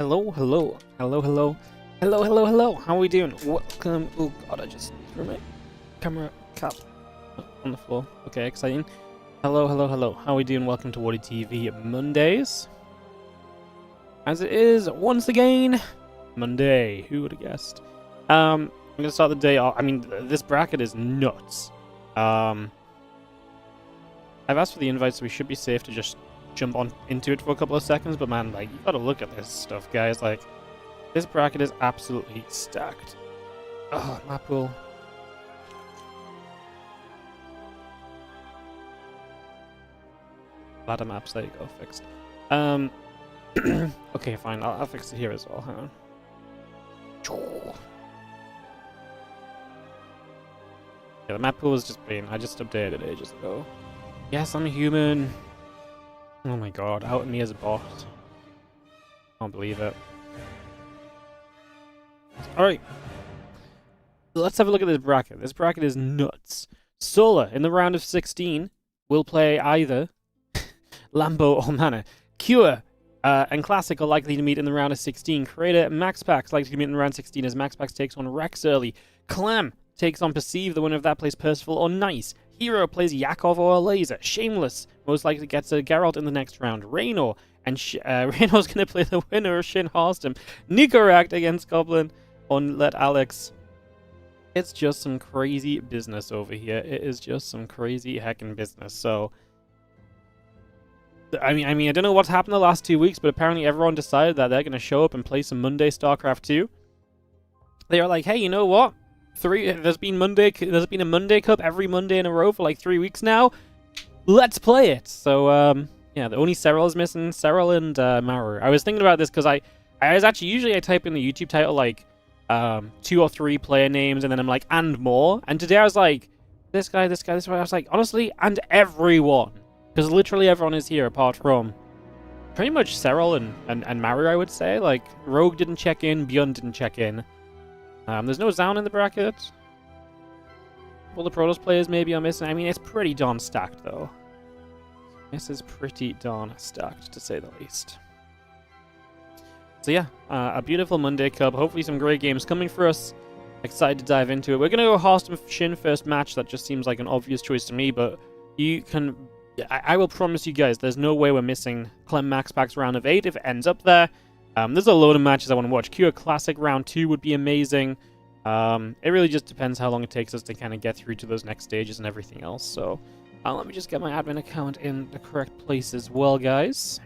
Hello, hello, hello, hello, hello, hello, hello. How are we doing? Welcome. Oh god, I just threw my camera cap on the floor. Okay, exciting. Hello, hello, hello. How are we doing? Welcome to WardiTV Mondays. As it is once again Monday. Who would have guessed? I'm gonna start the day off. I mean, this bracket is nuts. I've asked for the invite, so we should be safe to just jump on into it for a couple of seconds, but man, like, you gotta look at this stuff, guys. Like, this bracket is absolutely stacked. Oh, map pool. Ladder maps, there you go, fixed. Okay, fine, I'll fix it here as well, hang on. Yeah, the map pool is just plain. I just updated it ages ago. Yes, I'm a human. Oh my god, out me as a bot. Can't believe it. Alright. Let's have a look at this bracket. This bracket is nuts. Solar, in the round of 16, will play either Lambo or Mana. Cure and Classic are likely to meet in the round of 16. Creator and MaxPax likely to meet in the round 16 as MaxPax takes on Rex early. Clem takes on Perceive. The winner of that plays Percival or Nice. Hero plays Yakov or Laser. Shameless most likely gets a Geralt in the next round. Reynor and Reynor's going to play the winner of Shin Harstem. Nikoract against Goblin on Let Alex. It's just some crazy business over here. It is just some crazy heckin' business. So, I mean, I don't know what's happened the last 2 weeks, but apparently everyone decided that they're going to show up and play some Monday StarCraft 2. They are like, hey, you know what? There's been a Monday Cup every Monday in a row for like 3 weeks now. Let's play it. So, yeah, the only Serral is missing. Serral and Maru. I was thinking about this because I was actually, usually I type in the YouTube title like 2 or 3 player names and then I'm like, and more. And today I was like, this guy, this guy, this guy. I was like, honestly, and everyone. Because literally everyone is here apart from pretty much Serral and Maru, I would say. Like, Rogue didn't check in, Beyond didn't check in. There's no Zaun in the bracket. All the Protoss players maybe are missing. I mean, it's pretty darn stacked, though. This is pretty darn stacked, to say the least. So yeah, a beautiful Monday Cup. Hopefully some great games coming for us. Excited to dive into it. We're going to go Harstem Shin first match. That just seems like an obvious choice to me, but you can... I will promise you guys, there's no way we're missing Clem MaxPax round of 8 if it ends up there. There's a load of matches I want to watch. Cure Classic round 2 would be amazing. It really just depends how long it takes us to kind of get through to those next stages and everything else. So let me just get my admin account in the correct place as well, guys.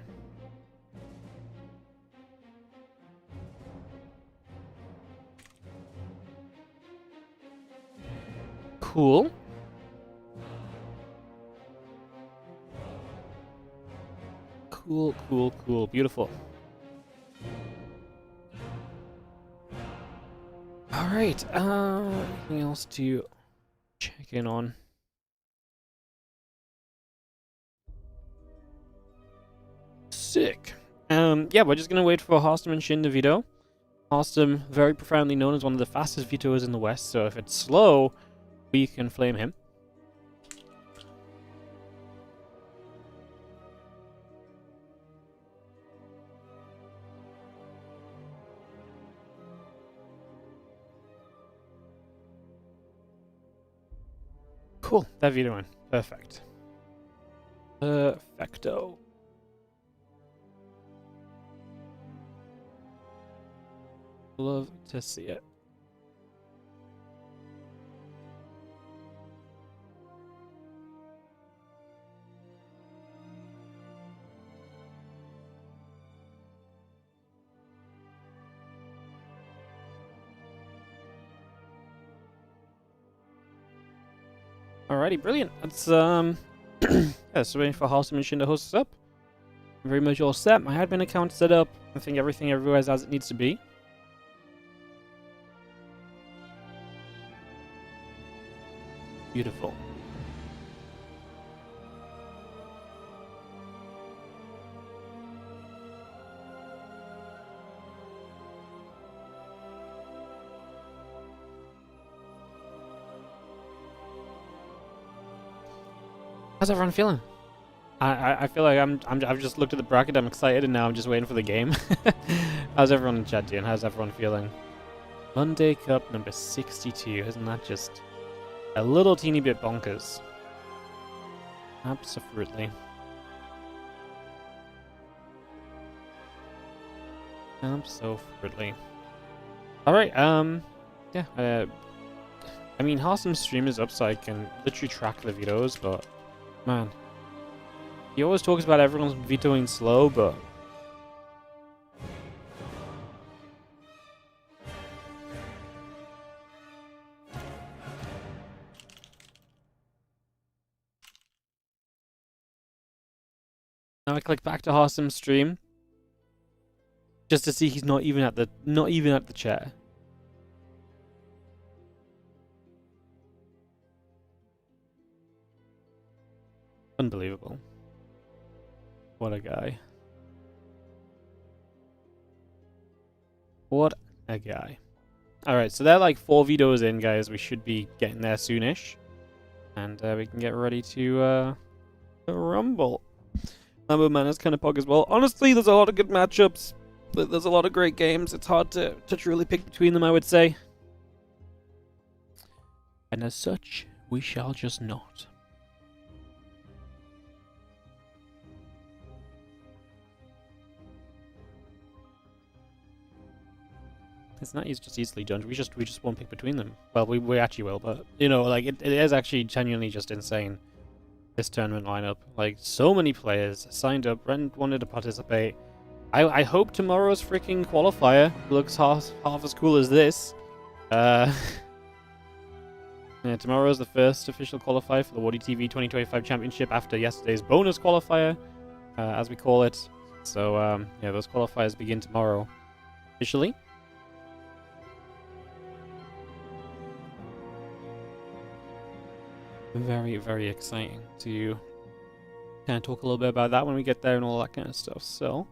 Cool. Cool, cool, cool. Beautiful. Alright, anything else to check in on? Sick. Yeah, we're just gonna wait for Harstem and Shin to veto. Harstem, very profoundly known as one of the fastest vetoers in the West, so if it's slow, we can flame him. Cool, that vetoing. Perfect. Perfecto. Love to see it. Alrighty, brilliant. That's yeah, so waiting for Harstem and Shin to host us up. I'm very much all set. My admin account set up. I think everything everywhere is as it needs to be. Beautiful. How's everyone feeling? I feel like I've just looked at the bracket. I'm excited, and now I'm just waiting for the game. How's everyone in chat doing? How's everyone feeling? Monday Cup number 62. Isn't that just a little teeny bit bonkers? Absolutely. Absolutely. Alright, yeah, I mean, Harstem's stream is up so I can literally track the videos, but, man, he always talks about everyone's vetoing slow, but now I click back to Harstem's stream just to see he's not even at the chat. Unbelievable. What a guy. What a guy. Alright, so they're like 4 videos in, guys. We should be getting there soonish. And we can get ready to rumble. Lambo man is kind of pog as well. Honestly, there's a lot of good matchups. There's a lot of great games. It's hard to truly pick between them, I would say. And as such, we shall just not. It's not just easily done. We just won't pick between them. Well, we actually will, but you know, like it is actually genuinely just insane. This tournament lineup, like so many players signed up and wanted to participate. I hope tomorrow's freaking qualifier looks half as cool as this. Yeah, tomorrow's the first official qualifier for the WardiTV 2025 Championship after yesterday's bonus qualifier, as we call it. So yeah, those qualifiers begin tomorrow officially. Very, very exciting to kind of talk a little bit about that when we get there and all that kind of stuff. So,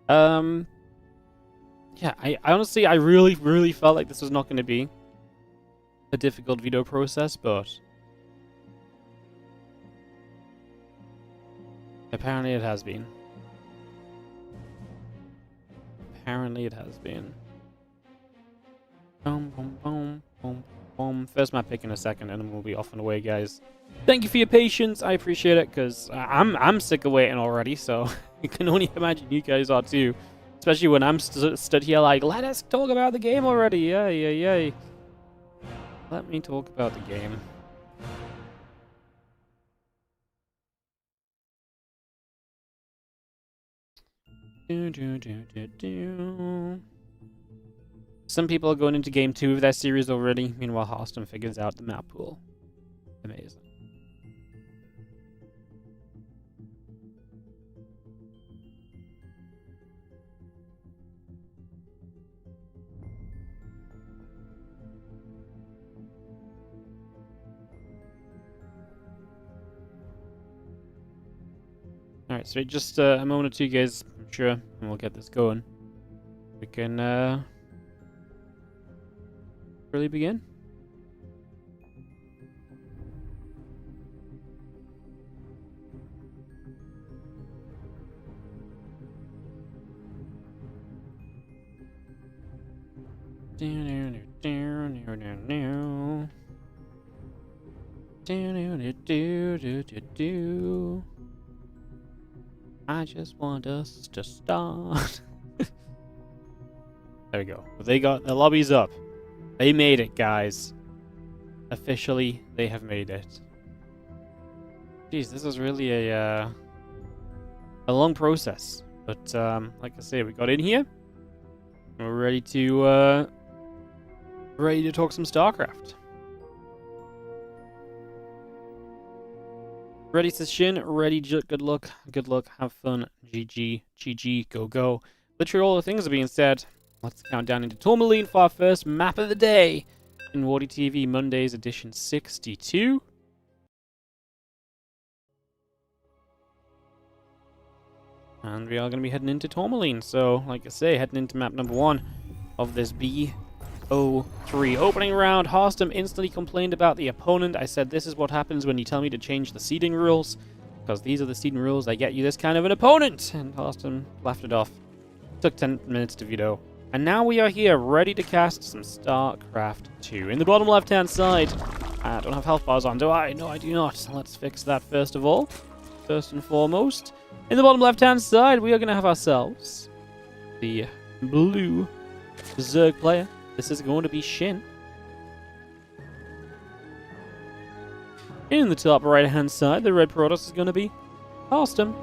yeah, I honestly, I really felt like this was not going to be a difficult veto process, but apparently it has been. Apparently it has been. Boom, boom, boom, boom. First map pick in a second, and then we'll be off and away, guys. Thank you for your patience. I appreciate it, because I'm sick of waiting already, so I can only imagine you guys are too. Especially when I'm stood here like, let us talk about the game already. Yay. Let me talk about the game. Some people are going into game 2 of their series already. Meanwhile, Harstem figures out the map pool. Amazing. Alright, so just a moment or two, guys, I'm sure, and we'll get this going. We can really begin. I just want us to start. There we go. They got the lobbies up. They made it, guys. Officially, they have made it. Jeez, this is really a long process. But like I say, we got in here. We're ready to talk some StarCraft. Ready, says Shin. Ready, good luck. Good luck. Have fun. GG. Go. Literally all the things are being said. Let's count down into Tourmaline for our first map of the day in WardiTV Mondays edition 62. And we are going to be heading into Tourmaline. So, like I say, heading into map number 1 of this B03. Opening round, Harstem instantly complained about the opponent. I said, this is what happens when you tell me to change the seeding rules. because these are the seeding rules that get you this kind of an opponent. And Harstem laughed it off. Took 10 minutes to veto. And now we are here, ready to cast some StarCraft 2. In the bottom left-hand side, I don't have health bars on, do I? No, I do not. So let's fix that first of all. First and foremost. In the bottom left-hand side, we are going to have ourselves the blue Zerg player. This is going to be Shin. In the top right-hand side, the red Protoss is going to be Harstem.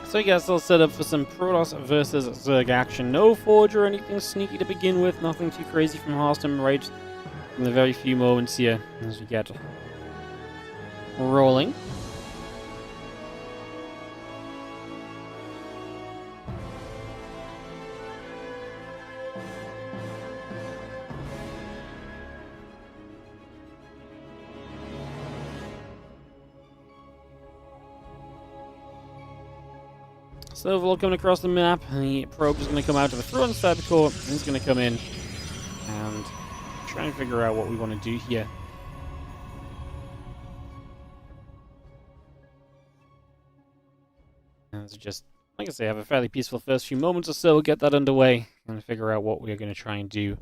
So I guess I'll set up for some Protoss versus Zerg action. No Forge or anything sneaky to begin with. Nothing too crazy from Harstem right in the very few moments here as we get rolling. So Overlord coming across the map, the probe is going to come out to the front side of the core, and he's going to come in and try and figure out what we want to do here. And so just, like I say, have a fairly peaceful first few moments or so, get that underway, and figure out what we're going to try and do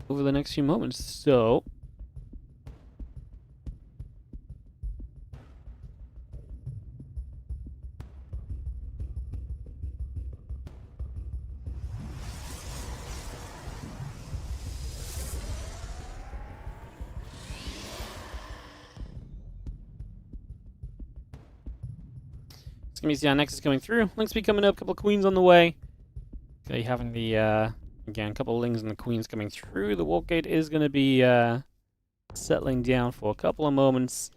over the next few moments. So our Nexus coming through. Lings be coming up, couple of queens on the way. Okay, having the again, a couple of Lings and the queens coming through. The warp gate is going to be settling down for a couple of moments.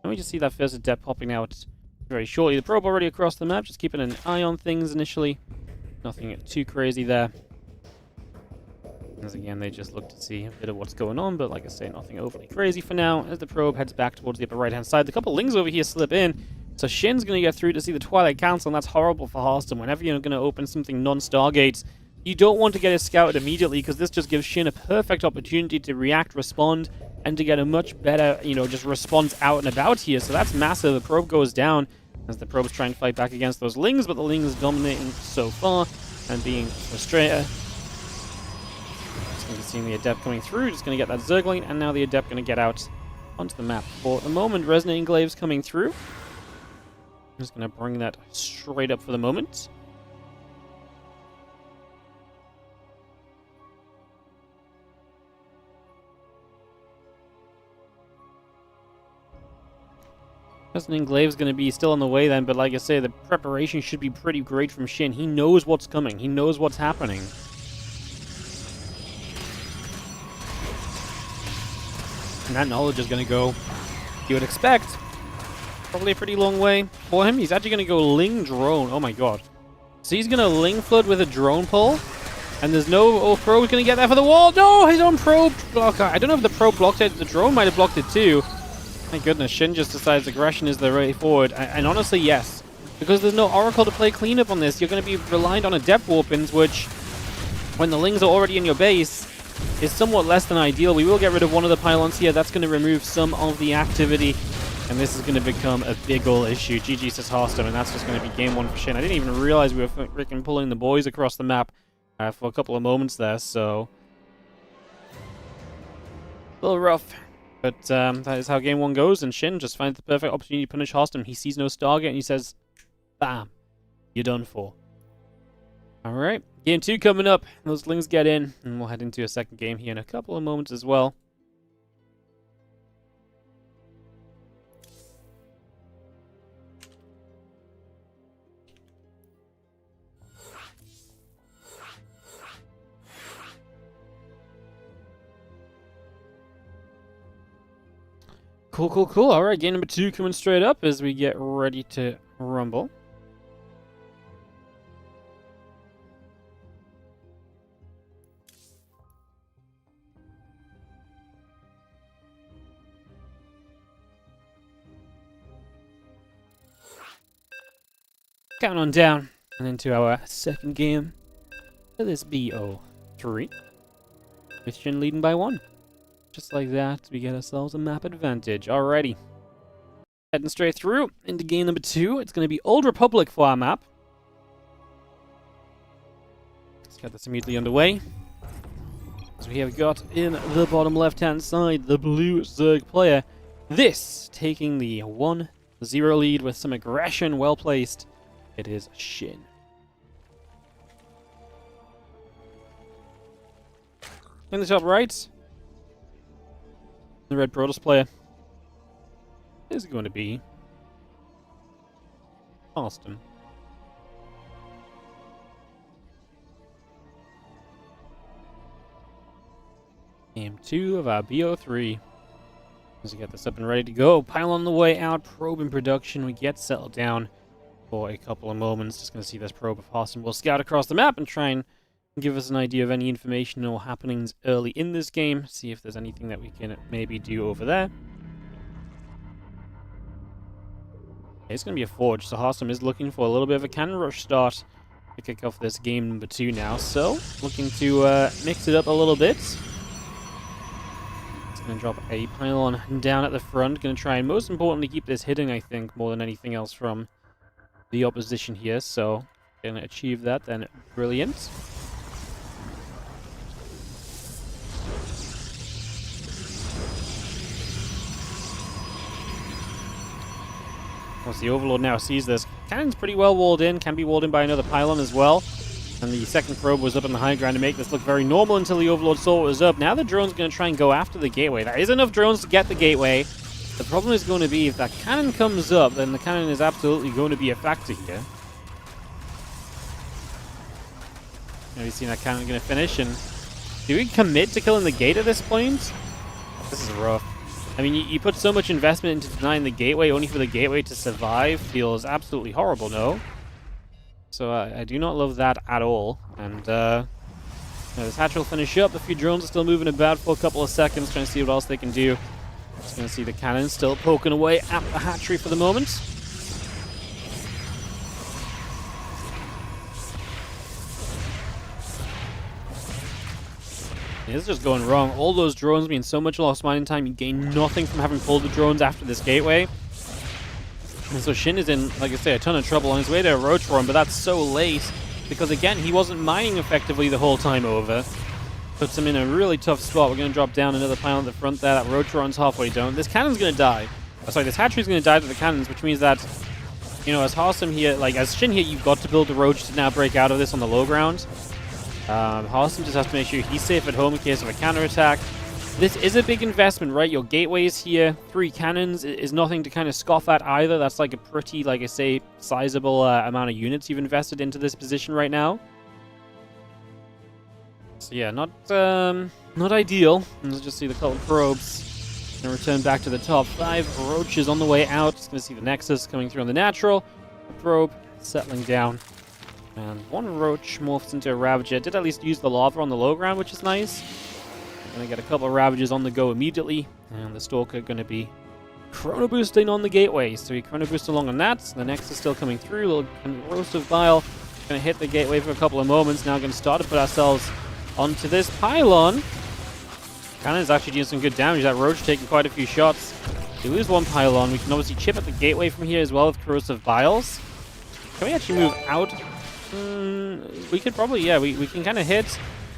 And we just see that first adept popping out very shortly. The probe already across the map, just keeping an eye on things initially. Nothing too crazy there. As again, they just look to see a bit of what's going on, but like I say, nothing overly crazy for now. As the probe heads back towards the upper right-hand side, the couple of Lings over here slip in. So Shin's going to get through to see the Twilight Council, and that's horrible for Harstem. Whenever you're going to open something non-Stargates, you don't want to get it scouted immediately, because this just gives Shin a perfect opportunity to react, respond, and to get a much better, just response out and about here. So that's massive. The probe goes down as the probes try and fight back against those Lings, but the Lings dominating so far and being frustrated. Just going to be seeing the Adept coming through, just going to get that Zergling, and now the Adept going to get out onto the map. For the moment, Resonating Glaive's coming through. I'm just going to bring that straight up for the moment. Resonating Glaive's going to be still on the way then, but like I say, the preparation should be pretty great from Shin. He knows what's coming. He knows what's happening. And that knowledge is going to go, you would expect, probably a pretty long way for him. He's actually going to go Ling Drone. Oh my god. So he's going to Ling Flood with a drone pull. And there's no probe going to get there for the wall. No, his own probe block. I don't know if the probe blocked it. The drone might have blocked it too. My goodness, Shin just decides aggression is the way forward. And honestly, yes. Because there's no Oracle to play cleanup on this. You're going to be reliant on Adept Warpins, which, when the Lings are already in your base, is somewhat less than ideal. We will get rid of one of the pylons here. That's going to remove some of the activity. And this is going to become a big ol' issue. GG says Harstem, and that's just going to be game one for Shin. I didn't even realize we were freaking pulling the boys across the map for a couple of moments there, so a little rough. But that is how game one goes, and Shin just finds the perfect opportunity to punish Harstem. He sees no Stargate, and he says, bam, you're done for. Alright, game two coming up. Those Lings get in, and we'll head into a second game here in a couple of moments as well. Cool. Alright, game number two coming straight up as we get ready to rumble. Counting on down and into our second game for this BO3. With Shin leading by 1. Just like that, we get ourselves a map advantage. Alrighty. Heading straight through into game number 2. It's going to be Old Republic for our map. Let's get this immediately underway. So we have got in the bottom left-hand side the blue Zerg player. This taking the 1-0 lead with some aggression, well placed. It is Shin. In the top right, the red Protoss player is going to be Harstem. Game 2 of our BO3. As we get this up and ready to go. Pile on the way out. Probe in production. We get settled down for a couple of moments. Just going to see this probe of Harstem. We'll scout across the map and try and give us an idea of any information or happenings early in this game. See if there's anything that we can maybe do over there. Okay, it's going to be a forge. So Harstem is looking for a little bit of a cannon rush start to kick off this game number 2 now. So looking to mix it up a little bit. Going to drop a pylon down at the front. Going to try and most importantly keep this hitting, I think, more than anything else from the opposition here. So, going to achieve that, then brilliant. Once the Overlord now sees this, cannon's pretty well walled in. Can be walled in by another pylon as well. And the second probe was up on the high ground to make this look very normal until the Overlord saw it was up. Now the drone's going to try and go after the gateway. There is enough drones to get the gateway. The problem is going to be if that cannon comes up, then the cannon is absolutely going to be a factor here. Have you seen that cannon going to finish? And do we commit to killing the gate at this point? This is rough. I mean, you put so much investment into denying the gateway only for the gateway to survive. Feels absolutely horrible, no? So I do not love that at all. And this hatch will finish up. A few drones are still moving about for a couple of seconds, trying to see what else they can do. Just going to see the cannon still poking away at the hatchery for the moment. It's just going wrong. All those drones mean so much lost mining time. You gain nothing from having pulled the drones after this gateway. And so Shin is in, like I say, a ton of trouble on his way to a roach run, but that's so late because, again, he wasn't mining effectively the whole time over. Puts him in a really tough spot. We're going to drop down another pylon at the front there. That roach run's halfway down. This cannon's going to die. Oh, sorry, this hatchery's going to die to the cannons, which means that, you know, as Harstem here, like, as Shin here, you've got to build the roach to now break out of this on the low ground. Harstem just has to make sure he's safe at home in case of a counterattack. This is a big investment, right? Your gateways here, 3 cannons is nothing to kind of scoff at either. That's like a pretty, like I say, sizable amount of units you've invested into this position right now. So yeah, not ideal. Let's just see the couple of probes. And return back to the top 5. Roaches on the way out. Just going to see the Nexus coming through on the natural. The probe settling down. And one roach morphs into a Ravager. Did at least use the lava on the low ground, which is nice. Gonna get a couple of Ravagers on the go immediately, and the Stalker gonna be chrono boosting on the gateway. So he chrono boosts along on that. The Nexus still coming through. Little corrosive bile gonna hit the gateway for a couple of moments. Now gonna start to put ourselves onto this pylon. Cannon's actually doing some good damage. That Roach taking quite a few shots. We lose one pylon. We can obviously chip at the gateway from here as well with corrosive biles. Can we actually move out? We could probably, yeah. We can kind of hit.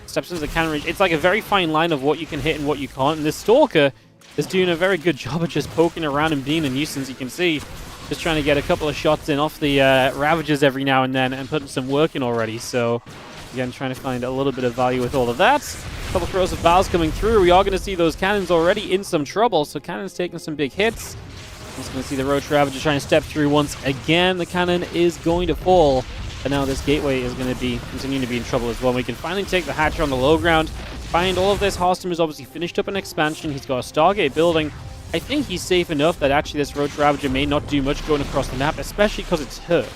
Steps into the cannon range. It's like a very fine line of what you can hit and what you can't. And this Stalker is doing a very good job of just poking around and being a nuisance. You can see, just trying to get a couple of shots in off the Ravagers every now and then and putting some work in already. So, again, trying to find a little bit of value with all of that. A couple of corrosive biles coming through. We are going to see those cannons already in some trouble. So, cannon's taking some big hits. Just going to see the Roach Ravager trying to step through once again. The cannon is going to fall. And now this gateway is going to be continuing to be in trouble as well. We can finally take the hatcher on the low ground. Find all of this. Harstem has obviously finished up an expansion. He's got a Stargate building. I think he's safe enough that actually this Roach Ravager may not do much going across the map, especially because it's hurt.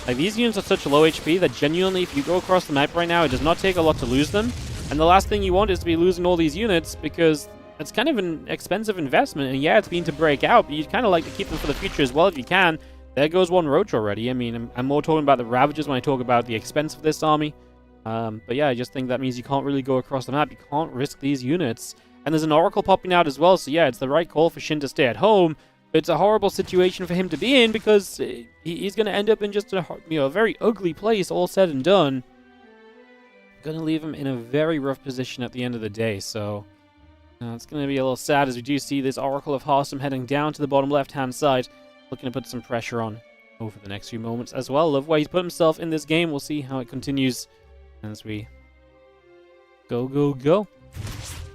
Like, these units are such low HP that genuinely, if you go across the map right now, it does not take a lot to lose them. And the last thing you want is to be losing all these units because it's kind of an expensive investment. And yeah, it's been to break out, but you'd kind of like to keep them for the future as well if you can. there goes one Roach already. I mean, I'm more talking about the Ravagers when I talk about the expense of this army. But yeah, I just think that means you can't really go across the map. You can't risk these units. And there's an Oracle popping out as well, so yeah, it's the right call for Shin to stay at home. It's a horrible situation for him to be in because he's going to end up in just a very ugly place, all said and done. Going to leave him in a very rough position at the end of the day, so it's going to be a little sad as we do see this Oracle of Harstem heading down to the bottom left-hand side, looking to put some pressure on over the next few moments as well. Love where he's put himself in this game. We'll see how it continues as we go.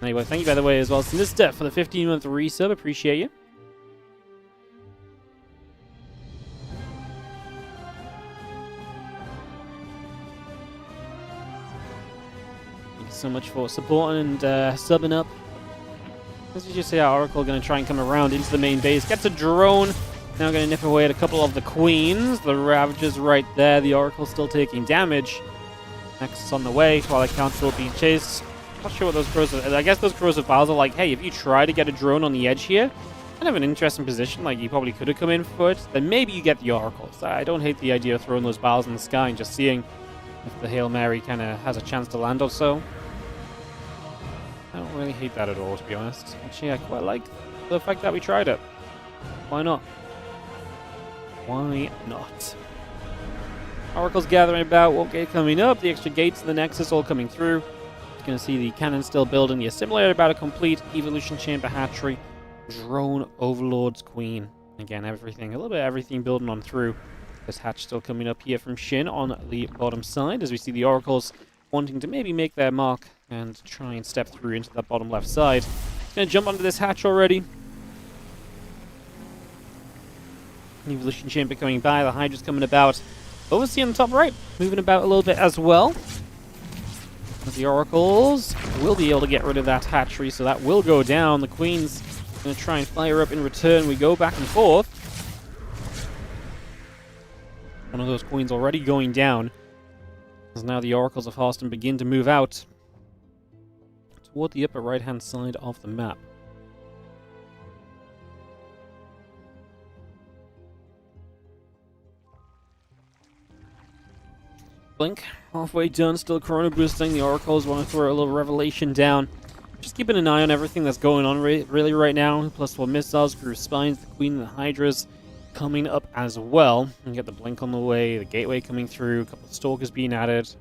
Anyway, thank you, by the way, as well, Sinister, for the 15-month resub. Appreciate you. Thank you so much for supporting and subbing up. As you just see, our Oracle going to try and come around into the main base. Gets a drone. Now going to nip away at a couple of the Queens. The Ravagers right there. The Oracle still taking damage. Nexus on the way while the Council being chased. Not sure what those crows are. I guess those crows of Bowser are like, hey, if you try to get a drone on the edge here, kind of an interesting position, like you probably could have come in for it, then maybe you get the Oracle. So I don't hate the idea of throwing those bowls in the sky and just seeing if the Hail Mary kind of has a chance to land or so. I don't really hate that at all, to be honest. Actually, I quite like the fact that we tried it. Why not? Why not? Oracle's gathering about, one gate coming up, the extra gates and the Nexus all coming through. Going to see the cannon still building, the assimilator about to complete, evolution chamber hatchery, drone overlord's queen. Again, everything, a little bit of everything building on through. This hatch still coming up here from Shin on the bottom side as we see the Oracles wanting to maybe make their mark and try and step through into that bottom left side. Going to jump onto this hatch already. Evolution chamber coming by, the Hydra's coming about. Overseer on the top right, moving about a little bit as well. The Oracles will be able to get rid of that hatchery, so that will go down. The Queen's going to try and fire up in return. We go back and forth. One of those Queens already going down. As now the Oracles of Harstem begin to move out toward the upper right-hand side of the map. Blink, halfway done, still Chrono boosting. The Oracles want to throw a little Revelation down. Just keeping an eye on everything that's going on really right now. +1 missiles, Groove Spines, the Queen and the Hydras coming up as well. You get the Blink on the way, the Gateway coming through, a couple of Stalkers being added.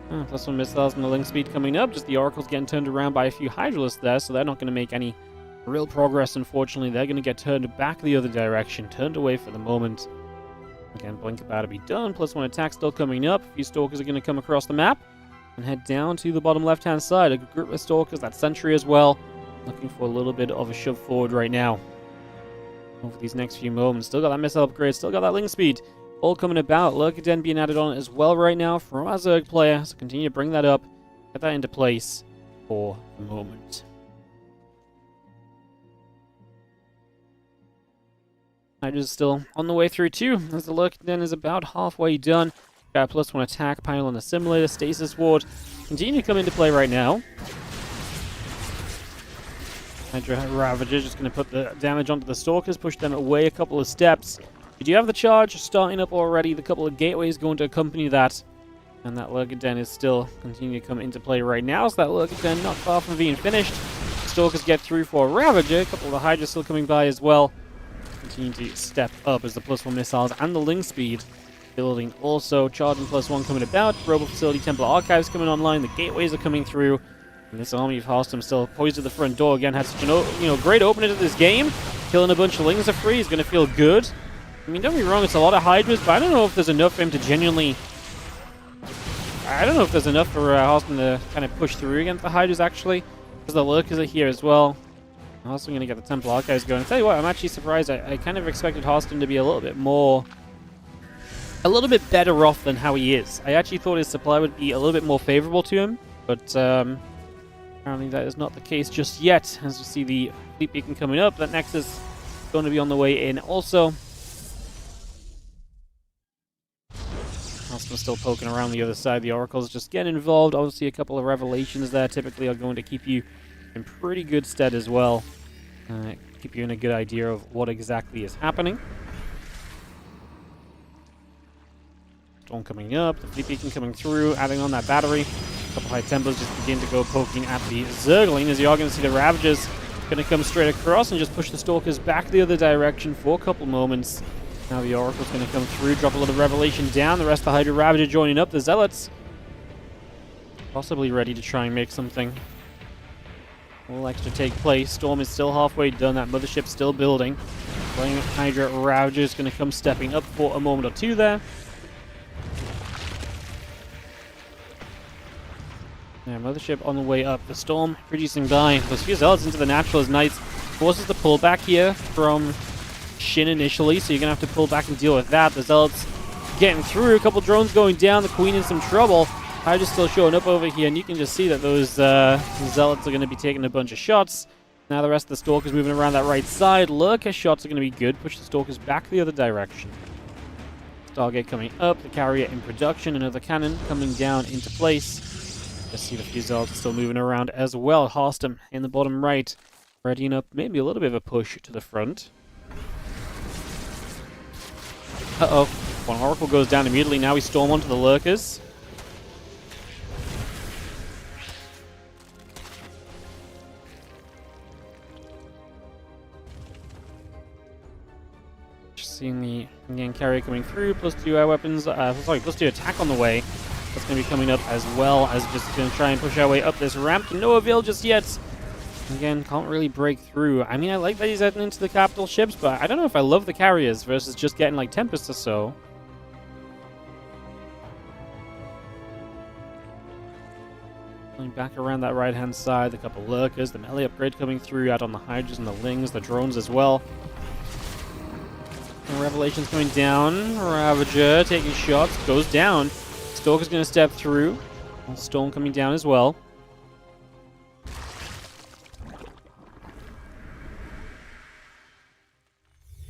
+1 missiles and the Link Speed coming up. Just the Oracles getting turned around by a few Hydralisks there, so they're not going to make any real progress, unfortunately. They're going to get turned back the other direction, turned away for the moment. Again, Blink about to be done. +1 attack still coming up. A few Stalkers are going to come across the map and head down to the bottom left-hand side. A group of Stalkers, that Sentry as well, looking for a little bit of a shove forward right now over these next few moments. Still got that missile upgrade, still got that Link Speed, all coming about. Lurkiden being added on as well right now from our Zerg player, so continue to bring that up, get that into place for the moment. Hydra's still on the way through too, as the Lurkiden is about halfway done. Got a +1 attack, pile on the Assimilator, Stasis Ward continue to come into play right now. Hydra Ravager just going to put the damage onto the Stalkers, push them away a couple of steps. You do have the charge starting up already, the couple of gateways going to accompany that. And that Lurkiden is still continuing to come into play right now, so that Lurkiden not far from being finished. Stalkers get through for Ravager, a couple of the Hydras still coming by as well. Continue to step up as the +1 missiles and the Link Speed building also. Charging +1 coming about. Robo Facility, Templar Archives coming online. The gateways are coming through. And this army of Harstem still poised at the front door. Again, had such an great opener to this game. Killing a bunch of Lings for free is going to feel good. I mean, don't get me wrong, it's a lot of Hydras, but I don't know if there's enough for him to genuinely... I don't know if there's enough for Harstem to kind of push through against the Hydras, actually. Because the Lurkers are here as well. I'm also going to get the Templar Archives going. I'll tell you what, I'm actually surprised. I kind of expected Harstem to be a little bit better off than how he is. I actually thought his supply would be a little bit more favorable to him, but apparently that is not the case just yet. As you see the Fleet Beacon coming up, that Nexus is going to be on the way in also. Harstem still poking around the other side. The Oracles just getting involved. Obviously, a couple of Revelations there typically are going to keep you in pretty good stead as well. Keep you in a good idea of what exactly is happening. Storm coming up, the Fleet Beacon coming through, adding on that battery. A couple high tempos just begin to go poking at the Zergling, as you are going to see the Ravagers going to come straight across and just push the Stalkers back the other direction for a couple moments. Now the Oracle's going to come through, drop a little Revelation down, the rest of the Hydra Ravager joining up, the Zealots possibly ready to try and make something a little extra take place. Storm is still halfway done, that Mothership's still building. Playing Hydra Ravager is going to come stepping up for a moment or two there. Yeah, Mothership on the way up. The Storm reducing by. Those few Zealots into the natural as Knights forces the pullback here from Shin initially, so you're going to have to pull back and deal with that. The Zealots getting through. A couple drones going down. The Queen in some trouble. Hydra's still showing up over here, and you can just see that those Zealots are going to be taking a bunch of shots. Now the rest of the Stalkers moving around that right side. Lurker shots are going to be good. Push the Stalkers back the other direction. Stargate coming up. The Carrier in production. Another cannon coming down into place. Just see the few Zealots still moving around as well. Harstem in the bottom right, readying up maybe a little bit of a push to the front. Uh-oh. One Oracle goes down immediately. Now we storm onto the Lurkers. Just seeing the Indian Carrier coming through. +2 air weapons. +2 attack on the way. That's going to be coming up as well as just going to try and push our way up this ramp to no avail just yet. Again, can't really break through. I mean, I like that he's heading into the capital ships, but I don't know if I love the carriers versus just getting like Tempest or so. Going back around that right-hand side, a couple Lurkers, the melee upgrade coming through, out on the Hydras and the Lings, the drones as well. And Revelation's coming down. Ravager taking shots, goes down. Stalker's going to step through. Storm coming down as well.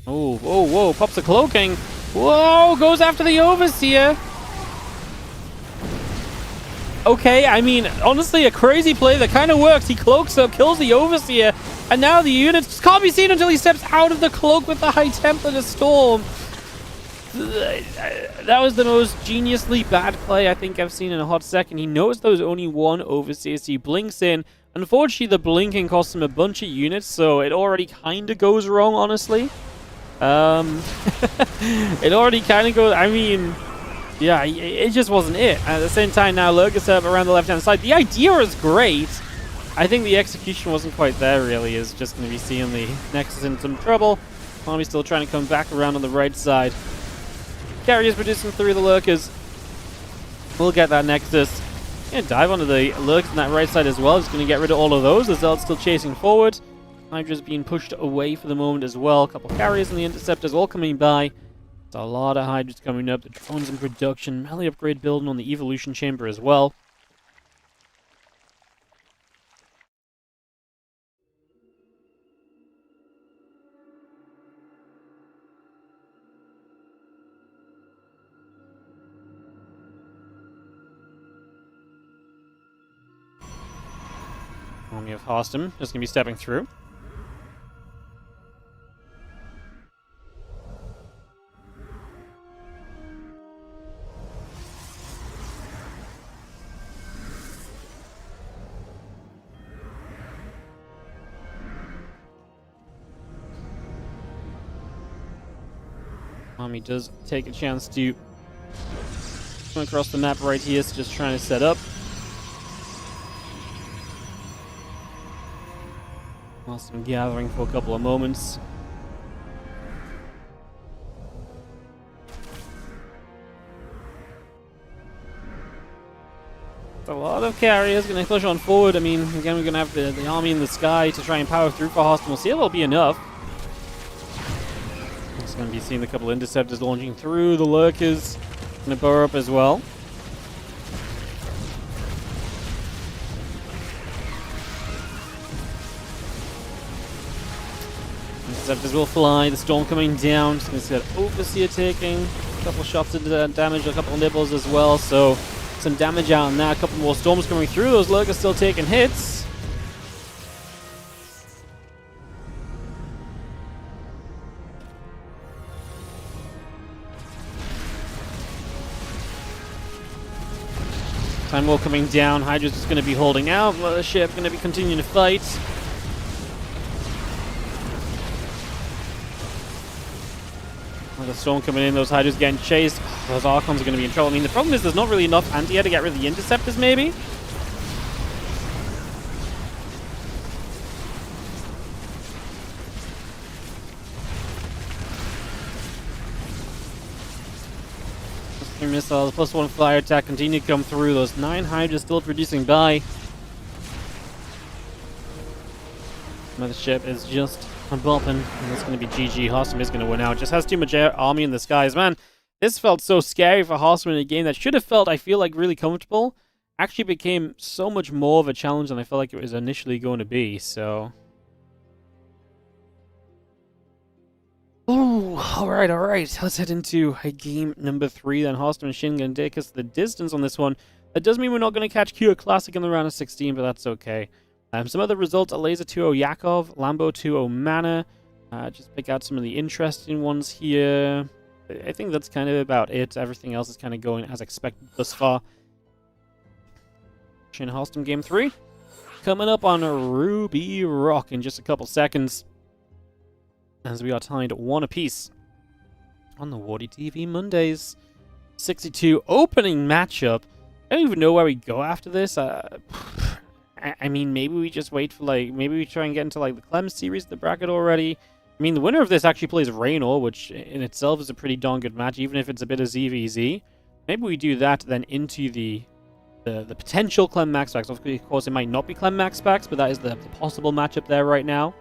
Oh, whoa, whoa, pops the cloaking. Whoa, goes after the Overseer. Okay, I mean, honestly, a crazy play that kind of works. He cloaks up, kills the Overseer, and now the units can't be seen until he steps out of the cloak with the High Templar to Storm. That was the most geniusly bad play I think I've seen in a hot second. He knows there was only one Overseer, so he blinks in. Unfortunately, the blinking costs him a bunch of units, so it already kind of goes wrong, honestly. It already kind of goes... I mean, yeah, it just wasn't it. At the same time, now Lurker set up around the left-hand side. The idea is great. I think the execution wasn't quite there, really. Is just going to be seeing the Nexus in some trouble. Army's still trying to come back around on the right side. Carriers producing through the Lurkers. We'll get that Nexus. Gonna dive onto the Lurkers on that right side as well. Just gonna get rid of all of those. The Zealot's still chasing forward. Hydra's being pushed away for the moment as well. A couple carriers and the Interceptors all coming by. There's a lot of Hydras coming up. The drones in production. Melee upgrade building on the Evolution Chamber as well. Army of Harstem just going to be stepping through. Army does take a chance to come across the map right here, so just trying to set up. Whilst I'm gathering for a couple of moments. A lot of carriers going to push on forward. I mean, again, we're going to have the army in the sky to try and power through for Harstem. We'll see if it'll be enough. It's going to be seeing a couple of Interceptors launching through. The Lurkers going to burrow up as well. Interceptors will fly. The Storm coming down. Just going to see that Overseer taking a couple of shots into damage, a couple of nibbles as well. So some damage out on that. A couple more Storms coming through. Those Lurkers still taking hits. Time War coming down. Hydra's just going to be holding out. Mothership going to be continuing to fight. The storm coming in, those Hydras getting chased. Those Archons are going to be in trouble. I mean, the problem is there's not really enough anti-air to get rid of the Interceptors, maybe? Three missiles, plus one fire attack continue to come through. Those 9 Hydras still producing by. Mothership is just a bopping, and it's going to be GG. Harstem is going to win out. Just has too much army in the skies. Man, this felt so scary for Harstem in a game that should have felt, I feel like, really comfortable. Actually became so much more of a challenge than I felt like it was initially going to be, so... Oh, alright. Let's head into game number 3 then. Harstem and Shin going to take us the distance on this one. That does mean we're not going to catch Q Classic in the round of 16, but that's okay. Some other results, a Laser 2-0 Yakov, Lambo 2-0 Mana. Just pick out some of the interesting ones here. I think that's kind of about it. Everything else is kind of going as expected thus far. Shin Harstem game 3. Coming up on Ruby Rock in just a couple seconds. As we are tied 1 apiece on the WardiTV Mondays. 62 opening matchup. I don't even know where we go after this. I mean, maybe we just wait for, like, maybe we try and get into, like, the Clem series of the bracket already. I mean, the winner of this actually plays Reynor, which in itself is a pretty darn good match, even if it's a bit of ZVZ. Maybe we do that then into the potential Clem MaxPax. Of course, it might not be Clem MaxPax, but that is the possible matchup there right now.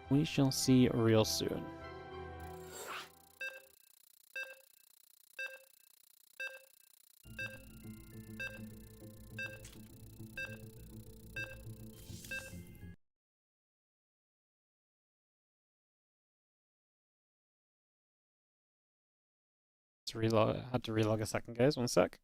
We shall see real soon. Relog. I had to relog a second, guys. 1 sec.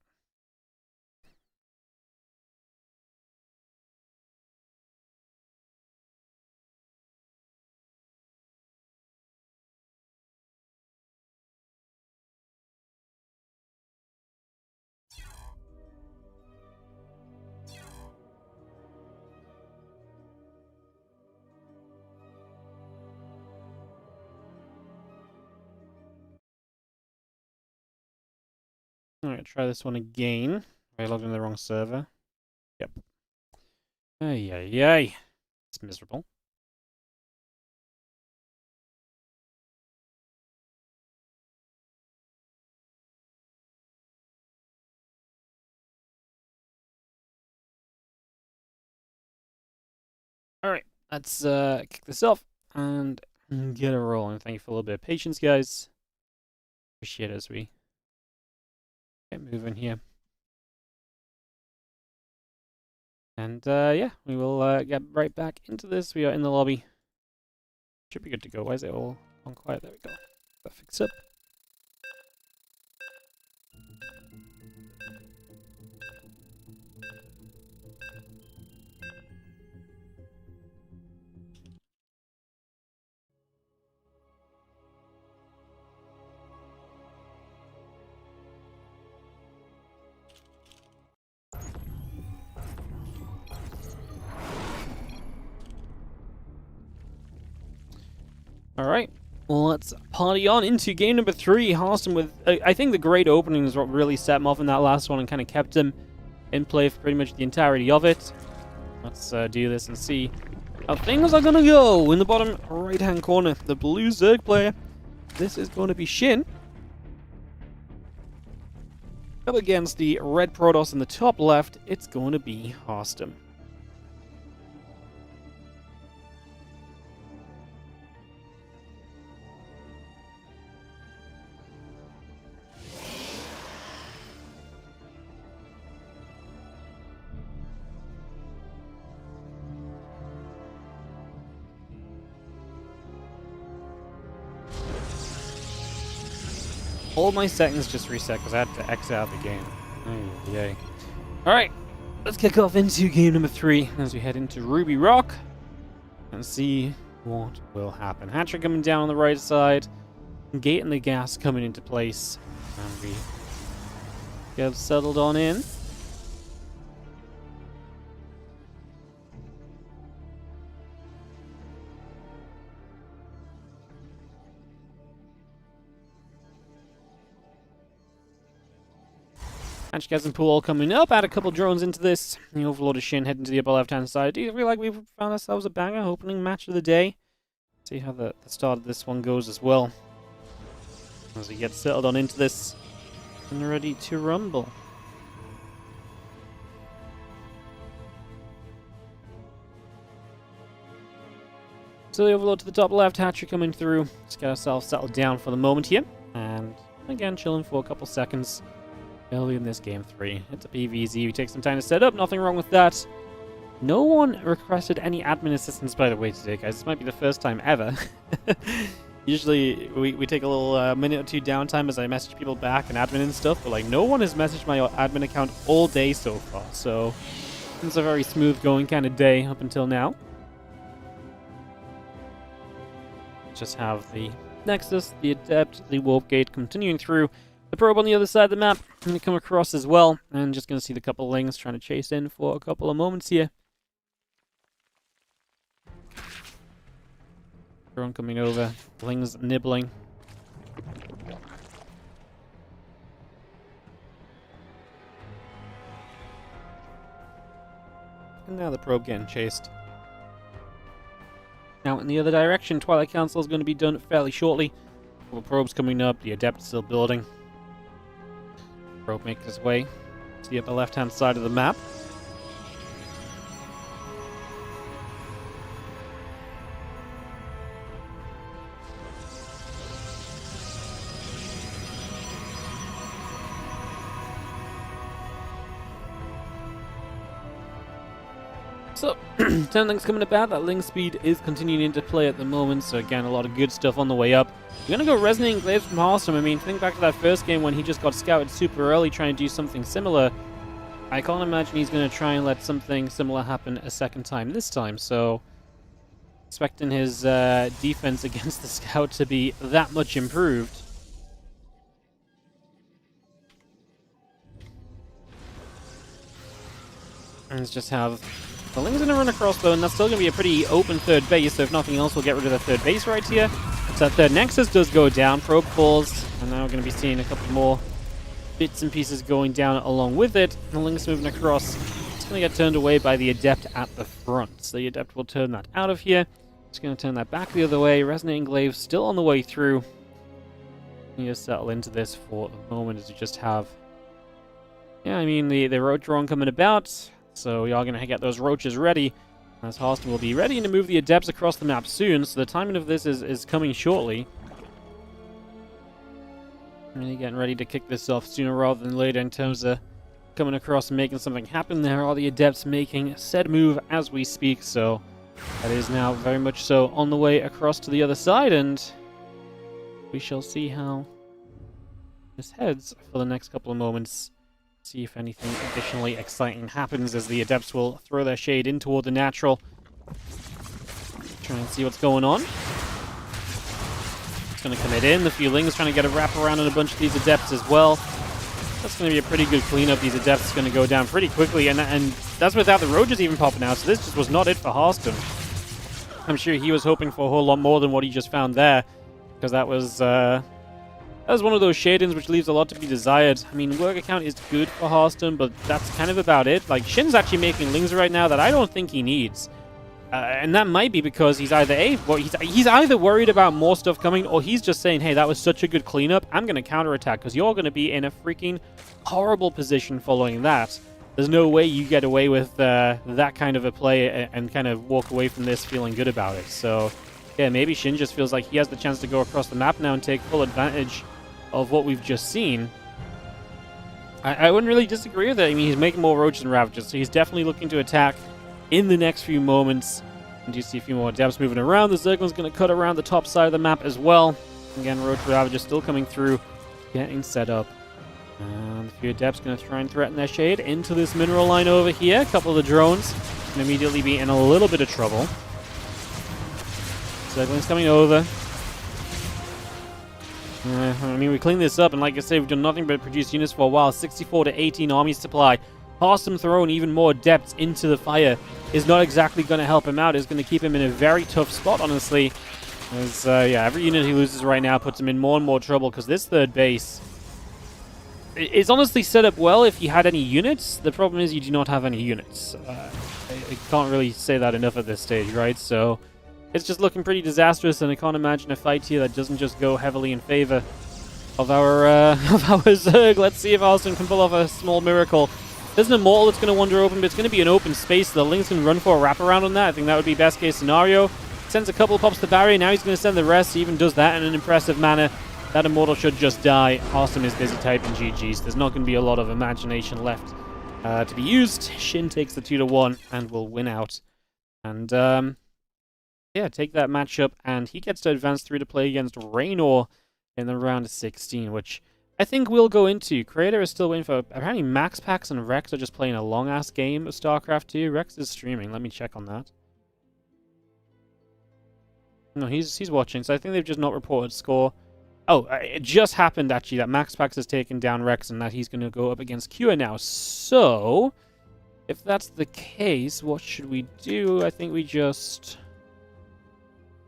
Alright, try this one again. I logged in the wrong server. Yep. Ay. It's miserable. Alright, let's kick this off and get it rolling. Thank you for a little bit of patience, guys. Appreciate it as we get moving here. And yeah, we will get right back into this. We are in the lobby. Should be good to go. Why is it all on quiet? There we go. That fix up. Alright, well, let's party on into game number 3. Harstem with, I think the great opening is what really set him off in that last one and kind of kept him in play for pretty much the entirety of it. Let's do this and see how things are going to go. In the bottom right-hand corner, the blue Zerg player. This is going to be Shin. Up against the red Protoss in the top left, it's going to be Harstem. All my settings just reset because I had to exit out the game. Yay. Alright, let's kick off into game number 3 as we head into Ruby Rock and see what will happen. Hatchery coming down on the right side, gate and the gas coming into place, and we Get settled on in. Anchgasm pool all coming up. Add a couple drones into this. The Overlord of Shin heading to the upper left-hand side. Do you feel like we've found ourselves a banger opening match of the day? See how the start of this one goes as well. As we get settled on into this and ready to rumble. So the Overlord to the top left, hatchery coming through. Let's get ourselves settled down for the moment here. And again, chilling for a couple seconds. Early in this game 3. It's a PvZ. We take some time to set up. Nothing wrong with that. No one requested any admin assistance, by the way, today, guys. This might be the first time ever. Usually, we take a little minute or two downtime as I message people back and admin and stuff, but like no one has messaged my admin account all day so far. So it's a very smooth going kind of day up until now. Just have the Nexus, the Adept, the Warp Gate continuing through. The probe on the other side of the map going to come across as well, and just going to see the couple of Lings trying to chase in for a couple of moments here. Drone coming over, Lings nibbling. And now the probe getting chased. Now in the other direction, Twilight Council is going to be done fairly shortly. Couple probes coming up, the Adept still building. Probe makes his way to the upper left-hand side of the map. So, 10 Lings coming about. That Ling speed is continuing into play at the moment, so again, a lot of good stuff on the way up. We're going to go Resonating Glaives from Harstem. I mean, think back to that first game when he just got scouted super early trying to do something similar. I can't imagine he's going to try and let something similar happen a second time this time, so expecting his defense against the scout to be that much improved. And let's just have the Ling's going to run across though, and that's still going to be a pretty open third base, so if nothing else, we'll get rid of the third base right here. So that third Nexus does go down, probe falls, and now we're going to be seeing a couple more bits and pieces going down along with it. The Ling's moving across. It's going to get turned away by the Adept at the front. So the Adept will turn that out of here. It's going to turn that back the other way. Resonating Glaive still on the way through. You just settle into this for a moment as you just have... Yeah, I mean, the roach drone coming about. So we are going to get those roaches ready, as Harstem will be ready to move the Adepts across the map soon, so the timing of this is coming shortly. Really getting ready to kick this off sooner rather than later in terms of coming across and making something happen. There are the Adepts making said move as we speak, so that is now very much so on the way across to the other side, and we shall see how this heads for the next couple of moments. See if anything additionally exciting happens as the Adepts will throw their shade in toward the natural. Try and see what's going on. It's going to commit in. The few Lings trying to get a wrap around on a bunch of these Adepts as well. That's going to be a pretty good cleanup. These Adepts are going to go down pretty quickly, and that's without the roaches even popping out, so this just was not it for Harstem. I'm sure he was hoping for a whole lot more than what he just found there, because that was one of those shade-ins which leaves a lot to be desired. I mean, worker count is good for Harstem, but that's kind of about it. Like, Shin's actually making Lings right now that I don't think he needs. And that might be because he's either he's either worried about more stuff coming, or he's just saying, hey, that was such a good cleanup, I'm going to counterattack, because you're going to be in a freaking horrible position following that. There's no way you get away with that kind of a play and kind of walk away from this feeling good about it. So, yeah, maybe Shin just feels like he has the chance to go across the map now and take full advantage of what we've just seen. I wouldn't really disagree with it. I mean, he's making more Roaches and Ravagers, so he's definitely looking to attack in the next few moments. And you see a few more Adepts moving around. The Zergling's going to cut around the top side of the map as well. Again, Roach Ravagers still coming through, getting set up. And a few Adepts going to try and threaten their shade into this mineral line over here. A couple of the drones can immediately be in a little bit of trouble. Zergling's coming over. I mean, we cleaned this up, and like I say, we've done nothing but produce units for a while. 64 to 18 army supply. Harstem throwing even more depth into the fire is not exactly going to help him out. It's going to keep him in a very tough spot, honestly. As, yeah, every unit he loses right now puts him in more and more trouble, because this third base is honestly set up well if you had any units. The problem is you do not have any units. I can't really say that enough at this stage, right? So it's just looking pretty disastrous, and I can't imagine a fight here that doesn't just go heavily in favor of our Zerg. Let's see if Harstem can pull off a small miracle. There's an Immortal that's going to wander open, but it's going to be an open space. The Lynx can run for a wraparound on that. I think that would be best case scenario. Sends a couple, pops the barrier. Now he's going to send the rest. He even does that in an impressive manner. That Immortal should just die. Harstem is busy typing GGs. There's not going to be a lot of imagination left to be used. Shin takes the 2-1 and will win out. And, yeah, take that matchup. And he gets to advance through to play against Reynor in the round of 16, which I think we'll go into. Creator is still waiting for... Apparently MaxPax and Rex are just playing a long-ass game of StarCraft 2. Rex is streaming. Let me check on that. No, he's watching, so I think they've just not reported score. Oh, it just happened, actually, that MaxPax has taken down Rex and that he's going to go up against Q now. So, if that's the case, what should we do? I think we just...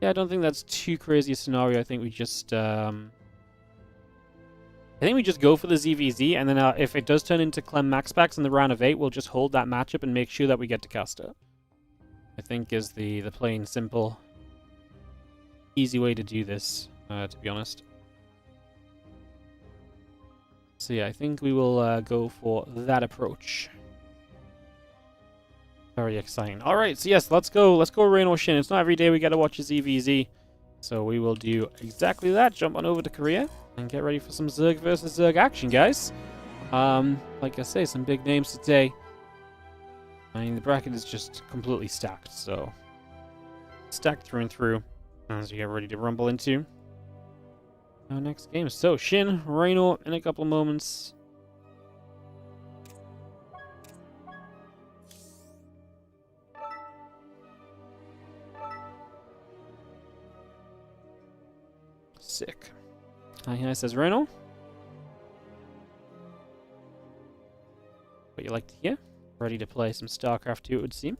Yeah, I don't think that's too crazy a scenario. I think we just go for the ZVZ, and then if it does turn into Clem MaxPax in the round of 8, we'll just hold that matchup and make sure that we get to caster. I think is the plain, simple, easy way to do this, to be honest. So yeah, I think we will go for that approach. Very exciting. All right, so yes, let's go Reynor Shin. It's not every day we get to watch a ZVZ, so we will do exactly that. Jump on over to Korea and get ready for some Zerg versus Zerg action, guys. Like I say, some big names today. I mean, the bracket is just completely stacked, so stacked through and through as we get ready to rumble into our next game. So, Shin, Reynor in a couple of moments. Sick. Hi, says Reynor. What you like to hear? Ready to play some StarCraft 2, it would seem.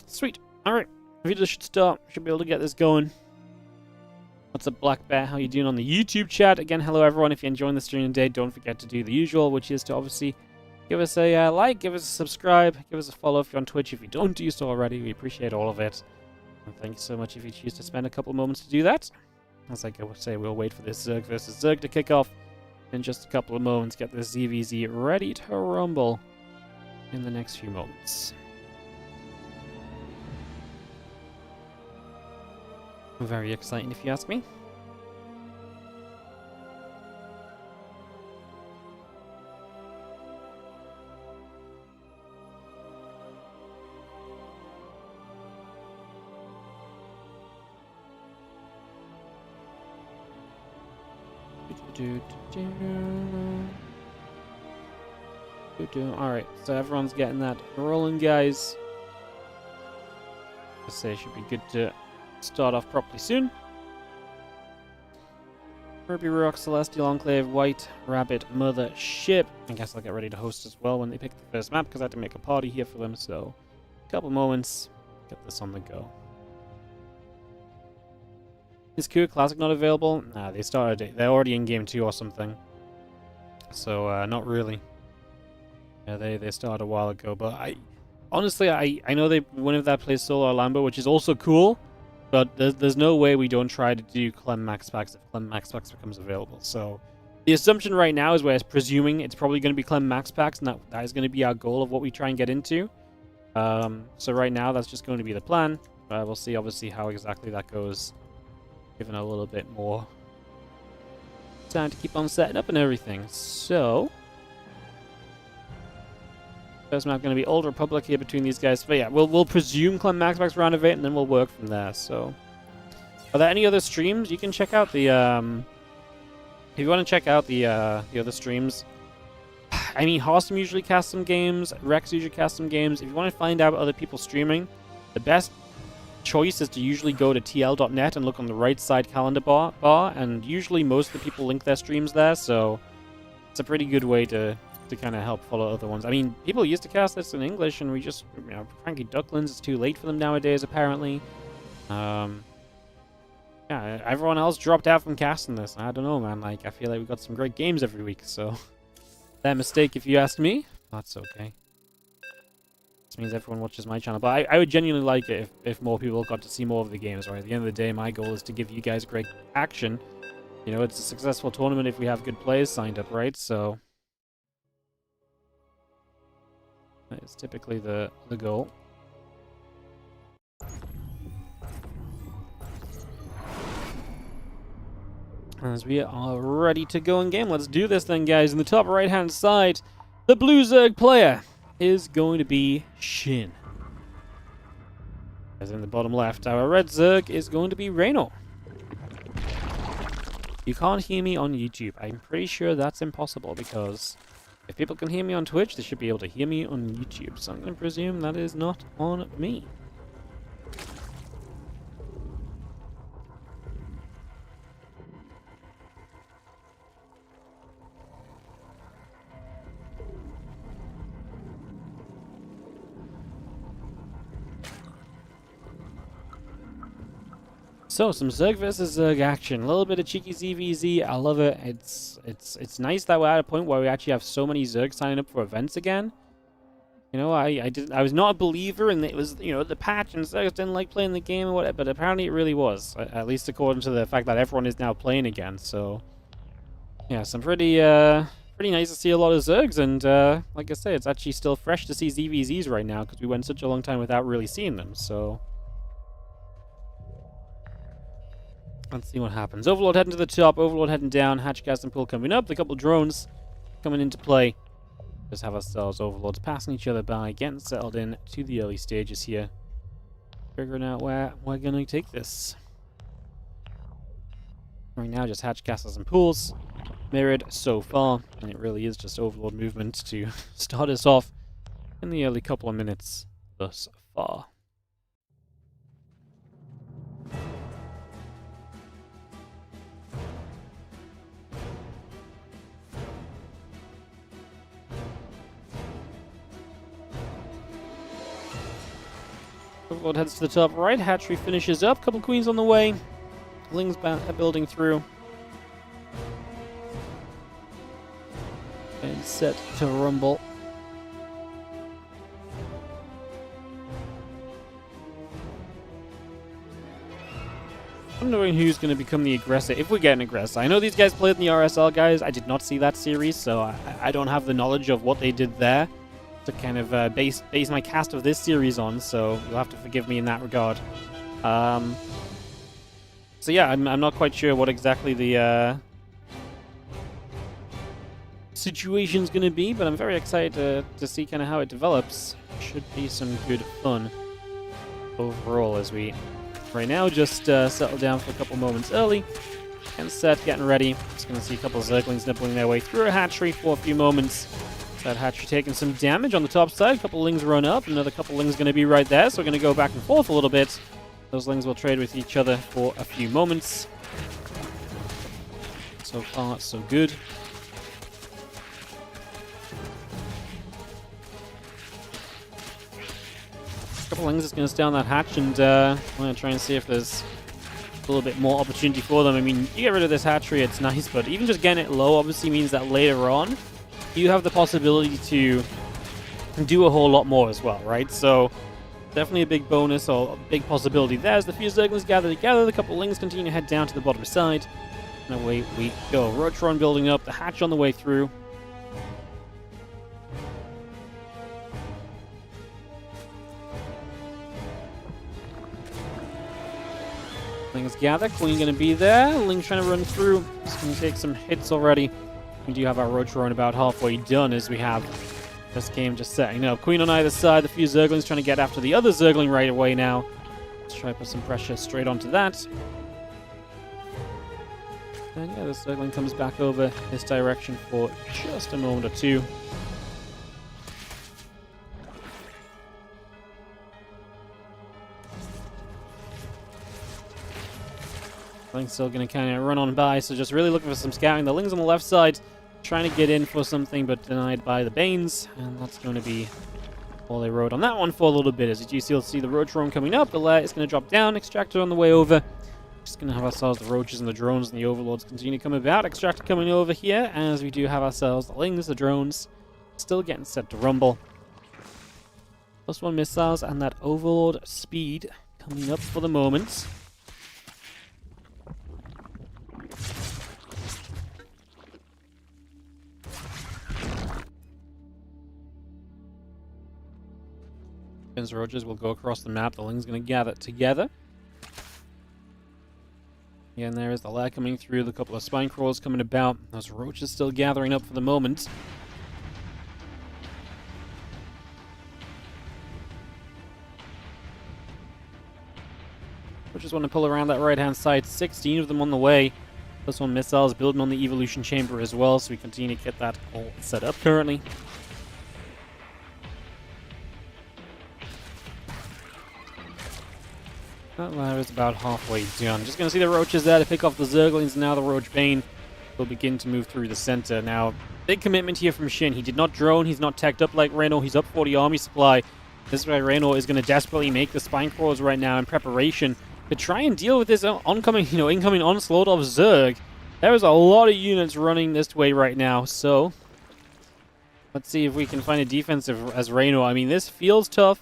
Sweet. Alright. Video should start. Should be able to get this going. What's up, Black Bear? How you doing on the YouTube chat? Again, hello everyone. If you're enjoying the stream today, don't forget to do the usual, which is to obviously give us a like, give us a subscribe, give us a follow if you're on Twitch. If you don't do so already, we appreciate all of it. And thank you so much if you choose to spend a couple moments to do that. As I would say, we'll wait for this Zerg versus Zerg to kick off in just a couple of moments. Get this ZVZ ready to rumble in the next few moments. Very exciting, if you ask me. Alright, so everyone's getting that rolling, guys. I say it should be good to start off properly soon. Ruby Rock, Celestial Enclave, White Rabbit, Mother Ship. I guess I'll get ready to host as well when they pick the first map, because I had to make a party here for them, so a couple moments, get this on the go. Is Q Classic not available? Nah, they started it. They're already in game 2 or something. So, not really. Yeah, they started a while ago, but honestly, I know one of that plays solo or Lambo, which is also cool, but there's no way we don't try to do Clem MaxPax if Clem MaxPax becomes available. So the assumption right now is we're presuming it's probably going to be Clem MaxPax, and that is going to be our goal of what we try and get into. So right now, that's just going to be the plan. We'll see, obviously, how exactly that goes, given a little bit more time to keep on setting up and everything. So first map going to be Old Republic here between these guys. But yeah, we'll presume Clem MaxPax round of 8, and then we'll work from there. So, are there any other streams you can check out? The If you want to check out the other streams, I mean, Harstem usually casts some games, Rex usually casts some games. If you want to find out other people streaming, the best choice is to usually go to tl.net and look on the right side calendar bar, and usually most of the people link their streams there, so it's a pretty good way to kind of help follow other ones. I mean, people used to cast this in English, and we just, you know, Frankie Ducklands, it's too late for them nowadays, apparently. Yeah, everyone else dropped out from casting this. I don't know, man. Like, I feel like we got some great games every week, so that mistake, if you ask me, that's okay. This means everyone watches my channel, but I would genuinely like it if more people got to see more of the games, right? At the end of the day, my goal is to give you guys great action. You know, it's a successful tournament if we have good players signed up, right? So that is typically the goal. As we are ready to go in game, let's do this then, guys. In the top right-hand side, the blue Zerg player is going to be Shin. As in the bottom left, our red Zerg is going to be Reynor. You can't hear me on YouTube. I'm pretty sure that's impossible, because if people can hear me on Twitch, they should be able to hear me on YouTube. So I'm going to presume that is not on me. So, some Zerg versus Zerg action. A little bit of cheeky ZVZ. I love it. It's nice that we're at a point where we actually have so many Zerg signing up for events again. You know, I was not a believer, and it was, you know, the patch, and Zergs didn't like playing the game or whatever, but apparently it really was. At least according to the fact that everyone is now playing again. So, yeah, some pretty nice to see a lot of Zergs, and like I say, it's actually still fresh to see ZVZs right now, because we went such a long time without really seeing them, so let's see what happens. Overlord heading to the top, Overlord heading down, Hatch Gas and Pool coming up, a couple drones coming into play. Just have ourselves Overlords passing each other by, getting settled in to the early stages here. Figuring out where we're going to take this. Right now, just Hatch Castles and Pools. Mirrored so far, and it really is just Overlord movement to start us off in the early couple of minutes thus far. Overlord heads to the top right, Hatchery finishes up, couple queens on the way, Lings building through. And set to rumble. Wondering who's going to become the aggressor, if we get an aggressor. I know these guys played in the RSL, guys. I did not see that series, so I don't have the knowledge of what they did there to kind of base my cast of this series on, so you'll have to forgive me in that regard. So yeah, I'm not quite sure what exactly the situation's going to be, but I'm very excited to see kind of how it develops. Should be some good fun overall as we right now just settle down for a couple moments early and set, getting ready. Just going to see a couple of Zerglings nibbling their way through a hatchery for a few moments. That hatchery taking some damage on the top side. A couple Lings run up. Another couple Lings going to be right there. So we're going to go back and forth a little bit. Those Lings will trade with each other for a few moments. So far, so good. A couple Lings is going to stay on that hatch, and I'm going to try and see if there's a little bit more opportunity for them. I mean, you get rid of this hatchery, it's nice, but even just getting it low obviously means that later on you have the possibility to do a whole lot more as well, right? So definitely a big bonus or a big possibility there. As the few Zerglings gather together, the couple Lings continue to head down to the bottom side. And away we go. Rotron building up, the hatch on the way through. Lings gather, Queen going to be there. Ling's trying to run through. Just going to take some hits already. We do have our Rotron about halfway done as we have this game just setting up. Queen on either side, the few Zerglings trying to get after the other Zergling right away now. Let's try to put some pressure straight onto that. And yeah, the Zergling comes back over this direction for just a moment or two. Ling's still going to kind of run on by, so just really looking for some scouting. The Ling's on the left side, trying to get in for something, but denied by the Banes, and that's going to be all they rode on that one for a little bit. As you see the Roach Drone coming up, the lair is going to drop down, Extractor on the way over. Just going to have ourselves the Roaches and the Drones and the Overlords continue to come about. Extractor coming over here, as we do have ourselves the Lings, the Drones, still getting set to rumble. +1 missiles and that Overlord speed coming up for the moment. Roaches will go across the map. The Ling's going to gather together. Yeah, and there is the lair coming through. The couple of spine crawlers coming about. Those Roaches still gathering up for the moment. Roaches want to pull around that right-hand side. 16 of them on the way. +1 missiles building on the evolution chamber as well, so we continue to get that all set up currently. That lair is about halfway done. Just going to see the Roaches there to pick off the Zerglings. Now the Roach Bane will begin to move through the center. Now, big commitment here from Shin. He did not drone. He's not teched up like Reynor. He's up 40 army supply. This is why Reynor is going to desperately make the spine crawlers right now in preparation to try and deal with this oncoming, incoming onslaught of Zerg. There is a lot of units running this way right now, so let's see if we can find a defensive as Reynor. I mean, this feels tough.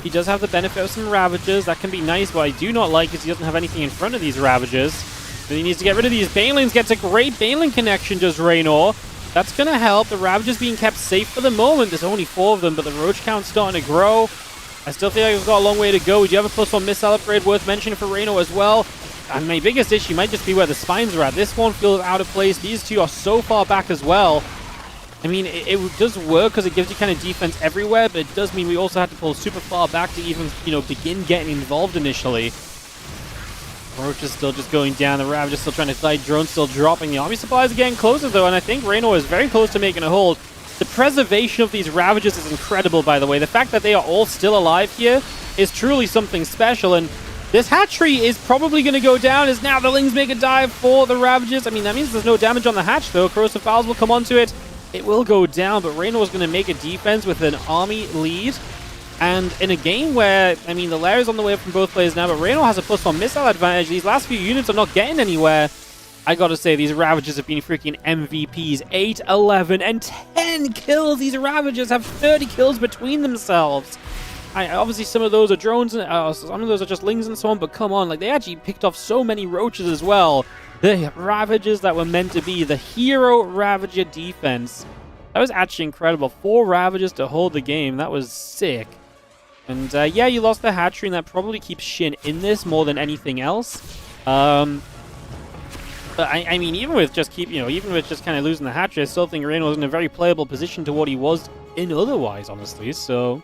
He does have the benefit of some Ravagers. That can be nice. What I do not like is he doesn't have anything in front of these Ravagers. So he needs to get rid of these Banelings. Gets a great Baneling connection, does Reynor. That's going to help. The Ravagers being kept safe for the moment. There's only 4 of them, but the Roach count's starting to grow. I still feel like we've got a long way to go. We do have a +1 missile upgrade worth mentioning for Reynor as well. And my biggest issue might just be where the spines are at. This one feels out of place. These two are so far back as well. I mean, it does work because it gives you kind of defense everywhere, but it does mean we also have to pull super far back to even, begin getting involved initially. Roach is still just going down. The Ravage is still trying to fight. Drone still dropping. The army supplies are getting closer, though, and I think Reynor is very close to making a hold. The preservation of these Ravages is incredible, by the way. The fact that they are all still alive here is truly something special, and this hatchery is probably going to go down as now the Lings make a dive for the Ravages. I mean, that means there's no damage on the hatch, though. Corrosive Fowls will come onto it. It will go down, but Reynor is going to make a defense with an army lead. And in a game where, I mean, the lair is on the way from both players now, but Reynor has a +1 missile advantage. These last few units are not getting anywhere. I gotta say, these Ravagers have been freaking MVPs. 8, 11, and 10 kills. These Ravagers have 30 kills between themselves. Obviously, some of those are drones, and some of those are just Lings and so on, but come on, like, they actually picked off so many Roaches as well. The Ravagers that were meant to be the hero Ravager defense. That was actually incredible. 4 Ravagers to hold the game. That was sick. And yeah, you lost the hatchery, and that probably keeps Shin in this more than anything else. But I mean, even with just kind of losing the hatchery, I still think Reynor was in a very playable position to what he was in otherwise, honestly. So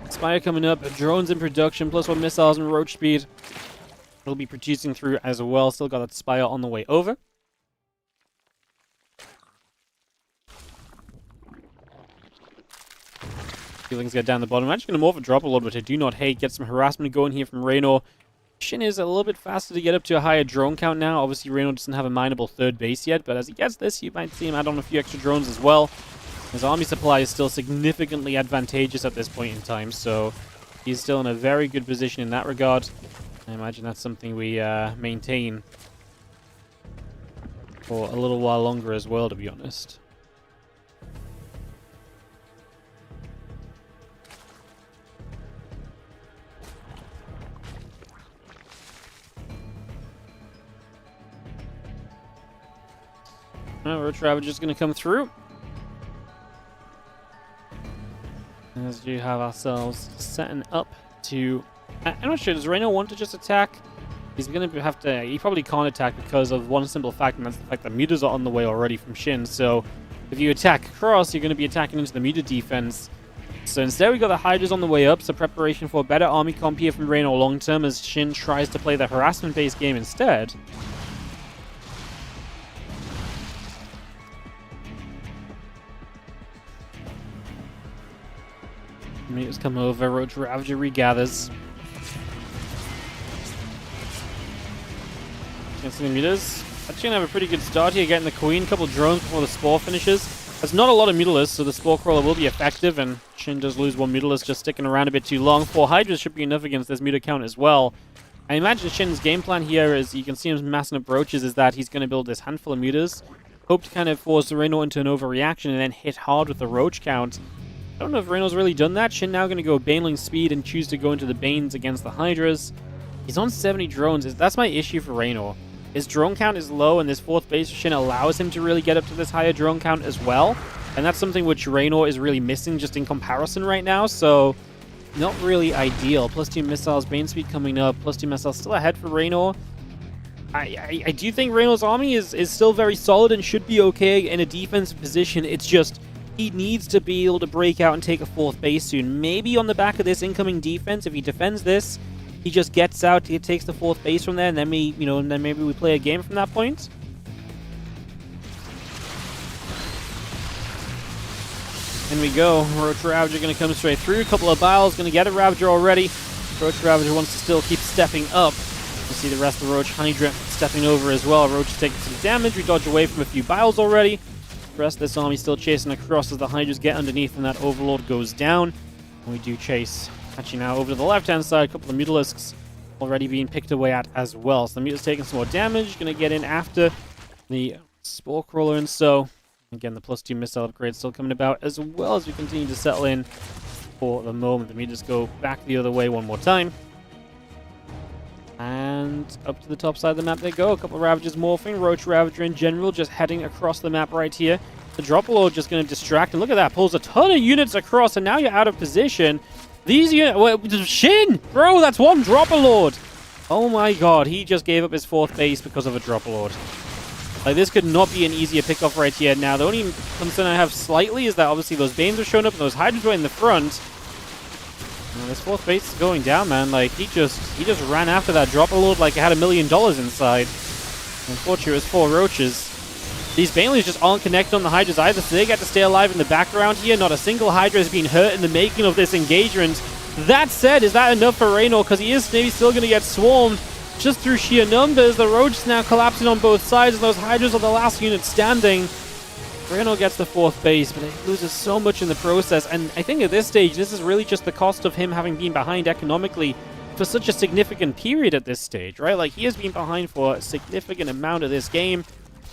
Spire coming up, drones in production, +1 missiles and Roach speed. It'll be producing through as well. Still got that Spire on the way over. Feelings get down the bottom. I'm actually going to morph a drop a little bit. I do not hate. Get some harassment going here from Reynor. Shin is a little bit faster to get up to a higher drone count now. Obviously, Reynor doesn't have a mineable third base yet, but as he gets this, you might see him add on a few extra drones as well. His army supply is still significantly advantageous at this point in time, so he's still in a very good position in that regard. I imagine that's something we maintain for a little while longer as well, to be honest. Roach Ravage is going to come through. As we have ourselves setting up to... I'm not sure, does Reynor want to just attack? He's going to have to... He probably can't attack because of one simple fact, and that's the fact that mutas are on the way already from Shin. So if you attack across, you're going to be attacking into the muta defense. So instead we got the Hydras on the way up, so preparation for a better army comp here from Reynor long term as Shin tries to play the harassment-based game instead. Meters come over, Roach Ravager regathers. Against the Meters. Actually gonna have a pretty good start here, getting the Queen, couple drones before the Spore finishes. There's not a lot of Mutalisks, so the Spore Crawler will be effective, and Shin does lose one Mutalisk just sticking around a bit too long. 4 Hydras should be enough against this Muta count as well. I imagine Shin's game plan here, as you can see him massing up Roaches, is that he's going to build this handful of Mutas, hope to kind of force the Reynor into an overreaction, and then hit hard with the Roach count. I don't know if Reynor's really done that. Shin now going to go Baneling speed and choose to go into the Banes against the Hydras. He's on 70 drones. That's my issue for Reynor. His drone count is low, and this 4th base for Shin allows him to really get up to this higher drone count as well. And that's something which Reynor is really missing just in comparison right now, so not really ideal. +2 missiles, Bane speed coming up, +2 missiles still ahead for Reynor. I do think Reynor's army is still very solid and should be okay in a defensive position. It's just he needs to be able to break out and take a 4th base soon. Maybe on the back of this incoming defense, if he defends this, he just gets out, he takes the 4th base from there, and then maybe we play a game from that point. In we go. Roach Ravager going to come straight through. A couple of Biles. Going to get a Ravager already. Roach Ravager wants to still keep stepping up. You see the rest of the Roach Hydra stepping over as well. Roach is taking some damage. We dodge away from a few Biles already. The rest of this army still chasing across as the Hydras get underneath and that Overlord goes down. And we do chase. Actually now over to the left-hand side. A couple of Mutalisks already being picked away at as well. So the Muta's taking some more damage. Going to get in after the Spore Crawler, and so again, the +2 missile upgrade still coming about, as well as we continue to settle in for the moment. Let me just go back the other way one more time. And up to the top side of the map they go. A couple of Ravagers morphing. Roach Ravager in general just heading across the map right here. The Dropper just going to distract. And look at that. Pulls a ton of units across, and now you're out of position. These units... Shin! Bro, that's one Dropper Lord! Oh my god, he just gave up his 4th base because of a Dropper Lord. Like, this could not be an easier pickoff right here. Now, the only concern I have slightly is that obviously those Banes are showing up and those Hydras were in the front. And this 4th base is going down, man. Like, he just ran after that Dropper Lord like it had $1 million inside. Unfortunately, it was 4 Roaches. These Banelings just aren't connected on the Hydras either, so they get to stay alive in the background here. Not a single Hydra has been hurt in the making of this engagement. That said, is that enough for Reynor? Because he is maybe still going to get swarmed. Just through sheer numbers, the Roach now collapsing on both sides, and those Hydras are the last unit standing. Reynor gets the 4th base, but he loses so much in the process, and I think at this stage, this is really just the cost of him having been behind economically for such a significant period at this stage, right? Like, he has been behind for a significant amount of this game,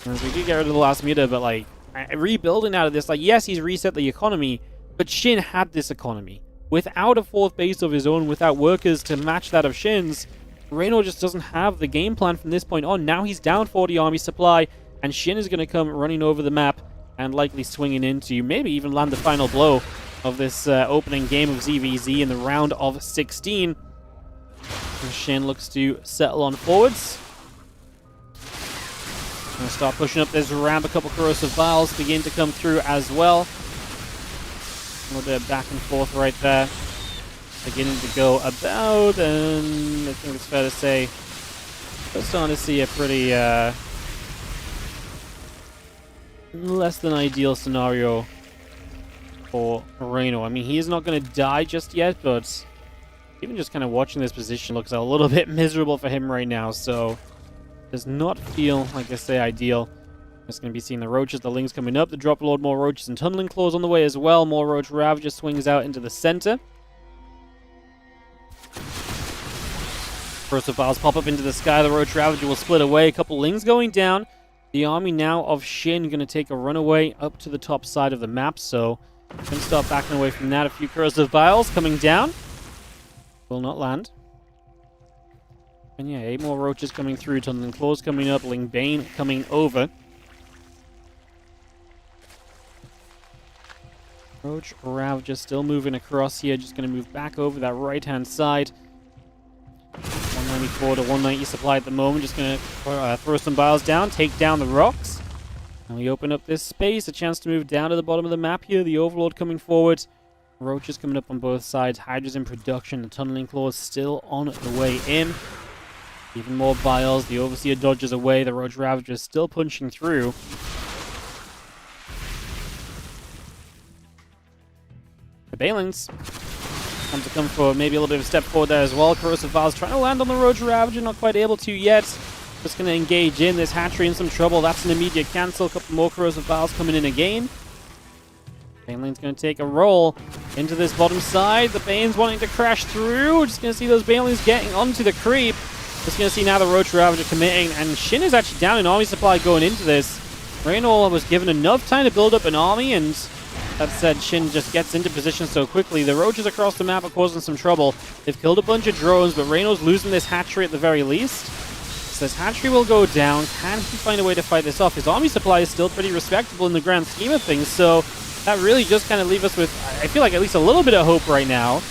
and we did get rid of the last Muta, but, like, rebuilding out of this, like, yes, he's reset the economy, but Shin had this economy. Without a 4th base of his own, without workers to match that of Shin's, Reynor just doesn't have the game plan from this point on. Now he's down 40 army supply, and Shin is going to come running over the map and likely swinging into, maybe even land the final blow of this opening game of ZVZ in the round of 16. And Shin looks to settle on forwards. Going to start pushing up this ramp. A couple corrosive vials begin to come through as well. A little bit of back and forth right there. Beginning to go about, and I think it's fair to say we're starting to see a pretty less than ideal scenario for Reynor. I mean, he is not going to die just yet, but even just kind of watching this position looks a little bit miserable for him right now, so does not feel, like I say, ideal. Just going to be seeing the Roaches, the Lings coming up, the Drop Lord, more Roaches and Tunneling Claws on the way as well. More Roach Ravager swings out into the center. First of files pop up into the sky. The Roach Ravager will split away. A couple Lings going down. The army now of Shin going to take a runaway up to the top side of the map. So, going to start backing away from that. A few corrosive vials coming down. Will not land. And yeah, 8 more Roaches coming through. Tunneling Claws coming up. Ling Bane coming over. Roach Ravager still moving across here. Just going to move back over that right-hand side. 194 to 190 supply at the moment. Just going to throw some biles down, take down the rocks. And we open up this space, a chance to move down to the bottom of the map here. The Overlord coming forward. Roaches coming up on both sides. Hydra's in production. The Tunneling Claw is still on the way in. Even more Biles. The Overseer dodges away. The Roach Ravager is still punching through. The Balings come for maybe a little bit of a step forward there as well. Corrosive Vials trying to land on the Roach Ravager. Not quite able to yet. Just going to engage in. This hatchery in some trouble. That's an immediate cancel. A couple more Corrosive Vials coming in again. Baneling's going to take a roll into this bottom side. The Bane's wanting to crash through. Just going to see those Banelings getting onto the creep. Just going to see now the Roach Ravager committing. And Shin is actually down in army supply going into this. Reynor was given enough time to build up an army, and that said, Shin just gets into position so quickly. The Roaches across the map are causing some trouble. They've killed a bunch of drones, but Reynor's losing this hatchery at the very least. So this hatchery will go down. Can he find a way to fight this off? His army supply is still pretty respectable in the grand scheme of things, so that really just kind of leaves us with, I feel like, at least a little bit of hope right now.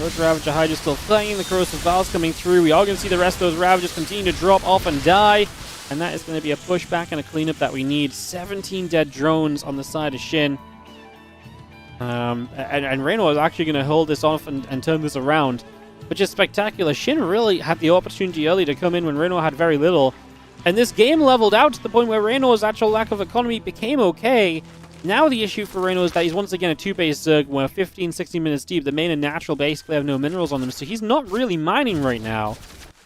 Roach Ravager Hydra still playing. The Corrosive Vials coming through. We are going to see the rest of those Ravagers continue to drop off and die. And that is going to be a pushback and a cleanup that we need. 17 dead drones on the side of Shin. And Reynor is actually going to hold this off and turn this around, which is spectacular. Shin really had the opportunity early to come in when Reynor had very little. And this game leveled out to the point where Reynor's actual lack of economy became okay. Now the issue for Reynor is that he's once again a 2-base Zerg where 15-16 minutes deep. The main and natural basically have no minerals on them, so he's not really mining right now.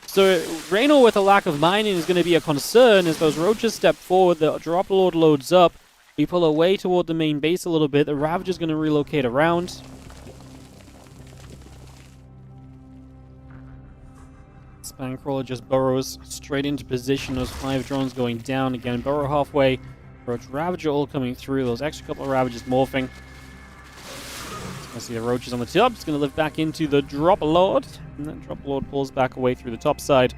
So Reynor with a lack of mining is going to be a concern as those Roaches step forward, the Drop Lord loads up. We pull away toward the main base a little bit. The Ravager's going to relocate around. Spangcrawler just burrows straight into position. Those 5 drones going down again. Burrow halfway. Roach Ravager all coming through. Those extra couple of Ravagers morphing. I see the Roaches on the top. It's going to lift back into the Drop Lord. And that Drop Lord pulls back away through the top side.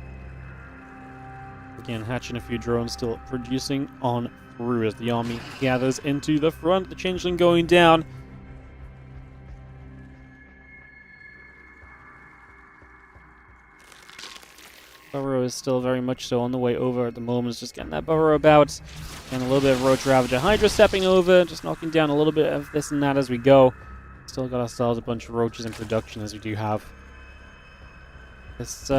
Again, hatching a few drones, still producing on through as the army gathers into the front. The Changeling going down. Burrow is still very much so on the way over at the moment. It's just getting that Burrow about. And a little bit of Roach Ravager Hydra stepping over. Just knocking down a little bit of this and that as we go. Still got ourselves a bunch of Roaches in production as we do have. This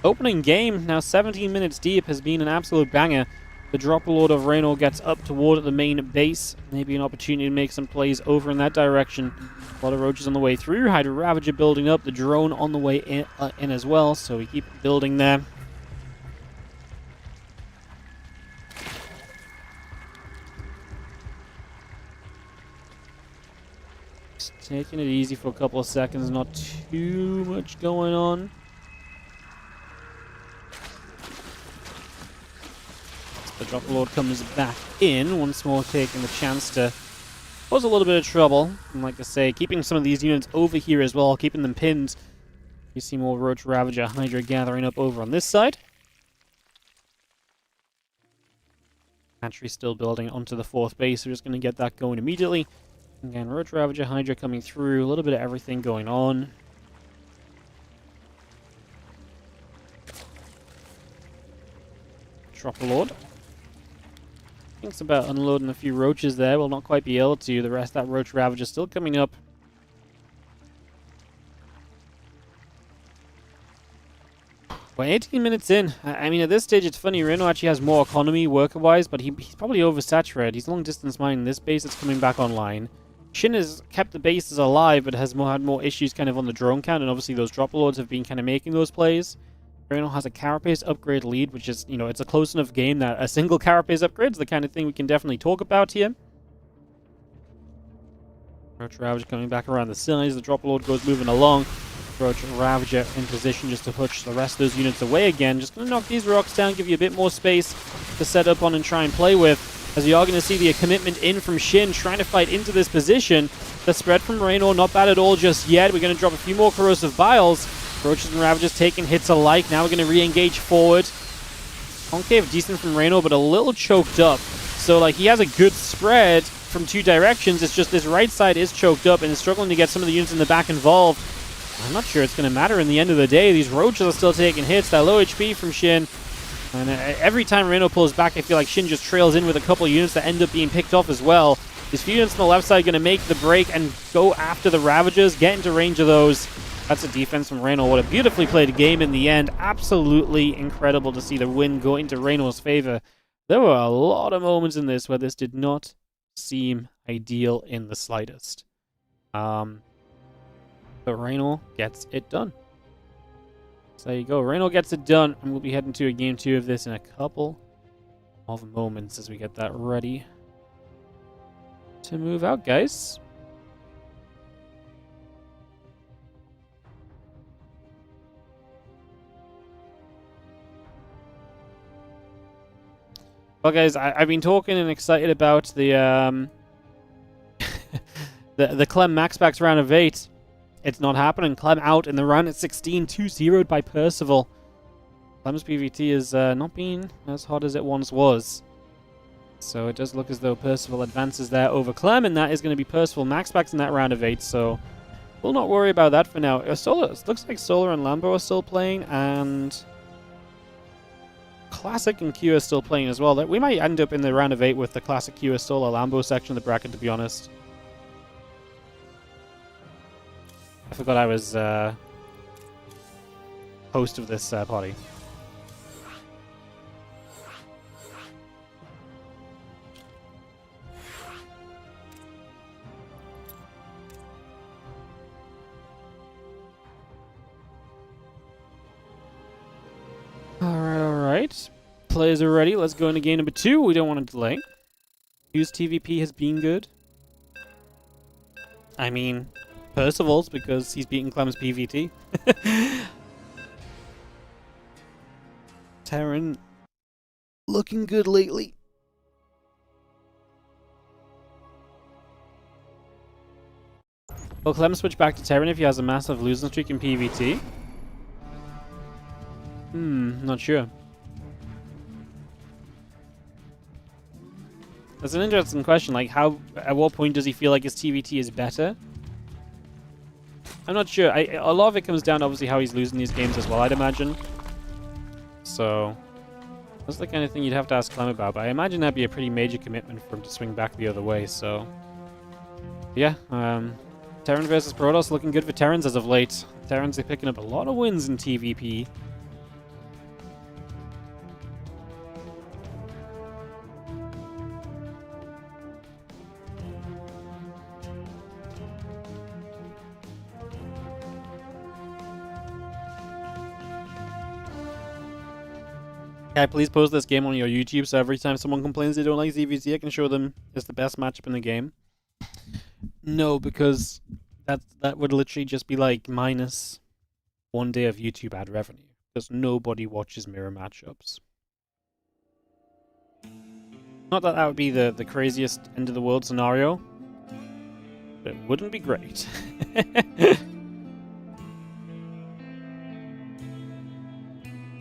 opening game, now 17 minutes deep, has been an absolute banger. The Drop Lord of Reynor gets up toward the main base. Maybe an opportunity to make some plays over in that direction. A lot of Roaches on the way through. Hydra Ravager building up. The drone on the way in as well. So we keep building there. Just taking it easy for a couple of seconds. Not too much going on. The Drop Lord comes back in, once more taking the chance to cause a little bit of trouble. And like I say, keeping some of these units over here as well, keeping them pinned. You see more Roach Ravager Hydra gathering up over on this side. Hatchery still building onto the 4th base, so we're just going to get that going immediately. Again, Roach Ravager Hydra coming through, a little bit of everything going on. Drop Lord. Thinks about unloading a few Roaches there. Will not quite be able to. The rest of that Roach Ravager still coming up. We're 18 minutes in. I mean, at this stage, it's funny. Reynor actually has more economy worker-wise, but he's probably oversaturated. He's long-distance mining this base that's coming back online. Shin has kept the bases alive, but has had more issues kind of on the drone count, and obviously those Drop Lords have been kind of making those plays. Reynor has a Carapace upgrade lead, which is, it's a close enough game that a single Carapace upgrade is the kind of thing we can definitely talk about here. Roach Ravager coming back around the sides. The Drop Lord goes moving along. Roach Ravager in position just to push the rest of those units away again. Just going to knock these rocks down, give you a bit more space to set up on and try and play with. As you are going to see the commitment in from Shin, trying to fight into this position. The spread from Reynor, not bad at all just yet. We're going to drop a few more Corrosive Vials. Roaches and Ravagers taking hits alike. Now we're going to re-engage forward. Concave decent from Reynor, but a little choked up. So, he has a good spread from 2 directions. It's just this right side is choked up and is struggling to get some of the units in the back involved. I'm not sure it's going to matter in the end of the day. These Roaches are still taking hits. That low HP from Shin. And every time Reynor pulls back, I feel like Shin just trails in with a couple units that end up being picked off as well. His few units on the left side going to make the break and go after the Ravagers, get into range of those. That's a defense from Reynor. What a beautifully played game in the end. Absolutely incredible to see the win go into Reynor's favor. There were a lot of moments in this where this did not seem ideal in the slightest. But Reynor gets it done. So there you go. Reynor gets it done, and we'll be heading to a game 2 of this in a couple of moments as we get that ready to move out, guys. Well, guys, I've been talking and excited about the the Clem MaxPax round of 8. It's not happening. Clem out in the round at 16, 2-0'd by Percival. Clem's PvT has not been as hot as it once was. So it does look as though Percival advances there over Clem, and that is going to be Percival MaxPax in that round of 8, so we'll not worry about that for now. Solar, it looks like Solar and Lambo are still playing, and Classic and Q are still playing as well. We might end up in the round of 8 with the Classic Q Solar Lambo section of the bracket, to be honest. I forgot I was host of this party. Alright. Players are ready. Let's go into game number 2. We don't want to delay. Whose TVP has been good? I mean, Percival's, because he's beaten Clem's PvT. Terran looking good lately. Will Clem switch back to Terran if he has a massive losing streak in PvT? Not sure. That's an interesting question. Like, at what point does he feel like his TVT is better? I'm not sure. A lot of it comes down to obviously how he's losing these games as well, I'd imagine. So, that's the kind of thing you'd have to ask Clem about. But I imagine that'd be a pretty major commitment for him to swing back the other way. So, yeah. Terran versus Protoss looking good for Terrans as of late. Terrans are picking up a lot of wins in TVP. Okay, please post this game on your YouTube so every time someone complains they don't like ZVZ, I can show them it's the best matchup in the game. No, because that would literally just be like minus 1 day of YouTube ad revenue. Because nobody watches mirror matchups. Not that that would be the craziest end of the world scenario, but it wouldn't be great.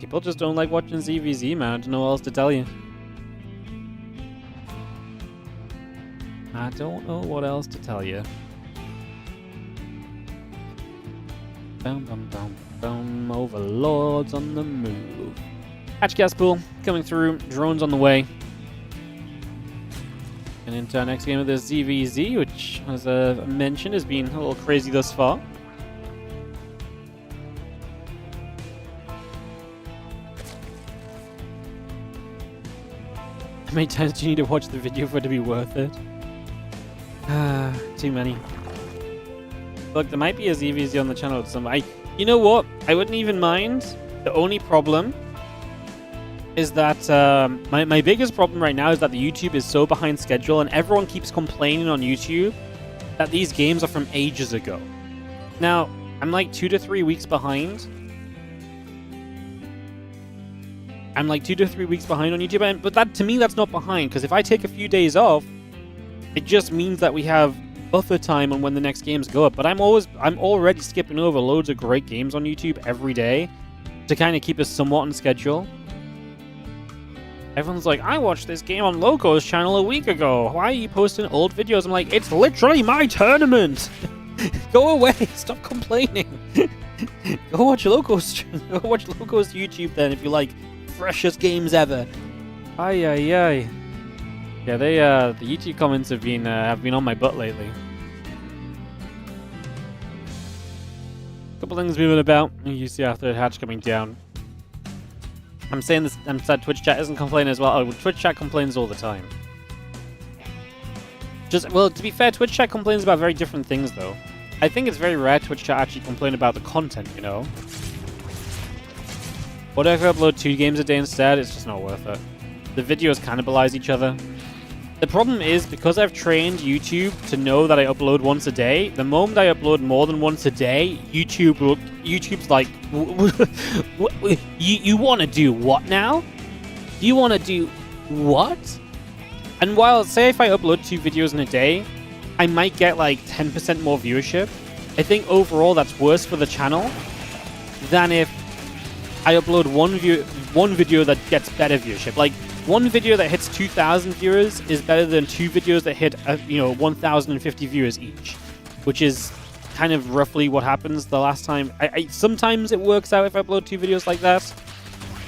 People just don't like watching ZVZ, man. I don't know what else to tell you. I don't know what else to tell you. Bum bum bum bum. Overlords on the move. Hatch gas pool coming through. Drones on the way. And into our next game of this ZVZ, which, as I mentioned, has been a little crazy thus far. How many times do you need to watch the video for it to be worth it? Too many. Look, there might be a ZVZ on the channel at some... You know what? I wouldn't even mind. The only problem is that... my biggest problem right now is that the YouTube is so behind schedule and everyone keeps complaining on YouTube that these games are from ages ago. Now, I'm like 2 to 3 weeks behind. I'm like 2 to 3 weeks behind on YouTube, but that, to me, that's not behind, because if I take a few days off, it just means that we have buffer time on when the next games go up. But I'm already skipping over loads of great games on YouTube every day to kind of keep us somewhat on schedule. Everyone's like, I watched this game on Loco's channel a week ago. Why are you posting old videos? I'm like, it's literally my tournament. Go away. Stop complaining. Go watch Loco's YouTube then if you like freshest games ever. Ay ay ay. Yeah, the YouTube comments have been on my butt lately. Couple things moving about. You see our third hatch coming down. I'm saying this. I'm sad Twitch chat isn't complaining as well. Oh, Twitch chat complains all the time. Well, to be fair, Twitch chat complains about very different things, though. I think it's very rare Twitch chat actually complain about the content, you know? What if I upload 2 games a day instead? It's just not worth it. The videos cannibalize each other. The problem is, because I've trained YouTube to know that I upload once a day, the moment I upload more than once a day, YouTube's like, you want to do what now? You want to do what? And while, say if I upload 2 videos in a day, I might get like 10% more viewership. I think overall that's worse for the channel than if I upload one video that gets better viewership. Like, one video that hits 2,000 viewers is better than 2 videos that hit, 1,050 viewers each, which is kind of roughly what happens the last time. Sometimes it works out if I upload 2 videos like that,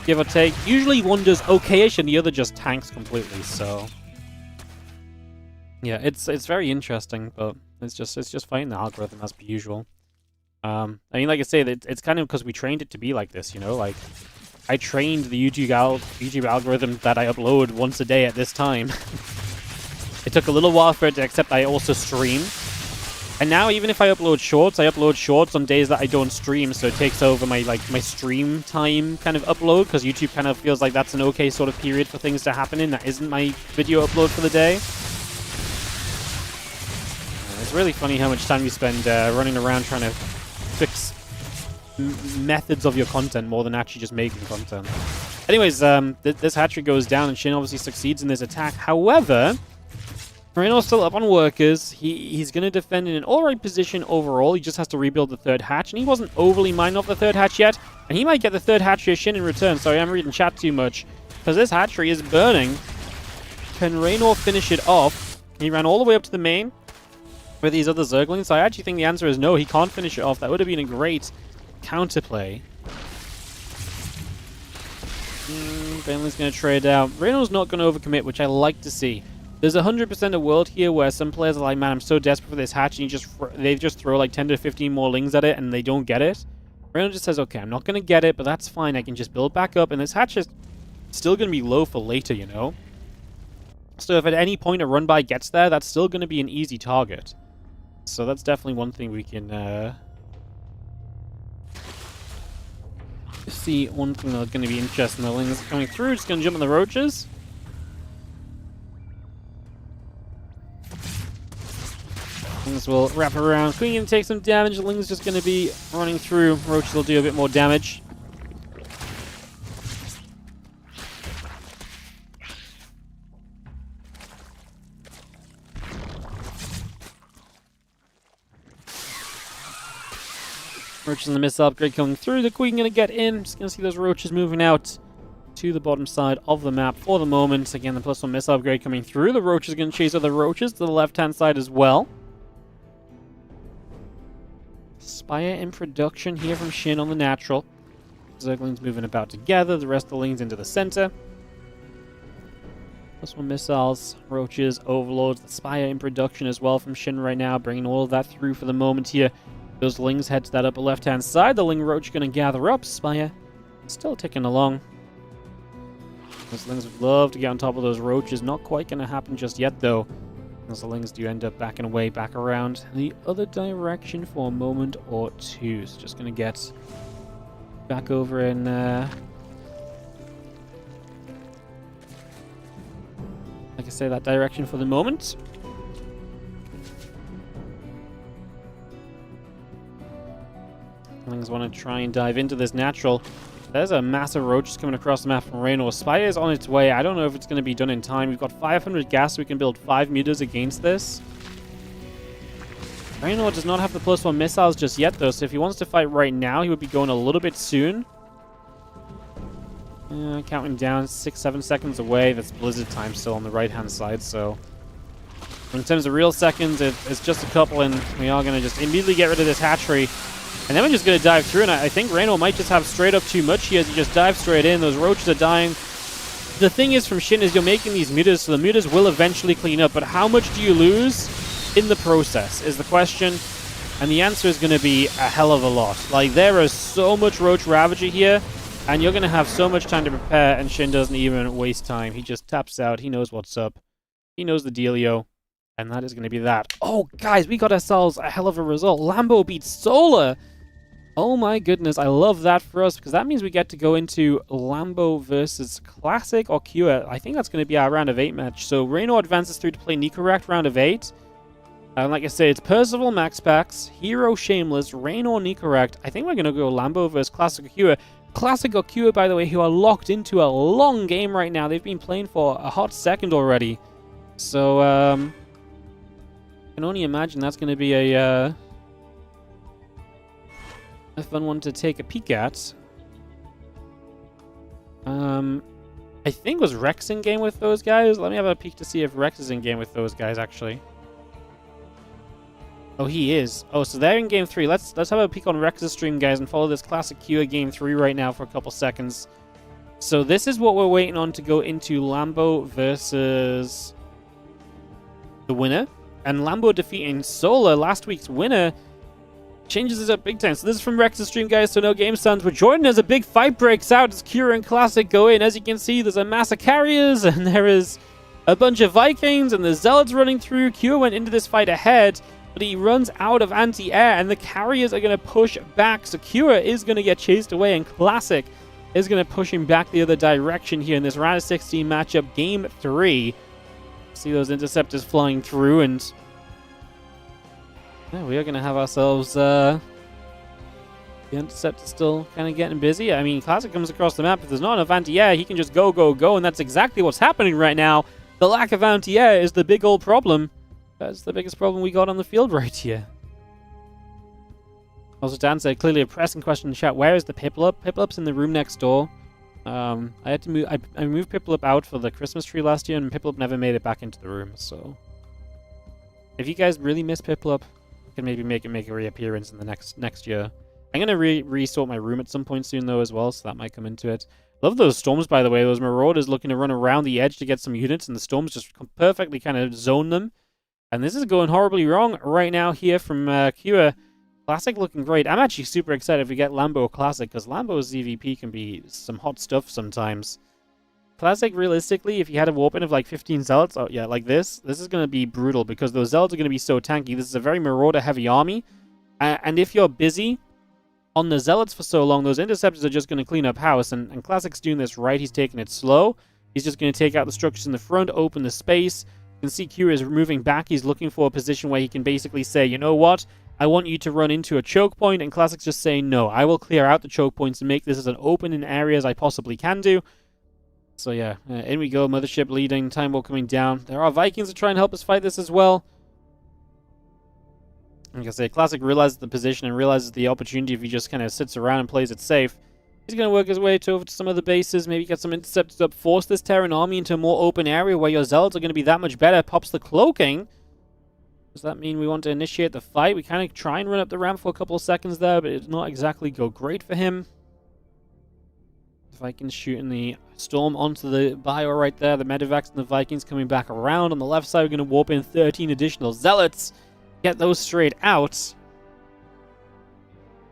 give or take. Usually one does okay-ish and the other just tanks completely, so... Yeah, it's very interesting, but it's just fighting the algorithm as per usual. I mean, like I say, it's kind of because we trained it to be like this, you know? Like, I trained the YouTube algorithm that I upload once a day at this time. It took a little while for it to accept I also stream. And now, even if I upload shorts on days that I don't stream, so it takes over my stream time kind of upload, because YouTube kind of feels like that's an okay sort of period for things to happen in that isn't my video upload for the day. It's really funny how much time you spend running around trying to fix methods of your content more than actually just making content. Anyways, this hatchery goes down and Shin obviously succeeds in this attack. However, Reynor's still up on workers. He's going to defend in an alright position overall. He just has to rebuild the 3rd hatch, and he wasn't overly minding off the 3rd hatch yet, and he might get the 3rd hatchery of Shin in return. Sorry, I'm reading chat too much, because this hatchery is burning. Can Reynor finish it off? He ran all the way up to the main with these other Zerglings. So I actually think the answer is no, he can't finish it off. That would have been a great counterplay. Bentley's going to trade out. Reynor's not going to overcommit, which I like to see. There's 100% a world here where some players are like, man, I'm so desperate for this hatch, and they just throw like 10 to 15 more lings at it, and they don't get it. Reynor just says, okay, I'm not going to get it, but that's fine. I can just build back up, and this hatch is still going to be low for later, you know? So if at any point a run-by gets there, that's still going to be an easy target. So that's definitely one thing we can see. One thing that's going to be interesting. The lings coming through, just going to jump on the roaches. Lings will wrap around. Queen going to take some damage. The ling's just going to be running through. Roaches will do a bit more damage. Roaches and the missile upgrade coming through. The Queen going to get in. Just going to see those roaches moving out to the bottom side of the map for the moment. Again, the +1 missile upgrade coming through. The roaches going to chase other roaches to the left-hand side as well. Spire in production here from Shin on the natural. Zerglings moving about together. The rest of the lings into the center. +1 missiles, roaches, overlords. The Spire in production as well from Shin right now. Bringing all of that through for the moment here. Those lings head to that upper left-hand side. The ling roach going to gather up. Spire still ticking along. Those lings would love to get on top of those roaches. Not quite going to happen just yet, though. As the lings do end up backing away, back around the other direction for a moment or two. So just going to get back over in... like I say, that direction for the moment. Lings want to try and dive into this natural. There's a massive roach just coming across the map from Reynor. Spire is on its way. I don't know if it's going to be done in time. We've got 500 gas, so we can build 5 meters against this. Reynor does not have the +1 missiles just yet, though, so if he wants to fight right now, he would be going a little bit soon. Counting down 6-7 seconds away. That's blizzard time still on the right-hand side, so... in terms of real seconds, it's just a couple, and we are going to just immediately get rid of this hatchery. And then we're just going to dive through, and I think Reynor might just have straight up too much here as he just dives straight in. Those roaches are dying. the thing is from Shin is you're making these mutas, so the mutas will eventually clean up, but how much do you lose in the process is the question, and the answer is going to be a hell of a lot. Like, there is so much Roach Ravager here, and you're going to have so much time to prepare, and Shin doesn't even waste time. He just taps out. He knows what's up. He knows the dealio, and that is going to be that. Oh, guys, we got ourselves a hell of a result. Lambo beats Solar. Oh my goodness, I love that for us, because that means we get to go into Lambo versus Classic or Cure. I think that's going to be our round of 8 match. So Reynor advances through to play Nikoract round of 8. And like I say, it's Percival, MaxPax, Hero, Shameless, Reynor, Nikoract. I think we're going to go Lambo versus Classic or Cure. Classic or Cure, by the way, who are locked into a long game right now. They've been playing for a hot second already. So, I can only imagine that's going to be a fun one to take a peek at. I think was Rex in game with those guys? Let me have a peek to see if Rex is in game with those guys, actually. Oh, he is. Oh, so they're in game 3. Let's have a peek on Rex's stream, guys, and follow this Classic Q game 3 right now for a couple seconds. So this is what we're waiting on to go into Lambo versus the winner. And Lambo defeating Solar, last week's winner, changes this up big time. So this is from Rex's stream, guys, so no game stands. But Jordan, as a big fight breaks out as Cure and Classic go in. As you can see, there's a mass of carriers, and there is a bunch of Vikings, and the Zealots running through. Cure went into this fight ahead, but he runs out of anti-air, and the carriers are going to push back. So Cure is going to get chased away, and Classic is going to push him back the other direction here in this round of 16 matchup, game 3. See those interceptors flying through, and yeah, we are going to have ourselves the interceptor still kind of getting busy. I mean, Classic comes across the map. If there's not enough anti-air, he can just go, go, go, and that's exactly what's happening right now. The lack of anti-air is the big old problem. That's the biggest problem we got on the field right here. Also, Dan said, clearly a pressing question in the chat. Where is the Piplup? Piplup's in the room next door. I had to move. I moved Piplup out for the Christmas tree last year, and Piplup never made it back into the room. So, if you guys really miss Piplup, I can maybe make a reappearance in the next year. I'm gonna resort my room at some point soon though as well, so that might come into it. Love those storms, by the way. Those Marauders looking to run around the edge to get some units, and the storms just perfectly kind of zone them. And this is going horribly wrong right now here from Cure. Classic looking great. I'm actually super excited if we get Lambo Classic, because Lambo's ZVP can be some hot stuff sometimes. Classic, realistically, if you had a warp in of like 15 Zealots, oh yeah, like this is going to be brutal, because those Zealots are going to be so tanky. This is a very Marauder-heavy army. And if you're busy on the Zealots for so long, those Interceptors are just going to clean up house. And Classic's doing this right. He's taking it slow. He's just going to take out the structures in the front, open the space. You can see Q is moving back. He's looking for a position where he can basically say, you know what? I want you to run into a choke point, and Classic's just saying, no, I will clear out the choke points and make this as an open in area as I possibly can do. So yeah, in we go. Mothership leading, Time War coming down. There are Vikings to try and help us fight this as well. Like I say, Classic realizes the position and realizes the opportunity if he just kind of sits around and plays it safe. He's going to work his way over to some of the bases, maybe get some interceptors up, force this Terran army into a more open area where your Zealots are going to be that much better. Pops the cloaking. Does that mean we want to initiate the fight? We kind of try and run up the ramp for a couple of seconds there, but it did not exactly go great for him. Vikings shooting the Storm onto the bio right there. The Medivacs and the Vikings coming back around. On the left side, we're going to warp in 13 additional Zealots. Get those straight out.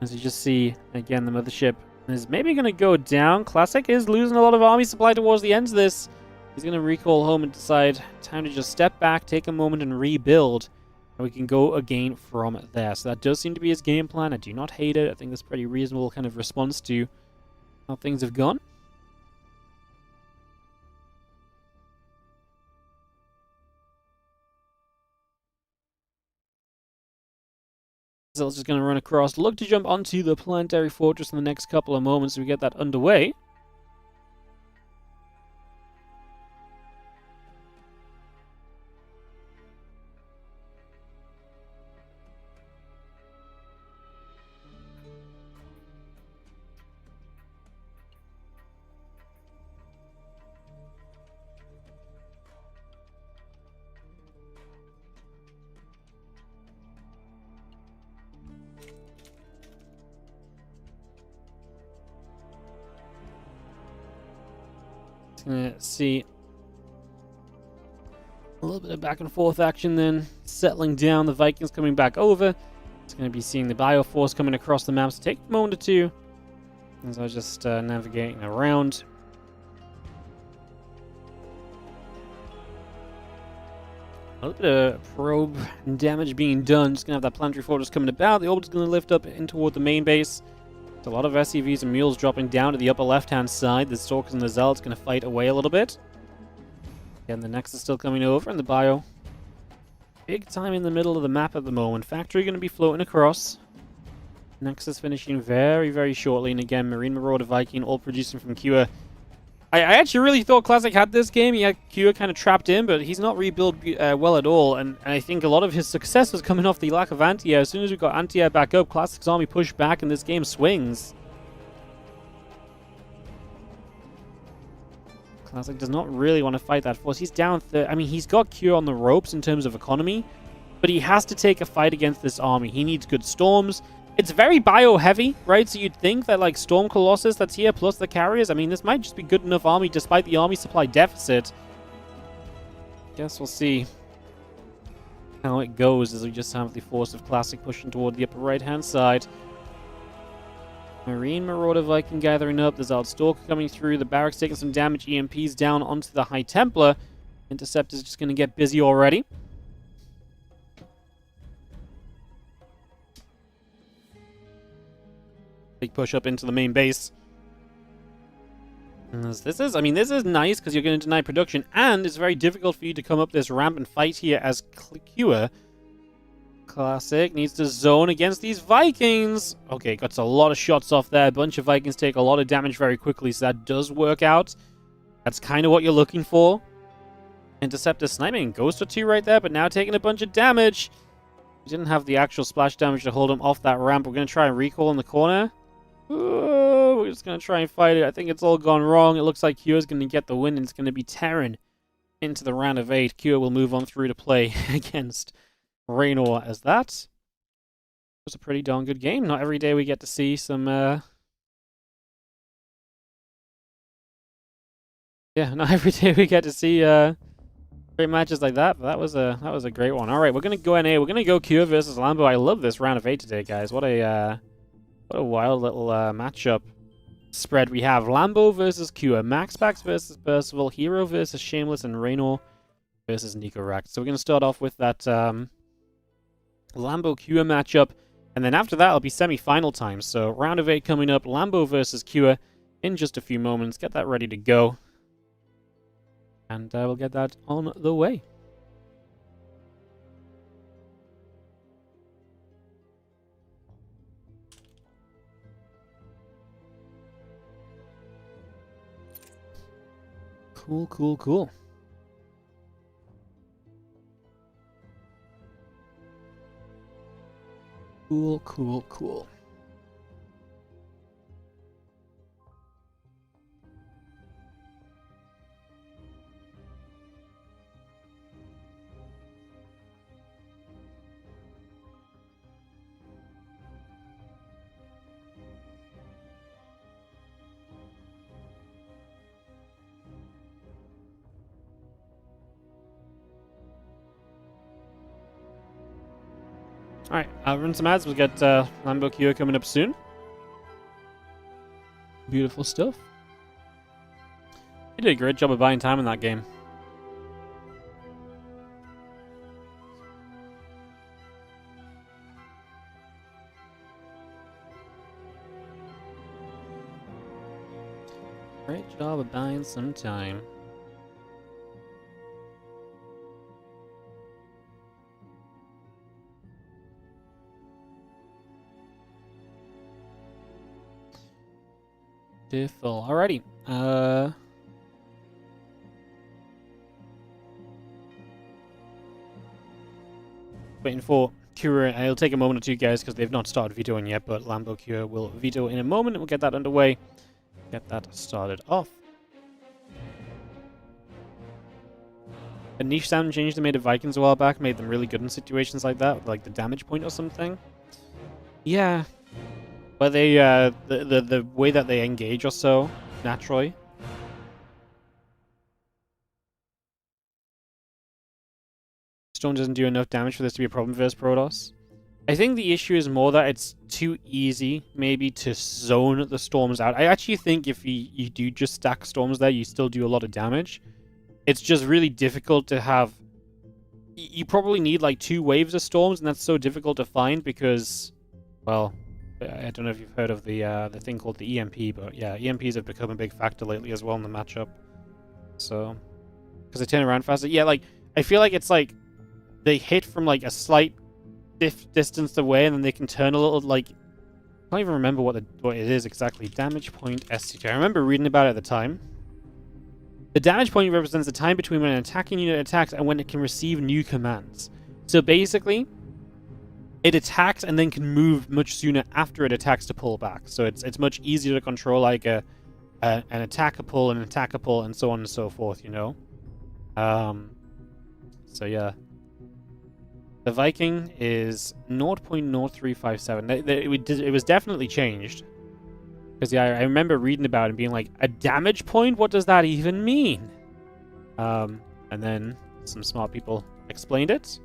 As you just see, again, the Mothership is maybe going to go down. Classic is losing a lot of army supply towards the end of this. He's going to recall home and decide time to just step back, take a moment, and rebuild. And we can go again from there. So that does seem to be his game plan. I do not hate it. I think that's a pretty reasonable kind of response to how things have gone. So it's just going to run across, look to jump onto the Planetary Fortress in the next couple of moments so we get that underway. See a little bit of back and forth action then, settling down, the Vikings coming back over. It's going to be seeing the Bioforce coming across the map, so take a moment or two as I was just navigating around. A little bit of probe damage being done. Just going to have that planetary fortress coming about. The orbit's going to lift up in toward the main base. There's a lot of SCVs and mules dropping down to the upper left-hand side. The Stalkers and the Zealots going to fight away a little bit. Again, the Nexus still coming over, and the Bio big time in the middle of the map at the moment. Factory going to be floating across. Nexus finishing very, very shortly. And again, Marine Marauder Viking all producing from Cure. I actually really thought Classic had this game. He had Cure kind of trapped in, but he's not rebuilt well at all. And I think a lot of his success was coming off the lack of anti-air. As soon as we got anti-air back up, Classic's army pushed back and this game swings. Classic does not really want to fight that force. He's down. I mean, he's got Cure on the ropes in terms of economy, but he has to take a fight against this army. He needs good storms. It's very bio-heavy, right? So you'd think that, like, Storm Colossus that's here, plus the carriers, I mean, this might just be good enough army despite the army supply deficit. Guess we'll see how it goes as we just have the force of Classic pushing toward the upper right-hand side. Marine Marauder Viking gathering up. There's Stalker coming through. The barracks taking some damage. EMPs down onto the High Templar. Interceptor's just going to get busy already. Big push up into the main base. And this is nice because you're going to deny production, and it's very difficult for you to come up this ramp and fight here as Cure. Classic needs to zone against these Vikings. Okay, got a lot of shots off there. A bunch of Vikings take a lot of damage very quickly, so that does work out. That's kind of what you're looking for. Interceptor sniping. Ghost or two right there, but now taking a bunch of damage. We didn't have the actual splash damage to hold him off that ramp. We're going to try and recall in the corner. Ooh, we're just going to try and fight it. I think it's all gone wrong. It looks like Cure's going to get the win, and it's going to be Terran into the round of 8. Cure will move on through to play against Reynor as that. It was a pretty darn good game. Not every day we get to see some not every day we get to see great matches like that, but that was a great one. Alright, we're gonna go NA, we're gonna go Cure versus Lambo. I love this round of 8 today, guys. What a wild little matchup spread we have. Lambo versus Cure, MaxPax versus Percival, Hero versus Shameless, and Reynor versus Nikoract. So we're gonna start off with that Lambo Cure matchup, and then after that it'll be semi-final time. So round of 8 coming up, Lambo versus Cure in just a few moments. Get that ready to go, and we'll get that on the way. Cool, cool, cool. Cool, cool, cool. Alright, run some ads. We'll get Lambo Cure coming up soon. Beautiful stuff. You did a great job of buying time in that game. Great job of buying some time. Beautiful. Alrighty. Waiting for Cure. It'll take a moment or two, guys, because they've not started vetoing yet, but Lambo Cure will veto in a moment, and we'll get that underway. Get that started off. A niche sound change they made to Vikings a while back made them really good in situations like that, with, like, the damage point or something. Yeah. But they, the way that they engage or so, naturally. Storm doesn't do enough damage for this to be a problem versus Protoss. I think the issue is more that it's too easy, maybe, to zone the Storms out. I actually think if you do just stack Storms there, you still do a lot of damage. It's just really difficult to have... You probably need, like, 2 waves of Storms, and that's so difficult to find because, well... I don't know if you've heard of the thing called the EMP, but yeah, EMPs have become a big factor lately as well in the matchup. So, because they turn around faster. Yeah, like, I feel like it's like they hit from like a slight distance away, and then they can turn a little. Like, I can't even remember what it is exactly. Damage point SCT. I remember reading about it at the time. The damage point represents the time between when an attacking unit attacks and when it can receive new commands. So basically, it attacks and then can move much sooner after it attacks to pull back. So it's much easier to control, like an attacker pull, an attacker pull, and so on and so forth, you know? So yeah. The Viking is 0.0357. It was definitely changed. Because yeah, I remember reading about it and being like, a damage point? What does that even mean? And then some smart people explained it,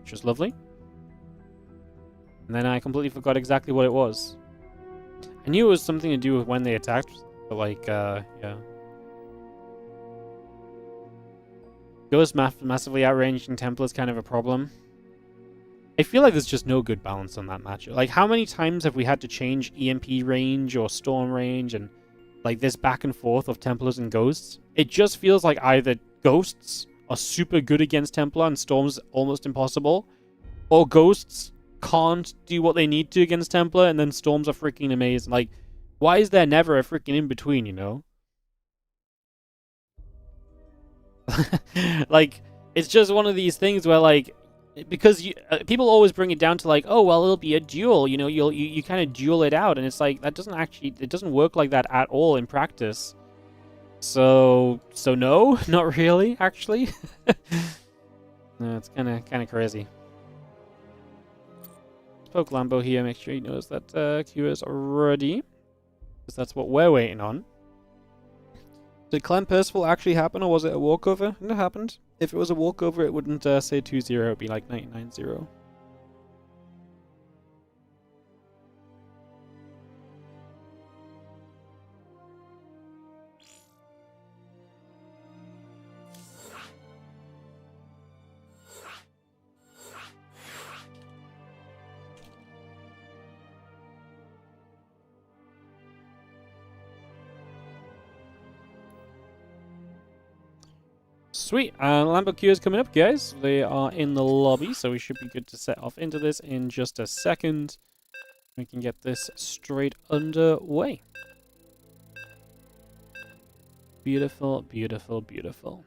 which was lovely. And then I completely forgot exactly what it was. I knew it was something to do with when they attacked, but like, yeah. Ghost massively outranging Templar is kind of a problem. I feel like there's just no good balance on that match. Like, how many times have we had to change EMP range or Storm range and like this back and forth of Templars and Ghosts? It just feels like either Ghosts are super good against Templar and Storm's almost impossible, or Ghosts can't do what they need to against Templar, and then Storms are freaking amazing. Like, why is there never a freaking in-between, you know? Like, it's just one of these things where, like, because people always bring it down to, like, oh, well, it'll be a duel, you know, you kind of duel it out, and it's like, that doesn't actually, it doesn't work like that at all in practice. So no, not really, actually. No, it's kind of crazy. Poke Lambo here, make sure he knows that Q is ready, because that's what we're waiting on. Did Clem Percival actually happen, or was it a walkover? It happened. If it was a walkover, it wouldn't say 2-0, it would be like 99-0. Sweet, Lambo Q is coming up, guys. They are in the lobby, so we should be good to set off into this in just a second. We can get this straight underway. Beautiful, beautiful, beautiful.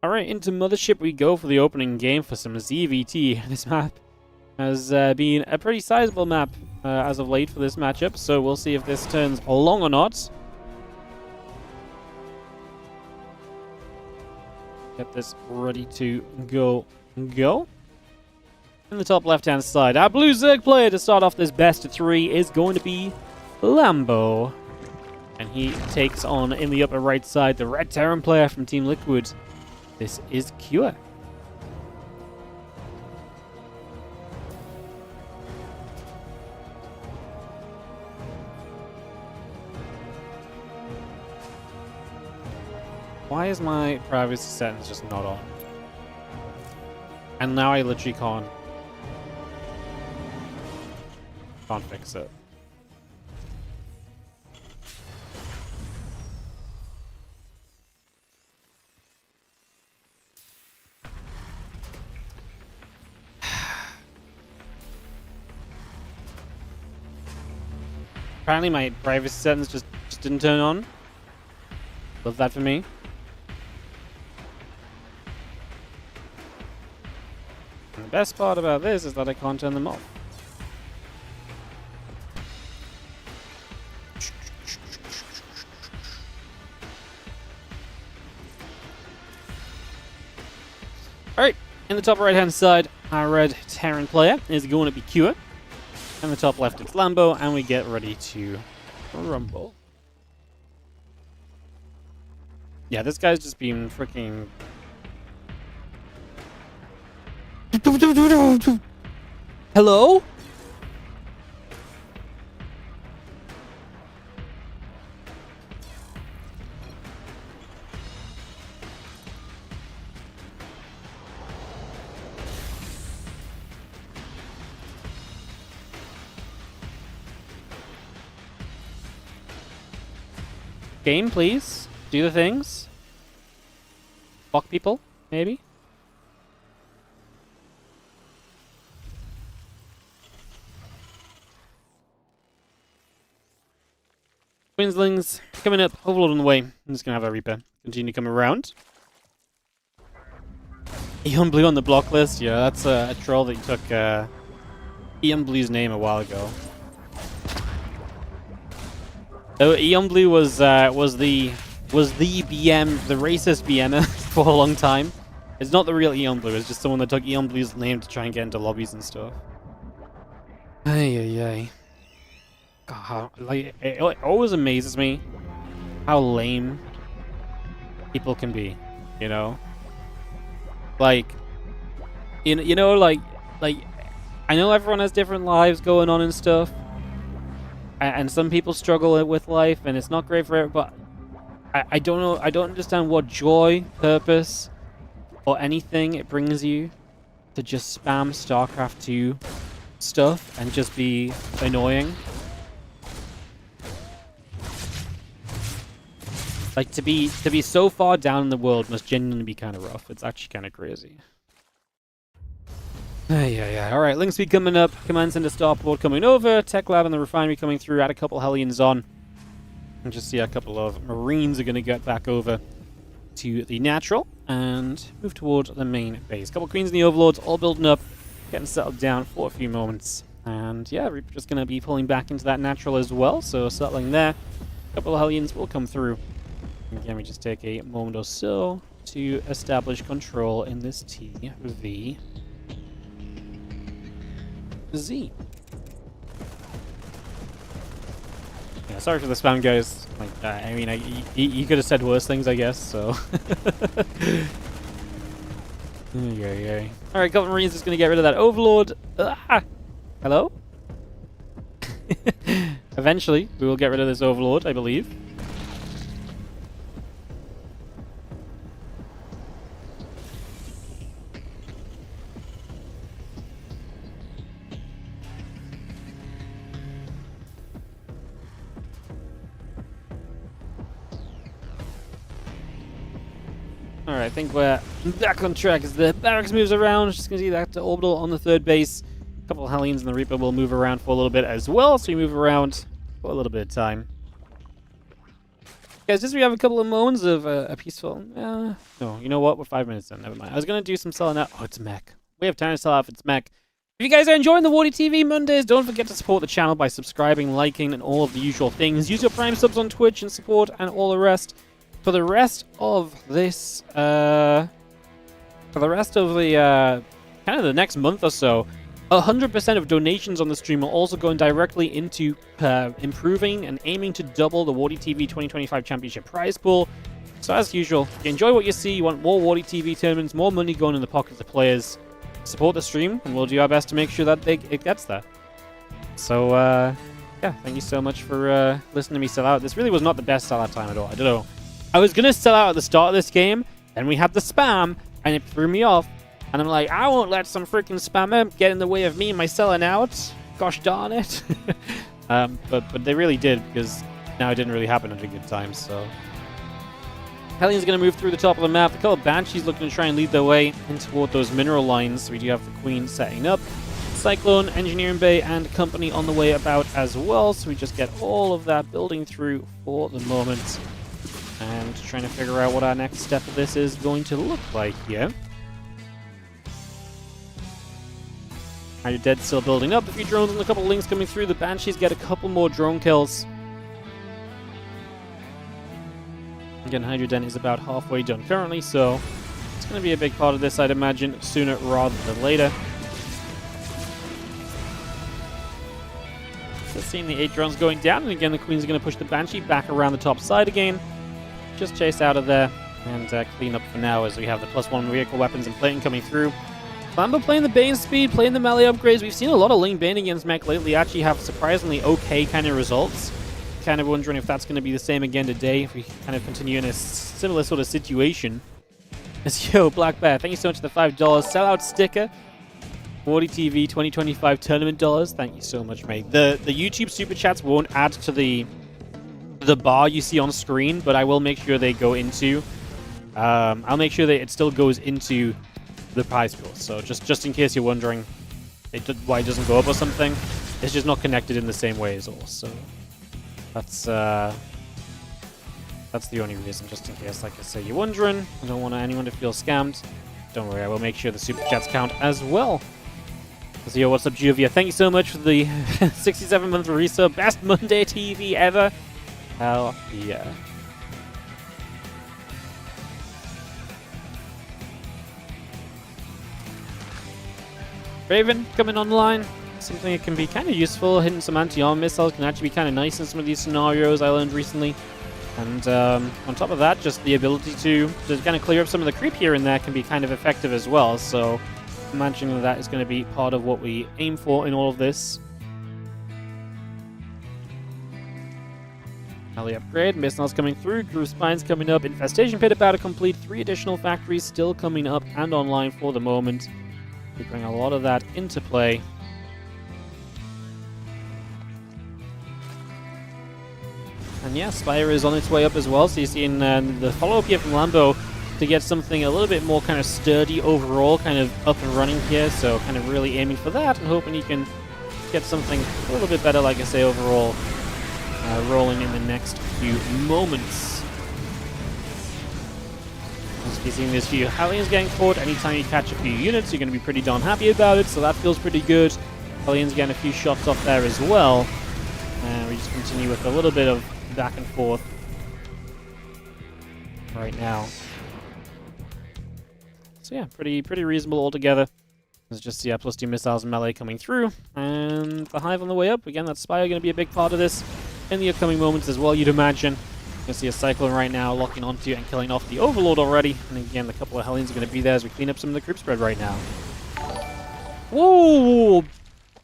Alright, into Mothership we go for the opening game for some ZVT. This map has been a pretty sizable map as of late for this matchup, so we'll see if this turns long or not. Get this ready to go. In the top left-hand side, our blue Zerg player to start off this best of 3 is going to be Lambo. And he takes on, in the upper right side, the red Terran player from Team Liquid. This is Cure. Why is my privacy settings just not on? And now I literally can't fix it. Apparently my privacy settings just didn't turn on. Love that for me. And the best part about this is that I can't turn them off. Alright, in the top right hand side, our red Terran player is going to be Cure. And the top left it's Lambo, and we get ready to rumble. Yeah, this guy's just been freaking... Hello? Game, please. Do the things. Fuck people, maybe? Queenslings coming up. Overlord on the way. I'm just gonna have a Reaper continue to come around. Eon Blue on the block list. Yeah, that's a troll that took Eon Blue's name a while ago. So Eon Blue was the BM, the racist BMer for a long time. It's not the real Eon Blue. It's just someone that took Eon Blue's name to try and get into lobbies and stuff. Ay ay ay. God, like it always amazes me how lame people can be. You know, like you know, like I know everyone has different lives going on and stuff. And some people struggle with life, and it's not great for everyone, but I don't know, I don't understand what joy, purpose, or anything it brings you to just spam StarCraft 2 stuff and just be annoying. Like, to be so far down in the world must genuinely be kind of rough. It's actually kind of crazy. Yeah. Alright, link speed coming up. Command center starport coming over. Tech lab and the refinery coming through. Add a couple Hellions on. And just see a couple of Marines are going to get back over to the natural. And move towards the main base. Couple Queens and the Overlords all building up. Getting settled down for a few moments. And yeah, we're just going to be pulling back into that natural as well. So settling there. A couple of Hellions will come through. And again, we just take a moment or so to establish control in this TV. Z. Yeah, sorry for the spam, guys. Like, I mean, you could have said worse things, I guess. So. Yeah. All right, couple Marines is going to get rid of that Overlord. Hello. Eventually, we will get rid of this Overlord, I believe. Alright, I think we're back on track as the barracks moves around. Just gonna see that orbital on the third base. A couple of Hellions and the Reaper will move around for a little bit as well, so we move around for a little bit of time. Guys, just we have a couple of moments of a peaceful... no, you know what? We're 5 minutes in. Never mind. I was gonna do some selling out. Oh, it's mech. We have time to sell out if it's mech. If you guys are enjoying the WardiTV Mondays, don't forget to support the channel by subscribing, liking, and all of the usual things. Use your Prime subs on Twitch and support and all the rest. For the rest of this, kind of the next month or so, 100% of donations on the stream are also going directly into improving and aiming to double the WardiTV 2025 Championship prize pool. So as usual, if you enjoy what you see, you want more WardiTV tournaments, more money going in the pockets of players, support the stream, and we'll do our best to make sure that it gets there. So, yeah, thank you so much for listening to me sell out. This really was not the best sellout time at all. I don't know. I was going to sell out at the start of this game, and we had the spam, and it threw me off. And I'm like, I won't let some freaking spammer get in the way of me and my selling out. Gosh darn it. but they really did, because now it didn't really happen at a good time, so... Hellion's going to move through the top of the map. The couple of Banshees looking to try and lead their way in toward those mineral lines. We do have the Queen setting up. Cyclone, Engineering Bay, and Company on the way about as well, so we just get all of that building through for the moment. And trying to figure out what our next step of this is going to look like here. Hydra Dead still building up. A few drones and a couple of links coming through. The Banshees get a couple more drone kills. Again, Hydra Den is about halfway done currently, so it's going to be a big part of this, I'd imagine, sooner rather than later. Just seeing the 8 drones going down, and again, the Queen's going to push the Banshee back around the top side again. just chase out of there and clean up for now as we have the +1 vehicle weapons and plating coming through. Lambo playing the Bane speed, playing the melee upgrades. We've seen a lot of lane Bane against mech lately actually have surprisingly okay kind of results. Kind of wondering if that's going to be the same again today, if we kind of continue in a similar sort of situation. As yo, Black Bear, thank you so much for the $5 sellout sticker. WardiTV 2025 tournament dollars. Thank you so much, mate. The YouTube super chats won't add to the bar you see on screen, but I will make sure they go into. I'll make sure that it still goes into the prize pool. So just in case you're wondering why it doesn't go up or something, it's just not connected in the same way as all. So that's the only reason, just in case, like I say, you're wondering. I don't want anyone to feel scammed. Don't worry, I will make sure the super chats count as well. So, yo, what's up, Juvia? Thank you so much for the 67-month resub. Best Monday TV ever. Hell yeah. Raven coming online. Something that can be kind of useful. Hitting some anti-armor missiles can actually be kind of nice in some of these scenarios I learned recently. And on top of that, just the ability to kind of clear up some of the creep here and there can be kind of effective as well. So I'm imagining that is going to be part of what we aim for in all of this. Alley upgrade, missiles coming through, groove spines coming up, infestation pit about to complete, 3 additional factories still coming up and online for the moment. We bring a lot of that into play. And yeah, Spire is on its way up as well, so you're seeing the follow-up here from Lambo to get something a little bit more kind of sturdy overall, kind of up and running here, so kind of really aiming for that and hoping you can get something a little bit better, like I say, overall, rolling in the next few moments. As you're seeing this few Hellions getting caught, anytime you catch a few units, you're going to be pretty darn happy about it, so that feels pretty good. Hellions getting a few shots off there as well. And we just continue with a little bit of back and forth right now. So yeah, pretty reasonable altogether. There's just the +2 missiles and melee coming through, and the Hive on the way up. Again, that Spire going to be a big part of this in the upcoming moments as well, you'd imagine. You can see a Cyclone right now locking onto and killing off the Overlord already. And again, a couple of Hellions are going to be there as we clean up some of the creep spread right now. Whoa!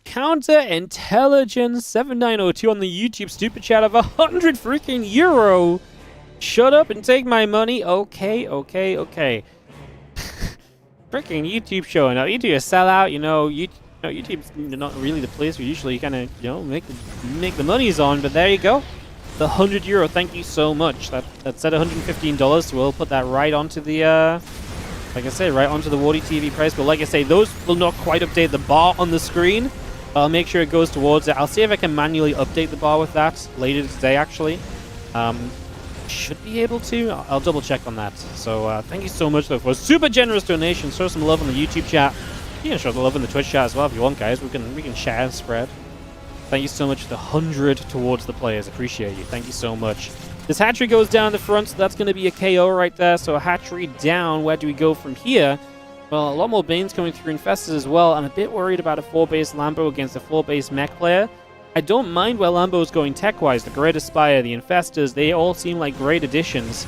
Counterintelligence 7902 on the YouTube super chat of 100 freaking euro. Shut up and take my money. Okay. Freaking YouTube showing up. You do a sellout, YouTube's not really the place where usually you kind of, make the monies on, but there you go. The 100 euro, thank you so much. That's at $115, so we'll put that right onto the, like I say, right onto the WardiTV price. But like I say, those will not quite update the bar on the screen. I'll make sure it goes towards it. I'll see if I can manually update the bar with that later today, actually. Should be able to. I'll double check on that. So thank you so much, though, for a super generous donation. Show some love on the YouTube chat. You can show the love in the Twitch chat as well if you want, guys. We can share and spread. Thank you so much for the 100 towards the players. Appreciate you. Thank you so much. This hatchery goes down the front, so that's going to be a KO right there. So a hatchery down. Where do we go from here? Well, a lot more Banes coming through Infestors as well. I'm a bit worried about a 4-base Lambo against a 4-base mech player. I don't mind where Lambo's going tech-wise. The Great Aspire, the Infestors, they all seem like great additions.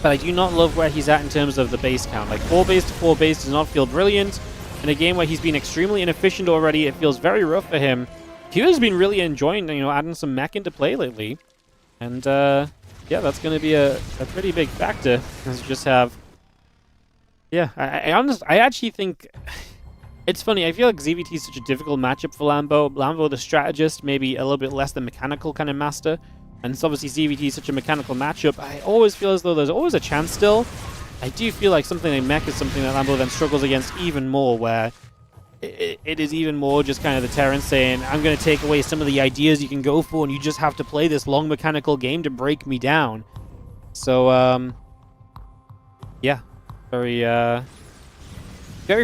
But I do not love where he's at in terms of the base count. Like, 4-base to 4-base does not feel brilliant. In a game where he's been extremely inefficient already, it feels very rough for him. He has been really enjoying, adding some mech into play lately. And, yeah, that's going to be a pretty big factor. As you just have... Yeah, I actually think... It's funny, I feel like ZVT is such a difficult matchup for Lambo. Lambo, the strategist, maybe a little bit less the mechanical kind of master. And it's obviously ZVT is such a mechanical matchup. I always feel as though there's always a chance still. I do feel like something like mech is something that Lambo then struggles against even more, where it is even more just kind of the Terran saying, I'm going to take away some of the ideas you can go for, and you just have to play this long mechanical game to break me down. So, yeah. Very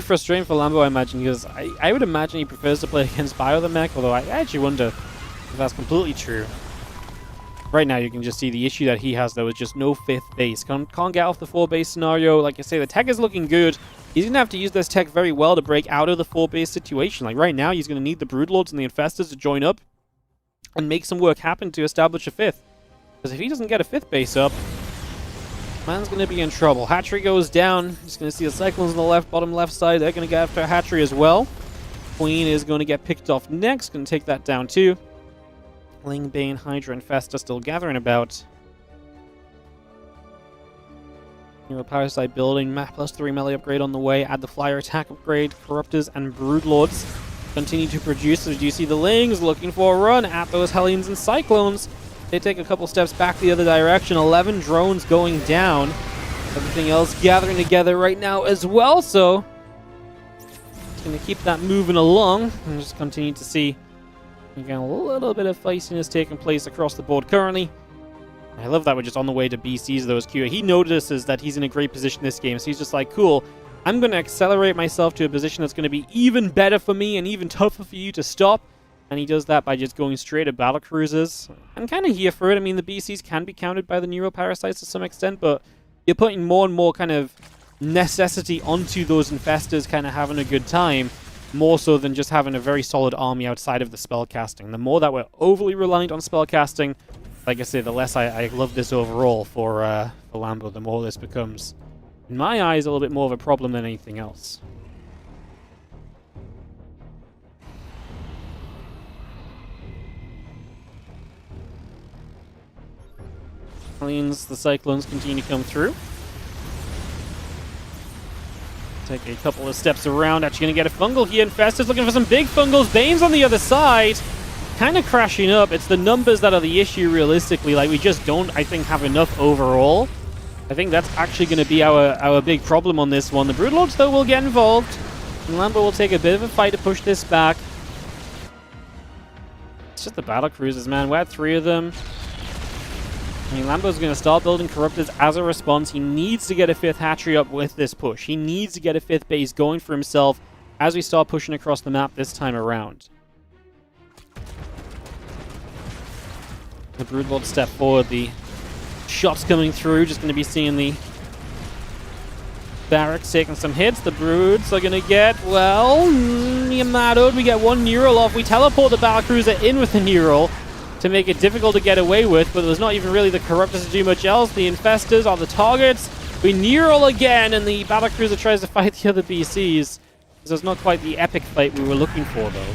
frustrating for Lambo, I imagine, because I would imagine he prefers to play against Bio the mech, although I actually wonder if that's completely true. Right now, you can just see the issue that he has, though, is just no 5th base. Can't get off the 4-base scenario. Like I say, the tech is looking good. He's going to have to use this tech very well to break out of the 4-base situation. Like, right now, he's going to need the Broodlords and the Infestors to join up and make some work happen to establish a 5th. Because if he doesn't get a 5th base up, Man's going to be in trouble. Hatchery goes down. Just going to see the Cyclones on the left, bottom left side. They're going to get after Hatchery as well. Queen is going to get picked off next. Going to take that down too. Ling, Bane, Hydra, and Festa still gathering about. Parasite building. +3 melee upgrade on the way. Add the Flyer attack upgrade. Corruptors and Broodlords continue to produce. As you see the Lings looking for a run at those Hellions and Cyclones. They take a couple steps back the other direction. 11 drones going down. Everything else gathering together right now as well. So, just going to keep that moving along. And just continue to see, again, a little bit of feistiness taking place across the board currently. I love that we're just on the way to BCs, though, as Q. He notices that he's in a great position this game. So he's just like, cool, I'm going to accelerate myself to a position that's going to be even better for me and even tougher for you to stop. And he does that by just going straight at battle cruisers. I'm kind of here for it. I mean, the BCs can be countered by the Neuroparasites to some extent, but you're putting more and more kind of necessity onto those infestors kind of having a good time, more so than just having a very solid army outside of the spellcasting. The more that we're overly reliant on spellcasting, like I say, the less I love this overall for Lambo, the more this becomes, in my eyes, a little bit more of a problem than anything else. The Cyclones continue to come through. Take a couple of steps around. Actually going to get a fungal here. Infestors looking for some big fungals. Bane's on the other side. Kind of crashing up. It's the numbers that are the issue realistically. Like, we just don't, I think, have enough overall. I think that's actually going to be our big problem on this one. The Broodlords, though, will get involved. And Lambo will take a bit of a fight to push this back. It's just the battle cruisers, man. We had 3 of them. I mean, Lambo's going to start building Corruptors as a response. He needs to get a 5th hatchery up with this push. He needs to get a 5th base going for himself as we start pushing across the map this time around. The Broodlord step forward. The shots coming through. Just going to be seeing the barracks taking some hits. The Broods are going to get, well, Yamato'd. We get 1 Neural off. We teleport the Battlecruiser in with the Neural to make it difficult to get away with, but there's not even really the Corruptors to do much else. The Infestors are the targets. We Neural again, and the Battlecruiser tries to fight the other BCs. So it's not quite the epic fight we were looking for, though.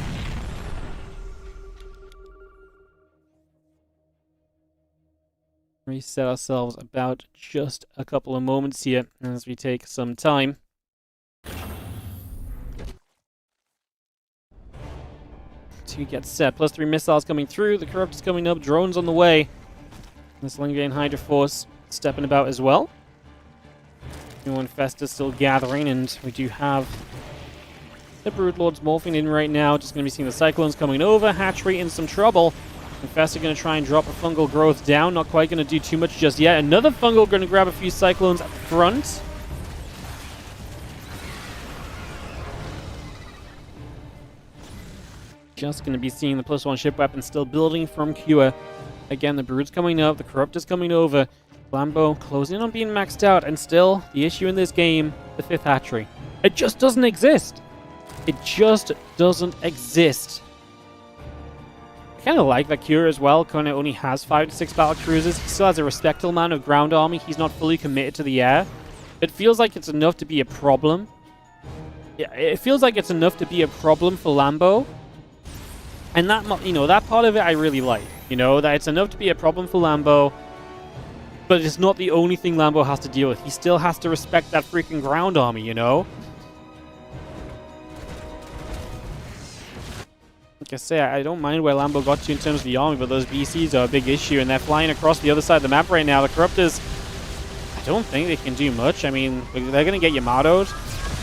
Reset ourselves about just a couple of moments here as we take some time. To get set. +3 missiles coming through. The Corruptors coming up. Drones on the way. This Lingane Hydra Force stepping about as well. New Infestors still gathering, and we do have the Broodlords morphing in right now. Just going to be seeing the Cyclones coming over. Hatchery in some trouble. Infestor going to try and drop a fungal growth down. Not quite going to do too much just yet. Another fungal going to grab a few Cyclones up front. Just going to be seeing the +1 ship weapon still building from Cure. Again, the Brood's coming up. The Corruptor's coming over. Lambo closing in on being maxed out. And still, the issue in this game, the 5th hatchery. It just doesn't exist. It just doesn't exist. I kind of like that Cure as well. Kind of only has 5 to 6 battle cruisers. He still has a respectable amount of ground army. He's not fully committed to the air. It feels like it's enough to be a problem. Yeah, it feels like it's enough to be a problem for Lambo. And that, you know, that part of it I really like. You know, that it's enough to be a problem for Lambo, but it's not the only thing Lambo has to deal with. He still has to respect that freaking ground army, you know? Like I say, I don't mind where Lambo got to in terms of the army, but those BCs are a big issue, and they're flying across the other side of the map right now. The Corruptors, I don't think they can do much. I mean, they're going to get Yamato'd.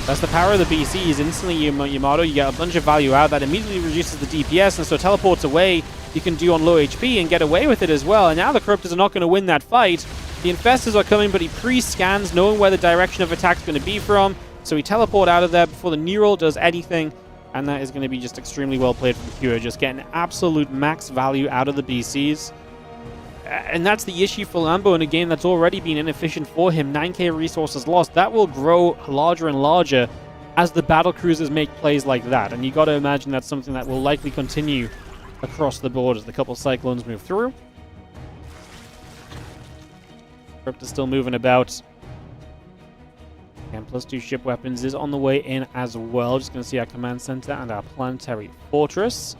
That's the power of the BCs. Instantly, Yamato, you get a bunch of value out. That immediately reduces the DPS, and so teleports away you can do on low HP and get away with it as well. And now the Corruptors are not going to win that fight. The Infestors are coming, but he pre-scans, knowing where the direction of attack is going to be from. So he teleport out of there before the Neural does anything. And that is going to be just extremely well played from Cure. Just getting absolute max value out of the BCs. And that's the issue for Lambo in a game that's already been inefficient for him. 9k resources lost. That will grow larger and larger as the battle cruisers make plays like that. And you got to imagine that's something that will likely continue across the board as the couple Cyclones move through. Crypt is still moving about. And +2 ship weapons is on the way in as well. Just going to see our command center and our planetary fortress.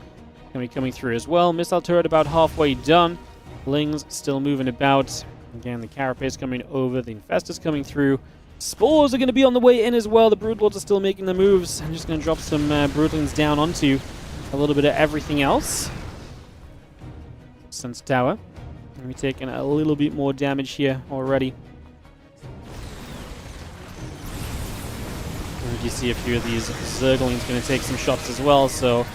Going to be coming through as well. Missile turret about halfway done. Lings still moving about. Again, the Carapace coming over. The Infestors coming through. Spores are going to be on the way in as well. The Broodlords are still making the moves. I'm just going to drop some Broodlings down onto a little bit of everything else. Sense Tower. We're taking a little bit more damage here already. And you see a few of these Zerglings going to take some shots as well, so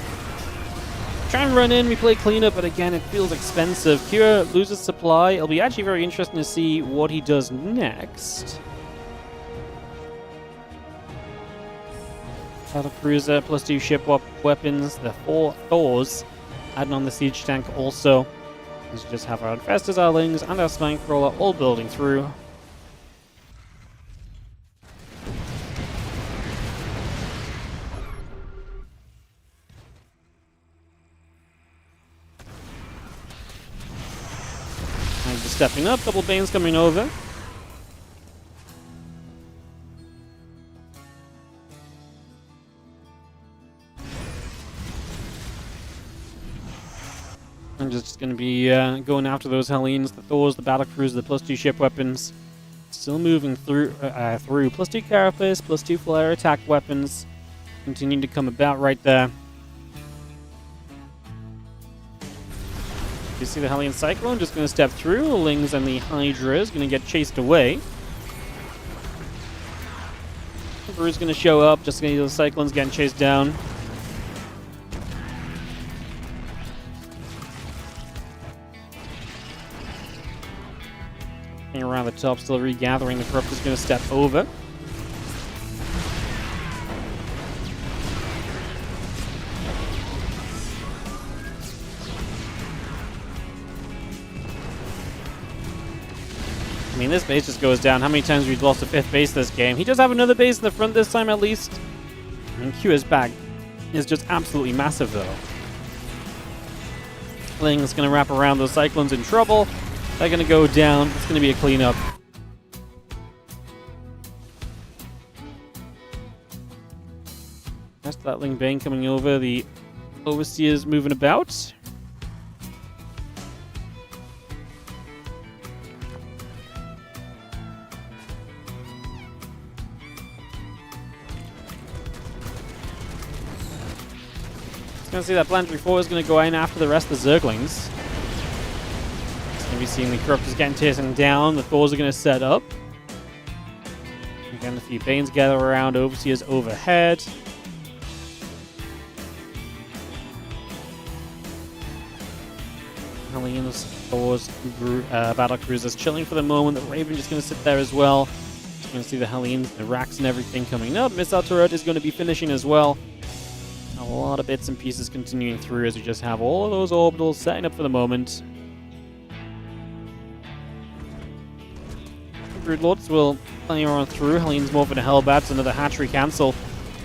try and run in, we play cleanup, but again, it feels expensive. Kira loses supply. It'll be actually very interesting to see what he does next. Battlecruiser, +2 ship weapons, the 4 Thors, adding on the siege tank also. We just have our Infestors, our Lings, and our Spinecrawler all building through. And just stepping up, double Banes coming over. I'm just going to be going after those Hellenes, the Thors, the Battlecruiser, the +2 ship weapons. Still moving through. +2 Carapace, +2 flare attack weapons. Continuing to come about right there. You see the Hellion Cyclone just going to step through. The Lings and the Hydra is going to get chased away. The Brew's going to show up, just going to get the Cyclones getting chased down. Around the top, still regathering. The Corrupt is going to step over. I mean, this base just goes down. How many times we've lost a 5th base this game? He does have another base in the front this time, at least. And Q's back is just absolutely massive, though. Ling's going to wrap around. Those Cyclones in trouble. They're going to go down. It's going to be a cleanup. That's that Ling Bane coming over. The Overseer's moving about. Going to see that Planetary Force is going to go in after the rest of the Zerglings. Going to be seeing the Corruptors getting chasing down. The Thors are going to set up. Again, a few Banes gather around. Overseers overhead. Hellions, Thors, Battlecruisers chilling for the moment. The Raven just going to sit there as well. Just going to see the Hellions, the racks and everything coming up. Missile turret is going to be finishing as well. A lot of bits and pieces continuing through as we just have all of those orbitals setting up for the moment. Broodlords will play on through. Hellions more for the Hellbats, another hatchery cancel.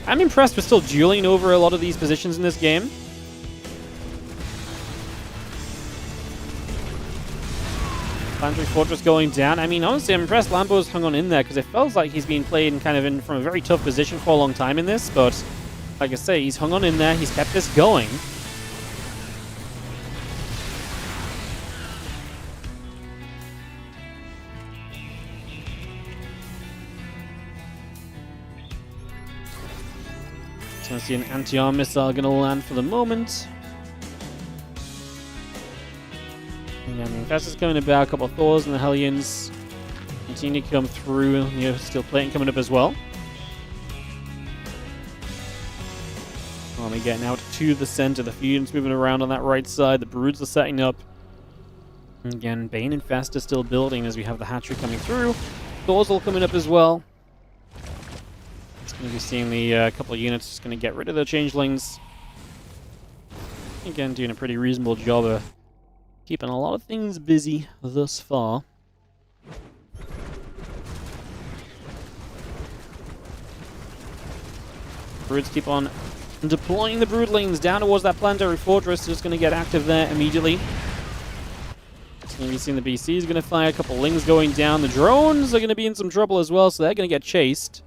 I'm impressed we're still dueling over a lot of these positions in this game. Planetary Fortress going down. I mean, honestly, I'm impressed Lambo's hung on in there because it feels like he's been played in kind of in from a very tough position for a long time in this, but like I say, he's hung on in there, he's kept this going. So I see an anti-arm missile going to land for the moment. Yeah, I mean, Infestors coming about, a couple of Thors and the Hellions continue to come through. You know, steel plating coming up as well. Army getting out to the center. The Fusions moving around on that right side. The Broods are setting up. And again, Bane and Fest are still building as we have the hatchery coming through. Thors all coming up as well. It's going to be seeing the couple of units just going to get rid of the changelings. Again, doing a pretty reasonable job of keeping a lot of things busy thus far. Broods keep on deploying the Broodlings down towards that planetary fortress. Just going to get active there immediately. And we've seen the BC is going to fire, a couple Lings going down. The drones are going to be in some trouble as well, so they're going to get chased.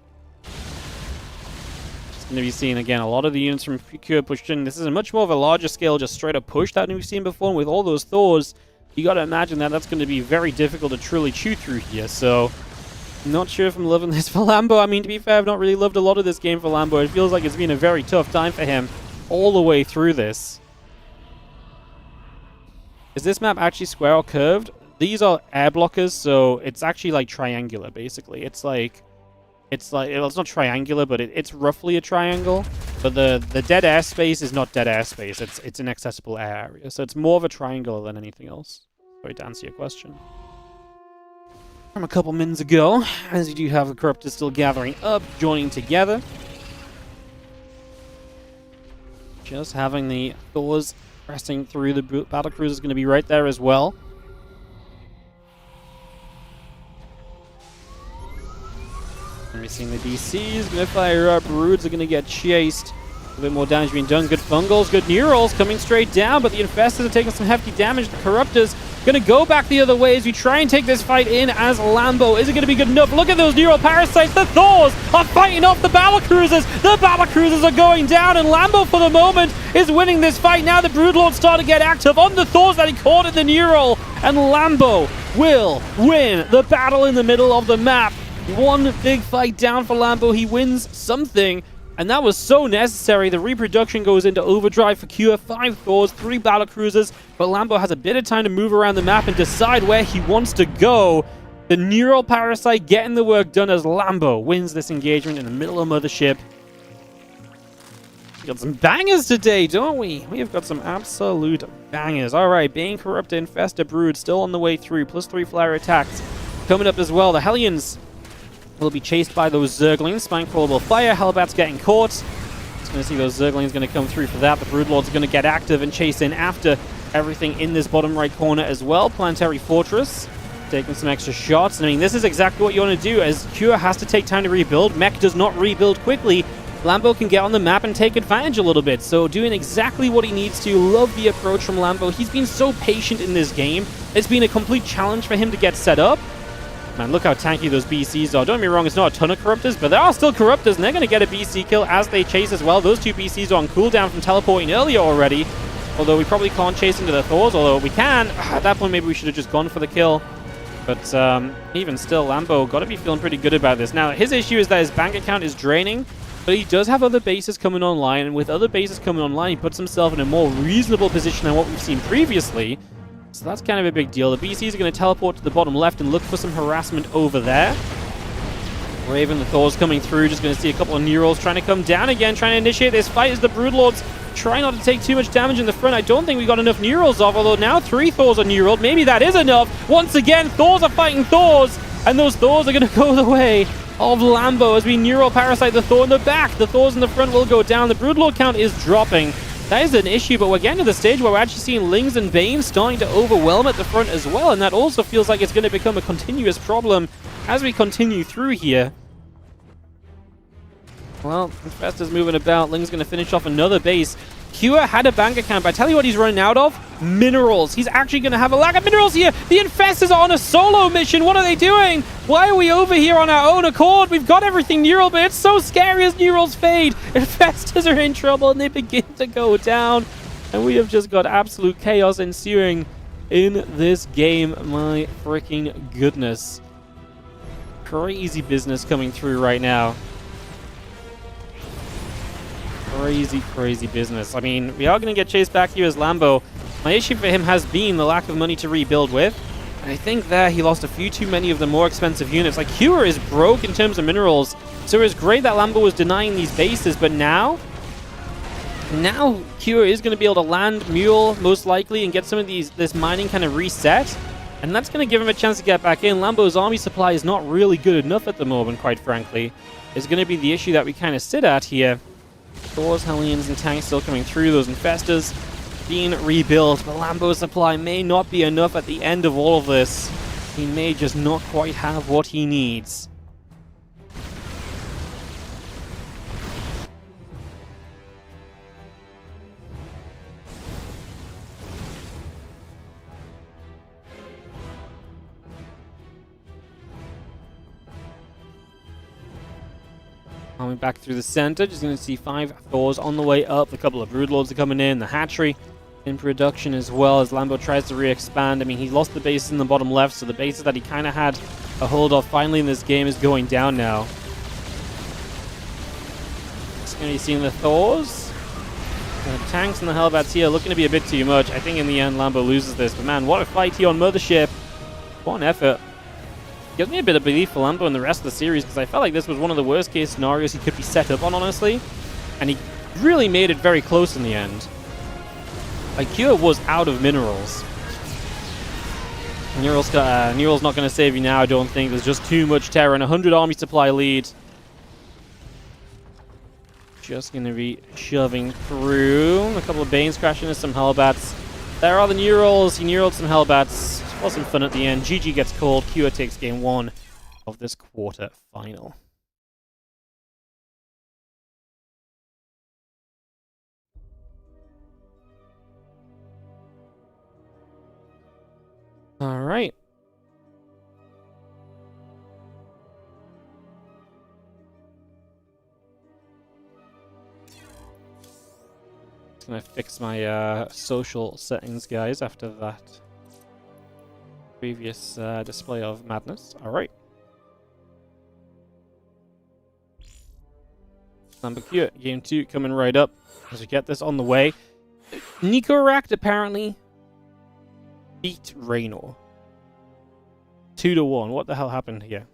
Just going to be seeing, again, a lot of the units from Cure pushed in. This is a much more of a larger scale, just straight up push that we've seen before. And with all those Thors, you got to imagine that that's going to be very difficult to truly chew through here. So, not sure if I'm loving this for Lambo. I mean, to be fair, I've not really loved a lot of this game for Lambo. It feels like it's been a very tough time for him all the way through this. Is this map actually square or curved? These are air blockers, so it's actually like triangular, basically. It's like, well, it's not triangular, but it's roughly a triangle. But the dead airspace is not dead airspace. It's an accessible air area, so it's more of a triangle than anything else. Sorry to answer your question. From a couple minutes ago, as you do have the Corruptors still gathering up, joining together. Just having the Thors pressing through. The battlecruiser is going to be right there as well. And we're seeing the DCs going to fire up. Broods are going to get chased. A bit more damage being done. Good Fungals, good Neurals coming straight down, but the Infestors are taking some hefty damage. The Corruptors going to go back the other way as we try and take this fight in as Lambo. Is it going to be good enough? Look at those Neural Parasites. The Thors are fighting off the Battlecruisers. The Battlecruisers are going down, and Lambo, for the moment, is winning this fight. Now the Broodlords start to get active on the Thors that he caught in the Neural, and Lambo will win the battle in the middle of the map. One big fight down for Lambo. He wins something, and that was so necessary. The reproduction goes into overdrive for Cure. 5 Thors, 3 Battlecruisers, but Lambo has a bit of time to move around the map and decide where he wants to go. The Neural Parasite getting the work done as Lambo wins this engagement in the middle of Mothership. We got some bangers today, don't we? We have got some absolute bangers. Alright, Bane, Corruptor, Infestor, Brood still on the way through. +3 flyer attacks coming up as well. The Hellions will be chased by those Zerglings. Spinecrawler will fire. Hellbat's getting caught. Just going to see those Zerglings going to come through for that. The Broodlords are going to get active and chase in after everything in this bottom right corner as well. Planetary Fortress taking some extra shots. I mean, this is exactly what you want to do, as Cure has to take time to rebuild. Mech does not rebuild quickly. Lambo can get on the map and take advantage a little bit. So doing exactly what he needs to. Love the approach from Lambo. He's been so patient in this game. It's been a complete challenge for him to get set up. Man, look how tanky those BCs are. Don't get me wrong, it's not a ton of Corruptors, but there are still Corruptors, and they're going to get a BC kill as they chase as well. Those 2 BCs are on cooldown from teleporting earlier already, although we probably can't chase into the Thors, although we can. At that point, maybe we should have just gone for the kill. But even still, Lambo got to be feeling pretty good about this. Now, his issue is that his bank account is draining, but he does have other bases coming online, and with other bases coming online, he puts himself in a more reasonable position than what we've seen previously. So that's kind of a big deal. The BCs are going to teleport to the bottom left and look for some harassment over there. Raven, the Thor's coming through. Just going to see a couple of Neurals trying to come down again, trying to initiate this fight as the Broodlords try not to take too much damage in the front. I don't think we got enough Neurals off, although now 3 Thors are Neuraled. Maybe that is enough. Once again, Thors are fighting Thors, and those Thors are going to go the way of Lambo as we Neural Parasite the Thor in the back. The Thors in the front will go down. The Broodlord count is dropping. That is an issue, but we're getting to the stage where we're actually seeing Lings and Bane starting to overwhelm at the front as well, and that also feels like it's going to become a continuous problem as we continue through here. Well, Infestor's moving about. Ling's going to finish off another base. Cure had a bank account, but I tell you what he's running out of? Minerals. He's actually going to have a lack of minerals here. The Infestors are on a solo mission. What are they doing? Why are we over here on our own accord? We've got everything Neural, but it's so scary as Neurals fade. Infestors are in trouble, and they begin to go down. And we have just got absolute chaos ensuing in this game. My freaking goodness. Crazy business coming through right now. Crazy business. I mean, we are going to get chased back here as Lambo. My issue for him has been the lack of money to rebuild with. And I think there he lost a few too many of the more expensive units. Like, Cure is broke in terms of minerals. So it was great that Lambo was denying these bases, but now Cure is going to be able to land Mule, most likely, and get some of this mining kind of reset. And that's going to give him a chance to get back in. Lambo's army supply is not really good enough at the moment, quite frankly. It's going to be the issue that we kind of sit at here. Thors, Hellions, and tanks still coming through. Those Infestors being rebuilt, but Lambo's supply may not be enough at the end of all of this. He may just not quite have what he needs. Coming back through the center, just going to see 5 Thors on the way up. A couple of Broodlords are coming in. The hatchery in production as well as Lambo tries to re-expand. I mean, he lost the bases in the bottom left, so the bases that he kind of had a hold of finally in this game is going down now. Just going to be seeing the Thors. The tanks and the Hellbats here looking to be a bit too much. I think in the end Lambo loses this, but man, what a fight here on Mothership. What an effort. Gives me a bit of belief for Lambo in the rest of the series, because I felt like this was one of the worst case scenarios he could be set up on, honestly. And he really made it very close in the end. Like, Cure was out of minerals. Neural's not going to save you now, I don't think. There's just too much terror and 100 army supply lead. Just going to be shoving through. A couple of Banes crashing into some Hellbats. There are the Neurals. He Neuraled some Hellbats. Wasn't fun at the end. GG gets called. Cure takes game 1 of this quarter final. All right. Just gonna fix my social settings, guys, after that previous display of madness. All right. Number Q, game 2 coming right up as we get this on the way. Nikoract apparently beat Reynor 2-1. What the hell happened here?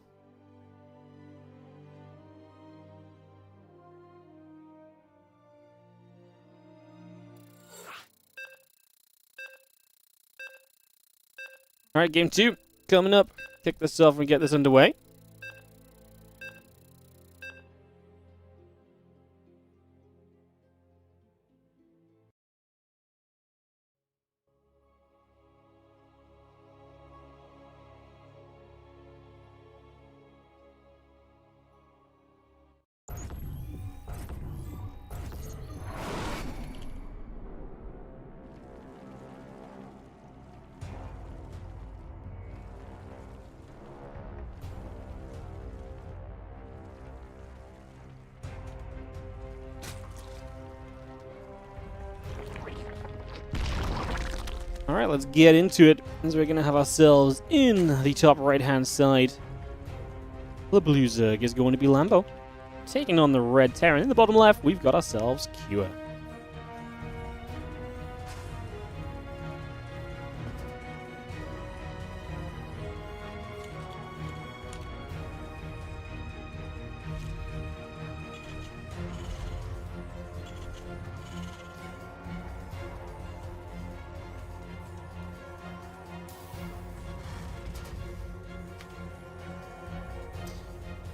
All right, game 2 coming up. Kick this off and get this underway. Alright, let's get into it, as we're going to have ourselves in the top right-hand side. The blue Zerg is going to be Lambo, taking on the red Terran. In the bottom left, we've got ourselves Cure.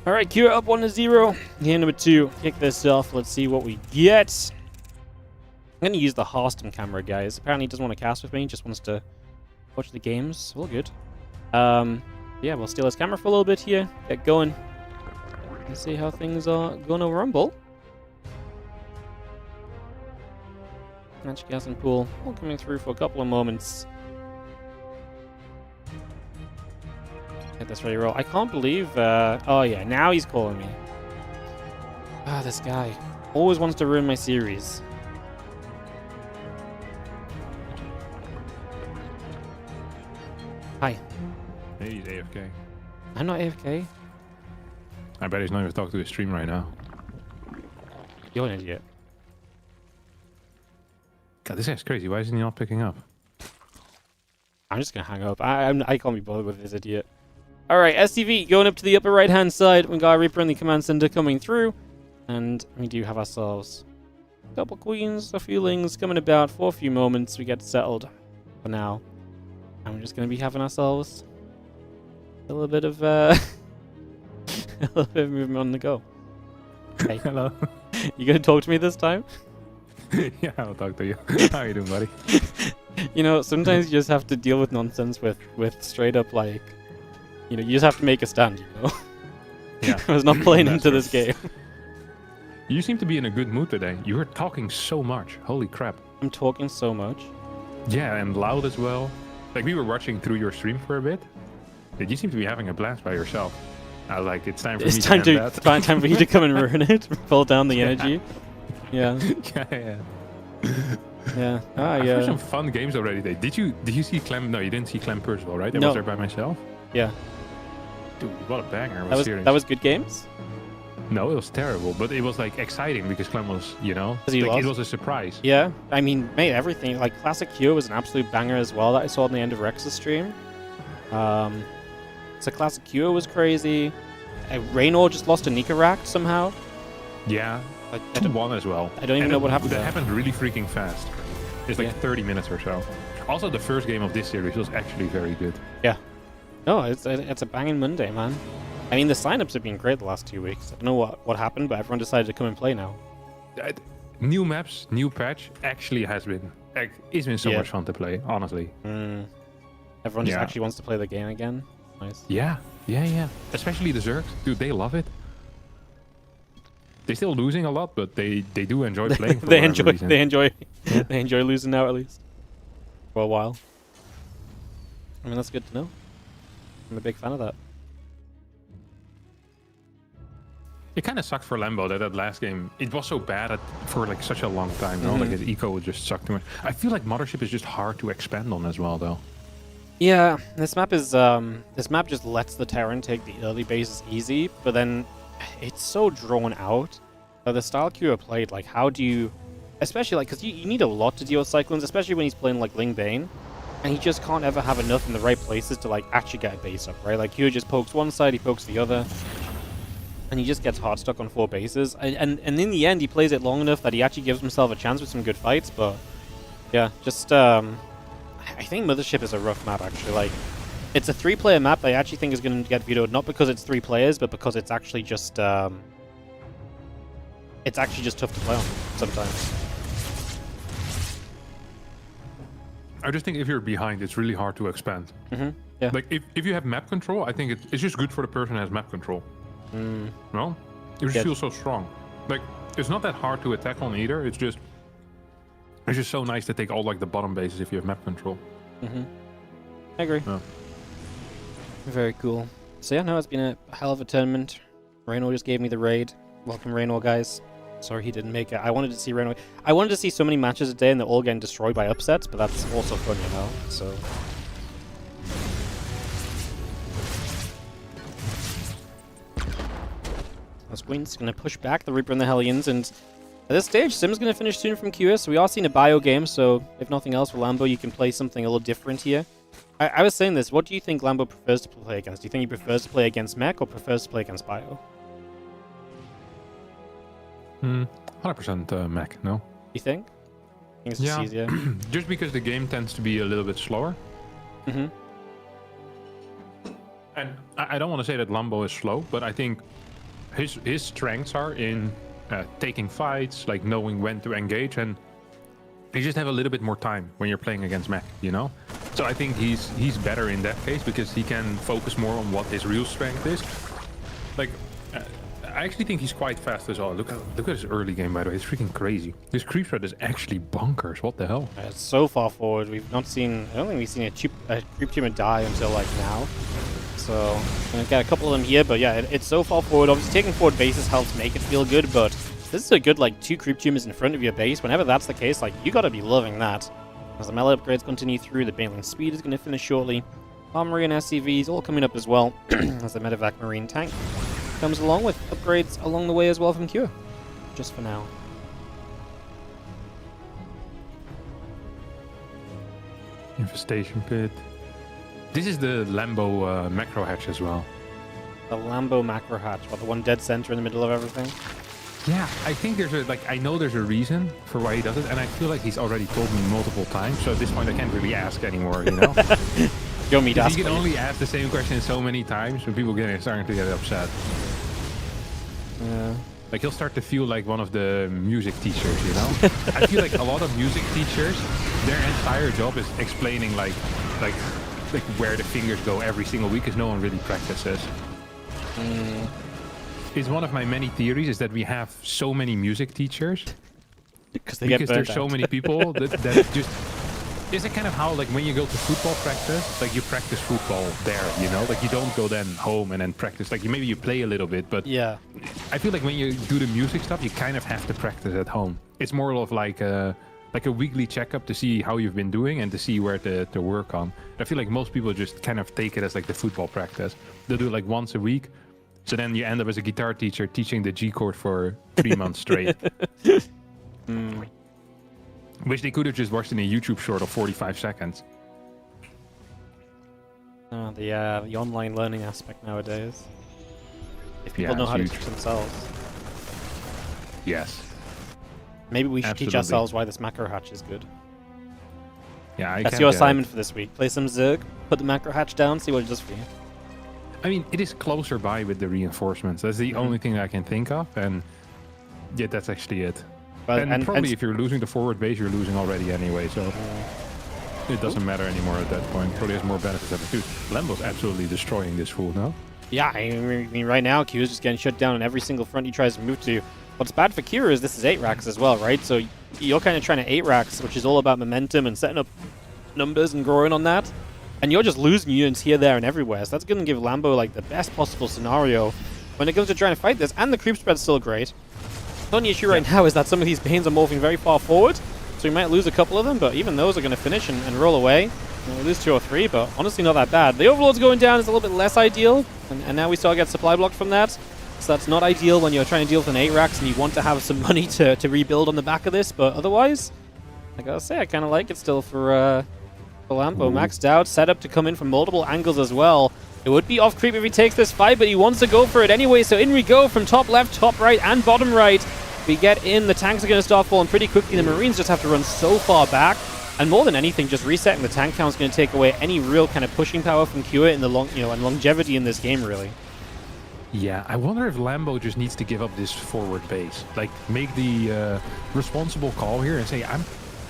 Alright, Cure up 1-0. Game number 2. Kick this off. Let's see what we get. I'm going to use the Harstem camera, guys. Apparently he doesn't want to cast with me. He just wants to watch the games. All good. Yeah, we'll steal his camera for a little bit here. Get going. And see how things are going to rumble. Magic gas and pool. All coming through for a couple of moments. Get this ready roll. I can't believe... oh yeah, now he's calling me. Ah, this guy. Always wants to ruin my series. Hi. Hey, he's AFK. I'm not AFK. I bet he's not even talking to his stream right now. You're an idiot. God, this guy's crazy. Why isn't he not picking up? I'm just gonna hang up. I can't be bothered with this idiot. Alright, STV going up to the upper right-hand side. We got a Reaper in the command center coming through. And we do have ourselves a couple queens, a few lings coming about for a few moments. We get settled for now. And we're just going to be having ourselves a little bit of a little bit of movement on the go. Hey. Hello. You going to talk to me this time? Yeah, I'll talk to you. How are you doing, buddy? You know, sometimes you just have to deal with nonsense with straight up, like, you know, you just have to make a stand, you know? Yeah. I was not playing into this game. You seem to be in a good mood today. You were talking so much. Holy crap. I'm talking so much. Yeah, and loud as well. Like, we were watching through your stream for a bit. But you seem to be having a blast by yourself. I was like, it's time for It's me time to to end that. time for you to come and ruin it, pull down the energy. Yeah, yeah. yeah. Ah, I've yeah. heard some fun games already. Did you see Clem? No, you didn't see Clem Percival, right? I No. was there by myself. Yeah, Dude, what a banger! that was good games. No, it was terrible, but it was like exciting because Clem was, you know, 'Cause he like, it lost. was a surprise. Yeah, I mean, mate, everything. Like, Classic Cure was an absolute banger as well that I saw at the end of Rex's stream. So Classic Cure was crazy. Reynor just lost to Nikoract somehow. Yeah, I 2-1 as well. I don't even And know what happened That there. happened really freaking fast. It's like Yeah. 30 minutes or so. Also, the first game of this series was actually very good. Yeah. No, it's a banging Monday, man. I mean, the signups have been great the last 2 weeks. I don't know what happened, but everyone decided to come and play now. New maps, new patch actually has been, like, it's been so Yeah. much fun to play, honestly. Everyone just Yeah. actually wants to play the game again. Nice. Yeah. Especially the Zergs, dude, they love it. They're still losing a lot, but they do enjoy playing. For they whatever enjoy reason. they enjoy losing now at least for a while. I mean, that's good to know. I'm a big fan of that. It kind of sucked for Lambo that last game, it was so bad for like such a long time, no? Like his eco would just suck too much. I feel like Mothership is just hard to expand on as well, though. Yeah, this map just lets the Terran take the early bases easy, but then it's so drawn out. The style Q played, like, how do you, especially like, because you need a lot to deal with Cyclones, especially when he's playing like Ling Bane, and he just can't ever have enough in the right places to like actually get a base up, right? Like, Q just pokes one side, he pokes the other, and he just gets hard stuck on 4 bases. And in the end, he plays it long enough that he actually gives himself a chance with some good fights. But yeah, just I think Mothership is a rough map actually. Like, it's a 3-player map that I actually think is going to get vetoed, not because it's 3 players, but because it's actually just tough to play on sometimes. I just think if you're behind, it's really hard to expand. Yeah. Like, if you have map control, I think it's just good for the person who has map control. No? You just Yeah. feel so strong. Like, it's not that hard to attack on either. It's just so nice to take all like the bottom bases if you have map control. I agree. Yeah. Very cool. So yeah, no, it's been a hell of a tournament. Reynor just gave me the raid. Welcome, Reynor, guys. Sorry he didn't make it. I wanted to see Reynor. I wanted to see so many matches a day and they're all getting destroyed by upsets, but that's also fun, you know? So... Squint's going to push back the Reaper and the Hellions, and at this stage, Sim's going to finish soon from QS, so we are seeing a bio game, so if nothing else for Lambo, you can play something a little different here. I was saying this, what do you think Lambo prefers to play against? Do you think he prefers to play against mech or prefers to play against bio? 100% mech, no? You think? I think it's just easier. Just because the game tends to be a little bit slower. And I don't want to say that Lambo is slow, but I think his strengths are in taking fights, like knowing when to engage, and you just have a little bit more time when you're playing against mech, you know? So I think he's better in that case because he can focus more on what his real strength is. Like, I actually think he's quite fast as well. Look at his early game, by the way. It's freaking crazy. His creep threat is actually bonkers. What the hell? It's so far forward. We've not seen... I don't think we've seen a creep tumor die until, like, now. So, I'm going to get a couple of them here, but yeah, it's so far forward. Obviously, taking forward bases helps make it feel good, but this is a good, like, 2 creep tumors in front of your base. Whenever that's the case, like, you got to be loving that. As the melee upgrades continue through, the Baneling Speed is going to finish shortly. Armory and SCVs all coming up as well, as the Medevac Marine Tank comes along with upgrades along the way as well from Cure. Just for now. Infestation Pit. This is the Lambo macro hatch as well. The Lambo macro hatch, what, the one dead center in the middle of everything? Yeah, I think there's a, like, I know there's a reason for why he does it, and I feel like he's already told me multiple times, so at this point I can't really ask anymore, you know? You want me to ask? You can only ask the same question so many times when people starting to get upset. Yeah. Like, he'll start to feel like one of the music teachers, you know? I feel like a lot of music teachers, their entire job is explaining like where the fingers go every single week, because no one really practices. It's one of my many theories is that we have so many music teachers because there's so many people that just Is it kind of how, like, when you go to football practice, like, you practice football there, you know? Like, you don't go then home and then practice. Like, maybe you play a little bit, but Yeah. I feel like when you do the music stuff, you kind of have to practice at home. It's more of like a weekly checkup to see how you've been doing and to see where to work on. I feel like most people just kind of take it as like the football practice. They'll do it like once a week. So then you end up as a guitar teacher teaching the G chord for 3 months straight. Which they could have just watched in a YouTube short of 45 seconds. Oh, the online learning aspect nowadays. If people know how to huge. teach themselves. Yes. Maybe we should teach Absolutely. ourselves why this macro hatch is good. Yeah, I That's can't your get it. assignment for this week. Play some Zerg, put the macro hatch down, see what it does for you. I mean, it is closer by with the reinforcements. That's the only thing I can think of, and yeah, that's actually it. But, And probably if you're losing the forward base, you're losing already anyway, so it doesn't matter anymore at that point. Probably has more benefits than the dude. Lambo's absolutely destroying this fool now. yeah, I mean, right now, Q is just getting shut down on every single front he tries to move to. What's bad for Kira is this is 8 racks as well, right? So you're kind of trying to 8 racks, which is all about momentum and setting up numbers and growing on that. And you're just losing units here, there, and everywhere. So that's going to give Lambo like the best possible scenario when it comes to trying to fight this. And the creep spread's still great. The only issue right now is that some of these Banes are morphing very far forward. So we might lose a couple of them, but even those are going to finish and roll away. And we'll lose 2 or 3, but honestly not that bad. The Overlord's going down is a little bit less ideal. And now we start to get supply blocked from that. So that's not ideal when you're trying to deal with an 8 racks and you want to have some money to rebuild on the back of this. But otherwise, I gotta say, I kind of like it still for Lambo. Maxed out, set up to come in from multiple angles as well. It would be off creep if he takes this fight, but he wants to go for it anyway. So in we go from top left, top right, and bottom right. We get in. The tanks are going to start falling pretty quickly. The Marines just have to run so far back. And more than anything, just resetting the tank count is going to take away any real kind of pushing power from Kua in the and longevity in this game, really. Yeah, I wonder if Lambo just needs to give up this forward base. Like, make the responsible call here and say,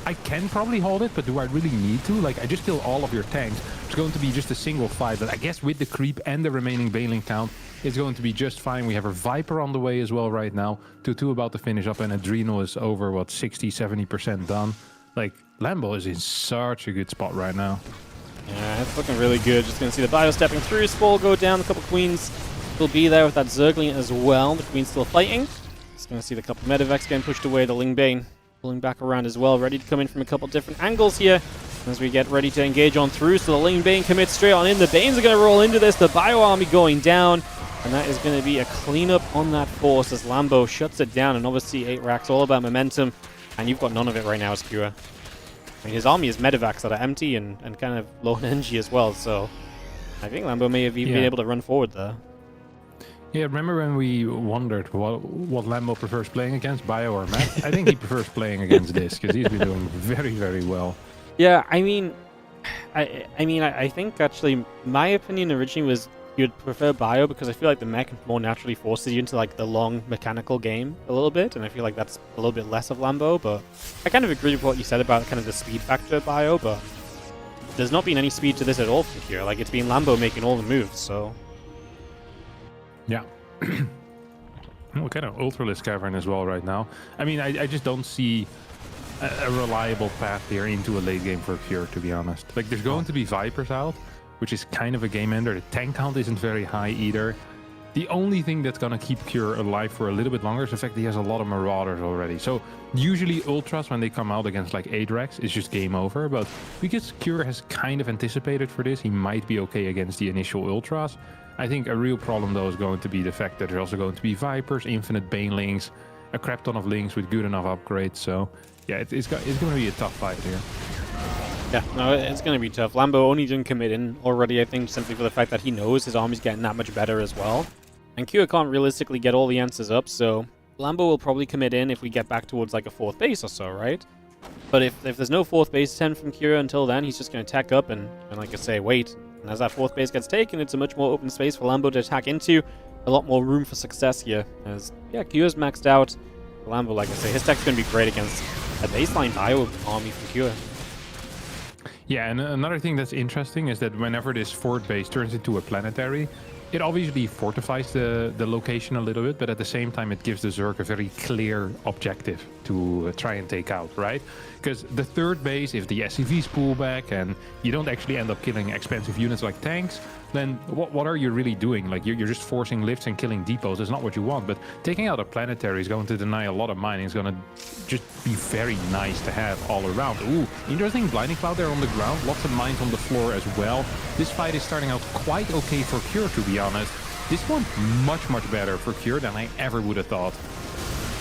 I can probably hold it, but do I really need to? Like, I just kill all of your tanks. It's going to be just a single fight, but I guess with the creep and the remaining bailing count, it's going to be just fine. We have a Viper on the way as well right now. 2-2 about to finish up, and Adrenal is over, what, 60-70% done. Like, Lambo is in such a good spot right now. Yeah, it's looking really good. Just going to see the Bio stepping through. Spall go down. A couple Queens will be there with that Zergling as well. The Queen's still fighting. Just going to see the couple Medivacs getting pushed away. The Lingbane pulling back around as well. Ready to come in from a couple different angles here as we get ready to engage on through. So the Lingbane commits straight on in. The Banes are going to roll into this. The Bio army going down. And that is going to be a cleanup on that force as Lambo shuts it down. And obviously 8 racks, all about momentum. And you've got none of it right now as Kua. I mean, his army is Medivacs that are empty and kind of low on energy as well. So I think Lambo may have even been able to run forward there. Yeah, remember when we wondered what Lambo prefers playing against, Bio or Matt? I think he prefers playing against this because he's been doing very, very well. Yeah, I mean, I think actually my opinion originally was you'd prefer Bio because I feel like the mech more naturally forces you into like the long mechanical game a little bit, and I feel like that's a little bit less of Lambo. But I kind of agree with what you said about kind of the speed factor of Bio, but there's not been any speed to this at all from here. Like, it's been Lambo making all the moves, so. Yeah. Well, kind of Ultralisk Cavern as well right now. I mean, I just don't see a reliable path here into a late game for Cure, to be honest. Like, there's going to be Vipers out, which is kind of a game ender. The tank count isn't very high either. The only thing that's going to keep Cure alive for a little bit longer is the fact that he has a lot of Marauders already. So usually Ultras, when they come out against like 8 racks, it's just game over. But because Cure has kind of anticipated for this, he might be okay against the initial Ultras. I think a real problem though is going to be the fact that there's also going to be Vipers, infinite Banelings, a crap ton of Lings with good enough upgrades. So yeah, it's going to be a tough fight here. Yeah, no, it's going to be tough. Lambo only didn't commit in already, I think, simply for the fact that he knows his army's getting that much better as well. And Kua can't realistically get all the answers up, so Lambo will probably commit in if we get back towards like a 4th base or so, right? But if there's no 4th base 10 from Kua until then, he's just going to attack up and like I say, wait. And as that 4th base gets taken, it's a much more open space for Lambo to attack into. A lot more room for success here. As, yeah, Kua's maxed out. Lambo, like I say, his tech's going to be great against a baseline Bio army from Kua. Yeah, and another thing that's interesting is that whenever this fort base turns into a planetary, it obviously fortifies the location a little bit, but at the same time it gives the Zerg a very clear objective to try and take out, right? Because the third base, if the SCVs pull back and you don't actually end up killing expensive units like tanks, then what are you really doing? Like, you're just forcing lifts and killing depots. That's not what you want. But taking out a planetary is going to deny a lot of mining. It's going to just be very nice to have all around. Ooh, interesting blinding cloud there on the ground. Lots of mines on the floor as well. This fight is starting out quite okay for Cure, to be honest. This one much better for Cure than I ever would have thought.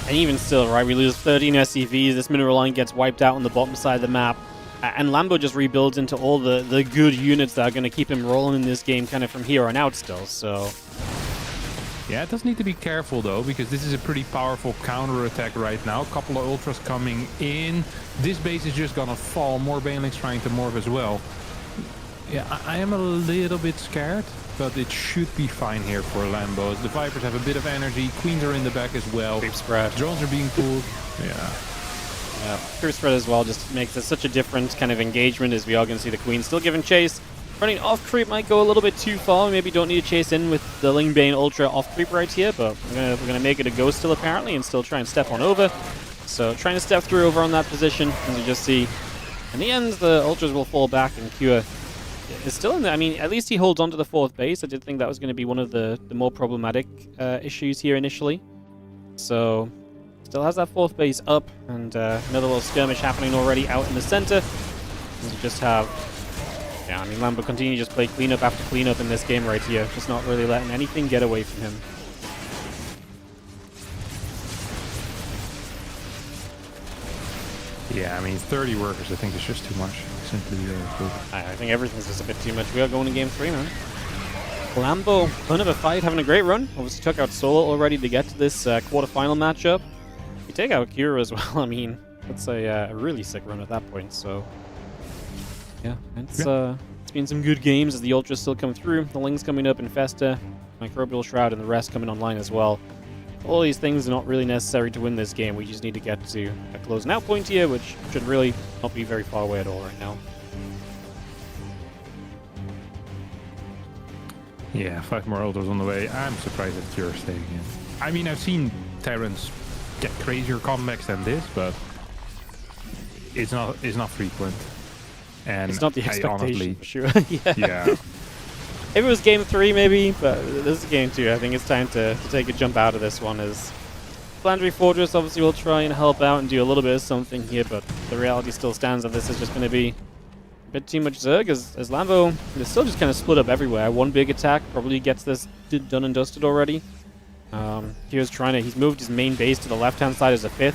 And even still, right, we lose 13 SCVs, this mineral line gets wiped out on the bottom side of the map, and Lambo just rebuilds into all the good units that are going to keep him rolling in this game kind of from here on out still, so... Yeah, it does need to be careful though, because this is a pretty powerful counter-attack right now. A couple of ultras coming in. This base is just gonna fall. More Banelings trying to morph as well. Yeah, I am a little bit scared, but it should be fine here for Lambos. The Vipers have a bit of energy. Queens are in the back as well. Creep spread. Drones are being pulled. Yeah. Yeah, creep spread as well just makes it such a different kind of engagement as we are going to see the Queen still giving chase. Running off creep might go a little bit too far. Maybe don't need to chase in with the Lingbane Ultra off creep right here, but we're gonna make it a go still apparently and still try and step on over. So trying to step through over on that position, as you just see. In the end, the Ultras will fall back and Cure is still in there. I mean, at least he holds on to the fourth base. I did think that was going to be one of the more problematic issues here initially. So still has that fourth base up, and another little skirmish happening already out in the center. And you just have... Yeah, I mean, Lambo continue to just play cleanup after cleanup in this game right here. Just not really letting anything get away from him. Yeah, I mean, 30 workers I think is just too much. Simply I think everything's just a bit too much. We are going to game 3, man. Lambo, fun of a fight, having a great run. Obviously took out Solo already to get to this quarterfinal matchup. We take out Kira as well. I mean, that's a really sick run at that point, so... Yeah, it's been some good games as the Ultras still come through. The Ling's coming up, Infesta, Microbial Shroud, and the rest coming online as well. All these things are not really necessary to win this game. We just need to get to a closing out point here, which should really not be very far away at all right now. Yeah, 5 more Ultras on the way. I'm surprised that Cure staying in. I mean, I've seen Terrans get crazier comebacks than this, but it's not frequent. And it's not the expectation, honestly, for sure. Yeah. If it was game 3, maybe, but this is game 2. I think it's time to take a jump out of this one. As Planetary Fortress obviously will try and help out and do a little bit of something here, but the reality still stands that this is just going to be a bit too much Zerg, as Lambo is still just kind of split up everywhere. One big attack probably gets this done and dusted already. He's moved his main base to the left-hand side as a 5th.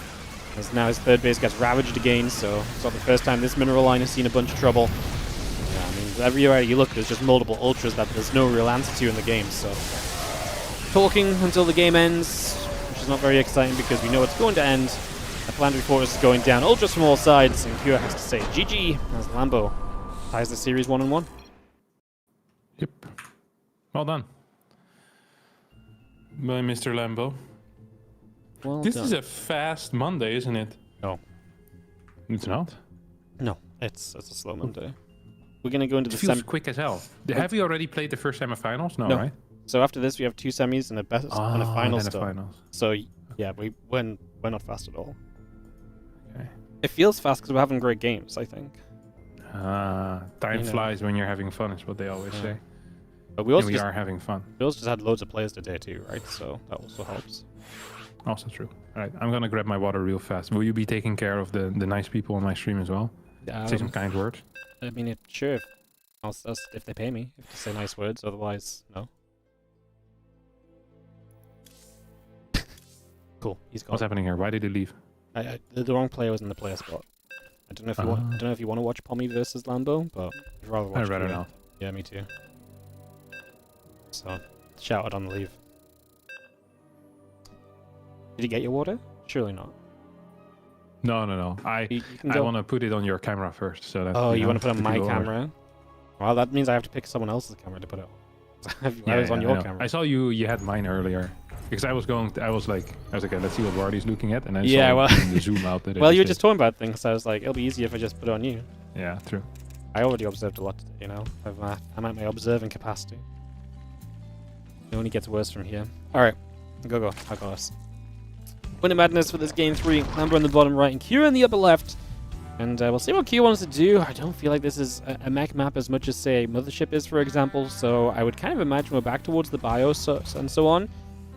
As now his 3rd base gets ravaged again, so it's not the first time this mineral line has seen a bunch of trouble. Yeah, I mean, everywhere you look, there's just multiple Ultras that there's no real answer to in the game, so... Talking until the game ends, which is not very exciting because we know it's going to end. The Planetary Fortress is going down, Ultras from all sides, and Cure has to say GG as Lambo ties the series 1-1. Yep. Well done. By Mr. Lambo. Well this done. is a fast Monday, isn't it? No. It's not? No, it's a slow Monday. We're going to go into the feels quick as hell. Have you already played the first semifinals? No, right? So after this, we have 2 semis and a best and a final still. Finals. So yeah, we're not fast at all. Okay. It feels fast because we're having great games, I think. Time flies when you're having fun, is what they always say. But we also are having fun. We also just had loads of players today too, right? So that also helps. Also true. All right, I'm gonna grab my water real fast. Will you be taking care of the nice people on my stream as well? Say some kind words. I mean, sure. If they pay me, if to say nice words. Otherwise, no. Cool. He's gone. What's happening here? Why did he leave? The wrong player was in the player spot. I don't know if you want. I don't know if you want to watch Pommy versus Lambo, but I'd rather watch. I'd rather not. Yeah, me too. So, shout out on the leave. Did you get your water? Surely not. No. I want to put it on your camera first, so that. Oh, you want to put it on my camera? Well, that means I have to pick someone else's camera to put it on. I was on your camera. I saw you had mine earlier. Because I was like, okay, let's see what Wardy's looking at, and then the zoom out. Well, you were just talking about things, so I was like, it'll be easier if I just put it on you. Yeah, true. I already observed a lot today, you know. I'm at my observing capacity. It only gets worse from here. All right, go. I got us. Winter Madness for this game 3. Lambo in the bottom right and Q in the upper left. And we'll see what Q wants to do. I don't feel like this is a mech map as much as, say, Mothership is, for example. So I would kind of imagine we're back towards the bios and so on.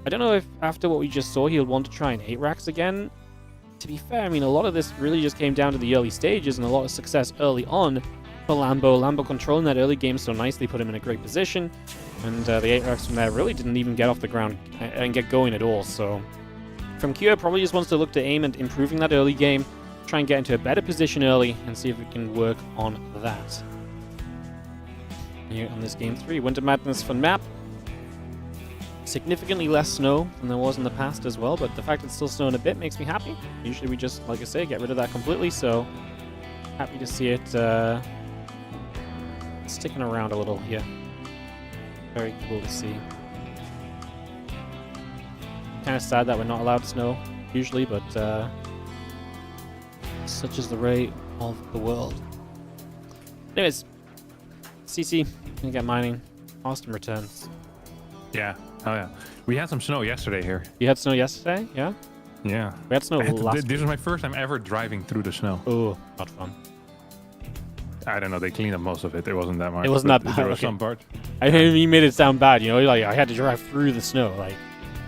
I don't know if after what we just saw, he'll want to try and 8 racks again. To be fair, I mean, a lot of this really just came down to the early stages and a lot of success early on for Lambo. Lambo controlling that early game so nicely, put him in a great position. And the 8 racks from there really didn't even get off the ground and get going at all. So from Q, probably just wants to look to aim at improving that early game, try and get into a better position early, and see if we can work on that. Here on this game 3, Winter Madness fun map. Significantly less snow than there was in the past as well, but the fact it's still snowing a bit makes me happy. Usually we just, like I say, get rid of that completely, so happy to see it sticking around a little here. Very cool to see. Kind of sad that we're not allowed snow usually, but such is the rate of the world. Anyways, CC, gonna get mining. Harstem returns. Yeah. Oh yeah. We had some snow yesterday here. You had snow yesterday? Yeah? Yeah. We had snow last This was my first time ever driving through the snow. Oh, not fun. I don't know. They cleaned up most of it. It wasn't that much. It wasn't that bad. There was Okay. some part. I mean, you made it sound bad, you know, like I had to drive through the snow, like,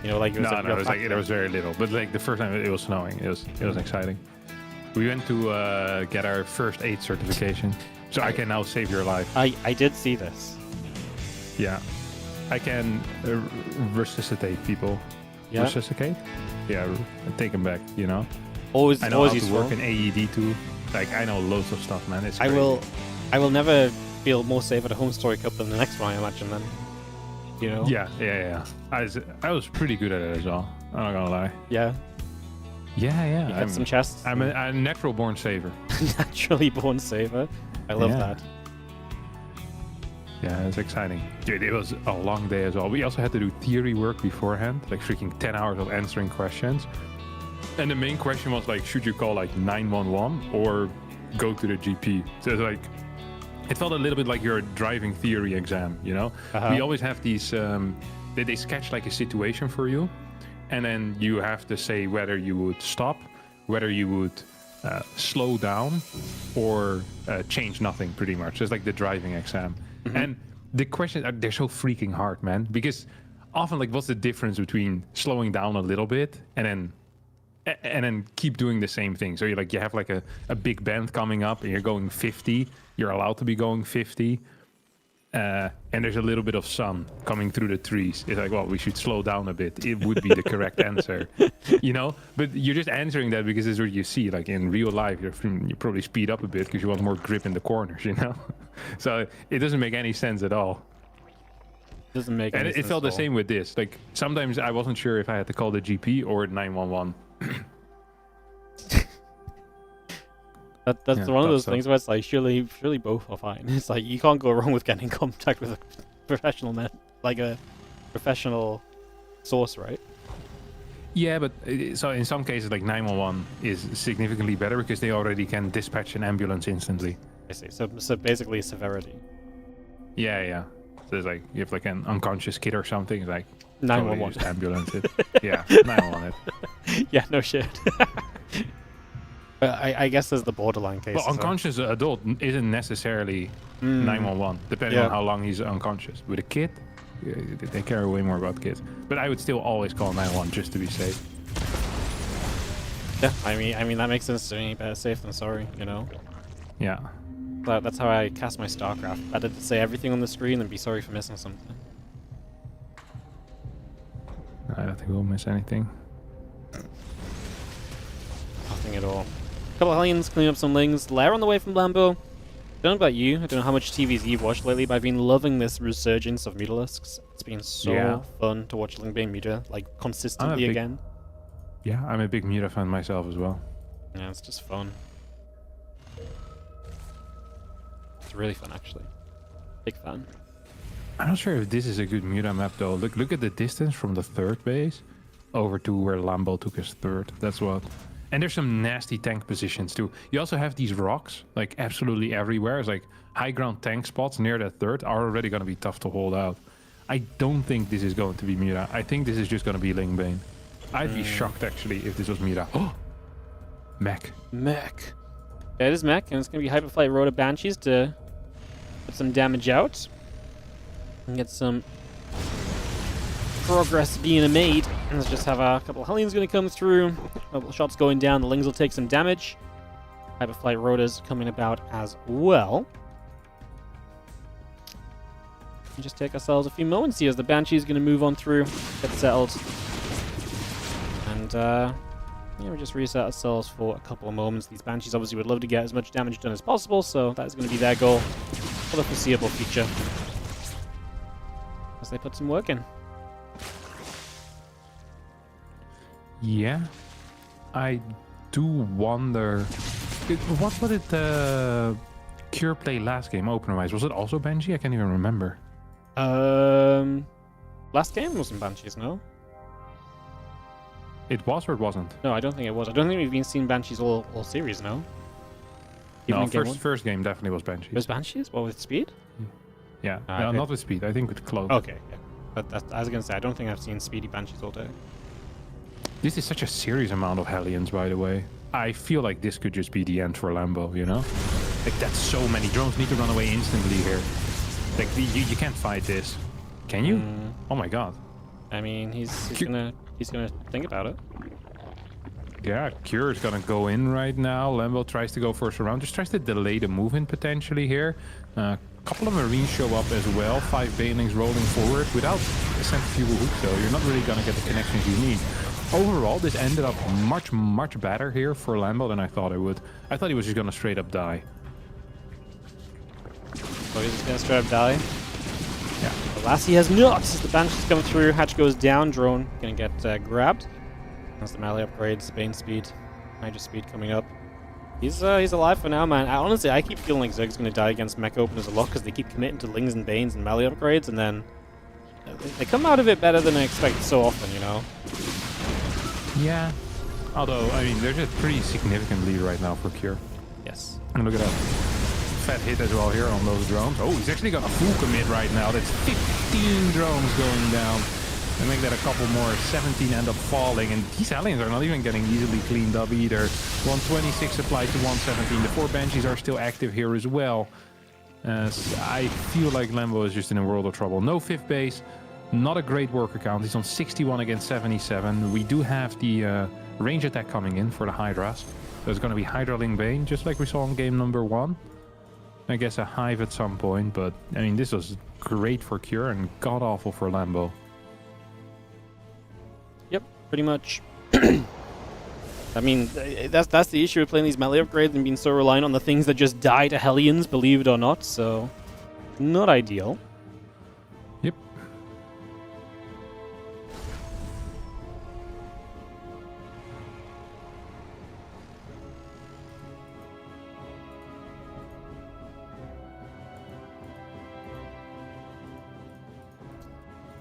you know, like it was No, a no, real it was like factor. there was very little. But like the first time it was snowing, it was exciting. We went to get our first aid certification, so I can now save your life. I did see this. Yeah, I can resuscitate people. Yeah. Resuscitate? Yeah, take them back. You know. Always, I know always how to useful. work in AED too. Like I know loads of stuff, man. It's I crazy. will never feel more safe at a home story cup than the next one, I imagine. Then, you know. Yeah. I was pretty good at it as well. I'm not gonna lie. Yeah. Yeah. You had some chests. I'm a natural born saver. Naturally born saver. I love Yeah. that. Yeah, it's exciting. Dude, it was a long day as well. We also had to do theory work beforehand, like freaking 10 hours of answering questions. And the main question was like, should you call like 911 or go to the GP? So it's like, it felt a little bit like your driving theory exam, you know? We always have these, they sketch like a situation for you. And then you have to say whether you would stop, whether you would slow down, or change nothing, pretty much. It's like the driving exam. And the questions, they're so freaking hard, man. Because often, like, what's the difference between slowing down a little bit and then keep doing the same thing? So you have like a big bend coming up and you're going 50. You're allowed to be going 50. And there's a little bit of sun coming through the trees. It's like, well, we should slow down a bit. It would be the correct answer, you know? But you're just answering that because it's what you see. Like in real life, you probably speed up a bit because you want more grip in the corners, you know? So it doesn't make any sense at all. Doesn't make any And sense it felt at the all. same with this. Like sometimes I wasn't sure if I had to call the GP or 911. That's Yeah, one of those tough things where it's like surely both are fine. It's like you can't go wrong with getting in contact with a professional like a professional source, right? Yeah, but so in some cases, like 911 is significantly better because they already can dispatch an ambulance instantly. I see. So basically severity. Yeah. So it's like you have like an unconscious kid or something. It's like 911. totally just ambulance it. Yeah, 911 it. Yeah, no shit. But I guess there's the borderline case. Well, unconscious adult isn't necessarily 911, depending on how long he's unconscious. With a kid, they care way more about kids. But I would still always call 911 just to be safe. Yeah, I mean that makes sense to me. Better safe than sorry, you know. Yeah. That's how I cast my StarCraft. Better to say everything on the screen than be sorry for missing something. I don't think we'll miss anything. Nothing at all. Couple of Hellions cleaning up some lings. Lair on the way from Lambo. Don't know about you. I don't know how much TVs you've watched lately, but I've been loving this resurgence of Mutalisks. It's been so fun to watch Ling Bane Muta, like consistently again. Yeah, I'm a big Muta fan myself as well. Yeah, it's just fun. It's really fun, actually. Big fan. I'm not sure if this is a good Muta map though. Look at the distance from the third base over to where Lambo took his third. That's what. And there's some nasty tank positions too. You also have these rocks, like absolutely everywhere. It's like high ground tank spots near that third are already going to be tough to hold out. I don't think this is going to be Muta. I think this is just going to be Ling Bane. I'd be shocked actually if this was Mira. Oh, Mech. Mech. Yeah, it is Mech, and it's going to be Hyperflight Rota Banshees to put some damage out and get some progress being made. And let's just have a couple of Hellions going to come through. A couple of shots going down. The Lings will take some damage. Hyperflight Rotas coming about as well. And just take ourselves a few moments here as the Banshee is going to move on through, get settled. And yeah, we just reset ourselves for a couple of moments. These Banshees obviously would love to get as much damage done as possible, so that is going to be their goal for the foreseeable future. As they put some work in. Yeah, I do wonder. What did the Cure play last game opener-wise? Was it also Banshee? I can't even remember. Last game wasn't Banshees, no? It was or it wasn't? No, I don't think it was. I don't think we've been seeing Banshees all series, no? Even No, in first game definitely was Banshee. was Banshees? What, with speed? Yeah, Okay. not with speed. I think with cloak. Okay, yeah. But I was going to say, I don't think I've seen speedy Banshees all day. This is such a serious amount of Hellions, by the way. I feel like this could just be the end for Lambo, you know? Like, that's so many. Drones need to run away instantly here. Like, you can't fight this. Can you? Oh my god. I mean, he's gonna think about it. Yeah, Cure is gonna go in right now. Lambo tries to go first round. Just tries to delay the movement potentially here. A couple of Marines show up as well. 5 Banelings rolling forward without a centrifugal hook, so you're not really gonna get the connections you need. Overall, this ended up much, much better here for Lambo than I thought it would. I thought he was just gonna straight up die. So he's just gonna straight up die. Yeah. Alas, he has not. As the Banshee's coming through, Hatch goes down. Drone gonna get grabbed. That's the melee upgrades, Bane speed, Major speed coming up. He's alive for now, man. Honestly, I keep feeling like Zerg's gonna die against mech openers a lot because they keep committing to Lings and Banes and melee upgrades, and then they come out of it better than I expected so often, you know. Yeah. Although, I mean, there's a pretty significant lead right now for Cure. Yes. And look at that. Fat hit as well here on those drones. Oh, he's actually got a full commit right now. That's 15 drones going down. And make that a couple more. 17 end up falling. And these Hellions are not even getting easily cleaned up either. 126 applied to 117. The 4 Banshees are still active here as well. As I feel like Lambo is just in a world of trouble. No 5th base. Not a great worker count. He's on 61 against 77. We do have the range attack coming in for the Hydras. So it's going to be Hydraling Bane, just like we saw in game number 1. I guess a Hive at some point, but I mean, this was great for Cure and god-awful for Lambo. Yep, pretty much. I mean, that's the issue with playing these melee upgrades and being so reliant on the things that just die to Hellions, believe it or not, so not ideal. Yep.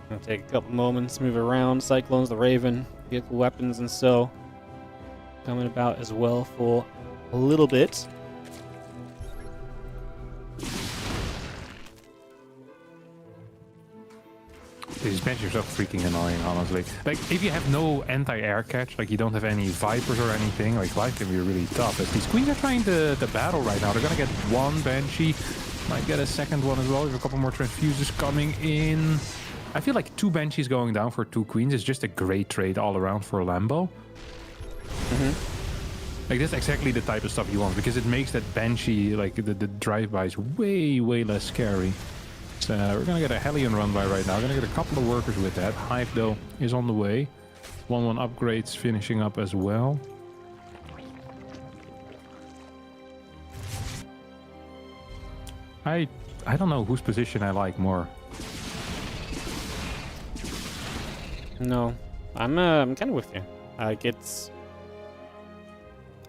Gonna take a couple moments, move around. Cyclones, the Raven, vehicle weapons, and so coming about as well for a little bit. These Banshees are freaking annoying, honestly. Like, if you have no anti-air catch, like you don't have any Vipers or anything, like life can be really tough. As these Queens are trying to battle right now, they're gonna get 1 Banshee, might get a 2nd one as well. We have a couple more Transfuses coming in. I feel like 2 Banshees going down for 2 Queens is just a great trade all around for Lambo. Like, that's exactly the type of stuff you want, because it makes that Banshee, like, the drive-bys way, way less scary. So we're gonna get a Hellion run by right now. We're gonna get a couple of workers with that. Hive, though, is on the way. 1-1 upgrades finishing up as well. I don't know whose position I like more. No, I'm kind of with you. Like it's,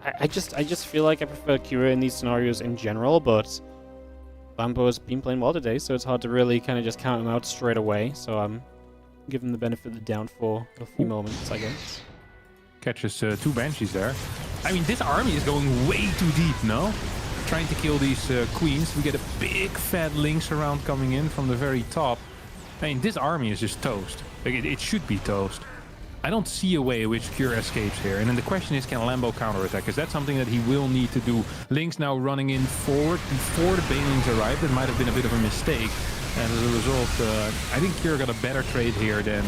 I just feel like I prefer Cure in these scenarios in general, but Lambo has been playing well today, so it's hard to really kind of just count him out straight away. So I'm giving him the benefit of the doubt for a few moments, I guess. Catches 2 Banshees there. I mean, this army is going way too deep, no? Trying to kill these Queens. We get a big fat Lynx around coming in from the very top. I mean, this army is just toast. Like, it should be toast. I don't see a way in which Cure escapes here. And then the question is, can Lambo counterattack? Because that's something that he will need to do. Link's now running in forward before the Banelings arrive. That might have been a bit of a mistake. And as a result, I think Cure got a better trade here than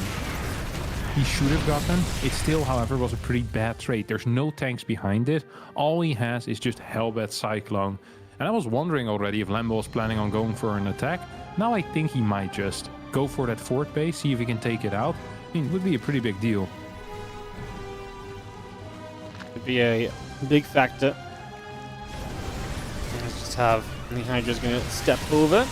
he should have gotten. It still, however, was a pretty bad trade. There's no tanks behind it. All he has is just Hellbat Cyclone. And I was wondering already if Lambo was planning on going for an attack. Now I think he might just go for that fort base, see if he can take it out. I mean, it would be a pretty big deal. Could be a big factor. Let's just have the Hydra's going to step over.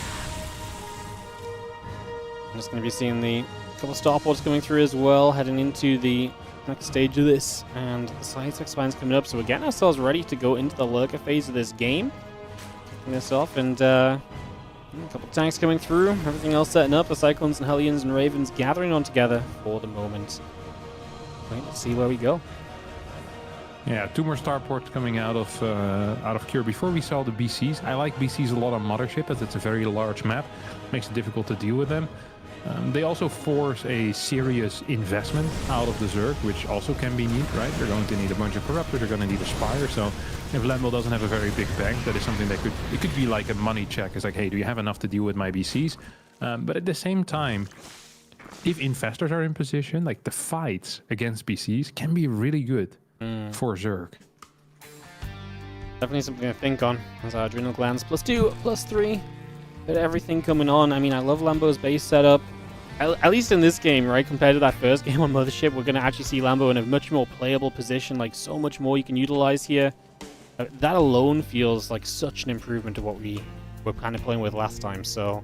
I'm just going to be seeing the couple of starports coming through as well, heading into the next stage of this. And the science expands coming up, so we're getting ourselves ready to go into the lurker phase of this game. Kicking this off, and a couple of tanks coming through, everything else setting up, the Cyclones and Hellions and Ravens gathering on together for the moment. Wait to see where we go. Yeah, 2 more starports coming out of Cure. Before we saw the BCs, I like BCs a lot on Mothership as it's a very large map. Makes it difficult to deal with them. They also force a serious investment out of the Zerg, which also can be neat, right? They're going to need a bunch of Corruptors, they're going to need a Spire, so if Lambo doesn't have a very big bank, that is something that could be like a money check. It's like, hey, do you have enough to deal with my BCs? But at the same time, if Infestors are in position, like the fights against BCs can be really good for Zerg. Definitely something to think on. As our Adrenal Glands +2, +3. Bit of everything coming on. I mean, I love Lambo's base setup. At least in this game, right? Compared to that first game on Mothership, we're going to actually see Lambo in a much more playable position. Like, so much more you can utilize here. That alone feels like such an improvement to what we were kind of playing with last time. So,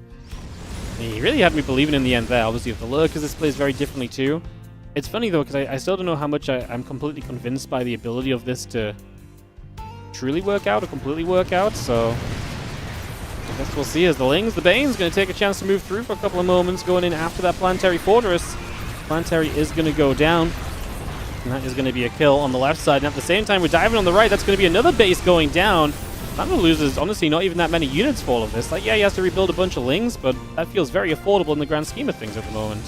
he really had me believing in the end there. Obviously, with the Lurkers, this plays very differently too. It's funny, though, because I still don't know how much I'm completely convinced by the ability of this to truly work out or completely work out. So, I guess we'll see as the Lings, the Bane's going to take a chance to move through for a couple of moments, going in after that Planetary Fortress. Planetary is going to go down, and that is going to be a kill on the left side. And at the same time, we're diving on the right. That's going to be another base going down. Lambo loses, honestly, not even that many units for all of this. Like, yeah, he has to rebuild a bunch of Lings, but that feels very affordable in the grand scheme of things at the moment.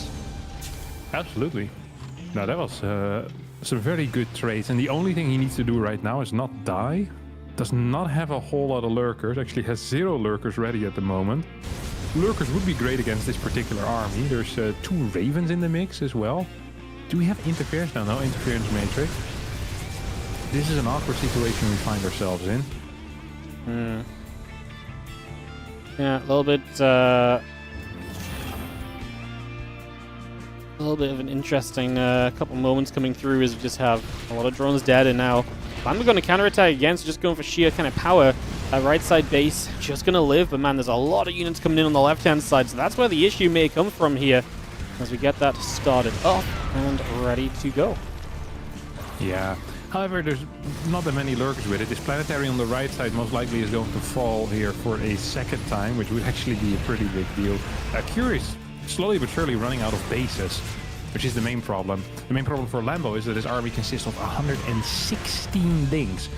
Absolutely. No, that was some very good trades. And the only thing he needs to do right now is not die. Does not have a whole lot of Lurkers. Actually has 0 Lurkers ready at the moment. Lurkers would be great against this particular army. There's 2 Ravens in the mix as well. Do we have interference now? No interference matrix. This is an awkward situation we find ourselves in. Yeah, a little bit of an interesting couple moments coming through as we just have a lot of drones dead, and now I'm going to counterattack again, so just going for sheer kind of power. Right side base just going to live, but man, there's a lot of units coming in on the left-hand side, so that's where the issue may come from here as we get that started up and ready to go. Yeah. However, there's not that many Lurkers with it. This Planetary on the right side most likely is going to fall here for a second time, which would actually be a pretty big deal. Cure is slowly but surely running out of bases, which is the main problem. The main problem for Lambo is that his army consists of 116 Lings.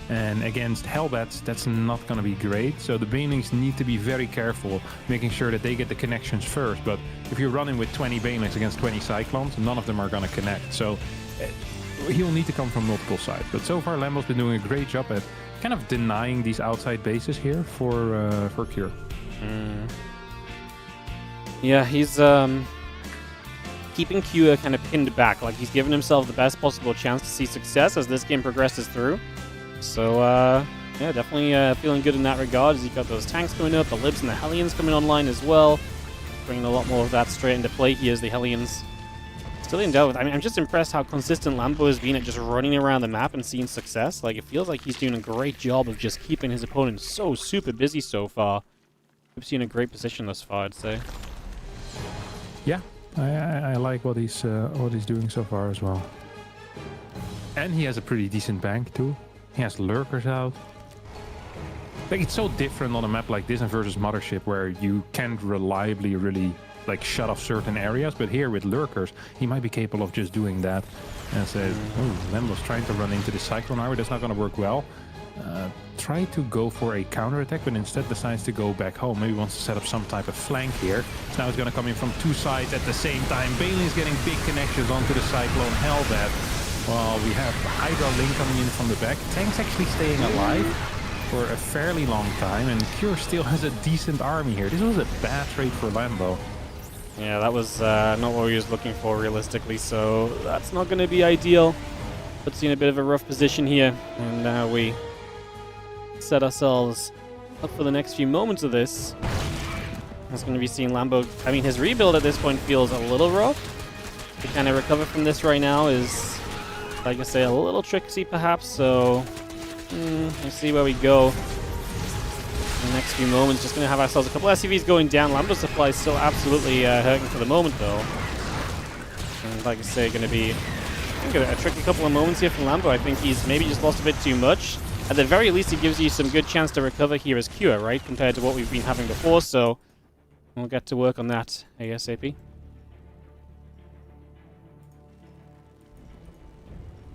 And against Hellbats, that's not going to be great. So the Banelings need to be very careful, making sure that they get the connections first. But if you're running with 20 Banelings against 20 Cyclones, none of them are going to connect. So he'll need to come from multiple sides. But so far, Lambo's been doing a great job at kind of denying these outside bases here for Cure. Yeah, he's keeping Cure kind of pinned back. Like, he's given himself the best possible chance to see success as this game progresses through. So, yeah, definitely feeling good in that regard as you've got those tanks coming up, the Libs and the Hellions coming online as well. Bringing a lot more of that straight into play here as the Hellions still in doubt with. I mean, I'm just impressed how consistent Lambo has been at just running around the map and seeing success. Like, it feels like he's doing a great job of just keeping his opponent so super busy so far. Keeps you in a great position thus far, I'd say. Yeah, I like what he's doing so far as well. And he has a pretty decent bank too. He has Lurkers out. Like, it's so different on a map like this and versus Mothership, where you can't reliably really like shut off certain areas. But here with Lurkers, he might be capable of just doing that. And says, oh, Lambo's trying to run into the Cyclone armor. That's not going to work well. try to go for a counterattack, but instead decides to go back home. Maybe wants to set up some type of flank here. So now it's going to come in from two sides at the same time. Bailey's getting big connections onto the Cyclone Hellbat. Well, we have Hydra Link coming in from the back. Tank's actually staying alive for a fairly long time, and Cure still has a decent army here. This was a bad trade for Lambo. Yeah, that was not what we was looking for realistically, so that's not going to be ideal. Puts you in a bit of a rough position here, and now we set ourselves up for the next few moments of this. That's going to be seeing Lambo. I mean, his rebuild at this point feels a little rough. To kind of recover from this right now is, like I say, a little tricksy perhaps, so let's see where we go in the next few moments. Just going to have ourselves a couple SCVs going down. Lambo's supply is still absolutely hurting for the moment, though. And like I say, going to be a tricky couple of moments here from Lambo. I think he's maybe just lost a bit too much. At the very least, he gives you some good chance to recover here as Cure, right? Compared to what we've been having before, so we'll get to work on that ASAP.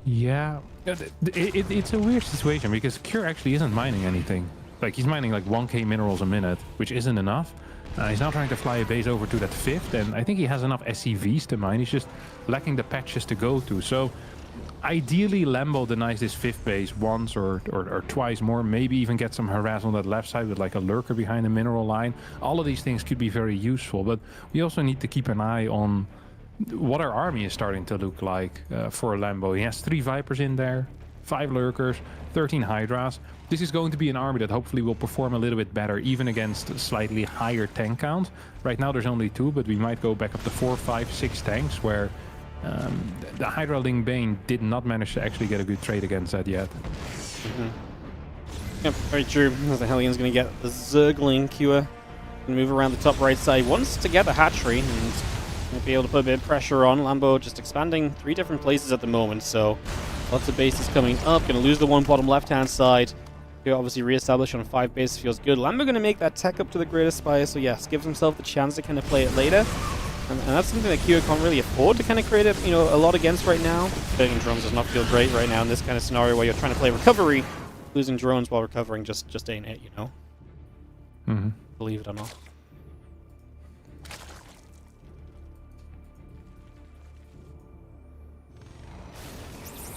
Yeah, it's a weird situation because Cure actually isn't mining anything. Like, he's mining like 1k minerals a minute, which isn't enough. He's now trying to fly a base over to that 5th, and I think he has enough SCVs to mine. He's just lacking the patches to go to. So ideally, Lambo denies this 5th base once or twice more. Maybe even get some harass on that left side with like a lurker behind the mineral line. All of these things could be very useful, but we also need to keep an eye on what our army is starting to look like for Lambo. He has 3 Vipers in there, 5 lurkers, 13 Hydras. This is going to be an army that hopefully will perform a little bit better, even against slightly higher tank count. Right now there's only 2, but we might go back up to 4, 5, 6 tanks, where the Hydra Ling Bane did not manage to actually get a good trade against that yet. Yep, very true. The Hellions going to get the Zergling Cure and move around the top right side. Wants to get the hatchery and be able to put a bit of pressure on. Lambo just expanding 3 different places at the moment, so lots of bases coming up. Going to lose the one bottom left-hand side. Here, obviously reestablish on 5 bases feels good. Lambo going to make that tech up to the Greater Spire, so yes, gives himself the chance to kind of play it later. And that's something that Kyo can't really afford to kind of create a lot against right now. Taking drones does not feel great right now in this kind of scenario where you're trying to play recovery. Losing drones while recovering just ain't it, you know? Believe it or not.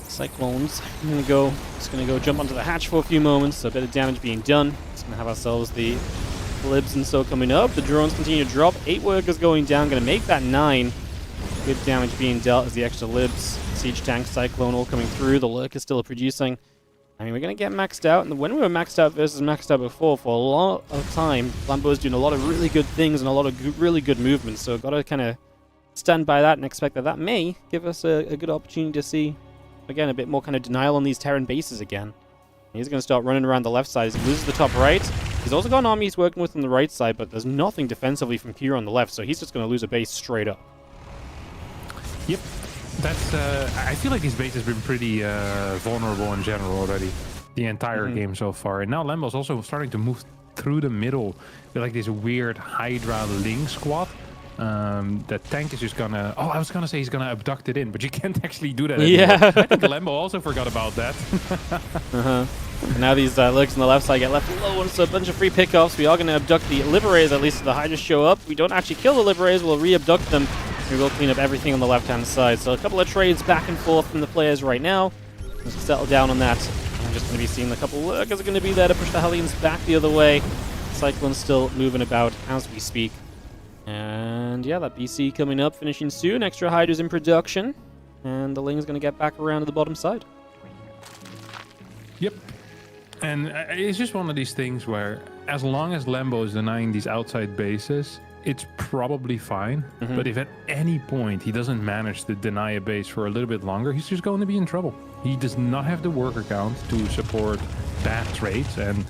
Cyclones. Just gonna go jump onto the hatch for a few moments. So a bit of damage being done. Just gonna have ourselves the libs and so coming up. The drones continue to drop. 8 workers going down. Gonna make that 9. Good damage being dealt as the extra libs, siege tank, cyclone all coming through. The lurk is still producing. I mean, we're gonna get maxed out. And when we were maxed out versus maxed out before, for a lot of time, Lambo was doing a lot of really good things and a lot of really good movements. So gotta kind of stand by that and expect that that may give us a good opportunity to see. Again, a bit more kind of denial on these Terran bases again. He's going to start running around the left side as he loses the top right. He's also got an army he's working with on the right side, but there's nothing defensively from Kira on the left, so he's just going to lose a base straight up. Yep. That's, I feel like his base has been pretty vulnerable in general already. The entire game so far. And now Lambo's also starting to move through the middle with like this weird Hydra Ling squad. That tank is just gonna... Oh, I was gonna say he's gonna abduct it in, but you can't actually do that anymore. Yeah. I think Lambo also forgot about that. And now these lurks on the left side get left alone, so a bunch of free pickoffs. We are going to abduct the Liberators, at least if the Hydras show up. We don't actually kill the Liberators, we'll re-abduct them. We will clean up everything on the left-hand side. So a couple of trades back and forth from the players right now. Let's settle down on that. I'm just going to be seeing a couple of lurkers are going to be there to push the Hellions back the other way. Cyclone's still moving about as we speak. And yeah, that BC coming up, finishing soon. Extra Hydras in production. And the Ling's going to get back around to the bottom side. Yep. And it's just one of these things where as long as Lambo is denying these outside bases, it's probably fine. But if at any point he doesn't manage to deny a base for a little bit longer, he's just going to be in trouble. He does not have the worker count to support bad trades. And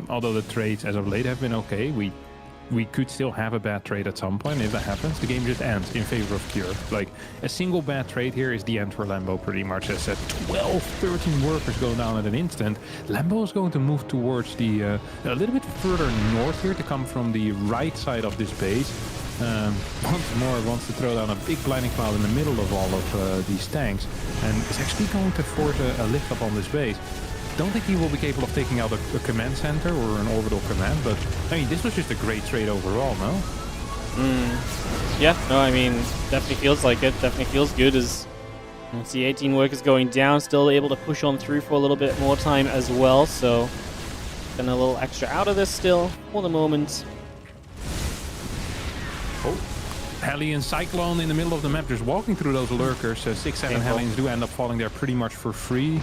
although the trades as of late have been okay, we could still have a bad trade at some point. If that happens, the game just ends in favor of Cure. Like, a single bad trade here is the end for Lambo, pretty much. As said, 12, 13 workers go down at an instant. Lambo is going to move towards the a little bit further north here to come from the right side of this base. Once more wants to throw down a big blinding cloud in the middle of all of these tanks, and is actually going to force a lift up on this base. don't think he will be capable of taking out a command center or an orbital command, but I mean, this was just a great trade overall, no? Yeah, no, I mean, definitely feels like it. Definitely feels good as you see 18 workers going down, still able to push on through for a little bit more time as well, so getting a little extra out of this still for the moment. Oh, Hellion Cyclone in the middle of the map, just walking through those lurkers. 6-7 Hellions do end up falling there pretty much for free.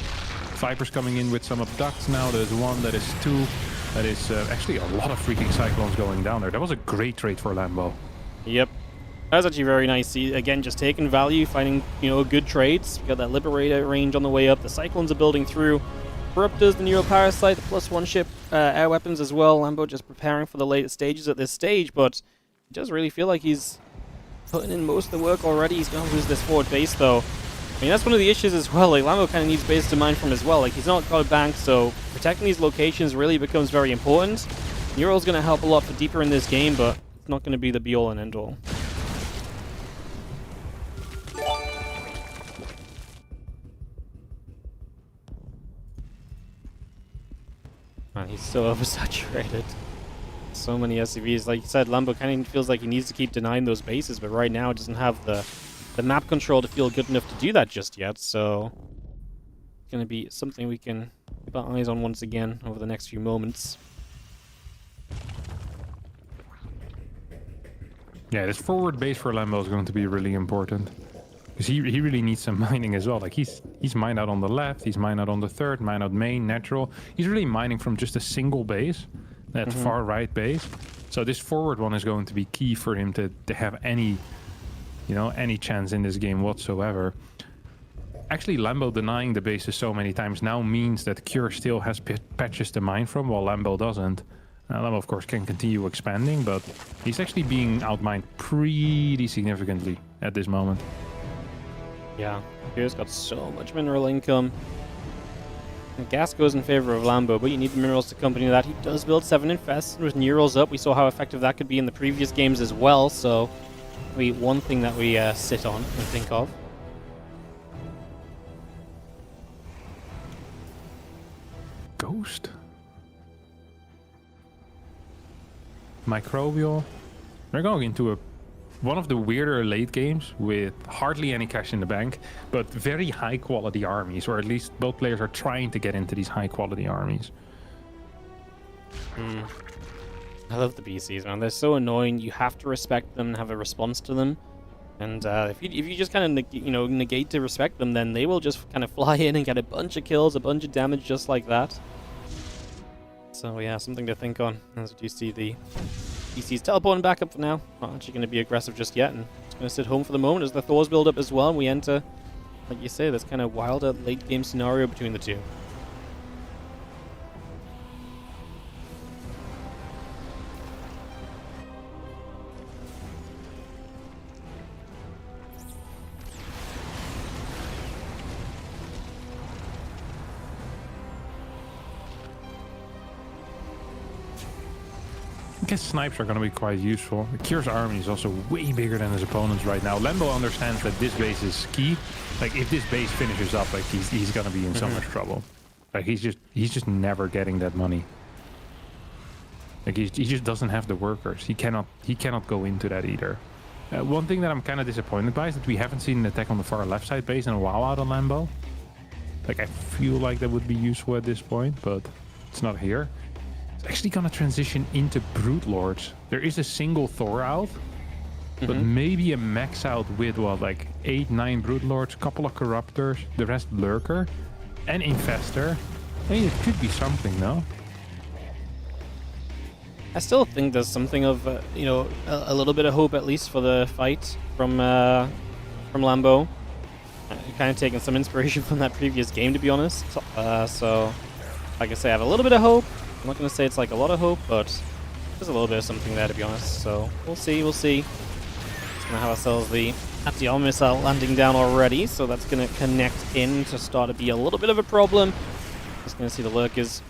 Vipers coming in with some abducts now. There's one, that is two. That is actually a lot of freaking Cyclones going down there. That was a great trade for Lambo. Yep. That was actually very nice. See, again, just taking value, finding, good trades. We got that Liberator range on the way up. The Cyclones are building through. Corruptors, the Neuroparasite, the +1 ship, air weapons as well. Lambo just preparing for the later stages at this stage, but it does really feel like he's putting in most of the work already. He's going to lose this forward base, though. I mean, that's one of the issues as well. Like, Lambo kind of needs base to mine from as well. Like, he's not got a bank, so protecting these locations really becomes very important. Neuro's going to help a lot for deeper in this game, but it's not going to be the be-all and end-all. Man, he's so oversaturated. So many SCVs. Like you said, Lambo kind of feels like he needs to keep denying those bases, but right now it doesn't have the map control to feel good enough to do that just yet, so it's going to be something we can keep our eyes on once again over the next few moments. Yeah, this forward base for Lambo is going to be really important. Because he really needs some mining as well. Like, he's mined out on the left, he's mined out on the third, mined out main, natural. He's really mining from just a single base, that far right base. So this forward one is going to be key for him to have any chance in this game whatsoever. Actually, Lambo denying the bases so many times now means that Cure still has patches to mine from, while Lambo doesn't. Lambo, of course, can continue expanding, but he's actually being outmined pretty significantly at this moment. Yeah, Cure's got so much mineral income. And gas goes in favor of Lambo, but you need the minerals to accompany that. He does build 7 Infest with Neurals up. We saw how effective that could be in the previous games as well, so one thing that we sit on and think of. Ghost? Microbial? We're going into one of the weirder late games with hardly any cash in the bank, but very high quality armies, or at least both players are trying to get into these high quality armies. I love the BCs, man. They're so annoying. You have to respect them and have a response to them. And if you just kind of negate to respect them, then they will just kind of fly in and get a bunch of kills, a bunch of damage just like that. So yeah, something to think on. As you see the BCs teleporting back up for now. Not actually going to be aggressive just yet, and it's going to sit home for the moment as the Thors build up as well. And we enter, like you say, this kind of wilder late game scenario between the two. I guess snipes are going to be quite useful. Cure's army is also way bigger than his opponents right now. Lambo understands that this base is key. Like, if this base finishes up, like, he's going to be in so much trouble. Like, he's just never getting that money. Like, he just doesn't have the workers. He cannot go into that either. One thing that I'm kind of disappointed by is that we haven't seen an attack on the far left side base in a while out on Lambo. Like, I feel like that would be useful at this point, but it's not here. It's actually gonna transition into Brute Lords. There is a single Thor out, but maybe a max out with what, like 8-9 Brute Lords, couple of Corruptors, the rest Lurker, and Infestor. I mean, it could be something, no? I still think there's something of a little bit of hope at least for the fight from Lambo. Kind of taking some inspiration from that previous game, to be honest. So, like I say, I have a little bit of hope. I'm not going to say it's like a lot of hope, but there's a little bit of something there, to be honest. So we'll see. Just going to have ourselves the anti-armor missile landing down already, so that's going to connect in to start to be a little bit of a problem. Just going to see the lurkers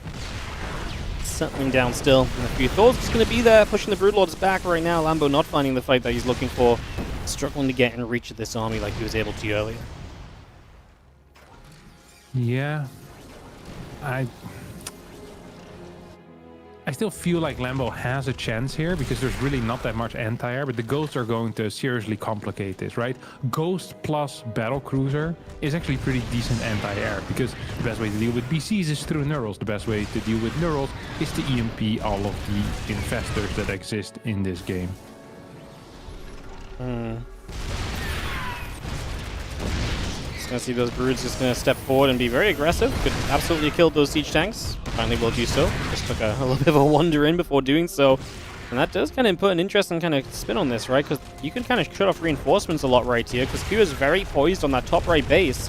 settling down still. And a few Thors just going to be there, pushing the Broodlords back right now. Lambo not finding the fight that he's looking for, struggling to get in reach of this army like he was able to earlier. Yeah. I still feel like Lambo has a chance here because there's really not that much anti-air, but the Ghosts are going to seriously complicate this, right? Ghost plus Battle Cruiser is actually pretty decent anti-air because the best way to deal with BCs is through Neurals. The best way to deal with Neurals is to EMP all of the infestors that exist in this game. Just gonna see those Broods just gonna step forward and be very aggressive. Could absolutely kill those siege tanks. Finally will do so. Just took a little bit of a wander in before doing so. And that does kind of put an interesting kind of spin on this, right? Because you can kind of shut off reinforcements a lot right here, because Q is very poised on that top right base,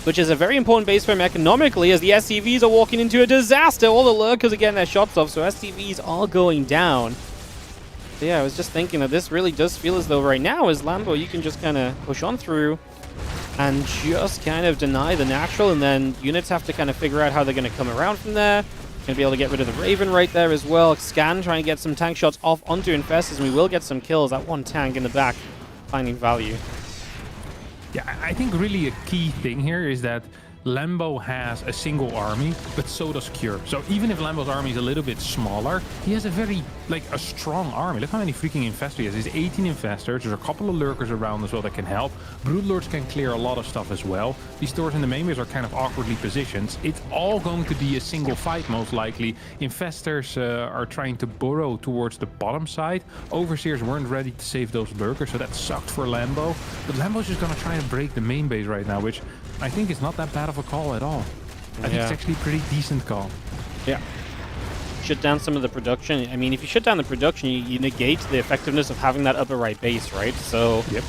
which is a very important base for him economically, as the SCVs are walking into a disaster. All the lurkers are getting their shots off, so SCVs are going down. But yeah, I was just thinking that this really does feel as though right now, as Lambo, you can just kind of push on through and just kind of deny the natural, and then units have to kind of figure out how they're going to come around from there. Going to be able to get rid of the Raven right there as well. Scan trying to get some tank shots off onto Infestors, and we will get some kills. That one tank in the back finding value. Yeah, I think really a key thing here is that Lambo has a single army, but so does Cure. So even if Lambo's army is a little bit smaller, he has a very, a strong army. Look how many freaking infestors he has. He's 18 infestors. There's a couple of lurkers around as well that can help. Broodlords can clear a lot of stuff as well. These stores in the main base are kind of awkwardly positioned. It's all going to be a single fight, most likely. Infestors are trying to burrow towards the bottom side. Overseers weren't ready to save those lurkers, so that sucked for Lambo. But Lambo's just going to try and break the main base right now, which I think is not that bad of a call at all. I think it's actually a pretty decent call. Yeah. Shut down some of the production. I mean, if you shut down the production, you negate the effectiveness of having that upper right base, right? So yep.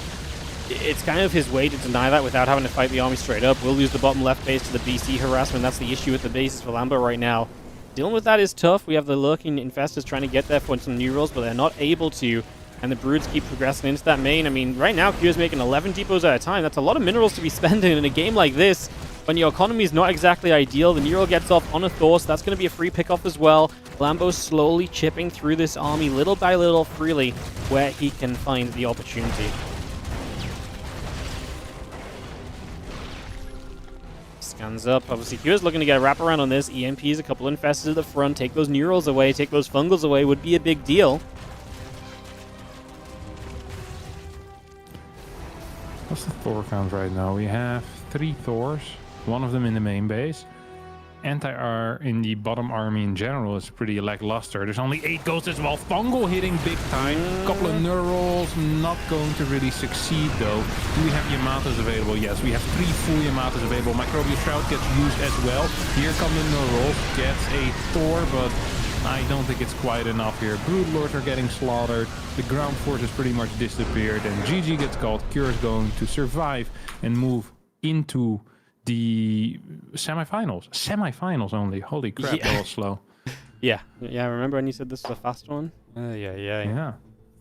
It's kind of his way to deny that without having to fight the army straight up. We'll lose the bottom left base to the BC harassment. That's the issue with the bases for Lambo right now. Dealing with that is tough. We have the lurking infestors trying to get there for some new rolls, but they're not able to. And the Broods keep progressing into that main. I mean, right now, Q is making 11 depots at a time. That's a lot of minerals to be spending in a game like this, when your economy is not exactly ideal. The Neural gets off on a Thor, so that's going to be a free pickoff as well. Lambo's slowly chipping through this army, little by little, freely, where he can find the opportunity. Scans up. Obviously, Q is looking to get a wraparound on this. EMPs, a couple of infestors at the front. Take those Neurals away, take those Fungals away would be a big deal. What's the Thor count right now? We have 3 Thors, one of them in the main base. Anti-R in the bottom army in general is pretty lackluster. There's only 8 Ghosts as well. Fungal hitting big time. A couple of Neurals, not going to really succeed though. Do we have Yamatos available? Yes, we have 3 full Yamatos available. Microbial Shroud gets used as well. Here come the Neurals. Gets a Thor, but I don't think it's quite enough here. Broodlords are getting slaughtered. The ground force has pretty much disappeared. And GG gets called. Cure is going to survive and move into the semifinals. Semifinals only. Holy crap, Yeah. that was slow. Yeah, remember when you said this was a fast one? Yeah.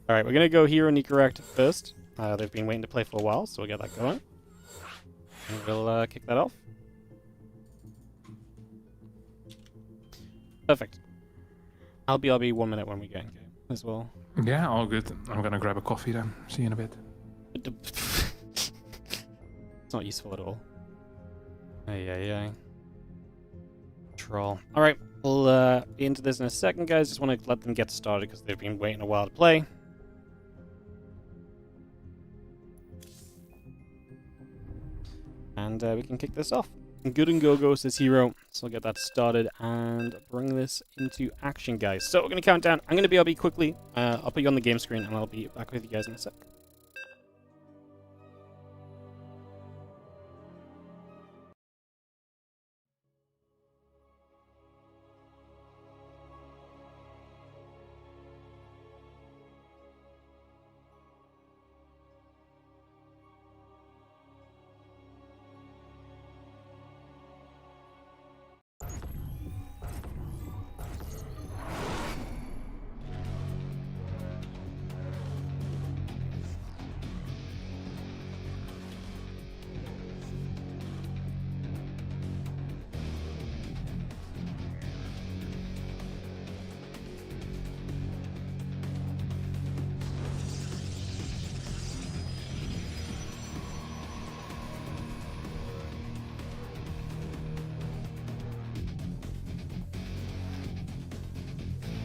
All right, we're going to go here on Nikoract first. They've been waiting to play for a while, so we'll get that going. And we'll kick that off. Perfect. I'll be 1 minute when we get in game as well. Yeah, all good. I'm gonna grab a coffee then. See you in a bit. It's not useful at all. Troll. All right, we'll be into this in a second, guys. Just want to let them get started because they've been waiting a while to play. And we can kick this off. Good and go says Hero. So I'll get that started and bring this into action, guys. So we're going to count down. I'm going to BRB quickly. I'll put you on the game screen and I'll be back with you guys in a sec.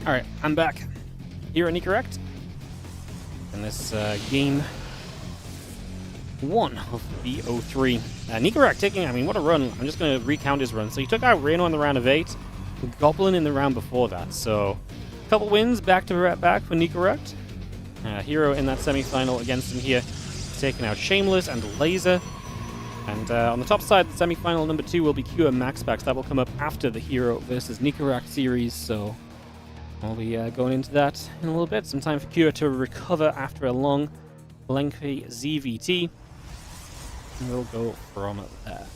Alright, I'm back. Here at Nikoract. In this game 1 of BO3. Nikoract taking, I mean, what a run. I'm just going to recount his run. So he took out Reynor in the round of 8, Goblin in the round before that. So, a couple wins back to back for Nikoract. Hero in that semi-final against him here, taking out Shameless and Laser. And on the top side, the semi-final number 2 will be Q and MaxPax. That will come up after the Hero versus Nikoract series, so we'll be going into that in a little bit. Some time for Q to recover after a long, lengthy ZVT. And we'll go from there.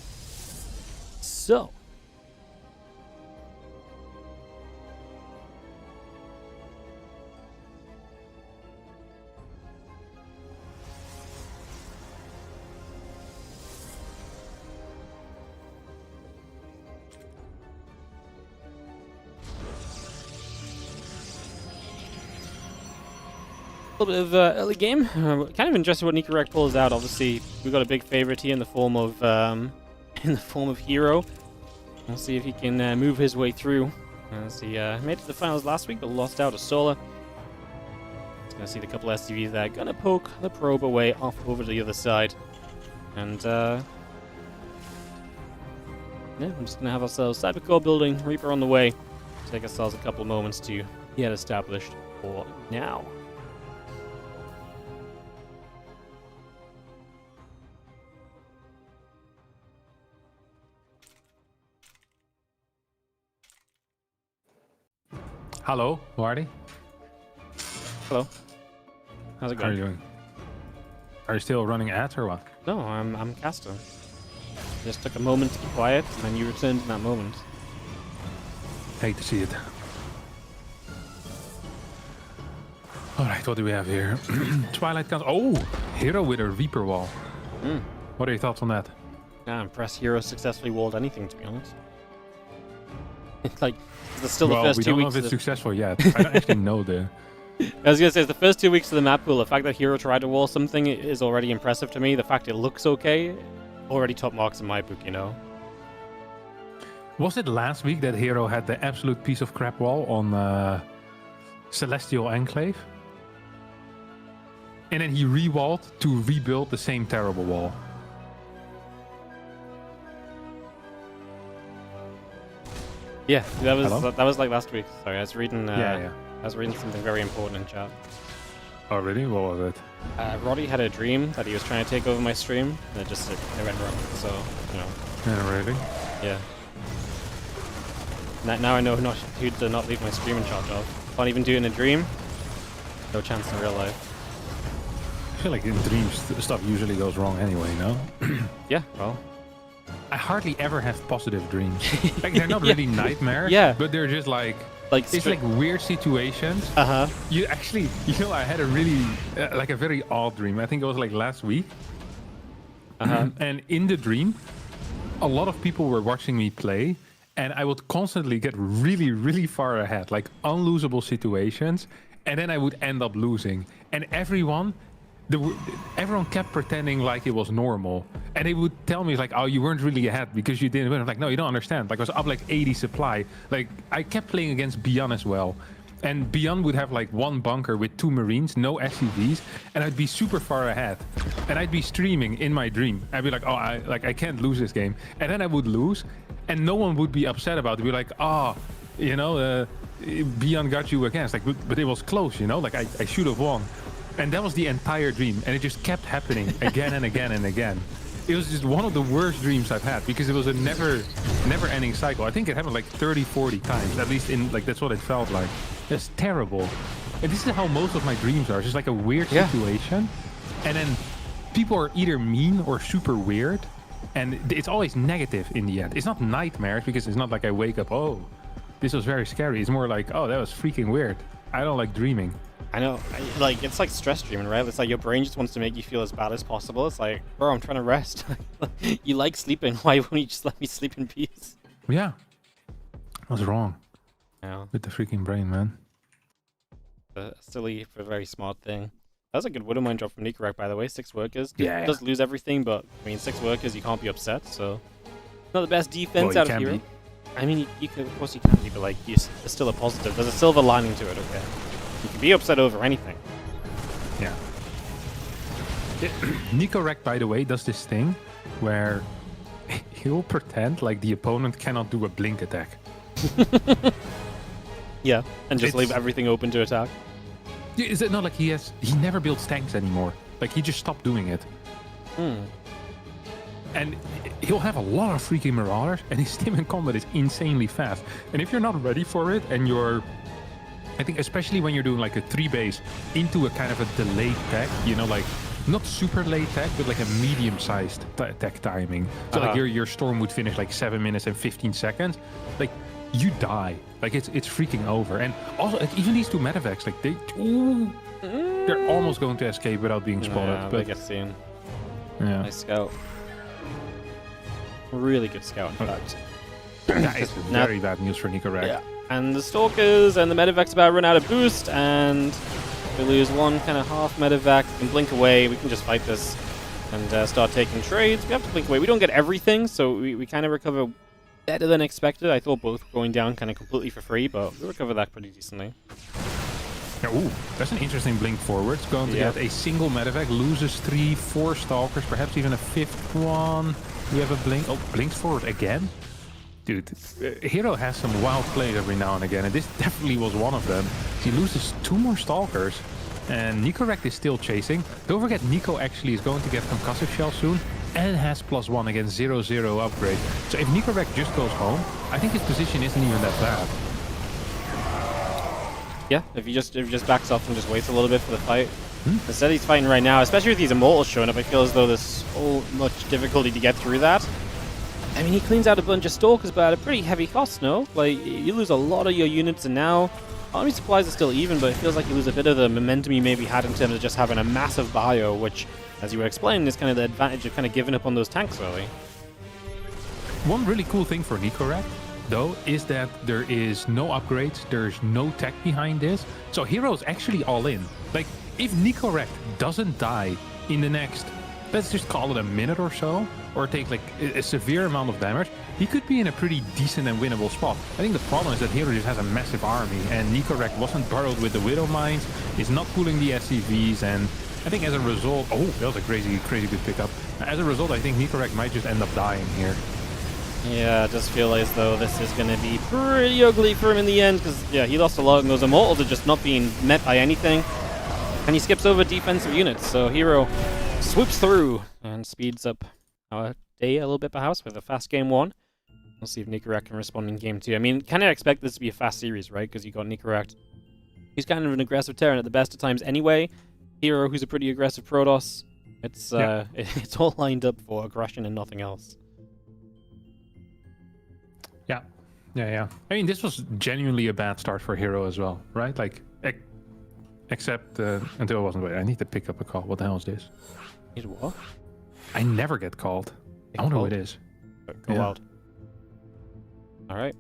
So, a little bit of early game. Kind of interested what Nikoract pulls out. Obviously, we've got a big favorite here in the form of Hero. We'll see if he can move his way through. As he made it to the finals last week, but lost out to Solar. He's gonna see the couple SUVs there, gonna poke the probe away off over to the other side, and yeah, I'm just gonna have ourselves Cybercore building, Reaper on the way. Take ourselves a couple of moments to get established for now. Hello, Wardy. Hello. How's it How are going? you doing? Are you still running ads or what? No, I'm caster. Just took a moment to be quiet, and then you returned in that moment. Hate to see it. Alright, what do we have here? Twilight Council. Oh! Hero with a Reaper wall. What are your thoughts on that? Yeah, impressed Hero successfully walled anything, to be honest. It's like, it's still Well, the first we 2 don't know weeks. if it's successful yet. I don't actually know the... I was gonna say, it's the first 2 weeks of the map pool. The fact that Hero tried to wall something is already impressive to me. The fact it looks okay, already top marks in my book, you know. Was it last week that Hero had the absolute piece of crap wall on Celestial Enclave? And then he re-walled to rebuild the same terrible wall. Yeah, Hello? that was like last week. Sorry, I was reading. Yeah. I was reading something very important in chat. Oh, really? What was it? Roddy had a dream that he was trying to take over my stream, and it went wrong. So, you know, Yeah, really? yeah. Now I know who to not leave my stream in charge of. Can't even do it in a dream. No chance in real life. I feel like in dreams stuff usually goes wrong anyway, no? Yeah, well. I hardly ever have positive dreams. Like, they're not really nightmares, Yeah. but they're just like... Like It's like weird situations. Uh-huh. You actually, I had a really, like a very odd dream. I think it was like last week. Uh-huh. And in the dream, a lot of people were watching me play, and I would constantly get really, really far ahead, like unlosable situations, and then I would end up losing. And everyone kept pretending like it was normal, and they would tell me like, "Oh, you weren't really ahead because you didn't win." I'm like, "No, you don't understand. Like, I was up like 80 supply. Like, I kept playing against Beyond as well, and Beyond would have like one bunker with 2 Marines, no SCVs, and I'd be super far ahead, and I'd be streaming in my dream. I'd be like, "Oh, I can't lose this game," and then I would lose, and no one would be upset about it. Be like, "Oh, you know, Beyond got you against." Like, but it was close, you know. Like, I should have won. And that was the entire dream, and it just kept happening again and again and again. It was just one of the worst dreams I've had, because it was a never-ending cycle. I think it happened like 30, 40 times, at least in, like, that's what it felt like. It's terrible. And this is how most of my dreams are. It's just like a weird situation, and then people are either mean or super weird, and it's always negative in the end. It's not nightmares, because it's not like I wake up, oh, this was very scary. It's more like, oh, that was freaking weird. I don't like dreaming. I know, like, it's like stress dreaming, right? It's like your brain just wants to make you feel as bad as possible. It's like, bro, I'm trying to rest. You like sleeping. Why won't you just let me sleep in peace? Yeah. What's wrong Yeah. with the freaking brain, man? A silly, but very smart thing. That was a good Widowmine drop from Nikoract, by the way. 6 workers. Yeah. Does lose everything, but, I mean, 6 workers, you can't be upset, so... Not the best defense out of Hero. I mean, you can, of course you can be, but like, it's still a positive. There's a silver lining to it, okay? You can be upset over anything. Yeah. Nikoract, by the way, does this thing where he'll pretend like the opponent cannot do a blink attack. Yeah, and just leave everything open to attack. Is it not like he never builds tanks anymore? Like he just stopped doing it. And he'll have a lot of freaking marauders, and his team in combat is insanely fast. And if you're not ready for it, and I think especially when you're doing like a 3-base into a kind of a delayed tech, you know, like not super late tech, but like a medium-sized tech timing. So like your storm would finish like 7 minutes and 15 seconds. Like you die. Like it's freaking over. And also like, even these two medevacs, like they're almost going to escape without being spotted. Yeah, but I guess soon. Yeah. Nice scout. Really good scout, in fact. That is very bad news for Nikoract. Yeah. And the Stalkers and the Medevac's about to run out of boost, and we lose one kind of half Medevac. We can blink away. We can just fight this and start taking trades. We have to blink away. We don't get everything, so we kind of recover better than expected. I thought both going down kind of completely for free, but we recover that pretty decently. Yeah, ooh, that's an interesting blink forward. It's going to get a single Medevac, loses 3, 4 Stalkers, perhaps even a 5th one. We have a blink. Oh, blinks forward again. Dude, Hero has some wild plays every now and again, and this definitely was one of them. He loses 2 more Stalkers, and Nikoract is still chasing. Don't forget, Nico actually is going to get concussive shell soon, and has +1 against 0-0 upgrade. So if Nikoract just goes home, I think his position isn't even that bad. Yeah, if he just backs off and just waits a little bit for the fight. Instead he's fighting right now, especially with these immortals showing up. I feel as though there's so much difficulty to get through that. I mean, he cleans out a bunch of Stalkers, but at a pretty heavy cost, no? Like, you lose a lot of your units, and now army supplies are still even, but it feels like you lose a bit of the momentum you maybe had in terms of just having a massive bio, which, as you were explaining, is kind of the advantage of kind of giving up on those tanks early. One really cool thing for Nikoract, though, is that there is no upgrades, there's no tech behind this, so Hero's actually all in. Like, if Nikoract doesn't die in the next, let's just call it a minute or so, or take like a severe amount of damage, he could be in a pretty decent and winnable spot. I think the problem is that Hero just has a massive army, and Nikoract wasn't burrowed with the Widow Mines, is not pulling the SCVs, and I think as a result, oh, that was a crazy good pickup. As a result, I think Nikoract might just end up dying here. Yeah, I just feel as though this is going to be pretty ugly for him in the end, because, yeah, he lost a lot, and those immortals are just not being met by anything. And he skips over defensive units, so Hero swoops through and speeds up our day a little bit, perhaps, with a fast game 1. We'll see if Nikoract can respond in game 2. I mean, kind of expect this to be a fast series, right? Because you got Nikoract. He's kind of an aggressive Terran at the best of times anyway. Hero, who's a pretty aggressive Protoss. It's it's all lined up for aggression and nothing else. Yeah. I mean, this was genuinely a bad start for Hero as well, right? Like, except until I wasn't waiting. I need to pick up a call. What the hell is this? Need what? I never get called. I wonder who it is. Go out. Alright.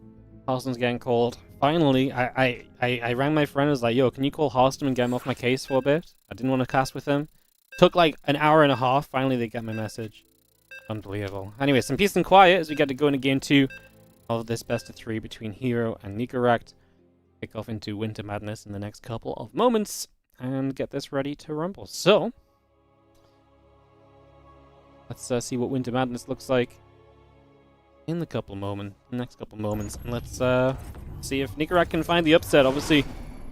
Harstem's getting called. Finally, I rang my friend and was like, yo, can you call Harstem and get him off my case for a bit? I didn't want to cast with him. Took like an hour and a half. Finally, they get my message. Unbelievable. Anyway, some peace and quiet as we get to go into game 2 of this best of 3 between Hero and Nikoract. Kick off into Winter Madness in the next couple of moments and get this ready to rumble. So, let's see what Winter Madness looks like in the next couple moments. And let's see if Nikoract can find the upset. Obviously,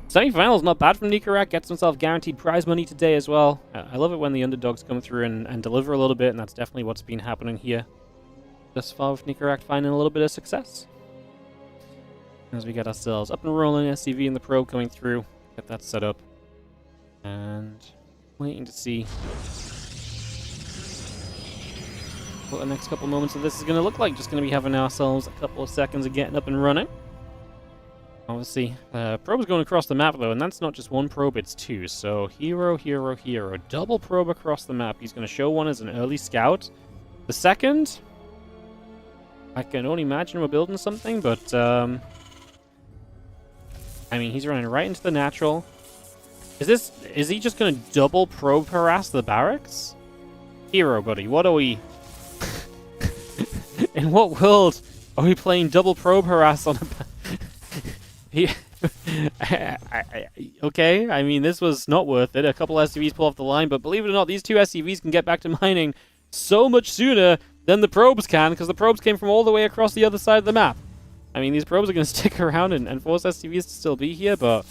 semi-final's not bad from Nikoract. Gets himself guaranteed prize money today as well. I love it when the underdogs come through and deliver a little bit, and that's definitely what's been happening here thus far with Nikoract finding a little bit of success. As we get ourselves up and rolling, SCV and the probe coming through, get that set up, and waiting to see what the next couple moments of this is going to look like. Just going to be having ourselves a couple of seconds of getting up and running. Obviously, probe is going across the map though, and that's not just one probe, it's 2. So Hero, double probe across the map. He's going to show one as an early scout. The second, I can only imagine we're building something, but I mean, he's running right into the natural. Is he just gonna double probe harass the barracks? Hero, buddy, what are we... In what world Are we playing double probe harass on a... he... okay, I mean, this was not worth it. A couple SCVs pull off the line, but believe it or not, these 2 SCVs can get back to mining so much sooner than the probes can, because the probes came from all the way across the other side of the map. I mean, these probes are going to stick around and force SCVs to still be here, but...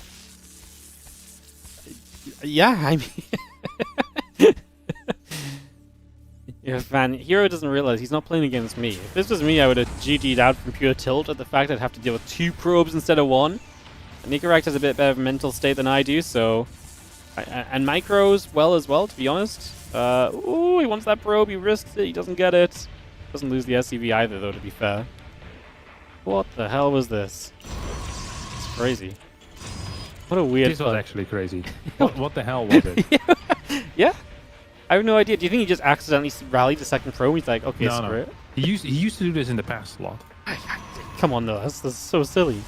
yeah, I mean... yeah, man, Hero doesn't realize he's not playing against me. If this was me, I would have GG'd out from pure tilt at the fact I'd have to deal with 2 probes instead of 1. Nikoract has a bit better of a mental state than I do, so... and Micros as well, to be honest. Ooh, he wants that probe, he risks it, he doesn't get it. Doesn't lose the SCV either, though, to be fair. What the hell was this? It's crazy. What a weird... This was actually crazy. What the hell was it? Yeah? I have no idea. Do you think he just accidentally rallied the second probe? He's like, okay, screw it. He used to do this in the past a lot. Come on, though. That's so silly.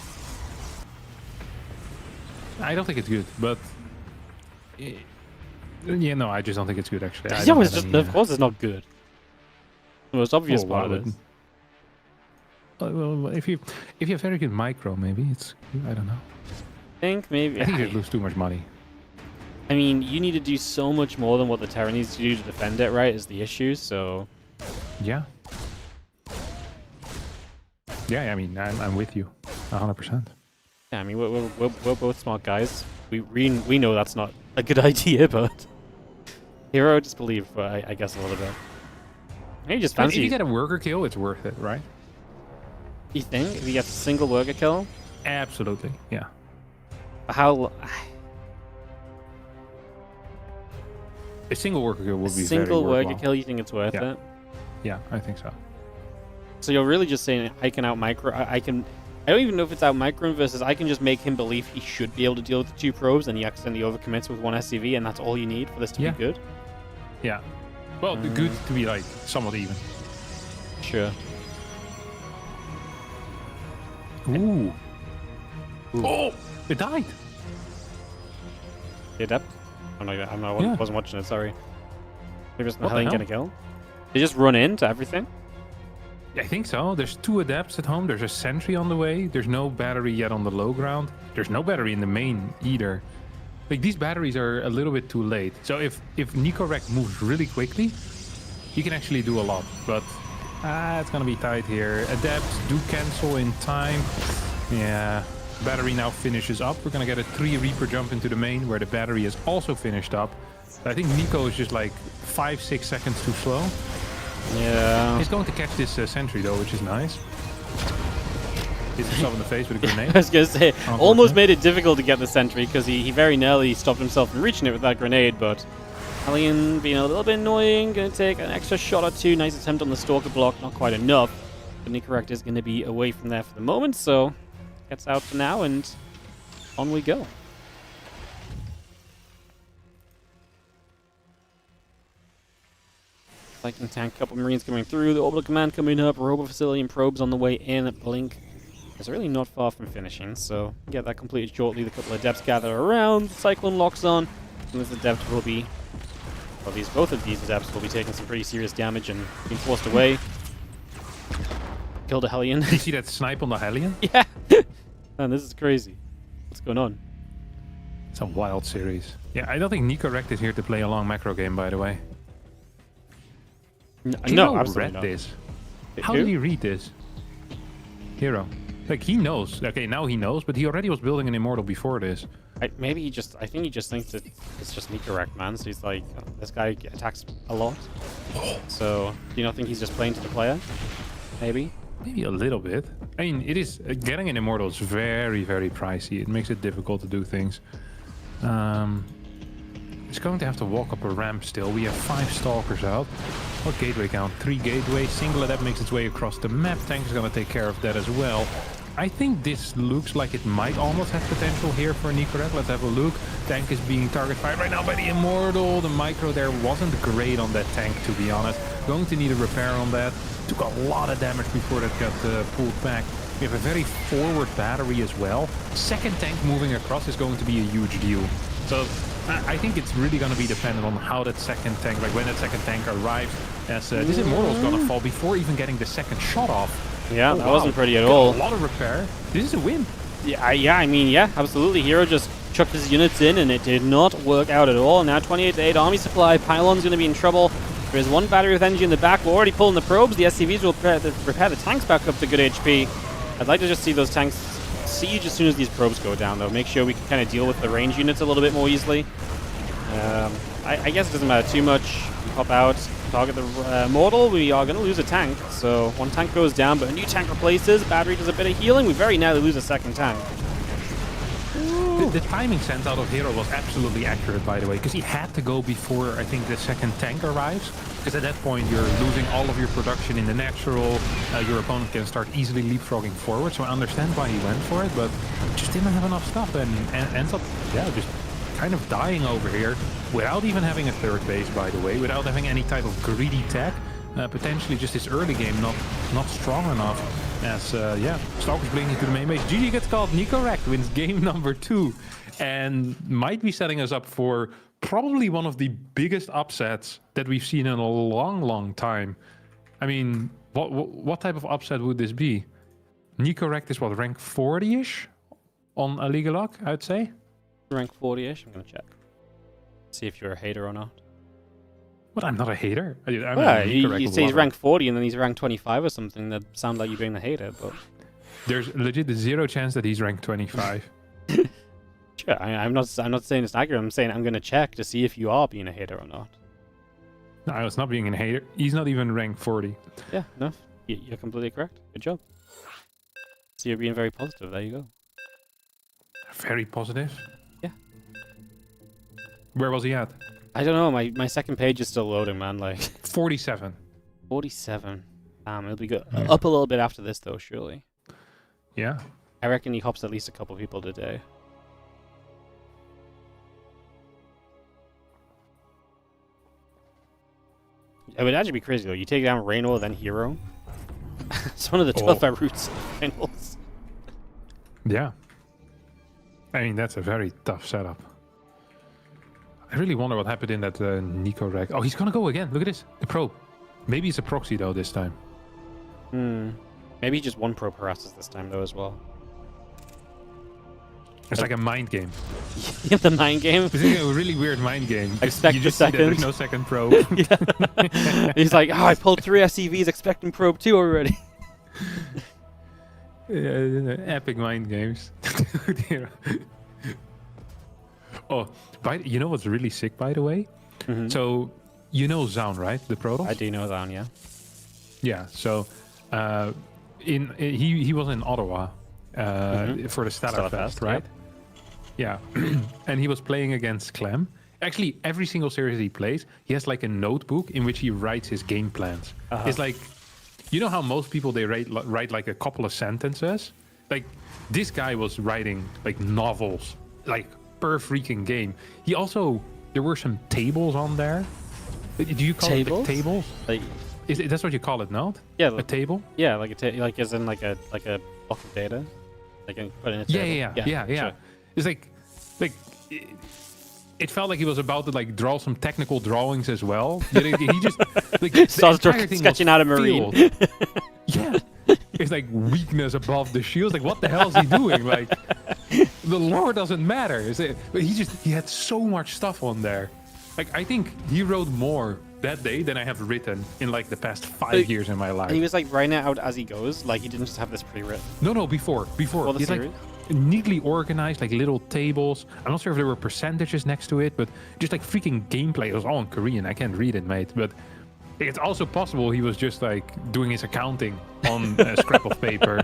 I don't think it's good, but... yeah, no, I just don't think it's good, actually. Yeah, it's just, of course it's not good. The most obvious part of this. Well, if you have very good micro, maybe it's... I don't know. I think maybe... I think you'd lose too much money. I mean, you need to do so much more than what the Terra needs to do to defend it, right, is the issue, so... Yeah. Yeah, I mean, I'm with you. 100%. Yeah, I mean, we're both smart guys. We know that's not a good idea, but... Hero disbelief, I guess, a little bit. Maybe just fancy... If you get a worker kill, it's worth it, right? You think? If he gets a single worker kill? Absolutely, yeah. How... A single worker kill would be single very worker kill, you think it's worth it? Yeah, I think so. So you're really just saying I can out micro... I don't even know if it's out micro versus I can just make him believe he should be able to deal with the 2 probes and he accidentally overcommits with 1 SCV and that's all you need for this to be good? Yeah. Well, good to be like somewhat even. Sure. Ooh. Oh! It died! The Adept? I wasn't watching it, sorry. Maybe it's not Hellion gonna kill? They just run into everything? I think so. There's 2 Adepts at home. There's a sentry on the way. There's no battery yet on the low ground. There's no battery in the main either. Like, these batteries are a little bit too late. So if Nikoract moves really quickly, he can actually do a lot. But it's gonna be tight here. Adepts do cancel in time. Yeah. Battery now finishes up. We're gonna get a 3 Reaper jump into the main where the battery is also finished up. I think Nico is just like 5-6 seconds too slow. Yeah. He's going to catch this sentry though, which is nice. Hits himself in the face with a grenade. I was gonna say, almost made it difficult to get the sentry because he very nearly stopped himself from reaching it with that grenade, but Hellion being a little bit annoying, gonna take an extra shot or 2. Nice attempt on the Stalker block, not quite enough. But Nikoract is gonna be away from there for the moment, so gets out for now and on we go. Viking tank, couple Marines coming through, the orbital command coming up, Robo Facility and probes on the way in. Blink is really not far from finishing, so get that completed shortly. The couple of Adepts gather around, Cyclone locks on, and this Adept will be, well, both of these Adepts will be taking some pretty serious damage and being forced away. Killed a Hellion. Did you see that snipe on the Hellion? Yeah! Man, this is crazy. What's going on? It's a wild series. Yeah, I don't think Nikoract is here to play a long macro game, by the way. No, absolutely not. This? How did he read this? Hero. Like, he knows. Okay, now he knows, but he already was building an Immortal before this. I think he just thinks that it's just Nikoract, man. So he's like, this guy attacks a lot. So, do you not think he's just playing to the player? Maybe? Maybe a little bit. I mean, it is... getting an Immortal is very, very pricey. It makes it difficult to do things. It's going to have to walk up a ramp still. We have 5 Stalkers out. What gateway count? 3 gateways. Single Adept makes its way across the map. Tank is going to take care of that as well. I think this looks like it might almost have potential here for Nikoract. Let's have a look. Tank is being target fired right now by the Immortal. The micro there wasn't great on that tank, to be honest. Going to need a repair on that. Took a lot of damage before that got pulled back. We have a very forward battery as well. Second tank moving across is going to be a huge deal. So I think it's really going to be dependent on how that second tank, like when that second tank arrives, as this Immortal is going to fall before even getting the second shot off. Yeah, Oh, that wow. wasn't pretty at Got all. A lot of repair. This is a win. Yeah, I mean, yeah, absolutely. Hero just chucked his units in, and it did not work out at all. Now 28 to 8 army supply. Pylon's going to be in trouble. There is one battery with energy in the back. We're already pulling the probes. The SCVs will repair the tanks back up to good HP. I'd like to just see those tanks siege as soon as these probes go down, though. Make sure we can kind of deal with the range units a little bit more easily. I guess it doesn't matter too much. We pop out, target the mortal. We are going to lose a tank. So one tank goes down, but a new tank replaces. Battery does a bit of healing. We very nearly lose a second tank. The timing sense out of Hero was absolutely accurate, by the way, because he had to go before, I think, the second tank arrives. Because at that point, you're losing all of your production in the natural. Your opponent can start easily leapfrogging forward. So I understand why he went for it, but just didn't have enough stuff and ends up, yeah, just kind of dying over here without even having a third base, by the way, without having any type of greedy tech. Potentially just his early game not strong enough. As, yeah, Stalker's blinking to the main base. GG gets called. Nikoract wins game number 2 and might be setting us up for probably one of the biggest upsets that we've seen in a long, long time. I mean, what type of upset would this be? Nikoract is what, rank 40-ish on a Liga Lock, I'd say? Rank 40-ish. I'm going to check. See if you're a hater or not. But I'm not a hater. You say he's ranked 40 and then he's ranked 25 or something. That sounds like you being the hater, but there's legit zero chance that he's ranked 25. Sure, I'm not saying it's accurate. I'm saying I'm going to check to see if you are being a hater or not. No, it's not being a hater. He's not even ranked 40. Yeah, no, you're completely correct. Good job. So you're being very positive. There you go. Very positive. Yeah. Where was he at? I don't know. My second page is still loading, man. Like 47. 47. It'll be good. Up a little bit after this, though, surely. Yeah. I reckon he hops at least a couple people today. It would actually be crazy, though. You take down Reynor, then Hero. It's one of the tougher routes in finals. Yeah. I mean, that's a very tough setup. I really wonder what happened in that Nikoract. Oh, he's gonna go again. Look at this. The probe. Maybe it's a proxy, though, this time. Maybe just one probe harasses this time, though, as well. It's like a mind game. The mind game? It's like a really weird mind game. Expect you the just see that second. there's no second probe. Yeah. He's like, oh, I pulled 3 SCVs expecting probe 2 already. Epic mind games. Oh, you know what's really sick, by the way? So, you know Zaun, right? The Protoss? I do know Zaun, yeah. Yeah, so he was in Ottawa for the StarCraft, right? Yeah, and he was playing against Clem. Actually, every single series he plays, he has like a notebook in which he writes his game plans. It's like, you know how most people, they write like a couple of sentences? Like, this guy was writing like novels, like per freaking game. He also, there were some tables on there. Do you call it like tables? Like, that's what you call it, no? Yeah, a table. Yeah, like like as in like a block of data. Like put in a table. Yeah. Sure. It's like it felt like he was about to like draw some technical drawings as well. He just like starts sketching out a marine. Yeah, it's like weakness above the shields. Like, what the hell is he doing? Like, the lore doesn't matter. But he had so much stuff on there. Like, I think he wrote more that day than I have written in like the past 5 years in my life. He was like writing it out as he goes. Like, he didn't just have this pre-written. No, before. Well, the series? Like neatly organized, like little tables. I'm not sure if there were percentages next to it, but just like freaking gameplay. It was all in Korean. I can't read it, mate. But it's also possible he was just like doing his accounting on a scrap of paper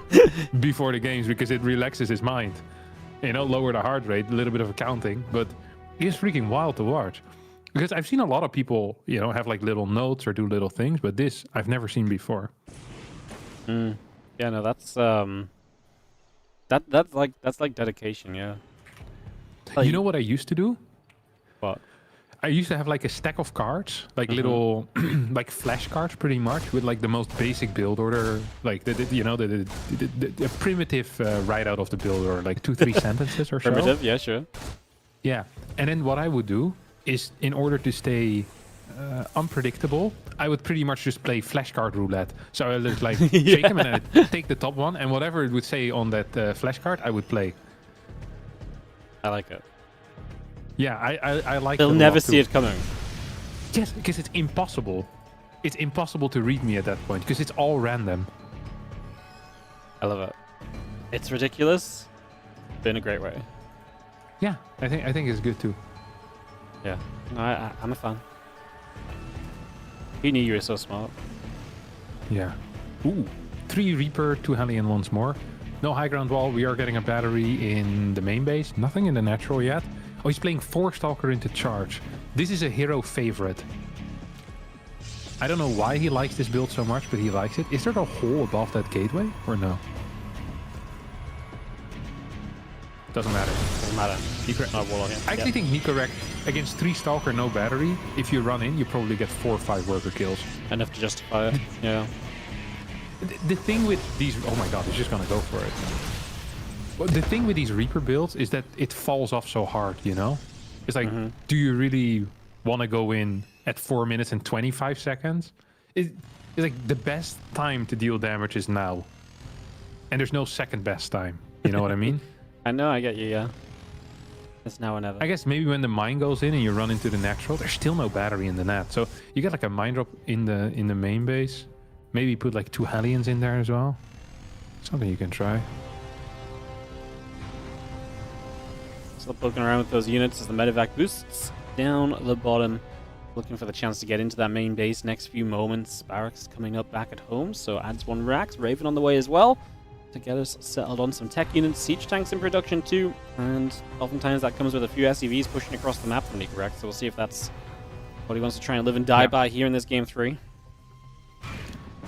before the games because it relaxes his mind. You know, lower the heart rate, a little bit of accounting. But it's freaking wild to watch. Because I've seen a lot of people, you know, have like little notes or do little things, but this I've never seen before. Yeah, no, that's like dedication, yeah. Like, you know what I used to do? What? I used to have like a stack of cards, like little, like flash cards, pretty much, with like the most basic build order, like the primitive write out of the build order, like 2-3 sentences or so. Primitive, yeah, sure. Yeah, and then what I would do is, in order to stay unpredictable, I would pretty much just play flashcard roulette. So I would like shake him and I'd take the top one, and whatever it would say on that flashcard, I would play. I like it. Yeah, I like. They'll never see it coming. Yes, because it's impossible. It's impossible to read me at that point because it's all random. I love it. It's ridiculous, but in a great way. Yeah, I think it's good too. Yeah, no, I'm a fan. He knew you were so smart. Yeah. Ooh, 3 Reaper, 2 Hellion once more. No high ground wall. We are getting a battery in the main base. Nothing in the natural yet. Oh, he's playing 4 Stalker into charge. This is a hero favorite. I don't know why he likes this build so much, but he likes it. Is there a hole above that gateway or no? Doesn't matter. Doesn't matter. Not wall again. I actually think Nikoract against 3 Stalker, no battery. If you run in, you probably get 4 or 5 worker kills. Enough to justify it. Yeah. The thing with these... Oh my god, he's just gonna go for it. Well, the thing with these Reaper builds is that it falls off so hard, you know? It's like, do you really want to go in at 4 minutes and 25 seconds? It's like the best time to deal damage is now. And there's no second best time. You know what I mean? I know, I get you, yeah. It's now or never. I guess maybe when the mine goes in and you run into the natural, there's still no battery in the net. So you get like a mine drop in the main base. Maybe put like 2 Hellions in there as well. Something you can try. Still poking around with those units as the medevac boosts down the bottom. Looking for the chance to get into that main base next few moments. Barracks coming up back at home, so adds 1 Rax. Raven on the way as well to get us settled on some tech units. Siege tanks in production too, and oftentimes that comes with a few SCVs pushing across the map from Nikoract, so we'll see if that's what he wants to try and live and die by here in this game 3.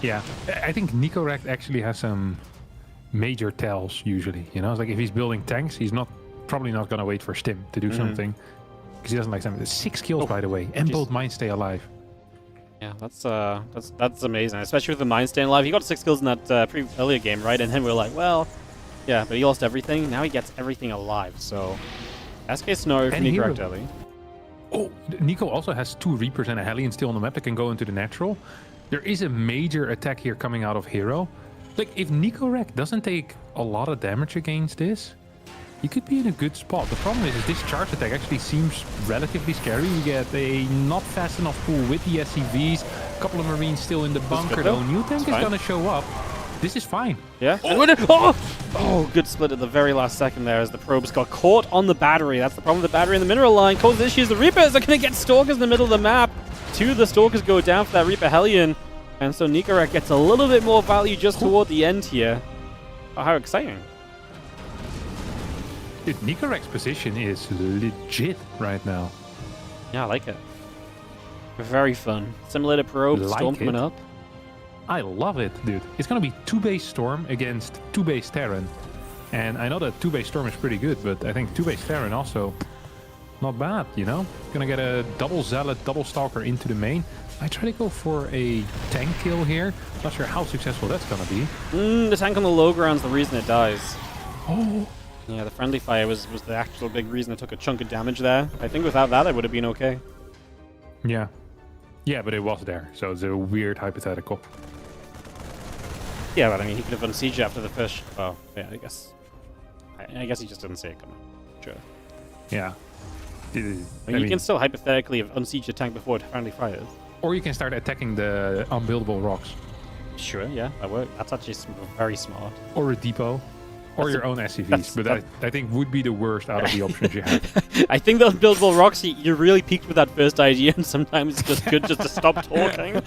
Yeah, I think Nikoract actually has some major tells usually. You know, it's like if he's building tanks, he's probably not going to wait for Stim to do something because he doesn't like something. 6 kills, by the way, and both mines stay alive. Yeah, that's amazing, especially with the mine staying alive. He got 6 kills in that earlier game, right? And then we're like, well, yeah, but he lost everything. Now he gets everything alive. So, best case scenario for Nikoract early. Oh, Nico also has 2 Reapers and a Hellion still on the map that can go into the natural. There is a major attack here coming out of Hero. Like, if Nikoract doesn't take a lot of damage against this, he could be in a good spot. The problem is this charge attack actually seems relatively scary. You get a not fast enough pool with the SCVs, a couple of Marines still in the bunker though. New tank is going to show up. This is fine. Yeah. Oh, good split at the very last second there as the probes got caught on the battery. That's the problem with the battery in the mineral line. Causes issues. The Reapers are going to get Stalkers in the middle of the map. 2 of the Stalkers go down for that Reaper Hellion. And so Nikoract gets a little bit more value just toward the end here. Oh, how exciting. Dude, Nikoract's position is legit right now. Yeah, I like it. Very fun. Simulator Probe, like Storm coming up. I love it, dude. It's going to be 2-base Storm against 2-base Terran. And I know that 2-base Storm is pretty good, but I think 2-base Terran also not bad, you know? Gonna get a double Zealot, double Stalker into the main. I try to go for a tank kill here. Not sure how successful that's gonna be. The tank on the low ground's the reason it dies. Oh. Yeah, the friendly fire was the actual big reason it took a chunk of damage there. I think without that, it would have been okay. Yeah. Yeah, but it was there, so it's a weird hypothetical. Yeah, but I mean, he could have unsieged after the fish. Well, yeah, I guess. I guess he just didn't see it coming. Sure. Yeah. I mean, you can still hypothetically have unsieged the tank before it friendly fires. Or you can start attacking the unbuildable rocks. Sure, yeah, that works. That's actually very smart. Or a depot. Or your own SCVs, but I think would be the worst out of the options you have. I think those buildable rocks, you really peaked with that first idea, and sometimes it's just good just to stop talking.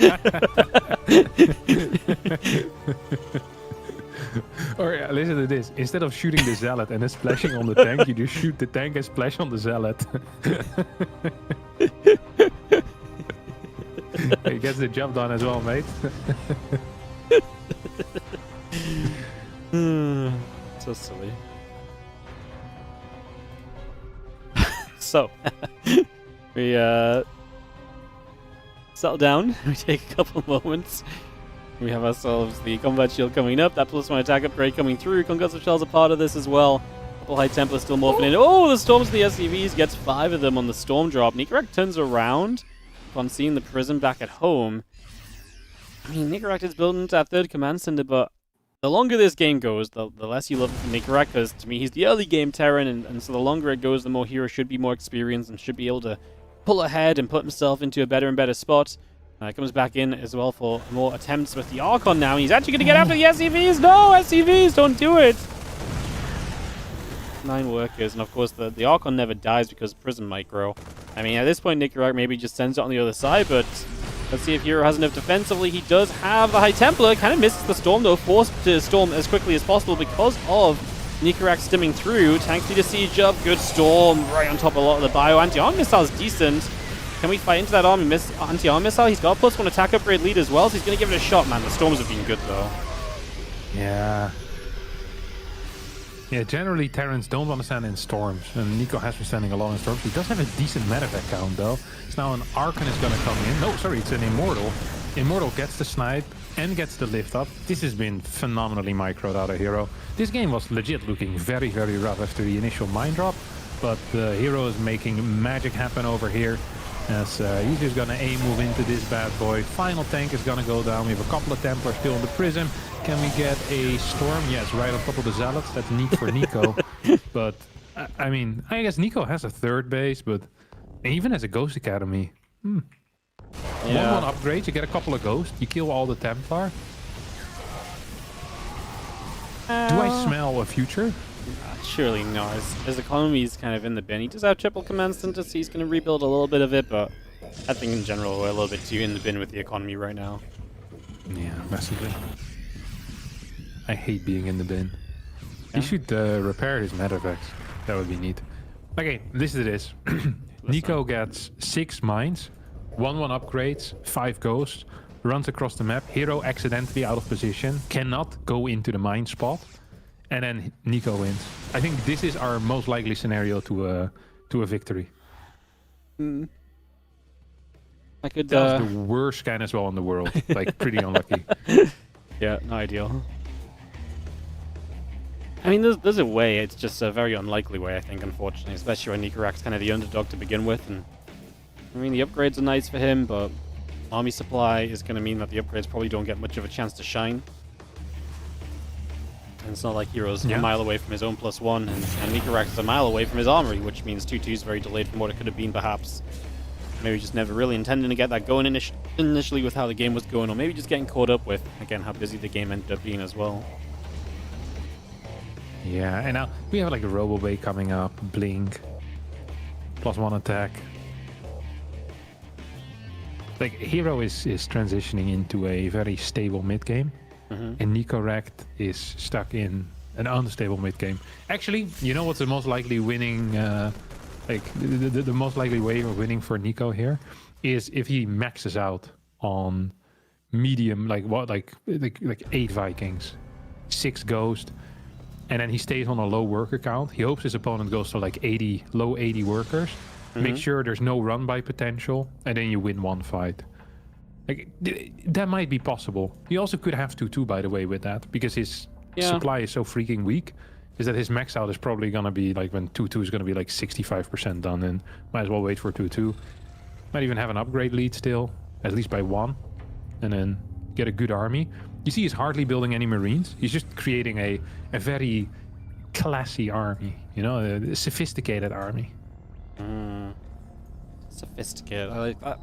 Or listen to this. Instead of shooting the Zealot and then splashing on the tank, you just shoot the tank and splash on the Zealot. He gets the job done as well, mate. So silly. So, we settle down. We take a couple moments. We have ourselves the combat shield coming up. That +1 attack upgrade coming through. Concussive shells are part of this as well. Couple high Templars still morphing in. Oh, the storms of the SCVs gets 5 of them on the storm drop. Nikoract turns around upon seeing the Prism back at home. I mean, Nikoract is building into that third command center, but the longer this game goes, the less you love Nikoract, because to me, he's the early game Terran, and so the longer it goes, the more Hero should be more experienced and should be able to pull ahead and put himself into a better and better spot. Comes back in as well for more attempts with the Archon now. He's actually going to get after the SCVs. No, SCVs, don't do it. 9 workers, and of course the Archon never dies because Prism might grow. I mean, at this point, Nikoract maybe just sends it on the other side, but let's see if Hero has enough defensively. He does have the High Templar. Kind of misses the Storm, though, forced to Storm as quickly as possible because of Nikoract stimming through. Tanks need a siege up. Good Storm right on top of a lot of the bio. Anti-arm missile is decent. Can we fight into that army anti-arm missile? He's got a +1 attack upgrade lead as well, so he's going to give it a shot, man. The Storms have been good, though. Yeah. Yeah, generally Terrans don't want to stand in Storms, and Nico has been standing a lot in Storms. He does have a decent medevac count, though. So now an Archon is going to come in. No, sorry, it's an Immortal. Immortal gets the snipe and gets the lift up. This has been phenomenally microed out of Hero. This game was legit looking very, very rough after the initial mine drop, but the Hero is making magic happen over here. As he's just gonna move into this bad boy. Final tank is gonna go down. We have a couple of Templars still on the Prism. Can we get a Storm? Yes, right on top of the Zealots. That's neat for Nico. But I mean, I guess Nico has a third base, but even as a Ghost Academy, 1-1 upgrades. You get a couple of Ghosts. You kill all the Templar. Do I smell a future? Surely no. His economy is kind of in the bin. He does have triple command center, so he's going to rebuild a little bit of it, but I think in general we're a little bit too in the bin with the economy right now. Yeah, massively. I hate being in the bin. He should repair his medevacs. That would be neat. Okay, listen to this. Nico gets 6 mines, 1-1 upgrades, 5 ghosts, runs across the map. Hero accidentally out of position, cannot go into the mine spot. And then Nico wins. I think this is our most likely scenario to a victory. I could. That's the worst scan as well in the world. Like pretty unlucky. Yeah, not ideal. I mean, there's a way. It's just a very unlikely way, I think, unfortunately, especially when Nikoract's kind of the underdog to begin with. And I mean, the upgrades are nice for him, but army supply is going to mean that the upgrades probably don't get much of a chance to shine. And it's not like Hero's a mile away from his own +1, and Nikoract is a mile away from his armory, which means 2-2 is very delayed from what it could have been, perhaps. Maybe just never really intending to get that going initially with how the game was going, or maybe just getting caught up with, again, how busy the game ended up being as well. Yeah, and now we have like a Robo-Bay coming up, Blink, +1 attack. Like, Hero is transitioning into a very stable mid-game. And Nikoract is stuck in an unstable mid-game. Actually, you know what's the most likely winning, the most likely way of winning for Nico here is if he maxes out on medium, like 8 Vikings, 6 Ghost, and then he stays on a low worker count. He hopes his opponent goes to like 80, low 80 workers. Make sure there's no run by potential, and then you win 1 fight. Like, that might be possible. He also could have 2-2, by the way, with that, because his supply is so freaking weak, is that his max out is probably going to be, like, when 2-2 is going to be, like, 65% done, and might as well wait for 2-2. Might even have an upgrade lead still, at least by 1, and then get a good army. You see he's hardly building any Marines. He's just creating a very classy army, you know, a sophisticated army. Sophisticated, I like that.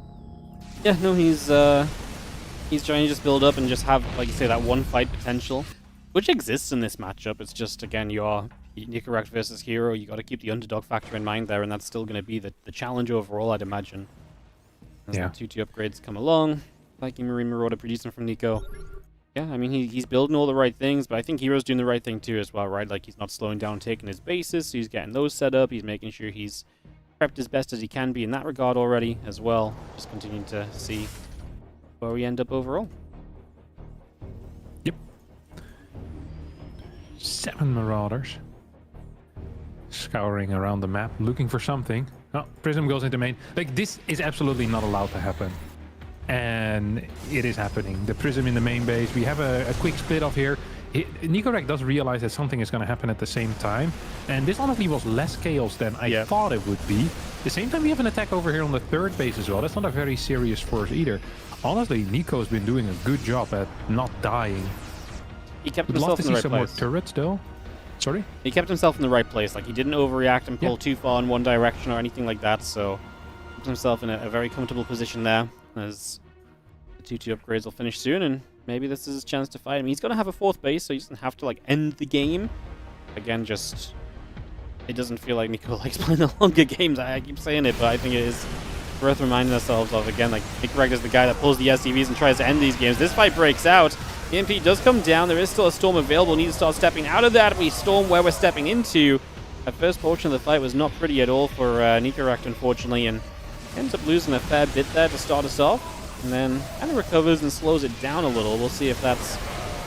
Yeah, no, he's trying to just build up and just have, like you say, that 1 fight potential, which exists in this matchup. It's just, again, you're Nikoract versus Hero. You got to keep the underdog factor in mind there, and that's still going to be the challenge overall, I'd imagine. As the 2-2 upgrades come along, Viking Marine Marauder producing from Nico. Yeah, I mean, he's building all the right things, but I think Hero's doing the right thing too as well, right? Like, he's not slowing down, taking his bases, so he's getting those set up. He's making sure he's prepped as best as he can be in that regard already as well. Just continuing to see where we end up overall. Yep. 7 Marauders. Scouring around the map, looking for something. Oh, Prism goes into main. Like, this is absolutely not allowed to happen. And it is happening. The Prism in the main base. We have a quick split off here. Nikoract does realize that something is going to happen at the same time. And this honestly was less chaos than I thought it would be. At the same time, we have an attack over here on the third base as well. That's not a very serious force either. Honestly, Nico's been doing a good job at not dying. He kept Would himself love to in the see right some place. more turrets though. Sorry? He kept himself in the right place. Like, he didn't overreact and pull too far in one direction or anything like that. So, kept himself in a very comfortable position there. As the 2-2 upgrades will finish soon, and maybe this is his chance to fight him. He's going to have a fourth base, so he doesn't have to, like, end the game. Again, just... It doesn't feel like Nico likes playing the longer games. I keep saying it, but I think it is worth reminding ourselves of. Again, like, Nikoract is the guy that pulls the SCVs and tries to end these games. This fight breaks out. The MP does come down. There is still a Storm available. Need to start stepping out of that. We Storm where we're stepping into. That first portion of the fight was not pretty at all for Nikoract, unfortunately, and ends up losing a fair bit there to start us off. And then kind of recovers and slows it down a little. We'll see if that's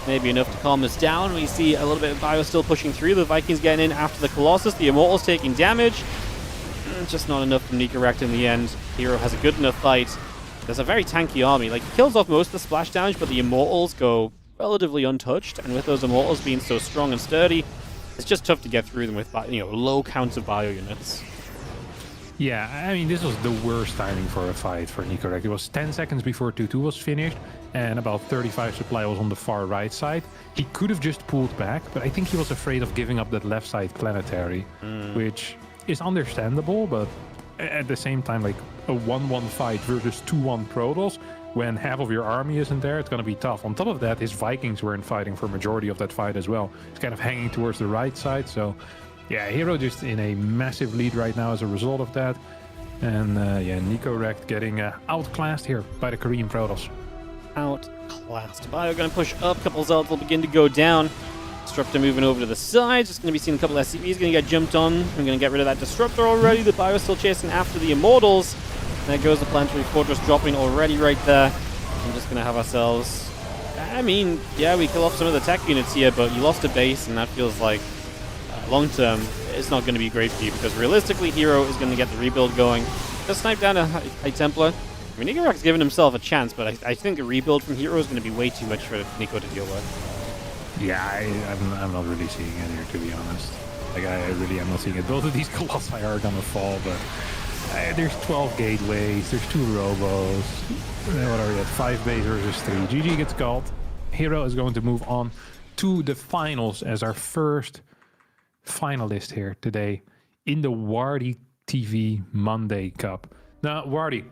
maybe enough to calm us down. We see a little bit of Bio still pushing through. The Vikings getting in after the Colossus. The Immortals taking damage. Just not enough from Nikoract in the end. Hero has a good enough fight. There's a very tanky army. Like, he kills off most of the splash damage, but the Immortals go relatively untouched. And with those Immortals being so strong and sturdy, it's just tough to get through them with, low counts of Bio units. Yeah, I mean, this was the worst timing for a fight for Nikoract. It was 10 seconds before 2-2 was finished, and about 35 supply was on the far right side. He could have just pulled back, but I think he was afraid of giving up that left side planetary, which is understandable, but at the same time, like, a 1-1 fight versus 2-1 Protoss, when half of your army isn't there, it's going to be tough. On top of that, his Vikings weren't fighting for majority of that fight as well. It's kind of hanging towards the right side, so... Yeah, Hero just in a massive lead right now as a result of that. And Nikoract getting outclassed here by the Korean Protoss. Outclassed. Bio going to push up. A couple Zealots will begin to go down. Disruptor moving over to the side. Just going to be seeing a couple SCVs going to get jumped on. We're going to get rid of that Disruptor already. The Bio is still chasing after the Immortals. There goes the Planetary Fortress dropping already right there. I'm just going to have ourselves... I mean, yeah, we kill off some of the tech units here, but you lost a base, and that feels like... long term, it's not going to be great for you because realistically, Hero is going to get the rebuild going. Just snipe down a High Templar. I mean, Nikoract's given himself a chance, but I think a rebuild from Hero is going to be way too much for Nico to deal with. Yeah, I'm not really seeing it here, to be honest. Like, I really am not seeing it. Both of these Colossi are going to fall, but there's 12 gateways, there's 2 robos. What are we at? 5 base versus 3. GG gets called. Hero is going to move on to the finals as our first finalist here today in the WardiTV Monday Cup. Now, Wardy,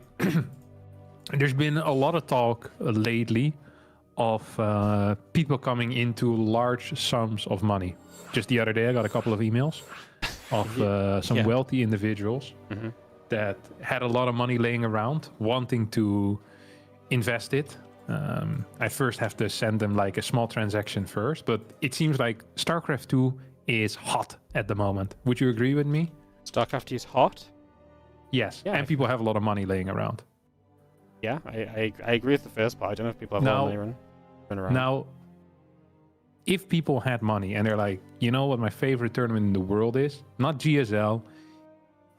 there's been a lot of talk lately of people coming into large sums of money. Just the other day, I got a couple of emails of some wealthy individuals that had a lot of money laying around, wanting to invest it. I first have to send them like a small transaction first, but it seems like StarCraft 2 is hot at the moment. Would you agree with me? StarCraft is hot? Yes, Yeah, and people have a lot of money laying around. Yeah, I agree with the first part. I don't know if people have a lot of money run around. Now, if people had money and they're like, you know what my favorite tournament in the world is? Not GSL,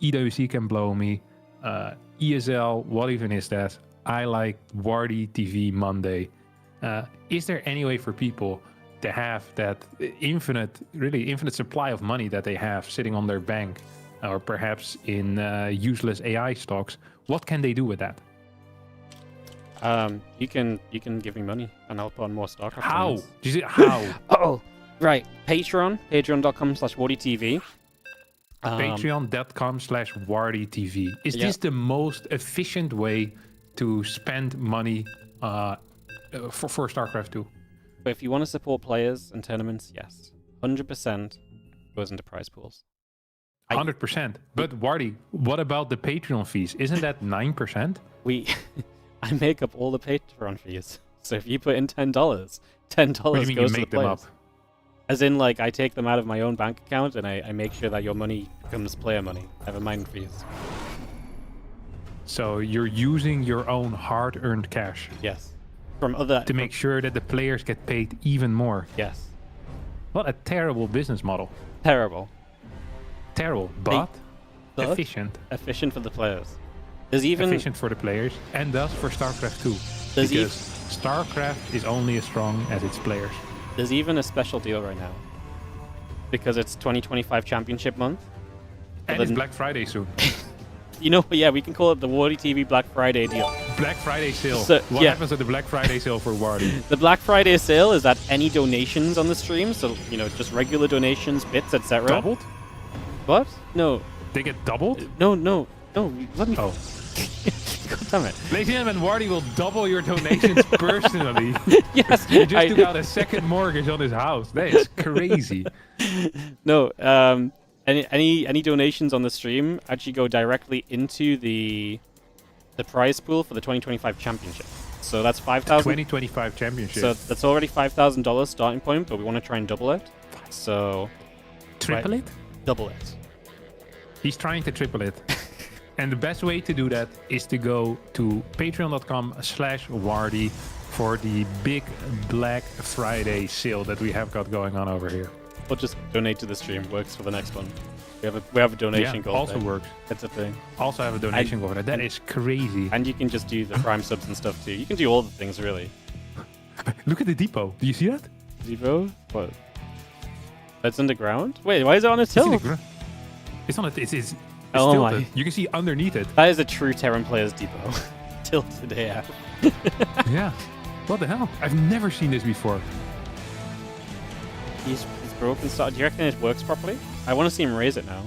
EWC can blow me, ESL, what even is that? I like WardiTV Monday. Is there any way for people to have that infinite supply of money that they have sitting on their bank, or perhaps in useless AI stocks? What can they do with that? You can give me money and I'll put on more StarCraft. How? Do you see how? Oh, right. patreon.com/WardiTV. Patreon.com/WardiTV. Is this the most efficient way to spend money for StarCraft 2? But if you want to support players and tournaments, yes. 100% goes into prize pools. 100%. But Wardy, what about the Patreon fees? Isn't that 9%? I make up all the Patreon fees. So if you put in $10, $10 What do you mean goes you to make the them players. up? As in, like, I take them out of my own bank account and I make sure that your money becomes player money. Never mind fees. So you're using your own hard-earned cash. Yes. From other... To make sure that the players get paid even more. Yes. What a terrible business model. Terrible. Terrible, but efficient. Efficient for the players. There's even efficient for the players, and thus for StarCraft 2. There's Because StarCraft is only as strong as its players. There's even a special deal right now. Because it's 2025 Championship month. And it's Black Friday soon. You know, yeah, we can call it the WardiTV Black Friday deal. Black Friday sale. So, what happens at the Black Friday sale for Wardy? The Black Friday sale is that any donations on the stream, so, you know, just regular donations, bits, etc. Doubled? What? No. They get doubled? No, let me... Oh. God damn it. Ladies and gentlemen, Wardy will double your donations personally. Yes. He just took out a second mortgage on his house. That is crazy. No, any donations on the stream actually go directly into the prize pool for the 2025 championship. So that's 5,000. 2025 championship. So that's already $5,000 starting point, but we want to try and double it. So triple it? Double it. He's trying to triple it. And the best way to do that is to go to patreon.com/Wardy for the big Black Friday sale that we have got going on over here. We'll just donate to the stream. Works for the next one. We have a donation goal. Also thing. works. That's a thing. Also have a donation goal. That is crazy. And you can just do the prime subs and stuff too. You can do all the things really. Look at the depot. Do you see that? Depot? What? That's underground? Wait, why is it on a tilt? It's on a. It's oh tilted. my! You can see underneath it. That is a true Terran player's depot. Tilted AF. Yeah. What the hell? I've never seen this before. He's broken. Do you reckon it works properly? I want to see him raise it now.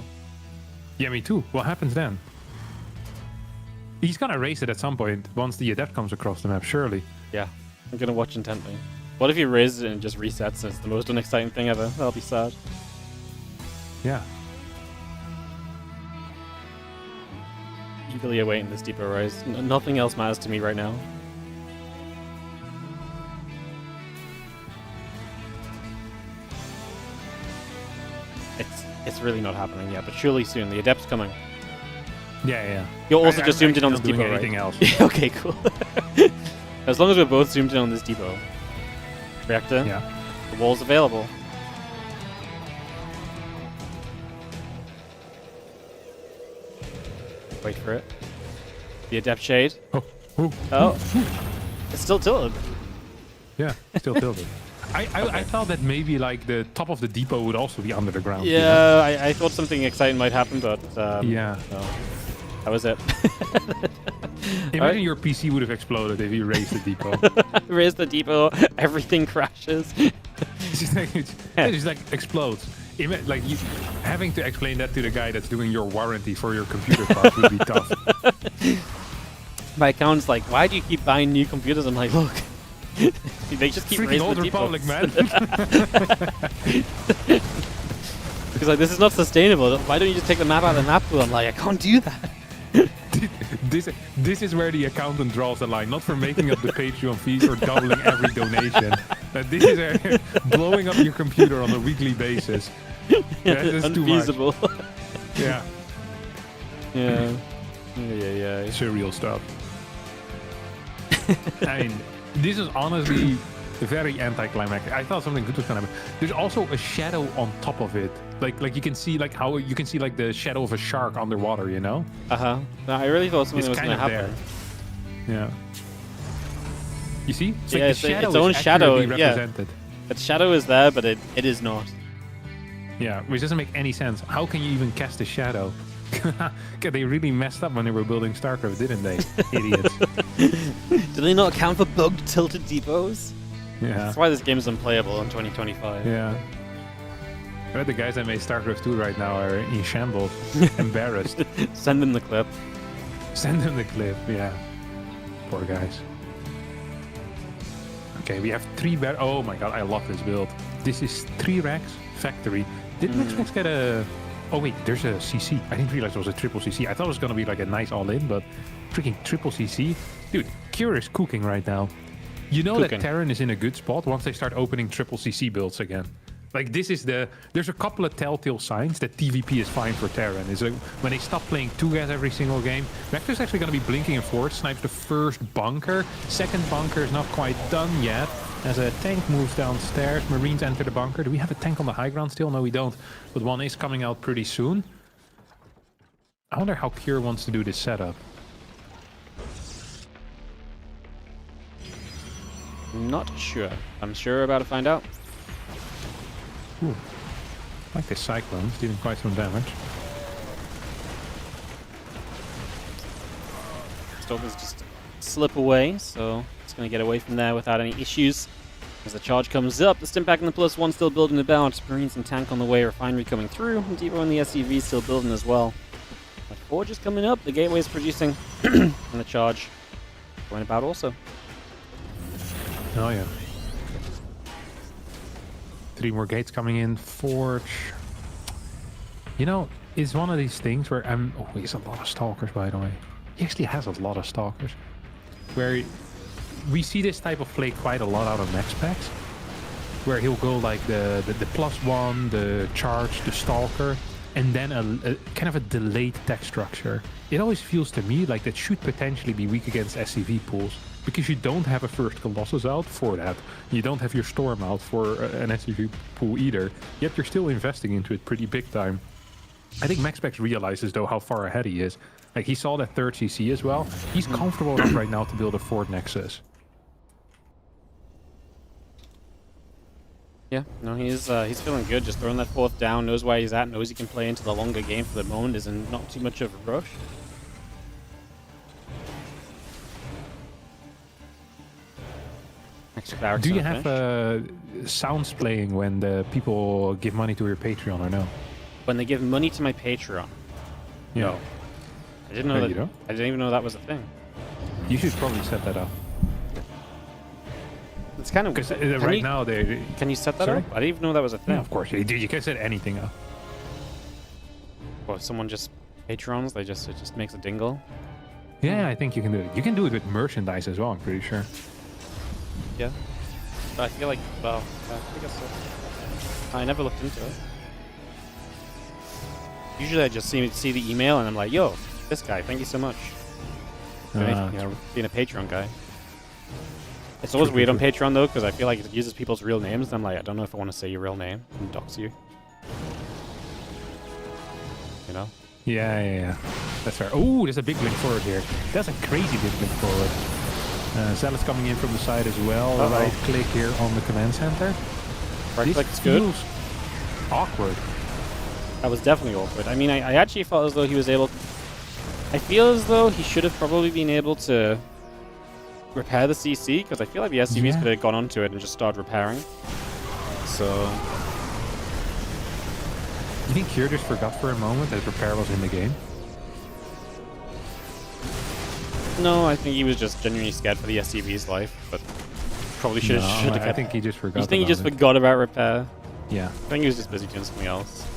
Yeah, me too. What happens then? He's gonna raise it at some point once the adept comes across the map, surely. Yeah, I'm gonna watch intently. What if he raises it and just resets and it's the most unexciting thing ever? That'll be sad. Yeah. Eagerly awaiting this depot rise. Nothing else matters to me right now. It's really not happening yet, but surely soon. The adept's coming. Yeah. You're also just zoomed in on this depot, right? Anything else? Okay, cool. As long as we're both zoomed in on this depot. Reactor. Yeah. The wall's available. Wait for it. The adept shade. Oh. It's still tilted. Yeah, still tilted. I thought that maybe like the top of the depot would also be under the ground. Yeah, you know? I thought something exciting might happen, but yeah. No. That was it. Imagine your PC would have exploded if you raised the depot. Raise the depot, everything crashes. it just like explodes. Like you having to explain that to the guy that's doing your warranty for your computer parts would be tough. My accountant's like, why do you keep buying new computers? I'm like, look. They just keep freaking raising Old the Republic, man. He's like, this is not sustainable. Why don't you just take the map out of the map pool? I'm like, I can't do that. This is where the accountant draws the line, not for making up the Patreon fees or doubling every donation. But this is blowing up your computer on a weekly basis. That's unfeasible. Too much. Yeah. Yeah. Surreal stuff. I mean, this is honestly very anticlimactic. I thought something good was gonna happen. There's also a shadow on top of it. Like you can see like how you can see like the shadow of a shark underwater, you know? No, I really thought something was gonna happen. There. Yeah. You see? It's yeah, like it's the shadow its own is shadow. represented. Yeah. Its shadow is there, but it is not. Yeah, which doesn't make any sense. How can you even cast a shadow? They really messed up when they were building StarCraft, didn't they? Idiots. Did they not account for bugged tilted depots? Yeah. That's why this game is unplayable in 2025. Yeah. I bet the guys that made StarCraft 2 right now are in shambles, embarrassed. Send them the clip. Send them the clip, yeah. Poor guys. Okay, we have 3 oh my god, I love this build. This is 3 racks, factory. Did MaxPax get a... Oh wait, there's a CC. I didn't realize it was a triple CC. I thought it was gonna be like a nice all-in, but freaking triple CC. Dude, Cure is cooking right now. You know that Terran is in a good spot once they start opening triple CC builds again. Like this is there's a couple of telltale signs that TVP is fine for Terran. Is like when they stop playing 2 gas every single game. Vector's actually gonna be blinking and forward, snipes the first bunker. Second bunker is not quite done yet. As a tank moves downstairs, Marines enter the bunker. Do we have a tank on the high ground still? No, we don't. But one is coming out pretty soon. I wonder how Cure wants to do this setup. Not sure. I'm sure we're about to find out. Ooh. I like the Cyclones, dealing quite some damage. Stalkers just slip away, so it's going to get away from there without any issues. As the charge comes up, the Stimpak and the +1 still building about. Marines and tank on the way, Refinery coming through, and Devo and the SUV still building as well. The Forge is coming up, the Gateway is producing, and the charge going about also. Oh yeah. 3 more gates coming in. Forge. You know, it's one of these things where oh, he has a lot of stalkers, by the way. He actually has a lot of stalkers. Where we see this type of play quite a lot out of MaxPax, where he'll go like the +1, the charge, the stalker, and then a kind of a delayed tech structure. It always feels to me like that should potentially be weak against SCV pools, because you don't have a first Colossus out for that. You don't have your Storm out for an SCV pool either, yet you're still investing into it pretty big time. I think MaxPax realizes though how far ahead he is. Like, he saw that 3rd CC as well. He's comfortable enough right now to build a 4th Nexus. Yeah, no, he's feeling good, just throwing that 4th down, knows where he's at, knows he can play into the longer game for the moment, is in not too much of a rush. Do you have sounds playing when the people give money to your Patreon or no? When they give money to my Patreon? Yeah. No. I didn't know that. You don't? I didn't even know that was a thing. You should probably set that up. It's kind of... Because right now they... Can you set that Sorry? up? I didn't even know that was a thing. Yeah, of course. You can set anything up. Well, if someone just Patrons, it just makes a dingle. Yeah, I think you can do it. You can do it with merchandise as well, I'm pretty sure. Yeah. But I feel like, well, I guess so. I never looked into it. Usually I just see the email and I'm like, yo, this guy, thank you so much. Being a Patreon guy. It's always weird on Patreon though, because I feel like it uses people's real names. And I'm like, I don't know if I want to say your real name and dox you. You know? Yeah. That's fair. Oh, there's a big blink forward here. That's a crazy big blink forward. Zealot's coming in from the side as well. Right click here on the command center. Right click is good. Awkward. That was definitely awkward. I mean, I actually felt as though he was able... I feel as though he should have probably been able to repair the CC, because I feel like the SUVs could have gone onto it and just started repairing. So... You think Cure just forgot for a moment that repair was in the game? No, I think he was just genuinely scared for the SUV's life, but probably should have kept... I think he just forgot. You think he just forgot about repair? Yeah. I think he was just busy doing something else.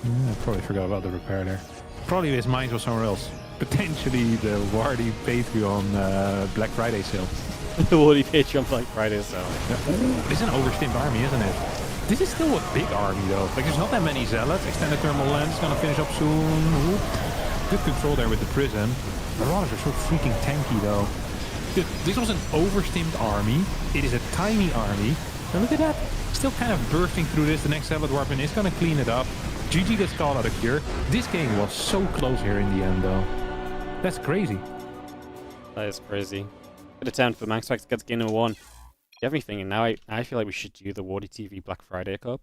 Yeah, I probably forgot about the repair there. Probably his mind was somewhere else. Potentially the Wardy Patreon Black Friday sale. The Wardy Patreon Black Friday sale. Yeah. This is an overstimmed army, isn't it? This is still a big army though. Like, there's not that many zealots. Extended thermal lens is gonna finish up soon. Ooh. Good control there with the prison. Marauders are so freaking tanky though. This was an overstimmed army. It is a tiny army. And look at that. Still kind of bursting through this. The next zealot weapon is gonna clean it up. GG gets called out of Cure. This game was so close here in the end though. That's crazy. That is crazy. Good attempt for MaxPax gets game number 1. Everything, and now I feel like we should do the WardiTV Black Friday Cup.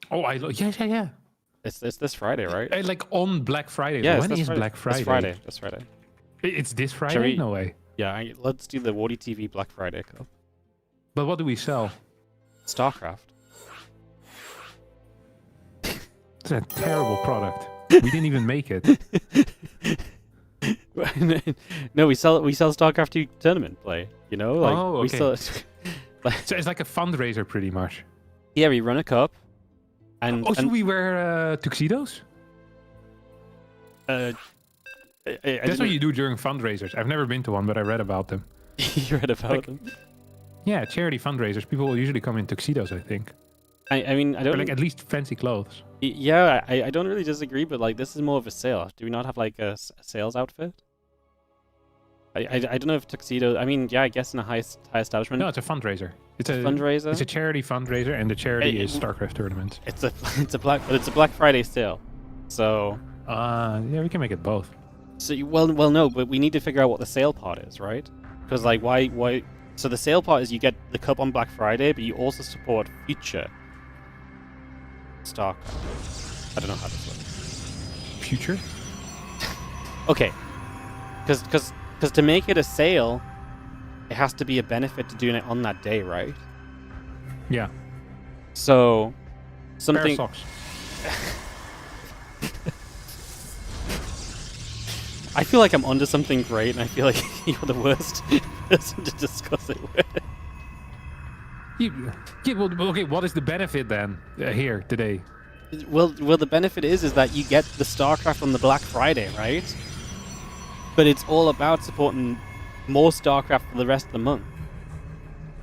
Oh, yeah. It's this Friday, right? Like on Black Friday. Yeah, when is Black Friday? This Friday. It's this Friday? No way. Yeah, let's do the WardiTV Black Friday Cup. But what do we sell? StarCraft. It's a terrible product. We didn't even make it. No, we sell StarCraft 2 tournament play. You know, like okay. we sell it. So it's like a fundraiser, pretty much. Yeah, we run a cup. And should we wear tuxedos? That's what you do during fundraisers. I've never been to one, but I read about them. You read about them? Yeah, charity fundraisers. People will usually come in tuxedos, I think. I mean, I don't... Or like at least fancy clothes. Yeah, I don't really disagree, but like this is more of a sale. Do we not have like a sales outfit? I don't know if tuxedo... I mean, yeah, I guess in a high establishment... No, it's a fundraiser. It's a fundraiser? It's a charity fundraiser, and the charity is StarCraft tournament. It's a Black Friday sale. So... yeah, we can make it both. So well, no, but we need to figure out what the sale part is, right? Because like, why? So the sale part is you get the cup on Black Friday, but you also support future StarCraft. I don't know how this works. Future? Okay, because to make it a sale, it has to be a benefit to doing it on that day, right? Yeah. So something. Pair of socks. I feel like I'm onto something great, and I feel like you're the worst person to discuss it with. Well, okay, what is the benefit then here today? Well, the benefit is that you get the StarCraft on the Black Friday, right? But it's all about supporting more StarCraft for the rest of the month.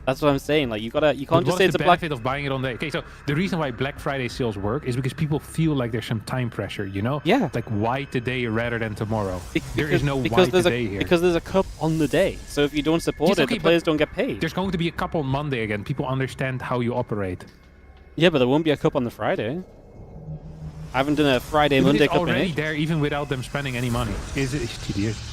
That's what I'm saying. Like you can't just say it's a benefit of buying it on day. Okay, so the reason why Black Friday sales work is because people feel like there's some time pressure, you know? Yeah. Like why today rather than tomorrow? There is no because why today here. Because there's a cup on the day. So if you don't support it, the players don't get paid. There's going to be a cup on Monday again. People understand how you operate. Yeah, but there won't be a cup on the Friday. I haven't done a Friday Monday cup already in there even without them spending any money. Is it tedious?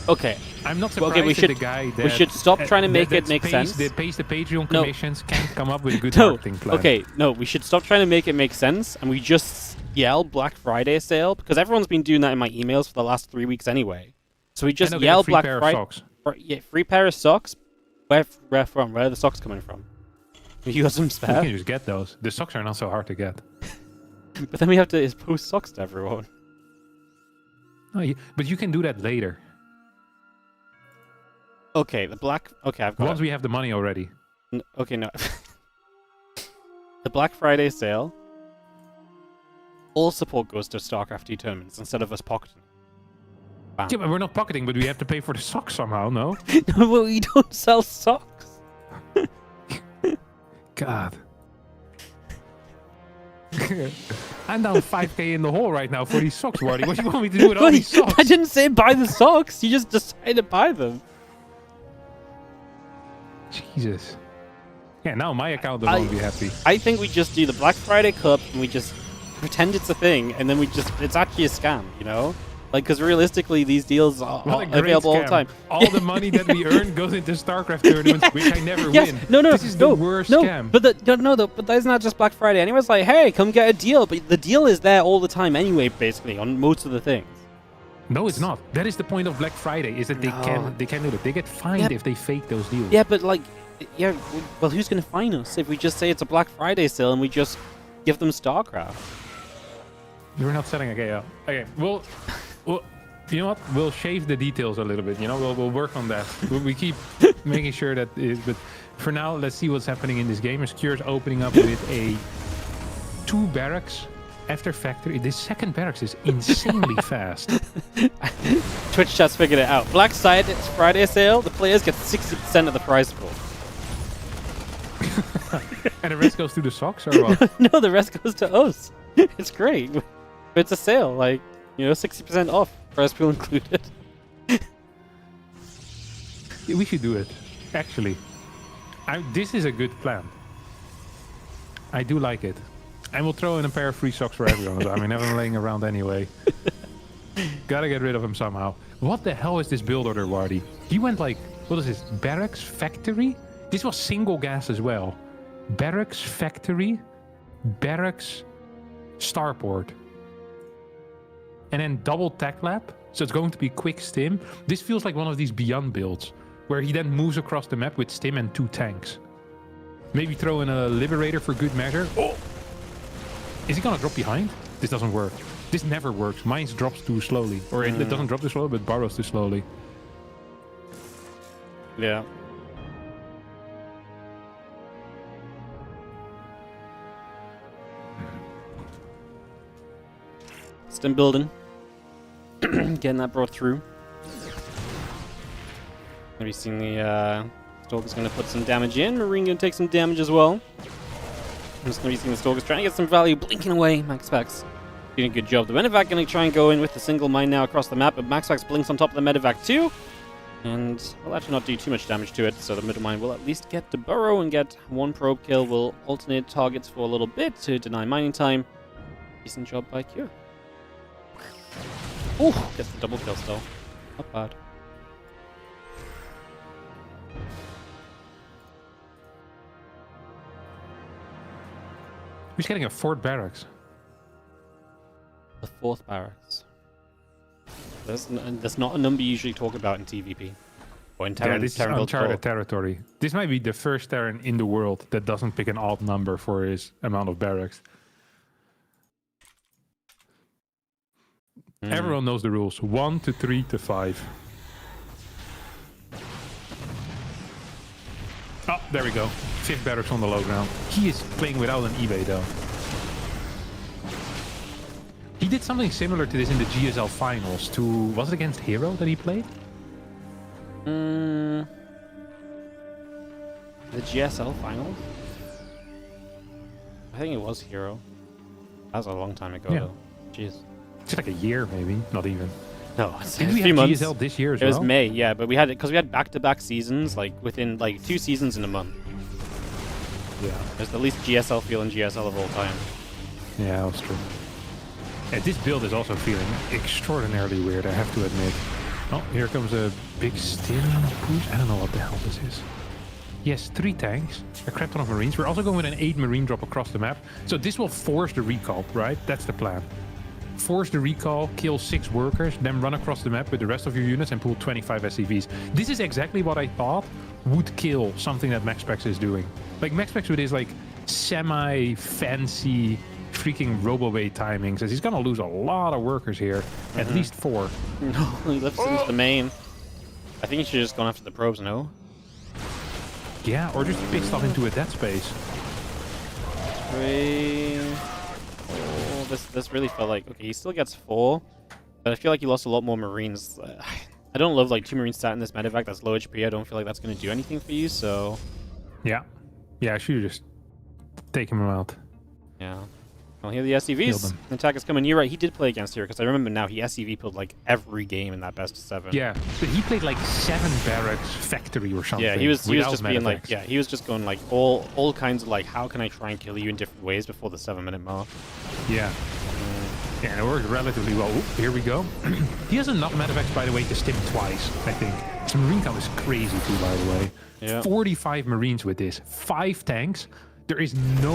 Okay. I'm not surprised we should, that the guy that... We should stop trying to make it make sense. That pays the Patreon commissions can't come up with a good no. marketing plan. Okay, no, we should stop trying to make it make sense, and we just yell Black Friday sale, because everyone's been doing that in my emails for the last 3 weeks anyway. So we just yell Black Friday. Yeah, free pair of socks. Where from? Where are the socks coming from? You got some spare? You can just get those. The socks are not so hard to get. But then we have to post socks to everyone. Oh, but you can do that later. Okay, the black... Okay, I've got... Once we have the money already. Okay, no. The Black Friday sale. All support goes to StarCraft 2 tournaments instead of us pocketing. Bam. Yeah, but we're not pocketing, but we have to pay for the socks somehow, no? No, but we don't sell socks. God. I'm down 5k in the hole right now for these socks, Wardy. What do you want me to do with all these socks? I didn't say buy the socks. You just decided to buy them. Jesus. Yeah, now my account won't be happy. I think we just do the Black Friday Cup and we just pretend it's a thing, and then it's actually a scam, you know? Like, because realistically, these deals are available all the time. All the money that we earn goes into StarCraft tournaments, which I never win. No, this is the worst scam. But but that's not just Black Friday. Anyone's like, hey, come get a deal. But the deal is there all the time anyway, basically, on most of the things. No, it's not. That is the point of Black Friday, is that they can't do that. They get fined if they fake those deals. Yeah, but like, well, who's going to fine us if we just say it's a Black Friday sale and we just give them StarCraft? You're not selling okay, well, you know what? We'll shave the details a little bit. You know, we'll work on that. We keep making sure that but for now, let's see what's happening in this game. Secure opening up with 2 barracks after factory. This second barracks is insanely fast. Twitch chat's figured it out. Black Friday sale, the players get 60% of the prize pool. And the rest goes to the socks, or what? No, the rest goes to us. It's great. But it's a sale, like, 60% off, prize pool included. We should do it, actually. This is a good plan. I do like it. And we'll throw in a pair of free socks for everyone. I mean, have them laying around anyway. Gotta get rid of him somehow. What the hell is this build order, Wardy? He went like, what is this? Barracks, factory? This was single gas as well. Barracks, factory, barracks, starport. And then double tech lab. So it's going to be quick stim. This feels like one of these Beyond builds, where he then moves across the map with stim and 2 tanks. Maybe throw in a liberator for good measure. Oh! Is he gonna drop behind? This doesn't work. This never works. Mine drops too slowly. Or it doesn't drop too slowly, but borrows too slowly. Yeah. Stim building. Getting that brought through. Maybe seeing the Stalker's going to put some damage in. Marine going to take some damage as well. I'm just going to be seeing the Stalker's trying to get some value, blinking away. MaxPax doing a good job. The Medevac going to try and go in with the single mine now across the map, but MaxPax blinks on top of the Medevac too. And will actually not do too much damage to it, so the middle mine will at least get to burrow and get 1 probe kill. Will alternate targets for a little bit to deny mining time. Decent job by Cure. Oh, gets the double kill still. Not bad. Who's getting a Fort Barracks? The 4th barracks. That's not a number you usually talk about in TVP. Or in Terran, this is Terran uncharted territory. This might be the first Terran in the world that doesn't pick an odd number for his amount of barracks. Everyone knows the rules. 1 to 3 to 5. Oh, there we go. 5th barracks on the low ground. He is playing without an eBay though. He did something similar to this in the GSL finals. Was it against Hero that he played? The GSL finals? I think it was Hero. That was a long time ago though. Jeez. It's like a year maybe, not even. No, it's Did a we few have months. GSL this year as It well? was May, yeah, but we had it because we had back-to-back seasons, like within like 2 seasons in a month. Yeah. There's the least GSL feel in GSL of all time. Yeah, that's true. And this build is also feeling extraordinarily weird, I have to admit. Oh, here comes a big stim push. I don't know what the hell this is. Yes, 3 tanks, a crap ton of Marines. We're also going with an 8 Marine drop across the map. So this will force the recall, right? That's the plan. Force the recall, kill 6 workers, then run across the map with the rest of your units and pull 25 SCVs. This is exactly what I thought would kill something that MaxPax is doing. Like MaxPax with his like semi-fancy freaking robo-way timings, as he's gonna lose a lot of workers here. At least 4. No, he lifts into the main. I think he should have just gone after the probes, no? Yeah, or just pissed off into a dead space. 3. Oh, this really felt like... Okay, he still gets 4, but I feel like he lost a lot more Marines. I don't love like 2 Marines stat in this medevac. That's low HP. I don't feel like that's going to do anything for you, so... Yeah. Yeah, I should have just taken him out. Yeah. Well, here are the SCVs. The attack is coming. You're right, he did play against here, because I remember now he SCV pulled like every game in that best of 7. Yeah, but he played like 7 barracks factory or something. Yeah, he was just being like, medevacs. yeah, he was just going like all kinds of like, how can I try and kill you in different ways before the 7-minute mark? Yeah. Yeah, and it worked relatively well. Oop, here we go. He has enough medevacs, by the way, to stim twice, I think. His Marine count is crazy too, by the way. Yeah. 45 Marines with this. 5 tanks. There is no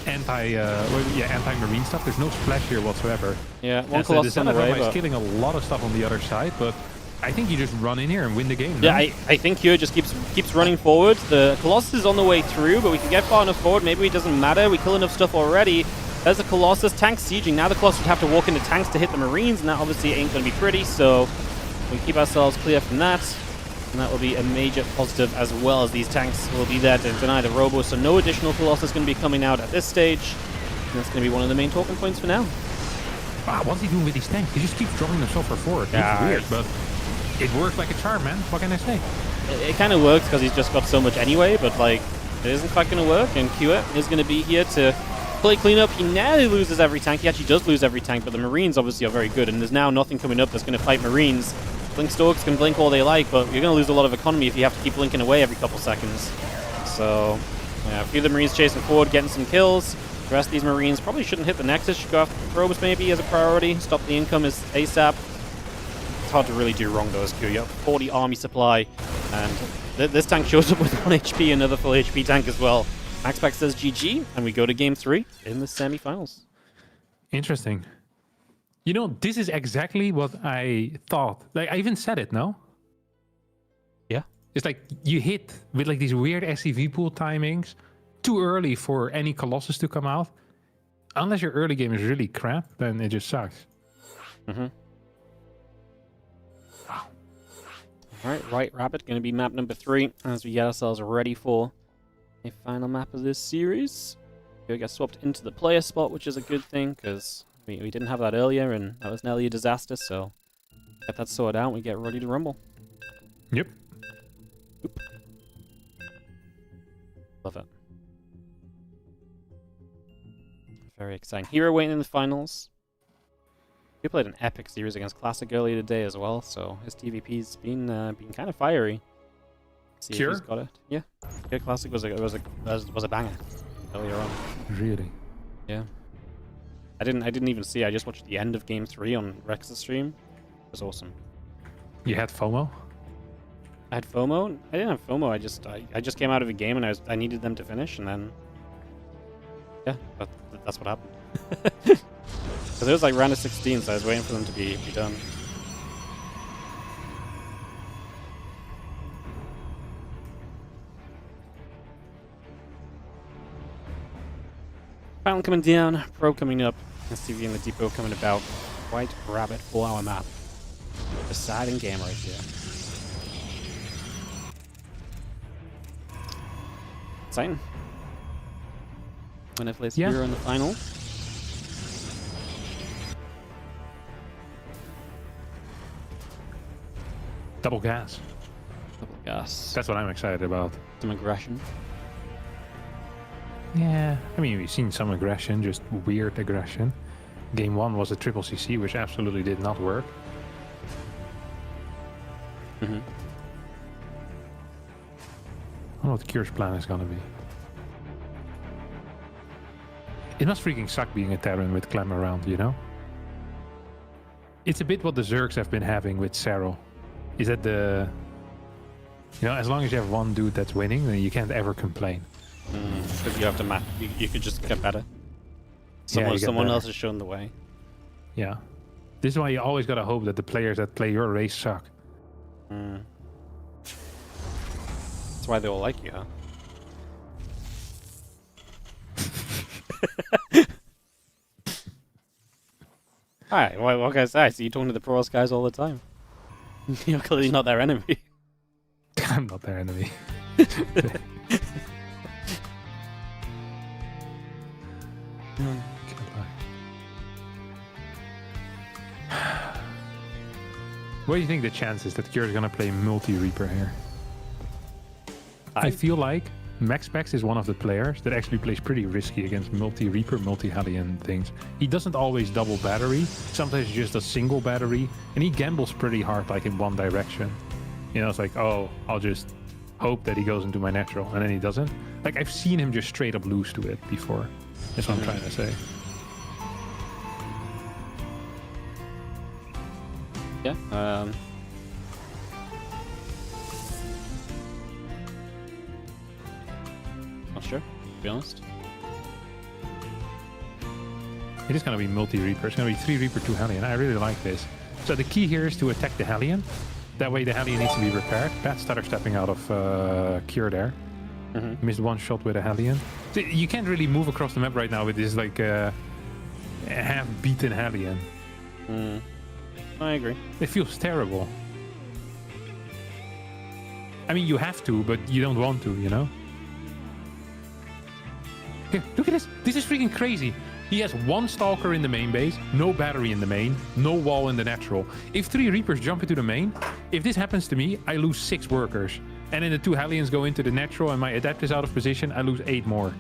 anti-Marine stuff. There's no splash here whatsoever. Yeah, one And so Colossus the on the way, Centaur is but... killing a lot of stuff on the other side, but I think you just run in here and win the game. Yeah, no? I think Hugh just keeps running forward. The Colossus is on the way through, but we can get far enough forward. Maybe it doesn't matter. We kill enough stuff already. There's the Colossus. Tank sieging. Now the Colossus would have to walk into tanks to hit the Marines, and that obviously ain't going to be pretty, so we keep ourselves clear from that. And that will be a major positive, as well as these tanks will be there to deny the Robo, so no additional Colossus going to be coming out at this stage. And that's going to be one of the main talking points for now. Wow, what's he doing with these tanks? He just keeps dropping them so far forward. Yeah, It's weird, but it works like a charm, man. What can I say? It kind of works because he's just got so much anyway, but like, it isn't quite going to work, and Q is going to be here to play cleanup. He nearly loses every tank. He actually does lose every tank, but the Marines obviously are very good, and there's now nothing coming up that's going to fight Marines. Blink Storks can blink all they like, but you're going to lose a lot of economy if you have to keep blinking away every couple seconds. So, yeah, a few of the Marines chasing forward, getting some kills. The rest of these Marines probably shouldn't hit the Nexus. Should go after the probes maybe as a priority. Stop the income as ASAP. It's hard to really do wrong though as Q. You have 40 army supply, and this tank shows up with 1 HP, another full HP tank as well. MaxPax says GG, and we go to game 3 in the semifinals. Interesting. You know, this is exactly what I thought. Like, I even said it, no? Yeah. It's like you hit with like these weird SCV pool timings too early for any Colossus to come out. Unless your early game is really crap, then it just sucks. All right, White Rabbit going to be map number 3 as we get ourselves ready for a final map of this series. We get swapped into the player spot, which is a good thing because we didn't have that earlier, and that was nearly a disaster, so get that sorted out and we get ready to rumble. Yep. Oop. Love it. Very exciting. Hero waiting in the finals. He played an epic series against Classic earlier today as well, so his TVP's been kind of fiery. See Cure? if he's got it. Yeah. Yeah, Classic was a banger earlier on. Really? Yeah. I didn't even see. I just watched the end of Game 3 on Rex's stream. It was awesome. You had FOMO? I had FOMO. I didn't have FOMO. I just came out of a game and I needed them to finish, and then Yeah, that's what happened. Because it was like round of 16, so I was waiting for them to be done. Final coming down, Pro coming up, STV and the Depot coming about. White Rabbit 4-hour map. Deciding game right here. Exciting. Winner plays hero in the final. Double gas. Double gas. That's what I'm excited about. Some aggression. Yeah, I mean, we've seen some aggression, just weird aggression. Game 1 was a triple CC, which absolutely did not work. I don't know what Cure's plan is gonna be. It must freaking suck being a Terran with Clem around, you know? It's a bit what the Zergs have been having with Serral. Is that the... You know, as long as you have one dude that's winning, then you can't ever complain. Because you have to map. You could just get better. Someone else has shown the way. Yeah. This is why you always gotta hope that the players that play your race suck. That's why they all like you, huh? Alright, what can I say? I see you talking to the pros guys all the time. You're clearly not their enemy. I'm not their enemy. What do you think the chances that Cure is gonna play multi-Reaper here? I feel like MaxPax is one of the players that actually plays pretty risky against multi-Reaper, multi-Hellion things. He doesn't always double battery, sometimes he just does single battery, and he gambles pretty hard like in one direction. You know, it's like, oh, I'll just hope that he goes into my natural, and then he doesn't. Like, I've seen him just straight up lose to it before. That's what I'm trying to say. Yeah, not sure, to be honest. It is going to be multi-Reaper. It's going to be 3 Reaper, 2 Hellion. I really like this. So the key here is to attack the Hellion. That way the Hellion needs to be repaired. Bad stutter stepping out of Cure there. Missed one shot with a Hellion. So you can't really move across the map right now with this like half-beaten Hellion. I agree. It feels terrible. I mean, you have to, but you don't want to, you know? Here, look at this. This is freaking crazy. He has 1 Stalker in the main base, no battery in the main, no wall in the natural. If 3 Reapers jump into the main, if this happens to me, I lose 6 workers. And then the 2 Hellions go into the natural and my Adept is out of position, I lose 8 more.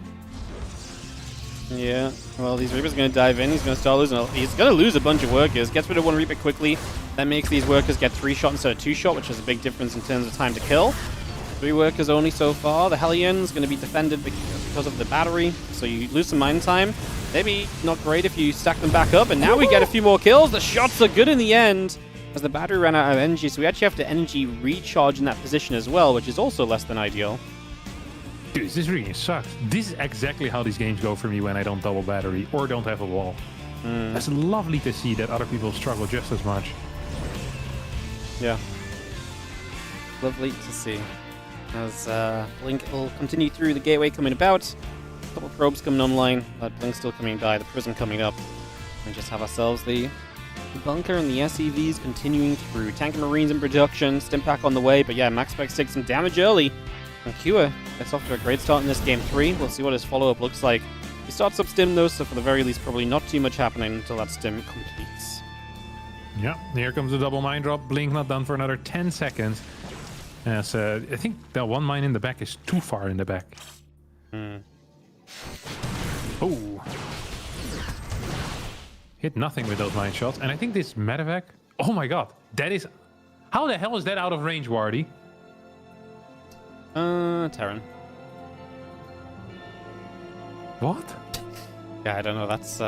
Yeah, well, these Reapers are going to dive in. He's going to start losing. He's going to lose a bunch of workers. Gets rid of 1 Reaper quickly. That makes these workers get 3 shot instead of 2 shot, which is a big difference in terms of time to kill. 3 workers only so far. The Hellion's going to be defended because of the battery, so you lose some mine time. Maybe not great if you stack them back up, and now we get a few more kills. The shots are good in the end as the battery ran out of energy, so we actually have to energy recharge in that position as well, which is also less than ideal. Dude, this really sucks. This is exactly how these games go for me when I don't double battery or don't have a wall. It's lovely to see that other people struggle just as much. Yeah. Lovely to see. As Blink will continue through the gateway coming about. A couple probes coming online. That Blink still coming by. The prison coming up. We just have ourselves the bunker and the SEVs continuing through. Tank and Marines in production. Stim pack on the way. But yeah, MaxPax takes some damage early. And Cure gets off to a great start in this game 3. We'll see what his follow-up looks like. He starts up Stim though, so for the very least probably not too much happening until that Stim completes. Yeah, here comes the double mine drop. Blink not done for another 10 seconds. As, I think that 1 mine in the back is too far in the back. Oh. Hit nothing with those mine shots. And I think this medevac... Oh my god. That is... How the hell is that out of range, Wardy? Terran. What? Yeah, I don't know. That's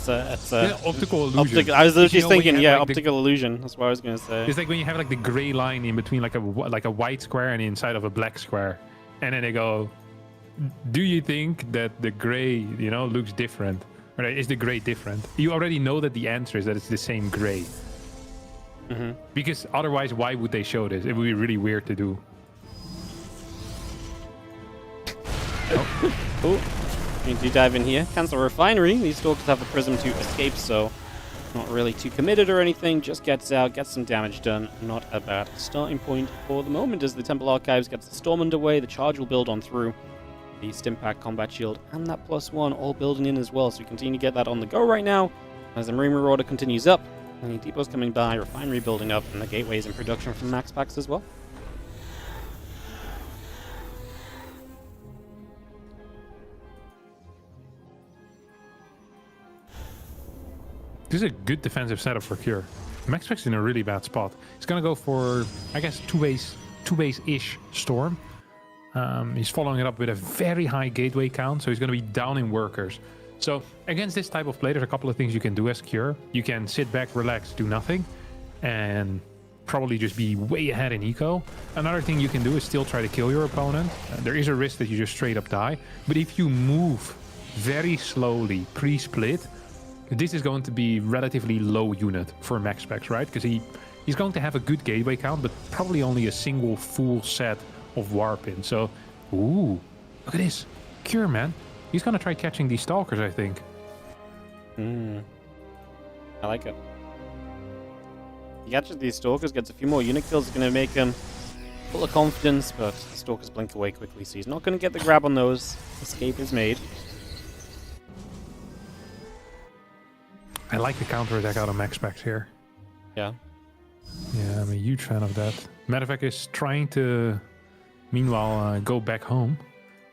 it's yeah, optical illusion. I was literally thinking, yeah, like optical illusion. That's what I was gonna say. It's like when you have like the gray line in between like a white square and inside of a black square, and then they go do you think that the gray, looks different? Or is the gray different? You already know that the answer is that it's the same gray. Because otherwise, why would they show this? It would be really weird to do. We do dive in here. Cancel refinery. These stalkers have a prism to escape, so not really too committed or anything. Just gets out, gets some damage done. Not a bad starting point for the moment as the Temple Archives gets the storm underway. The charge will build on through. The Stimpack combat shield and that +1 all building in as well, so we continue to get that on the go right now as the Marine Marauder continues up. And the depot's coming by, refinery building up, and the gateways in production from MaxPax as well. This is a good defensive setup for Cure. MaxPax is in a really bad spot. He's gonna go for, I guess, two base-ish storm. He's following it up with a very high gateway count, so he's gonna be down in workers. So against this type of play, there's a couple of things you can do as Cure. You can sit back, relax, do nothing, and probably just be way ahead in eco. Another thing you can do is still try to kill your opponent. There is a risk that you just straight up die, but if you move very slowly pre-split, this is going to be relatively low unit for MaxPax, right? Because he's going to have a good gateway count, but probably only a single full set of warp in. So, ooh, look at this. Cure, man. He's going to try catching these stalkers, I think. I like it. He catches these stalkers, gets a few more unit kills. It's going to make him full of confidence, but the stalkers blink away quickly, so he's not going to get the grab on those. Escape is made. I like the counter-attack out of MaxPax here. Yeah. Yeah, I'm a huge fan of that. Medevac is trying to, meanwhile, go back home.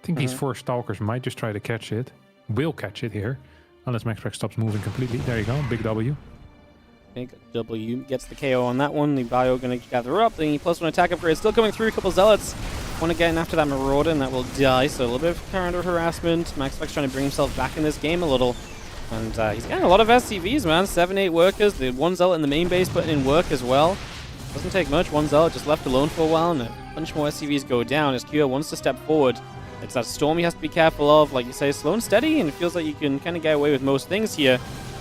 I think these 4 stalkers might just try to catch it. Will catch it here. Unless MaxPax stops moving completely. There you go, big W. Big W gets the KO on that one. The Bio going to gather up. The +1 attack upgrade still coming through. A couple Zealots want to get in after that Marauder, and that will die. So a little bit of counter harassment. MaxPax trying to bring himself back in this game a little. And he's getting a lot of SCVs, man. 7-8 workers. The 1 Zealot in the main base putting in work as well. Doesn't take much. 1 Zealot just left alone for a while, and a bunch more SCVs go down as Cure wants to step forward. It's that storm he has to be careful of. Like you say, slow and steady, and it feels like you can kind of get away with most things here.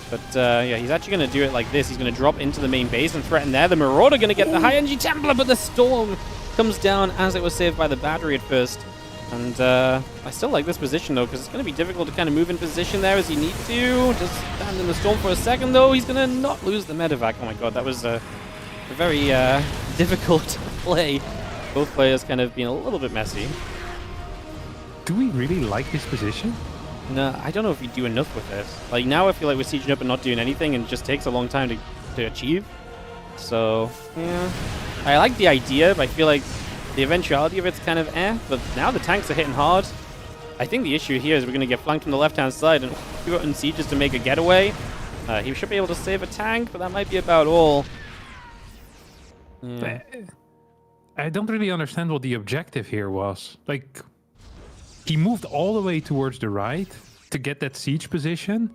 But yeah, he's actually going to do it like this. He's going to drop into the main base and threaten there. The Marauder going to get the high energy Templar, but the storm comes down as it was saved by the battery at first. And I still like this position, though, because it's going to be difficult to kind of move in position there as you need to. Just stand in the storm for a second, though. He's going to not lose the medevac. Oh, my God, that was a very difficult play. Both players kind of being a little bit messy. Do we really like this position? No, I don't know if we do enough with it. Like, now I feel like we're sieging up and not doing anything, and it just takes a long time to achieve. So, yeah. I like the idea, but I feel like the eventuality of it's kind of but now the tanks are hitting hard. I think the issue here is we're going to get flanked from the left-hand side, and Cure and Sieges to make a getaway. He should be able to save a tank, but that might be about all. Yeah. I don't really understand what the objective here was. Like, he moved all the way towards the right to get that siege position,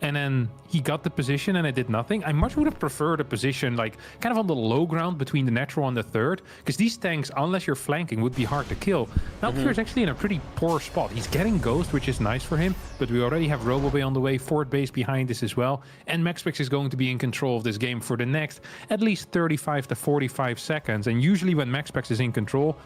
and then he got the position and it did nothing. I much would have preferred a position like kind of on the low ground between the natural and the third, because these tanks, unless you're flanking, would be hard to kill. Now Cure is actually in a pretty poor spot. He's getting Ghost, which is nice for him, but we already have Robobay on the way, Fort Base behind this as well, and MaxPax is going to be in control of this game for the next at least 35 to 45 seconds. And usually when MaxPax is in control,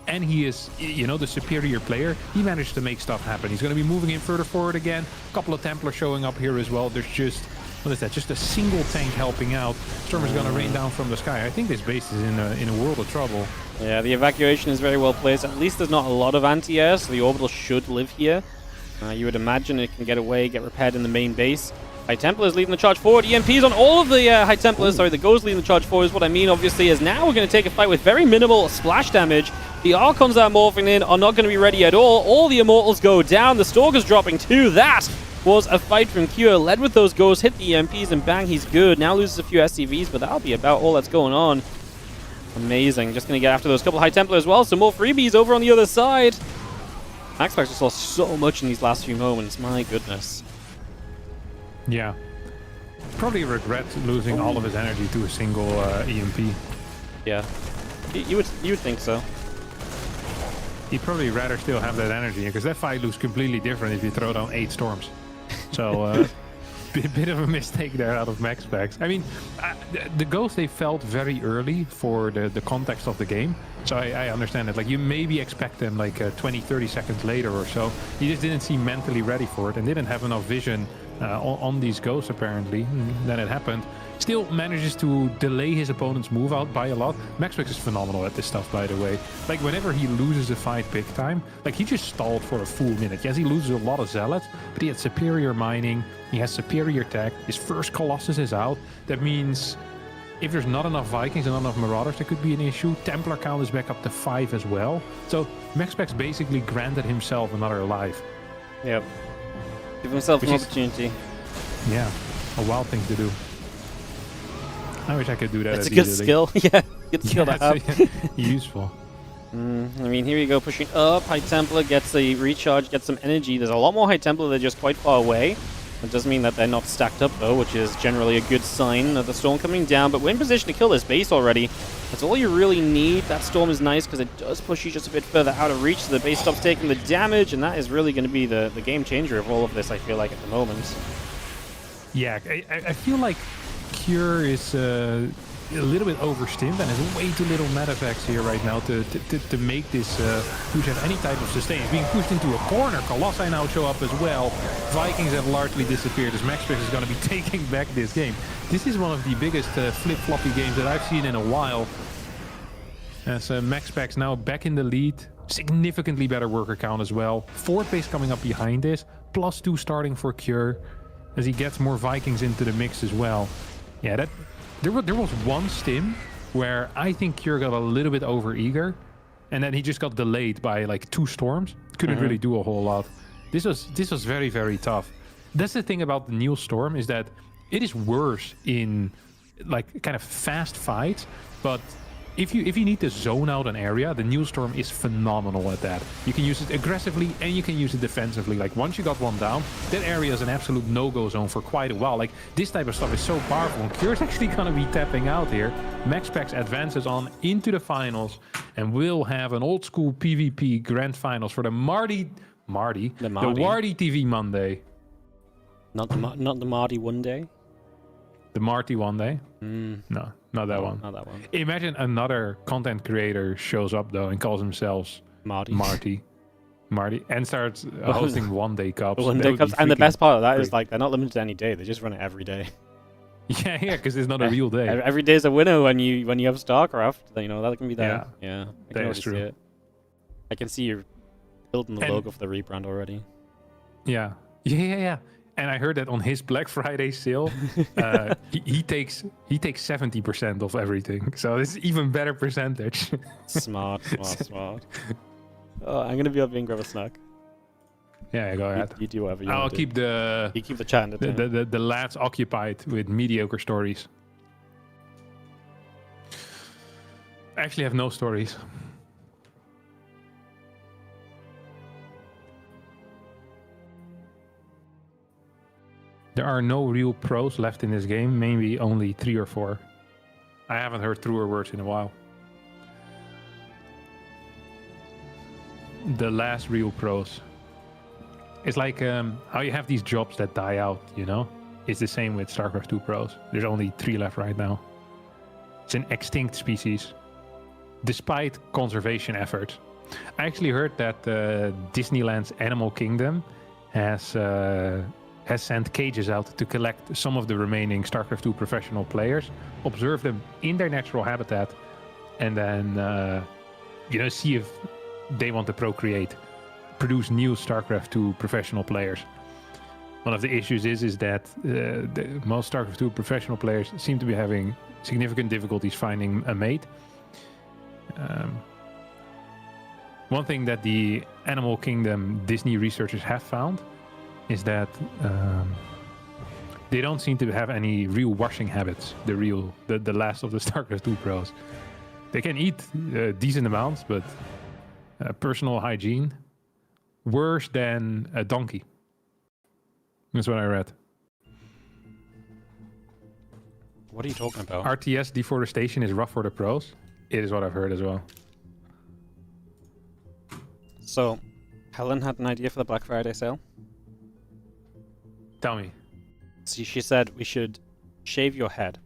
and he is, you know, the superior player, he managed to make stuff happen. He's going to be moving in further forward again. A couple of Templars showing up here as well. There's just, what is that? Just a single tank helping out. Stormer's going to rain down from the sky. I think this base is in a world of trouble. Yeah, the evacuation is very well placed. At least there's not a lot of anti-air, so the orbital should live here. You would imagine it can get away, get repaired in the main base. High Templars leading the charge forward. EMPs on all of the High Templars. Sorry, the Ghost leading the charge forward is what I mean, obviously, is now we're going to take a fight with very minimal splash damage. The Archons that are morphing in are not going to be ready at all. All the Immortals go down. The Stalker's dropping too. That was a fight from Cure. Led with those Ghosts, hit the EMPs, and bang, he's good. Now loses a few SCVs, but that'll be about all that's going on. Amazing. Just going to get after those couple High Templar as well. Some more freebies over on the other side. MaxPax just lost so much in these last few moments. My goodness. Yeah. Probably regret losing all of his energy to a single EMP. Yeah. You would think so. He'd probably rather still have that energy, because that fight looks completely different if you throw down 8 storms. So, bit of a mistake there out of MaxPax. I mean, the ghost they felt very early for the context of the game. So I understand it. Like, you maybe expect them like 20, 30 seconds later or so. He just didn't seem mentally ready for it and didn't have enough vision on these ghosts, apparently. Then it happened. Still manages to delay his opponent's move out by a lot. MaxPax is phenomenal at this stuff, by the way. Like, whenever he loses a fight big time, like, he just stalled for a full minute. Yes, he loses a lot of zealots, but he had superior mining. He has superior tech. His first Colossus is out. That means if there's not enough Vikings and not enough Marauders, there could be an issue. Templar count is back up to 5 as well. So MaxPax basically granted himself another life. Yep. Give himself an opportunity. Yeah, a wild thing to do. I wish I could do that. It's a good skill. Yeah, good skill to have. Useful. I mean, here we go, pushing up. High Templar gets a recharge, gets some energy. There's a lot more High Templar. They're just quite far away. That doesn't mean that they're not stacked up, though, which is generally a good sign of the Storm coming down. But we're in position to kill this base already. That's all you really need. That Storm is nice because it does push you just a bit further out of reach, so the base stops taking the damage, and that is really going to be the game changer of all of this, I feel like, at the moment. Yeah, I feel like Cure is a little bit overstimmed and has way too little medevacs here right now to make this push have any type of sustain. It's being pushed into a corner. Colossi now show up as well. Vikings have largely disappeared as MaxPax is going to be taking back this game. This is one of the biggest flip-floppy games that I've seen in a while. As MaxPax now back in the lead. Significantly better worker count as well. 4th base coming up behind this. +2 starting for Cure as he gets more Vikings into the mix as well. Yeah, there was one stim where I think Cure got a little bit over-eager, and then he just got delayed by like 2 storms. Couldn't really do a whole lot. This was very, very tough. That's the thing about the new Storm, is that it is worse in like kind of fast fights, but if you need to zone out an area, the new Storm is phenomenal at that. You can use it aggressively and you can use it defensively. Like, once you got one down, that area is an absolute no-go zone for quite a while. Like, this type of stuff is so powerful. And Cure's actually going to be tapping out here. MaxPax advances on into the finals and will have an old-school PvP grand finals for the WardiTV Monday. Not the Marty one day. The Marty one day? No, not that one. Not that one. Imagine another content creator shows up though and calls themselves Marty, and starts hosting one-day cups. One-day cups, and the best part of that is like they're not limited to any day; they just run it every day. Yeah, because it's not a real day. Every day is a winner when you have StarCraft. You know that can be there. Yeah, I can that is true. See it. I can see you building the logo for the rebrand already. Yeah. And I heard that on his Black Friday sale, he takes 70% of everything. So it's even better percentage. Smart. Oh, I'm gonna be up and grab a snack. Yeah, go ahead. You do whatever you I'll want to keep do. You keep the chat. The lads occupied with mediocre stories. I actually have no stories. There are no real pros left in this game, maybe only 3 or 4. I haven't heard truer words in a while. The last real pros. It's like how you have these jobs that die out, you know? It's the same with StarCraft 2 pros. There's only 3 left right now. It's an extinct species, despite conservation efforts. I actually heard that Disneyland's Animal Kingdom has sent cages out to collect some of the remaining StarCraft 2 professional players, observe them in their natural habitat, and then see if they want to procreate, produce new StarCraft 2 professional players. One of the issues is that most StarCraft 2 professional players seem to be having significant difficulties finding a mate. One thing that the Animal Kingdom Disney researchers have found is that they don't seem to have any real washing habits, the last of the StarCraft 2 pros. They can eat decent amounts, but personal hygiene, worse than a donkey. That's what I read. What are you talking about? RTS deforestation is rough for the pros. It is what I've heard as well. So, Helen had an idea for the Black Friday sale. Tell me. So she said we should shave your head.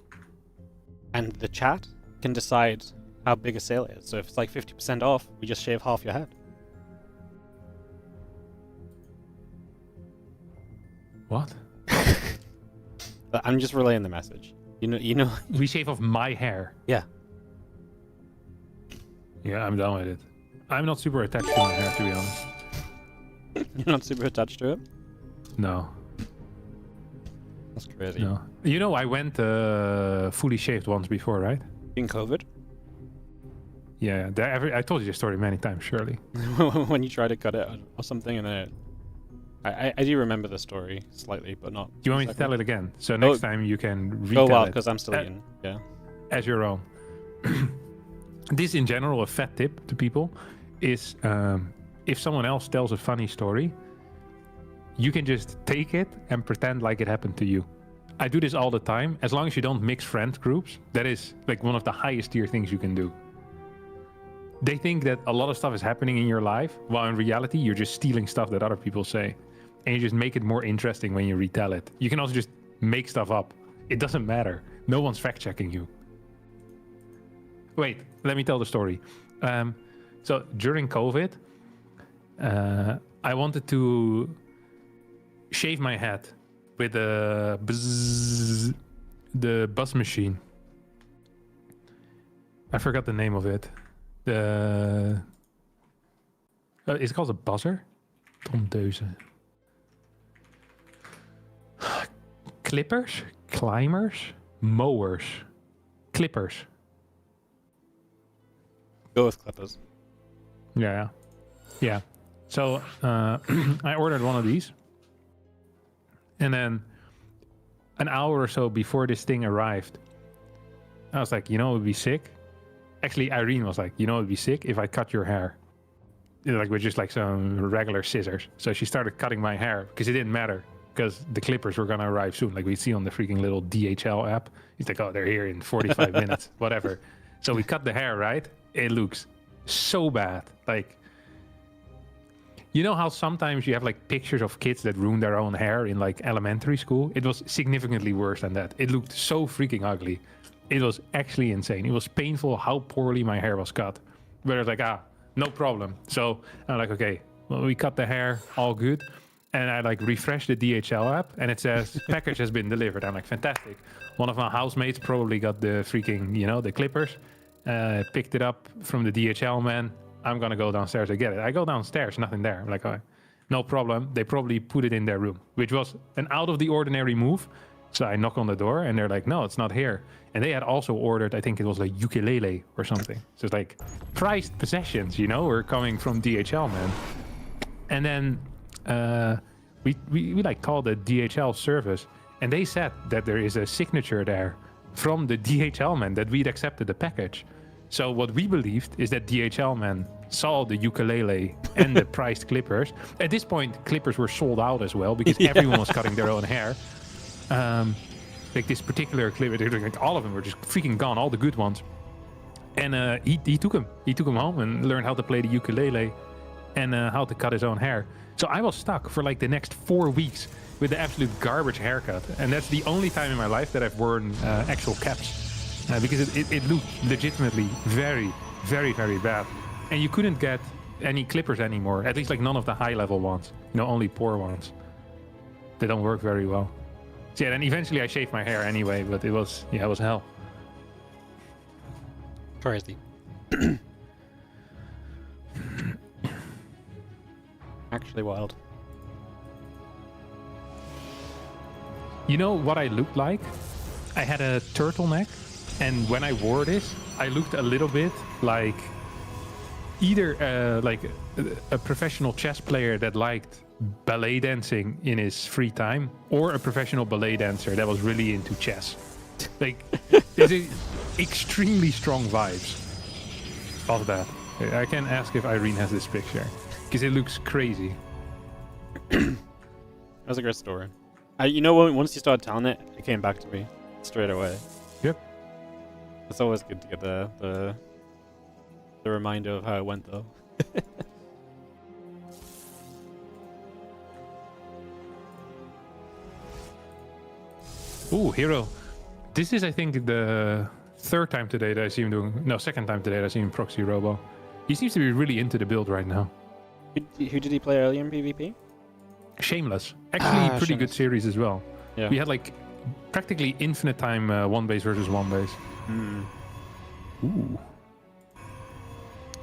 And the chat can decide how big a sale is. So if it's like 50% off, we just shave half your head. What? But I'm just relaying the message. You know. We shave off my hair. Yeah. Yeah, I'm done with it. I'm not super attached to my hair, to be honest. You're not super attached to it? No. That's crazy. No. You know, I went fully shaved once before, right? In COVID? Yeah, I told you the story many times, surely. When you try to cut it or something, and then I do remember the story slightly, but not. Do you want me to tell it again? So next time you can retell well, it. because I'm still eating. Yeah. As your own. This, in general, a fat tip to people is if someone else tells a funny story, you can just take it and pretend like it happened to you. I do this all the time. As long as you don't mix friend groups, that is like one of the highest tier things you can do. They think that a lot of stuff is happening in your life, while in reality, you're just stealing stuff that other people say. And you just make it more interesting when you retell it. You can also just make stuff up. It doesn't matter. No one's fact-checking you. Wait, let me tell the story. So during COVID, I wanted to shave my head with the buzz machine. I forgot the name of it. It's called a buzzer. Tondeuze. Clippers, climbers, mowers, clippers. Go with clippers. Yeah. So I ordered one of these, and then an hour or so before this thing arrived, I was like, you know, it would be sick. Actually, Irene was like, you know, it'd be sick if I cut your hair, like with just like some regular scissors. So she started cutting my hair because it didn't matter because the clippers were gonna arrive soon, like we see on the freaking little DHL app. He's like, oh, they're here in 45 minutes, whatever. So we cut the hair, right? It looks so bad. Like, you know how sometimes you have like pictures of kids that ruin their own hair in like elementary school? It was significantly worse than that. It looked so freaking ugly. It was actually insane. It was painful how poorly my hair was cut. But I was like, no problem. So I'm like, okay, well, we cut the hair, all good. And I like refresh the DHL app and it says package has been delivered. I'm like, fantastic. One of my housemates probably got the freaking, you know, the clippers. Picked it up from the DHL man. I'm gonna go downstairs to get it. I go downstairs, nothing there. I'm like, oh, no problem. They probably put it in their room, which was an out of the ordinary move. So I knock on the door and they're like, no, it's not here. And they had also ordered, I think it was like ukulele or something. So it's like prized possessions, you know, were coming from DHL, man. And then we like called the DHL service and they said that there is a signature there from the DHL man that we'd accepted the package. So what we believed is that DHL man saw the ukulele and the priced clippers. At this point, clippers were sold out as well because everyone was cutting their own hair. Like this particular clipper, like all of them were just freaking gone, all the good ones. And he took him home and learned how to play the ukulele and how to cut his own hair. So I was stuck for like the next 4 weeks with the absolute garbage haircut. And that's the only time in my life that I've worn actual caps. Because it looked legitimately very, very, very bad. And you couldn't get any clippers anymore, at least like none of the high level ones, you know, only poor ones. They don't work very well. So yeah, then eventually I shaved my hair anyway, but it was hell. Crazy. Actually wild. You know what I looked like? I had a turtleneck, and when I wore this, I looked a little bit like either like a professional chess player that liked ballet dancing in his free time, or a professional ballet dancer that was really into chess. Like, there's extremely strong vibes of that. I can ask if Irene has this picture, because it looks crazy. That's a great story. You know, once you started telling it, it came back to me straight away. Yep. It's always good to get the reminder of how it went, though. Ooh, hero. This is, I think, the third time today that I see him doing... No, second time today that I see him proxy Robo. He seems to be really into the build right now. Who did he play earlier in PvP? Shameless. Actually, pretty Shameless. good series as well. Yeah. We had like practically infinite time one base versus one base. Ooh.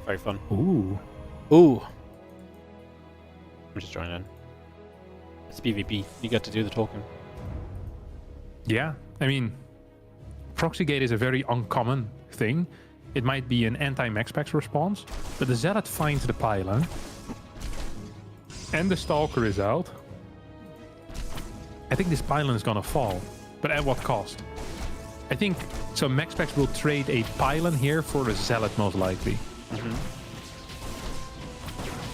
Very fun. Ooh. Ooh. I'm just joining in. It's PvP. You get to do the talking. Yeah, I mean, Proxygate is a very uncommon thing. It might be an anti-MaxPax response, but the Zealot finds the pylon. And the Stalker is out. I think this pylon is gonna fall, but at what cost? I think, so MaxPax will trade a pylon here for a Zealot most likely.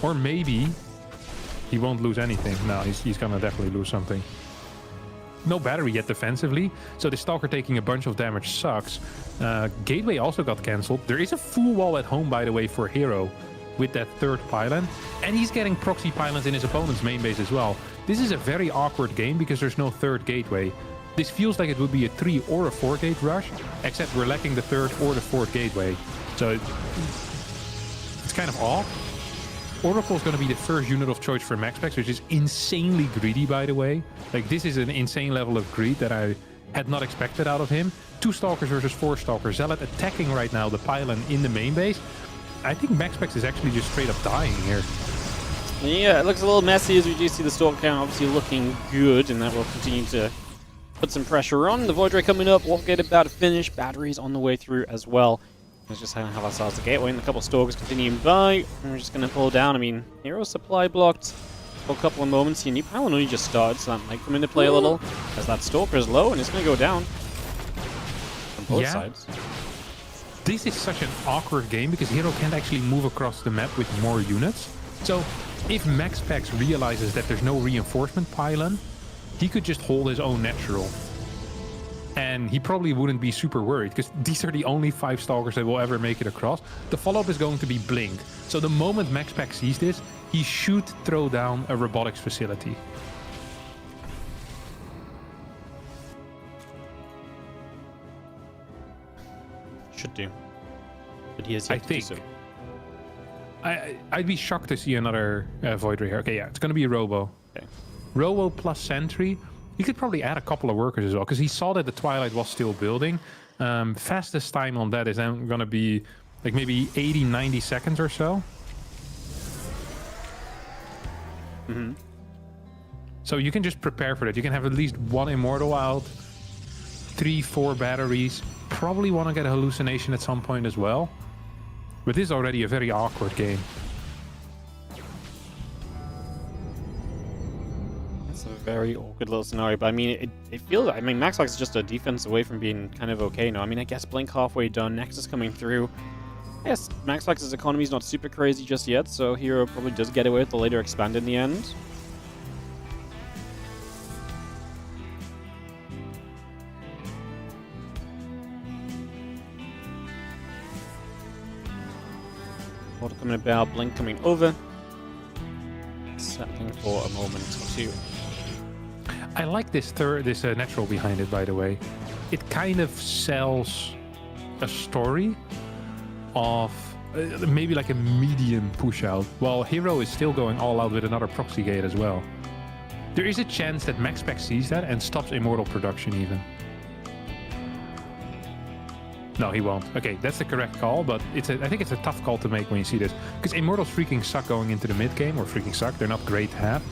Or maybe he won't lose anything. No, he's gonna definitely lose something. No battery yet defensively, so the Stalker taking a bunch of damage sucks. Gateway also got cancelled. There is a full wall at home, by the way, for Hero with that third pylon. And he's getting proxy pylons in his opponent's main base as well. This is a very awkward game because there's no third gateway. This feels like it would be a 3 or a 4 gate rush, except we're lacking the third or the fourth gateway. So it's kind of off. Oracle is going to be the first unit of choice for MaxPax, which is insanely greedy, by the way. Like, this is an insane level of greed that I had not expected out of him. 2 Stalkers versus 4 Stalkers. Zealot attacking right now the pylon in the main base. I think MaxPax is actually just straight up dying here. Yeah, it looks a little messy as we do see the Stalk count obviously looking good, and that will continue to put some pressure on. The Void Ray coming up, Wall Gate about to finish, batteries on the way through as well. Let's just have ourselves the gateway and a couple of Stalkers continuing by. And we're just going to pull down. I mean, Hero supply blocked for a couple of moments here. New pylon only just started, so that might come into play a little. As that Stalker is low and it's going to go down from both sides. This is such an awkward game because Hero can't actually move across the map with more units. So if MaxPax realizes that there's no reinforcement pylon, he could just hold his own natural. And he probably wouldn't be super worried because these are the only 5 Stalkers that will ever make it across. The follow-up is going to be Blink. So the moment MaxPax sees this, he should throw down a robotics facility. Should do. But he is yet to do so. I'd be shocked to see another Void Ray here. Okay, yeah, it's going to be a Robo. Okay. Robo plus Sentry. He could probably add a couple of workers as well, because he saw that the Twilight was still building. Fastest time on that is then going to be like maybe 80, 90 seconds or so. So you can just prepare for that. You can have at least 1 Immortal out, 3, 4 batteries. Probably want to get a hallucination at some point as well. But this is already a very awkward game. It's a very awkward little scenario, but I mean, it feels... I mean, MaxPax is just a defense away from being kind of okay now. I mean, I guess Blink halfway done, Nexus coming through. Yes, MaxPax's economy is not super crazy just yet, so Hero probably does get away with the later expand in the end. Water coming about, Blink coming over. Settling for a moment or two. I like this natural behind it, by the way. It kind of sells a story of maybe like a medium push out, while Hero is still going all out with another proxy gate as well. There is a chance that MaxPax sees that and stops Immortal production even. No, he won't. Okay, that's the correct call, but I think it's a tough call to make when you see this. Because Immortals freaking suck going into the mid game, or freaking suck. They're not great to have.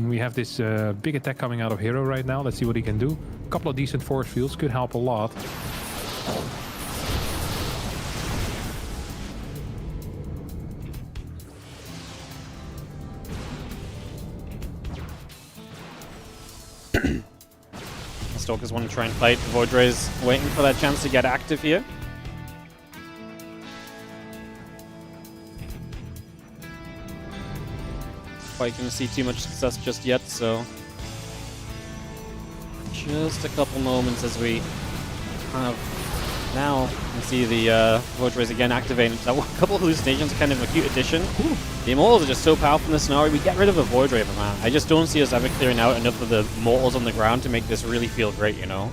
We have this big attack coming out of Hero right now. Let's see what he can do. A couple of decent force fields could help a lot. Stalkers want to try and fight. The Void Ray's waiting for that chance to get active here. Quite going to see too much success just yet, so just a couple moments as we kind of Now you can see the Void Rays again activating. So a couple of hallucinations, kind of a cute addition. Ooh. The Immortals are just so powerful in this scenario. We get rid of the Void Ray, man. I just don't see us ever clearing out enough of the Mortals on the ground to make this really feel great, you know?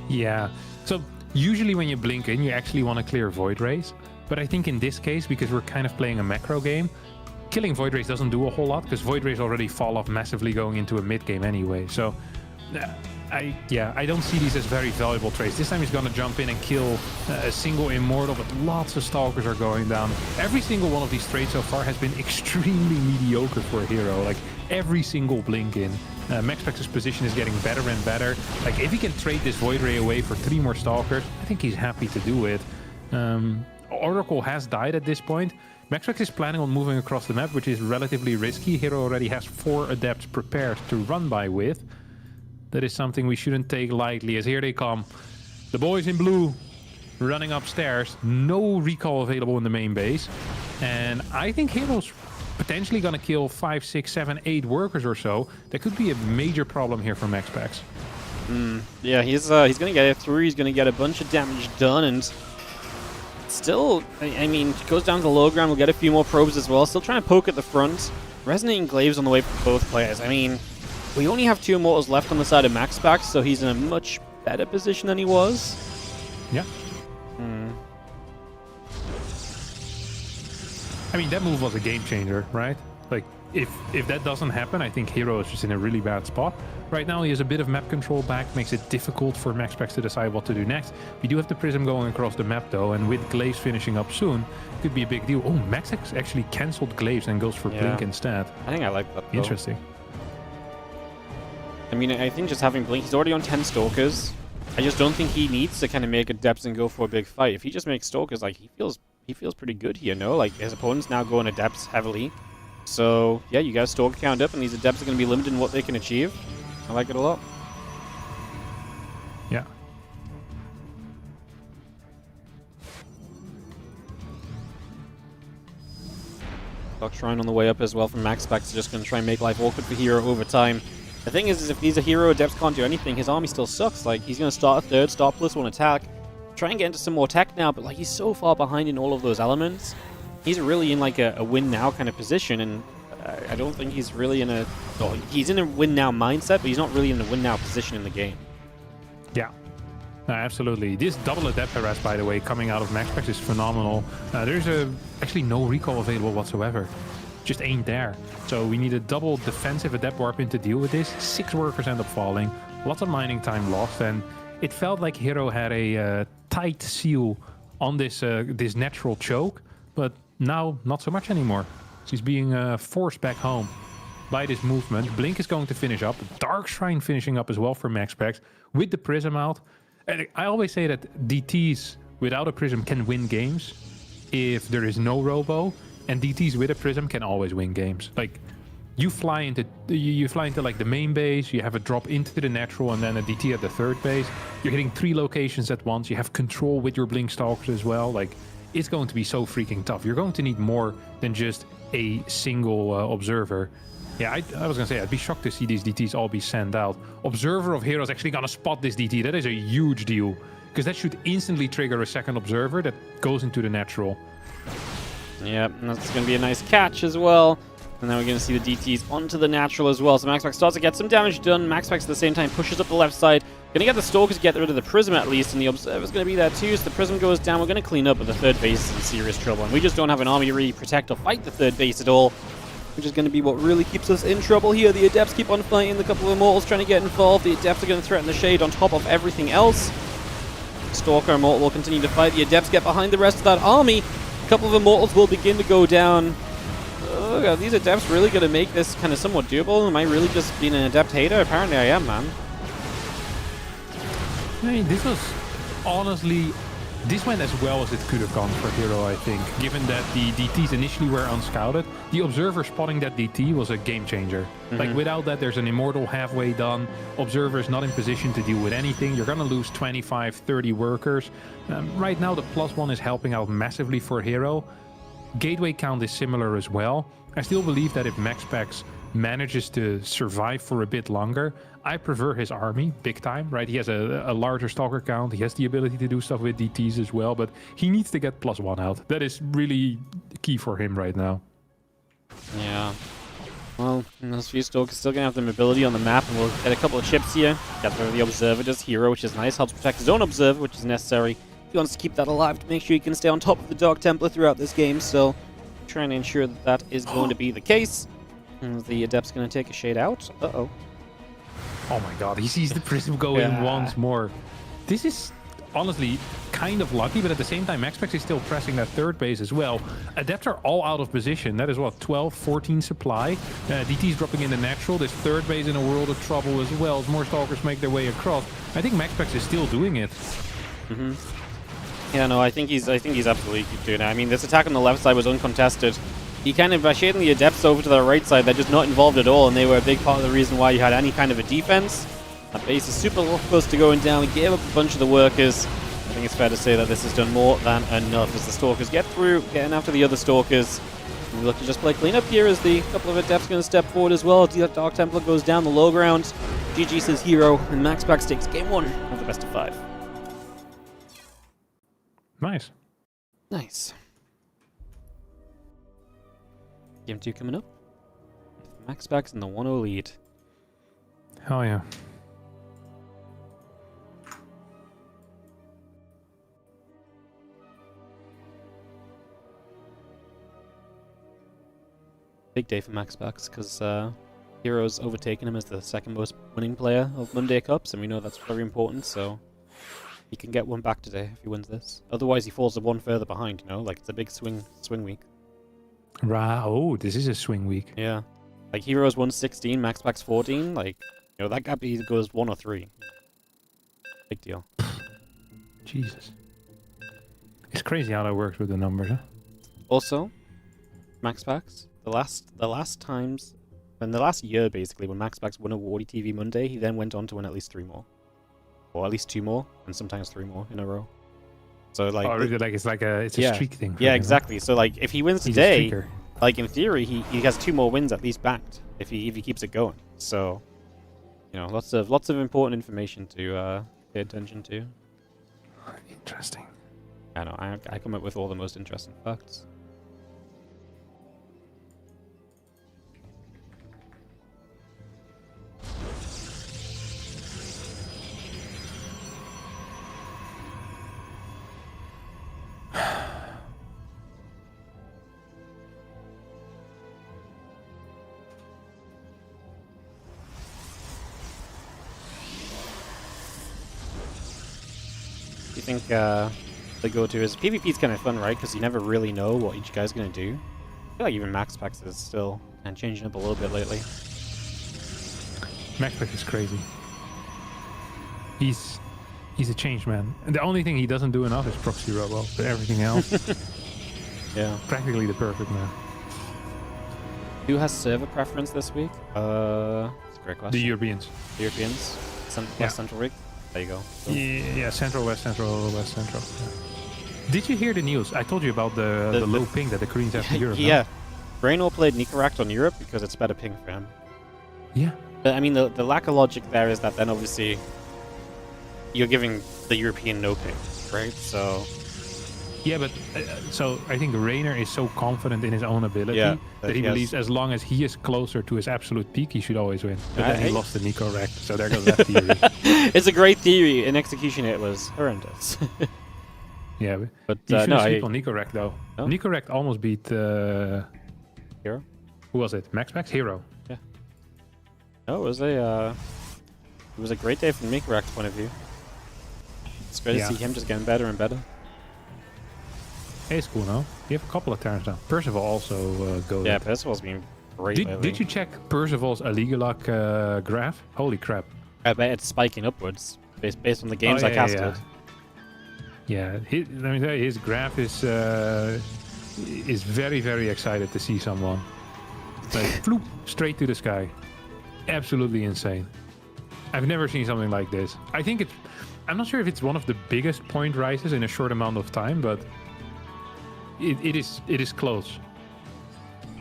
Yeah. So usually when you blink in, you actually want to clear Void Rays. But I think in this case, because we're kind of playing a macro game, killing Void Rays doesn't do a whole lot, because Void Rays already fall off massively going into a mid game anyway. So I don't see these as very valuable trades. This time he's going to jump in and kill a single Immortal, but lots of Stalkers are going down. Every single one of these trades so far has been extremely mediocre for a hero. Like, every single blink in. MaxPax's position is getting better and better. Like, if he can trade this Void Ray away for 3 more Stalkers, I think he's happy to do it. Oracle has died at this point. MaxPax is planning on moving across the map, which is relatively risky. Hero already has 4 Adepts prepared to run by with. That is something we shouldn't take lightly, as here they come. The boys in blue running upstairs. No recall available in the main base. And I think Hero's potentially going to kill 5, 6, 7, 8 workers or so. That could be a major problem here for MaxPax. Yeah, he's going to get it through. He's going to get a bunch of damage done. And still, I mean, goes down to the low ground. We'll get a few more probes as well. Still trying to poke at the front. Resonating Glaives on the way for both players. I mean, we only have 2 Immortals left on the side of MaxPax, so he's in a much better position than he was. Yeah. I mean, that move was a game changer, right? Like, if that doesn't happen, I think Hero is just in a really bad spot. Right now, he has a bit of map control back, makes it difficult for MaxPax to decide what to do next. We do have the Prism going across the map, though, and with Glaives finishing up soon, it could be a big deal. Oh, MaxPax actually cancelled Glaives and goes for Blink instead. I think I like that, though. Interesting. I mean, I think just having Blink, he's already on 10 Stalkers. I just don't think he needs to kind of make Adepts and go for a big fight. If he just makes Stalkers, like, he feels pretty good here, no? Like, his opponent's now going Adepts heavily. So, yeah, you guys Stalker count up, and these Adepts are going to be limited in what they can achieve. I like it a lot. Yeah. Dark Shrine on the way up as well from MaxPax is just going to try and make life awkward for Hero over time. The thing is if these are Hero Adepts can't do anything, his army still sucks. Like, he's going to start a third, start +1 attack, try and get into some more tech now, but like, he's so far behind in all of those elements. He's really in like a win now kind of position, and I don't think he's really in a... Well, he's in a win now mindset, but he's not really in a win now position in the game. Yeah. No, absolutely. This double Adept harass, by the way, coming out of MaxPax is phenomenal. There's actually no recall available whatsoever. Just ain't there. So we need a double defensive Adept Warp in to deal with this. 6 workers end up falling. Lots of mining time lost, and it felt like Hero had a tight seal on this this natural choke, but now not so much anymore. He's being forced back home by this movement. Blink is going to finish up. Dark Shrine finishing up as well for MaxPax with the Prism out. And I always say that DTs without a Prism can win games if there is no Robo, and DTs with a Prism can always win games. Like, you fly into like the main base, you have a drop into the natural, and then a DT at the third base. You're hitting 3 locations at once. You have control with your Blink Stalkers as well. Like, it's going to be so freaking tough. You're going to need more than just a single observer. Yeah, I was going to say, I'd be shocked to see these DTs all be sent out. Observer of Hero is actually going to spot this DT. That is a huge deal, because that should instantly trigger a second observer that goes into the natural. Yep, and that's going to be a nice catch as well. And then we're going to see the DTs onto the natural as well. So MaxPax starts to get some damage done. MaxPax at the same time pushes up the left side. Going to get the Stalkers to get rid of the Prism at least, and the Observer's going to be there too. So the Prism goes down. We're going to clean up, but the third base is in serious trouble. And we just don't have an army to really protect or fight the third base at all, which is going to be what really keeps us in trouble here. The Adepts keep on fighting. The couple of Immortals trying to get involved. The Adepts are going to threaten the Shade on top of everything else. Stalker Immortal will continue to fight. The Adepts get behind the rest of that army. A couple of Immortals will begin to go down. Oh god, these Adepts really going to make this kind of somewhat doable? Am I really just being an Adept hater? Apparently I am, man. I mean, this was honestly, this went as well as it could have gone for Hero, I think. Given that the DTs initially were unscouted, the Observer spotting that DT was a game changer. Like, without that, there's an Immortal halfway done. Observer's not in position to deal with anything. You're going to lose 25, 30 workers. Right now, the +1 is helping out massively for Hero. Gateway count is similar as well. I still believe that if MaxPax manages to survive for a bit longer. I prefer his army big time, right? He has a larger stalker count. He has the ability to do stuff with DTs as well, but he needs to get +1 out. That is really key for him right now. Yeah. Well, those few stalkers still gonna have the mobility on the map, and we'll get a couple of chips here. That's where the observer does hero, which is nice. Helps protect his own observer, which is necessary. He wants to keep that alive to make sure he can stay on top of the Dark Templar throughout this game, so trying to ensure that that is going to be the case. And the Adept's going to take a shade out. Uh-oh. Oh my god, he sees the prism go in once more. This is honestly kind of lucky, but at the same time, MaxPax is still pressing that third base as well. Adepts are all out of position. That is what, 12, 14 supply. DT's dropping in the natural. This third base in a world of trouble as well as more stalkers make their way across. I think MaxPax is still doing it. Mm-hmm. Yeah, no, I think he's absolutely doing it. I mean, this attack on the left side was uncontested. He kind of, by shading the Adepts over to the right side, they're just not involved at all, and they were a big part of the reason why you had any kind of a defense. That base is super close to going down. We gave up a bunch of the workers. I think it's fair to say that this has done more than enough as the Stalkers get through, getting after the other Stalkers. We look to just play cleanup here as the couple of Adepts going to step forward as well. Dark Templar goes down the low ground. GG says hero, and MaxPax takes game 1 of the best of 5. Nice. Nice. Game 2 coming up. MaxPax in the 1-0 lead. Hell yeah. Big day for MaxPax because Hero's overtaken him as the second most winning player of Monday Cups, and we know that's very important, so he can get one back today if he wins this. Otherwise, he falls one further behind, you know? Like, it's a big swing week. Right. Oh, this is a swing week. Yeah. Like, Hero's 116, MaxPax 14. Like, you know, that gap either goes 1 or 3. Big deal. Jesus. It's crazy how that works with the numbers, huh? Also, MaxPax, the last times, in the last year, basically, when MaxPax won a WardiTV Monday, he then went on to win at least 3 more. Or at least 2 more, and sometimes 3 more in a row. So, like... Oh, really? Like, it's a streak thing. Yeah, him, exactly. Huh? So, like, if he wins today, like, in theory, he has 2 more wins at least backed, if he keeps it going. So, you know, lots of important information to pay attention to. Interesting. I know, I come up with all the most interesting facts. I think the go-to is PvP's kind of fun, right? Because you never really know what each guy's gonna do. I feel like even MaxPax is still kind of changing up a little bit lately. MaxPax is crazy. He's a changed man. And the only thing he doesn't do enough is proxy robo, but everything else, yeah, practically the perfect man. Who has server preference this week? That's a great question. The Europeans. The Europeans. West Central Rig. There you go. So. Yeah, Central, West Central, West Central. Yeah. Did you hear the news? I told you about the low ping that the Koreans have to Europe. Yeah. Reynor played Nikoract on Europe because it's better ping for him. Yeah. But I mean, the lack of logic there is that then obviously you're giving the European no ping, right? So... Yeah, but so I think Reynor is so confident in his own ability that he believes as long as he is closer to his absolute peak, he should always win. But then he lost the Nikoract, so there goes that theory. It's a great theory. In execution, it was horrendous. Yeah, but you shouldn't sleep on Nikoract though. No? Nikoract almost beat Hero. Who was it? MaxPax? Hero. Yeah. No, it was a great day from Nikoract's point of view. It's great to see him just getting better and better. Hey, it's cool now. You have a couple of turns now. Percival also goes. Yeah, Percival's been great lately. Did you check Percival's Aligalok graph? Holy crap. I bet it's spiking upwards based on the games I casted. Yeah, let me tell you, his graph is very, very excited to see someone. Like, floop, straight to the sky. Absolutely insane. I've never seen something like this. I think I'm not sure if it's one of the biggest point rises in a short amount of time, but it is close.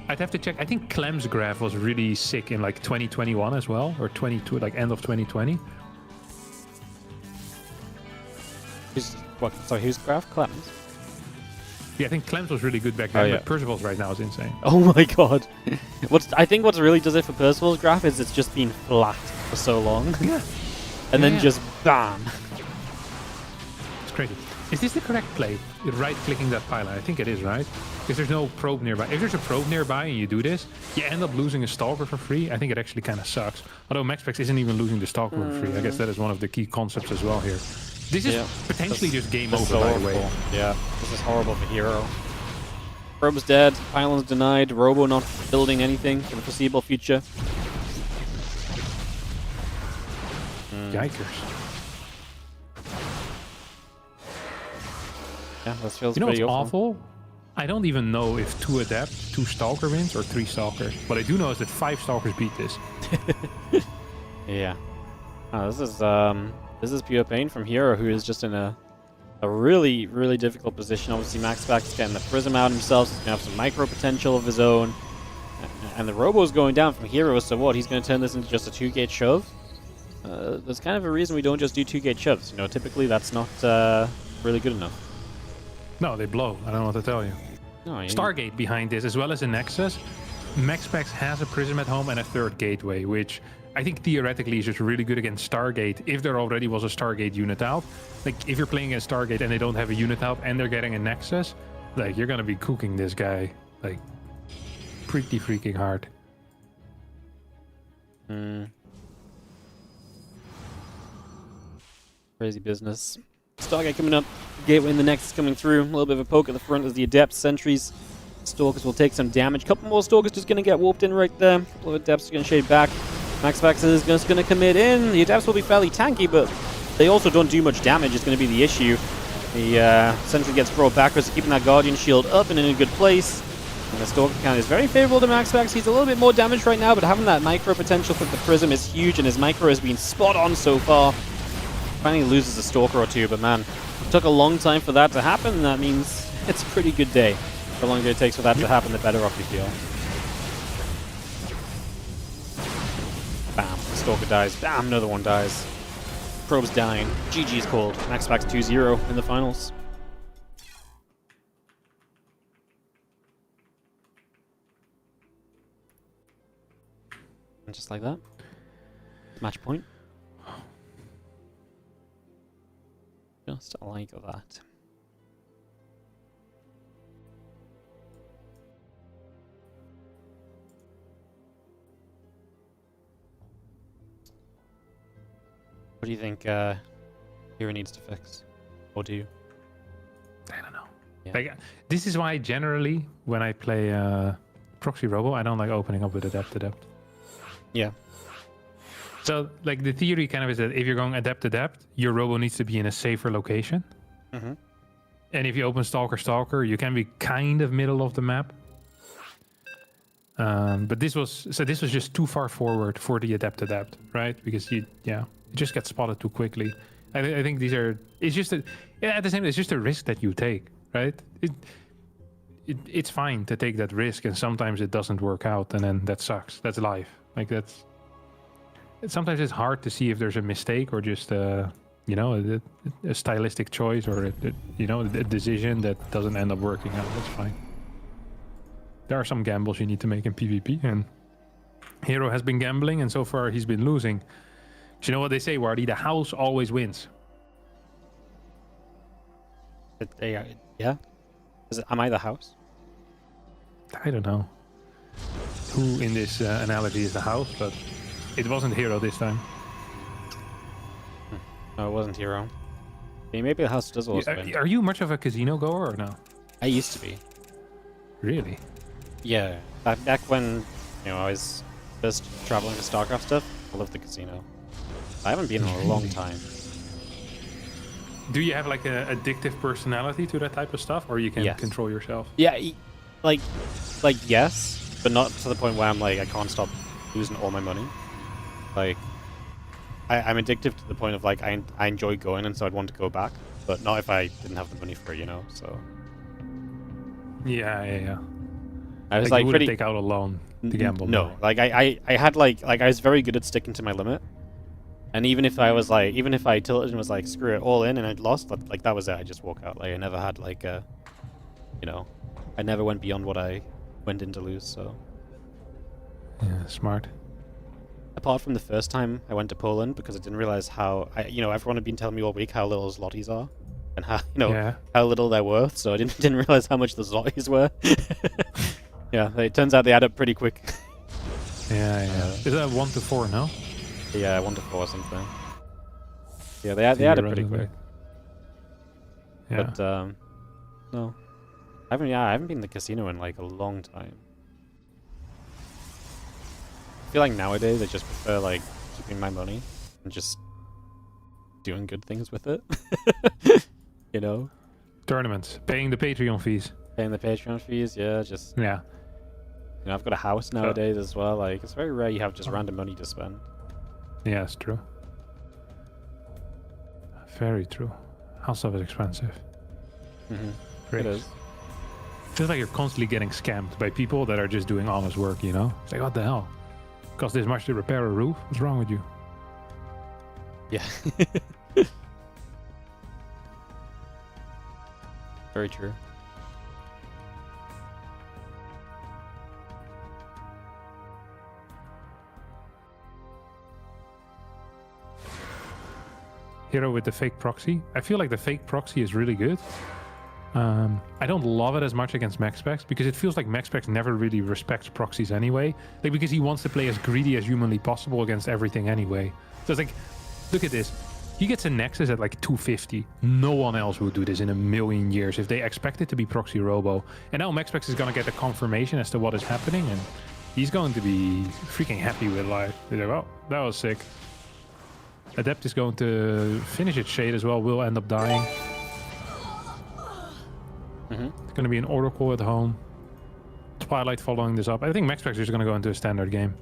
I'd have to check. I think Clem's graph was really sick in like 2021 as well, or 22, like end of 2020. Who's graph? Clem's? Yeah, I think Clem's was really good back then, but Percival's right now is insane. Oh my god. I think what really does it for Percival's graph is it's just been flat for so long. Yeah. And then just bam. It's crazy. Is this the correct play? Right-clicking that pylon? I think it is, right? Because there's no probe nearby. If there's a probe nearby and you do this, you end up losing a Stalker for free. I think it actually kind of sucks. Although MaxPax isn't even losing the Stalker for free. I guess that is one of the key concepts as well here. This is potentially just game over, by the way. Yeah, this is horrible for Hero. Probe's dead, pylon's denied, Robo not building anything for the foreseeable future. Yikers. Yeah, this feels You know what's pretty awful? I don't even know if 2 Adept, 2 Stalker wins, or 3 Stalkers. What I do know is that 5 Stalkers beat this. Yeah. Oh, this is pure pain from Hero, who is just in a really, really difficult position. Obviously, MaxPax is getting the Prism out himself, so he's going to have some micro potential of his own. And the Robo's going down from Hero, so what? He's going to turn this into just a 2-gate shove? There's kind of a reason we don't just do 2-gate shoves. You know, typically that's not really good enough. No, they blow. I don't know what to tell you. No, Stargate behind this, as well as a Nexus. MaxPax has a Prism at home and a 3rd gateway, which I think theoretically is just really good against Stargate if there already was a Stargate unit out. Like, if you're playing against Stargate and they don't have a unit out and they're getting a Nexus, like, you're gonna be cooking this guy, like, pretty freaking hard. Crazy business. Stargate coming up, Gateway in the Nexus coming through. A little bit of a poke at the front as the Adept sentries. Stalkers will take some damage. Couple more Stalkers just going to get warped in right there. Couple of Adepts are going to shade back. MaxPax is just going to commit in. The Adepts will be fairly tanky, but they also don't do much damage. It's going to be the issue. The Sentry gets brought backwards, keeping that Guardian shield up and in a good place. And the Stalker count is very favorable to MaxPax. He's a little bit more damaged right now, but having that micro potential for the Prism is huge, and his micro has been spot on so far. Finally loses a Stalker or two, but man, it took a long time for that to happen, and that means it's a pretty good day. The longer it takes for that to happen, the better off you feel. Bam, the Stalker dies. Bam, another one dies. Probe's dying. GG's called. MaxPax 2-0 in the finals. And just like that. Match point. Just like that. What do you think Hero needs to fix? Or do you? I don't know. Yeah. Like, this is why generally when I play Proxy Robo, I don't like opening up with Adept. Yeah. So, like, the theory kind of is that if you're going Adept, your Robo needs to be in a safer location. Mm-hmm. And if you open Stalker, you can be kind of middle of the map. But this was just too far forward for the Adept, right? Because you just get spotted too quickly. I think these are. It's just at the same time, it's just a risk that you take, right? It's fine to take that risk, and sometimes it doesn't work out, and then that sucks. That's life. Like, that's. Sometimes it's hard to see if there's a mistake or just a stylistic choice or a decision that doesn't end up working out. That's fine. There are some gambles you need to make in PvP, and Hero has been gambling, and so far he's been losing. But you know what they say, Wardy? The house always wins. Yeah? Am I the house? I don't know who in this analogy is the house, but it wasn't Hero this time. No, it wasn't Hero. I mean, maybe the house does also win. Are you much of a casino goer or no? I used to be. Really? Yeah. Back when I was just traveling to StarCraft stuff, I loved the casino. I haven't been in a long time. Do you have like an addictive personality to that type of stuff, or you can control yourself? Yeah, like yes, but not to the point where I'm like I can't stop losing all my money. Like I'm addictive to the point of like I enjoy going, and so I'd want to go back, but not if I didn't have the money for it, So Yeah. I was like like you pretty. wouldn't take out a loan to gamble. No, like I had like I was very good at sticking to my limit. And even if I was like, even if I tilted and was like, screw it, all in, and I'd lost, like that was it. I just walk out. Like I never had like a, you know, I never went beyond what I went in to lose. So Yeah, smart. apart from the first time I went to Poland, because I didn't realize how, everyone had been telling me all week how little zlotys are, and how how little they're worth. So I didn't realize how much the zlotys were. Yeah, it turns out they add up pretty quick. Yeah. Is that 1 to 4? No. Yeah, 1 to 4 or something. Yeah, they add up pretty quick. Yeah. But no, I haven't been in the casino in like a long time. I feel like nowadays I just prefer like keeping my money and just doing good things with it. You know, Tournaments, paying the Patreon fees. paying the Patreon fees. Yeah, just Yeah. I've got a house nowadays as well. Like it's very rare you have just random money to spend. Yeah, it's true. Very true. House stuff is expensive. It is. Feels like you're constantly getting scammed by people that are just doing honest work, you know? It's like, what the hell? Cost this much to repair a roof? What's wrong with you? Yeah. Very true. Hero with the fake proxy. I feel like the fake proxy is really good. I don't love it as much against MaxPax because it feels like MaxPax never really respects proxies anyway. Like because he wants to play as greedy as humanly possible against everything anyway. So it's like, look at this. He gets a Nexus at like 250. No one else would do this in a million years if they expect it to be proxy robo. And now MaxPax is gonna get the confirmation as to what is happening, and he's going to be freaking happy with life. He's like, well, that was sick. Adept is going to finish its shade as well. Will end up dying. It's going to be an Oracle at home. Twilight following this up. I think MaxPax is just going to go into a standard game.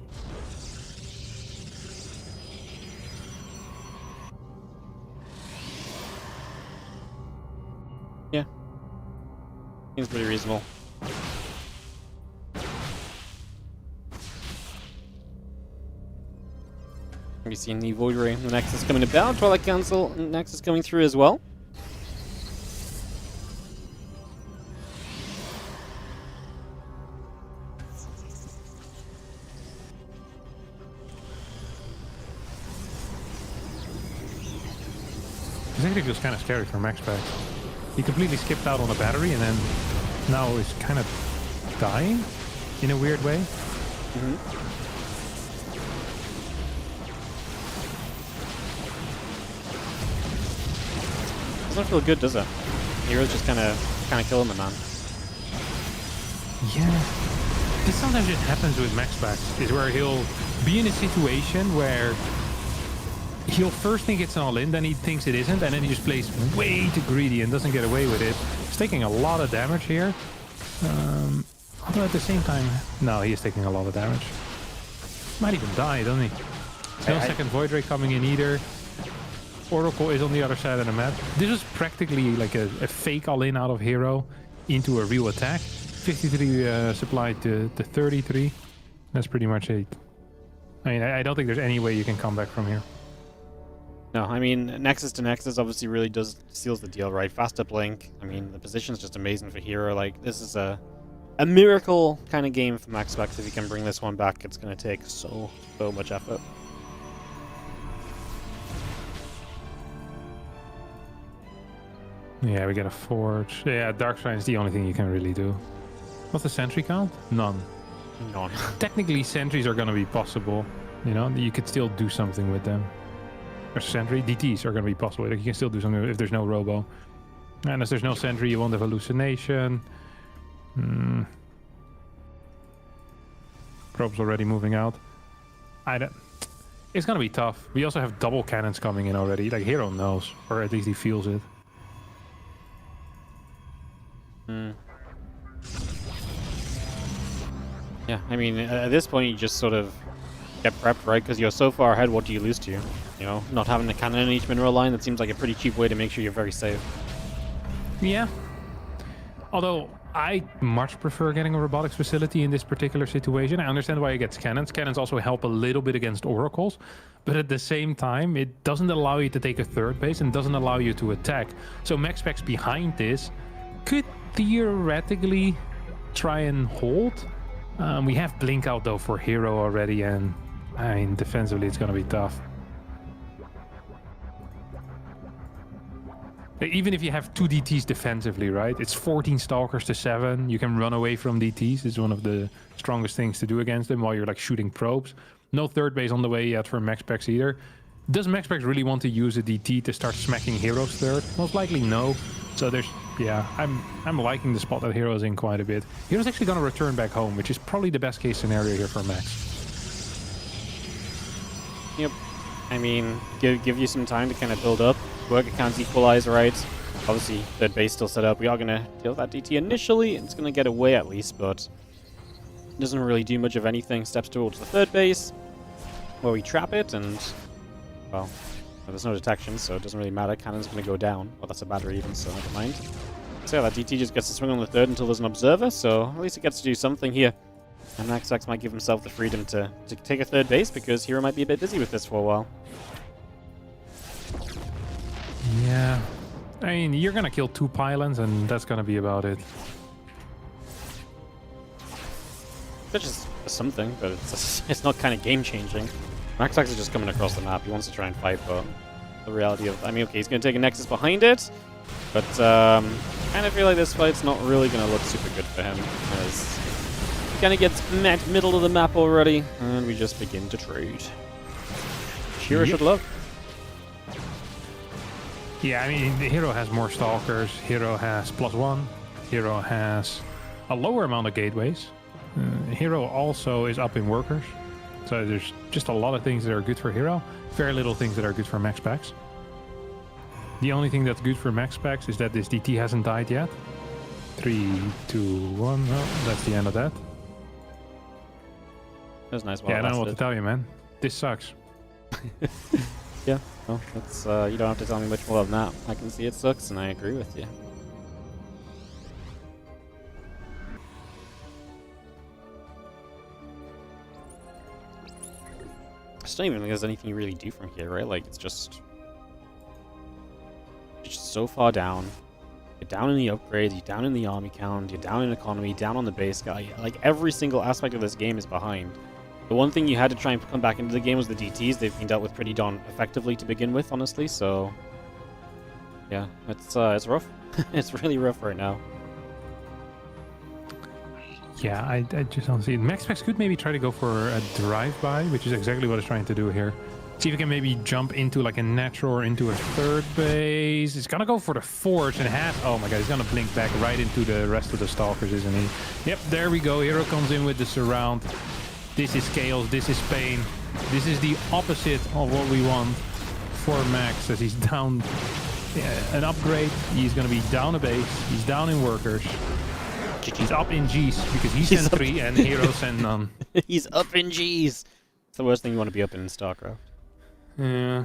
Yeah. Seems pretty reasonable. Have you seen the Void Ray? The Nexus coming about. Twilight Council Nexus coming through as well. This actually feels kind of scary for MaxPax. He completely skipped out on a battery and then now is kind of dying in a weird way. Doesn't feel good, does it? Heroes just kind of killing the man. Yeah. This sometimes just happens with MaxPax, is where he'll be in a situation where he'll first think it's an all-in, then he thinks it isn't, and then he just plays way too greedy and doesn't get away with it. He's taking a lot of damage here. Although at the same time, no, he is taking a lot of damage. Might even die, doesn't he? No second Void Ray coming in either. Oracle is on the other side of the map. This is practically like a fake all-in out of Hero into a real attack. 53 supplied to 33. That's pretty much it. I mean, I don't think there's any way you can come back from here. No, I mean, Nexus to Nexus obviously really seals the deal, right? Fast uplink. I mean, the position's just amazing for Hero. Like, this is a miracle kind of game for MaxPax. If he can bring this one back, it's going to take so much effort. Yeah, we get a Forge. Yeah, Dark Shrine is the only thing you can really do. What's the sentry count? None. None. Technically, sentries are going to be possible. You know, you could still do something with them. Or sentry DTs are going to be possible. Like, you can still do something if there's no robo. And if there's no sentry, you won't have hallucination. Probe's already moving out. It's going to be tough. We also have double cannons coming in already. Like, Hero knows, or at least he feels it. Yeah, I mean, at this point, you just sort of get prepped, right? Because you're so far ahead, what do you lose to? You know, not having a cannon in each mineral line, that seems like a pretty cheap way to make sure you're very safe. Yeah. Although, I much prefer getting a robotics facility in this particular situation. I understand why he gets cannons. Cannons also help a little bit against oracles, but at the same time, it doesn't allow you to take a third base and doesn't allow you to attack. So MaxPax behind this could theoretically try and hold. We have Blink out though for Hero already, and I mean defensively it's gonna be tough. Even if you have 2 DTs defensively, right? It's 14 Stalkers to 7. You can run away from DTs. It's one of the strongest things to do against them while you're like shooting probes. No third base on the way yet for MaxPax either. Does MaxPax really want to use a DT to start smacking Hero's third? Most likely no. So there's, yeah, I'm liking the spot that Hero's in quite a bit. Hero's actually going to return back home, which is probably the best case scenario here for Max. Yep. I mean, give you some time to kind of build up. Work accounts equalize, right? Obviously, third base still set up. We are going to deal with that DT initially. It's going to get away at least, but it doesn't really do much of anything. Steps towards the third base, where we trap it, and, well, there's no detection, so it doesn't really matter. Cannon's going to go down. Well, that's a battery even, so never mind. So yeah, that DT just gets to swing on the third until there's an observer, so at least it gets to do something here. And MaxPax might give himself the freedom to take a third base, because Hero might be a bit busy with this for a while. Yeah, I mean, you're gonna kill 2 pylons, and that's gonna be about it. Which is something, but it's not kind of game-changing. MaxPax is just coming across the map. He wants to try and fight, but the reality of... I mean, okay, he's going to take a Nexus behind it, but I kind of feel like this fight's not really going to look super good for him, because he kind of gets met middle of the map already, and we just begin to trade. Shira should love. Yeah, I mean, the Hero has more Stalkers, Hero has +1, Hero has a lower amount of gateways. Hero also is up in workers, so there's just a lot of things that are good for Hero, very little things that are good for MaxPax. The only thing that's good for MaxPax is that this DT hasn't died yet. 3, 2, 1, no, that's the end of that. That was nice. Yeah, I don't know what to tell you, man. This sucks. Yeah, well, that's, you don't have to tell me much more than that. I can see it sucks, and I agree with you. I just don't even think there's anything you really do from here, right? Like, it's just so far down. You're down in the upgrades, you're down in the army count, you're down in economy, down on the base guy. Like, every single aspect of this game is behind. The one thing you had to try and come back into the game was the DTs. They've been dealt with pretty darn effectively to begin with, honestly, so... yeah, it's rough. It's really rough right now. Yeah, I just don't see it. MaxPax could maybe try to go for a drive-by, which is exactly what it's trying to do here. See if he can maybe jump into like a natural or into a third base. He's gonna go for the forge and has... oh my god, he's gonna blink back right into the rest of the Stalkers, isn't he? Yep, there we go. Hero comes in with the surround. This is chaos, this is pain. This is the opposite of what we want for Max, as he's down an upgrade. He's gonna be down a base, he's down in workers. He's up in G's, because he sent 3 and Hero sent none. He's up in G's! It's the worst thing you want to be up in StarCraft. Yeah.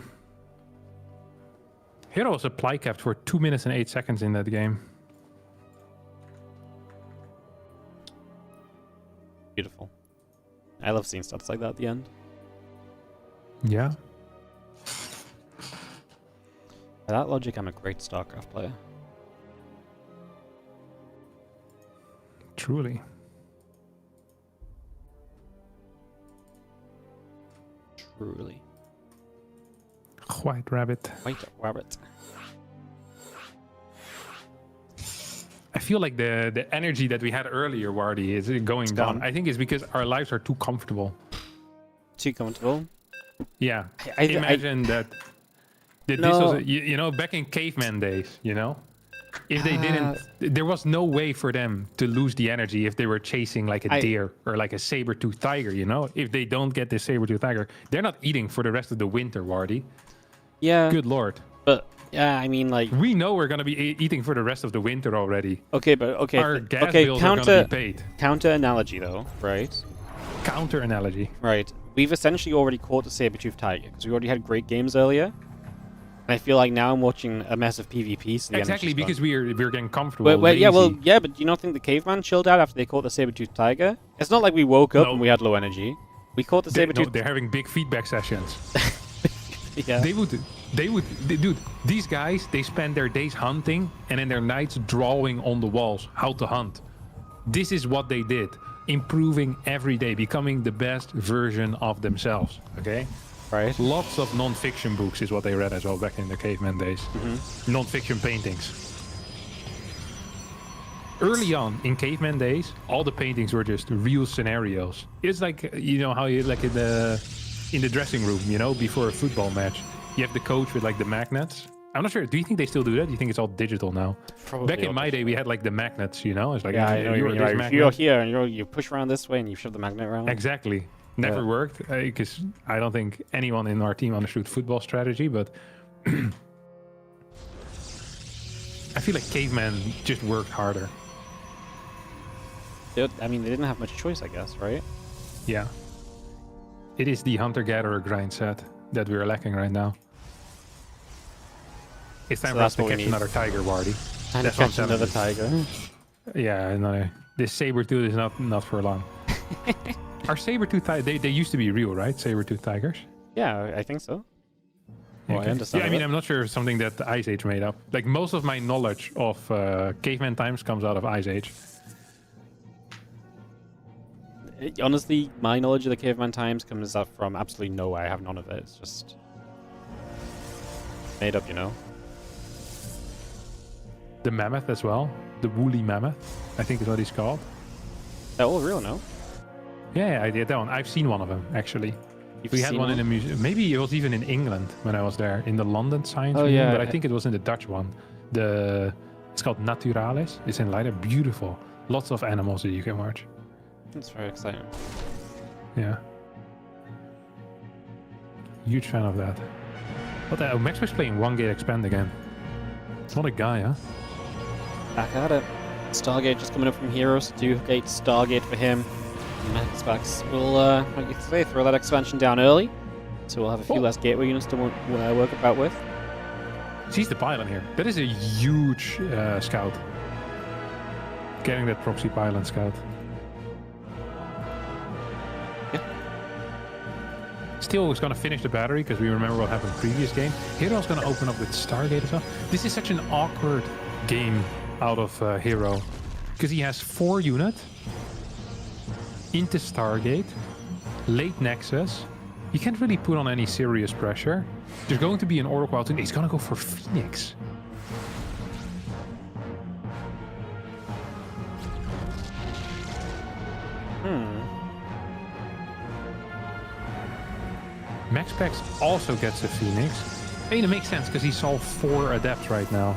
Hero was supply capped for 2 minutes and 8 seconds in that game. Beautiful. I love seeing stats like that at the end. Yeah. By that logic, I'm a great StarCraft player. Truly. Truly. White rabbit. White rabbit. I feel like the energy that we had earlier, Wardy, is going down. gone. I think it's because our lives are too comfortable. Too comfortable? Yeah. I Imagine that this No. was, you know, back in caveman days, you know? If they didn't, there was no way for them to lose the energy if they were chasing like a deer or like a saber-toothed tiger, you know? If they don't get this saber-toothed tiger, they're not eating for the rest of the winter, Wardy. Yeah. Good lord. But, yeah, I mean, like... we know we're going to be eating for the rest of the winter already. Okay, but, okay. Our gas bills are going to be paid. Counter analogy, though, right? Counter analogy. Right. We've essentially already caught the saber-toothed tiger, because we already had great games earlier. And I feel like now I'm watching a mess of PvP. So the Exactly, energy's because gone. we're getting comfortable. Wait, yeah, well, lazy. yeah, but do you not think the caveman chilled out after they caught the saber-toothed tiger? It's not like we woke up No. and we had low energy. We caught the No, saber-toothed... they're having big feedback sessions. yeah. Dude, these guys, they spend their days hunting and in their nights drawing on the walls how to hunt. This is what they did. Improving every day, becoming the best version of themselves, okay? Right. Lots of non-fiction books is what they read as well back in the caveman days. Non-fiction paintings. Early on in caveman days, all the paintings were just real scenarios. It's like, you know, how you like in the dressing room, you know, before a football match, you have the coach with like the magnets. I'm not sure. Do you think they still do that? Do you think it's all digital now? Probably Back in my day, we had like the magnets, you know? It's like, yeah, I know. you're this If you're magnet. here and you push around this way and you shove the magnet around. Exactly. Never worked because I don't think anyone in our team understood football strategy, but I feel like cavemen just worked harder. I mean, they didn't have much choice, I guess, right? Yeah. It is the hunter-gatherer grind set that we're lacking right now. It's time So for us that's to what we catch need. another tiger, Wardy. And That's what I'm catch telling another you. tiger. Yeah, another. This saber-tooth is not for long. Our saber-tooth tigers, they used to be real, right? Saber-tooth tigers? Yeah, I think so. Well, Okay. I understand. Yeah, I mean, I'm not sure if something that the Ice Age made up. Like, most of my knowledge of caveman times comes out of Ice Age. Honestly, my knowledge of the caveman times comes up from absolutely nowhere. I have none of it. It's just made up, you know? The mammoth as well. The woolly mammoth, I think is what he's called. They're all real, no? Yeah, I did that one. I've seen one of them, actually. You've We had seen one in a museum. Maybe it was even in England when I was there, in the London Science Museum, yeah, but I think it was in the Dutch one. It's called Naturalis. It's in Leiden. Beautiful. Lots of animals that you can watch. That's very exciting. Yeah. Huge fan of that. What the hell? Max was playing One Gate Expand again. What a guy, huh? Back at it. Stargate just coming up from Heroes. 2-gate Stargate for him. MaxPax will, like you say, throw that expansion down early. So we'll have a few less gateway units to work about with. Sees the pylon here. That is a huge scout. Getting that proxy pylon scout. Still is going to finish the battery because we remember what happened previous game. Hero's going to open up with Stargate as well. This is such an awkward game out of Hero because he has 4 units into Stargate, late Nexus. You can't really put on any serious pressure. There's going to be an Oracle out, and he's going to go for Phoenix. MaxPax also gets a Phoenix. I mean, it makes sense because he saw 4 Adepts right now,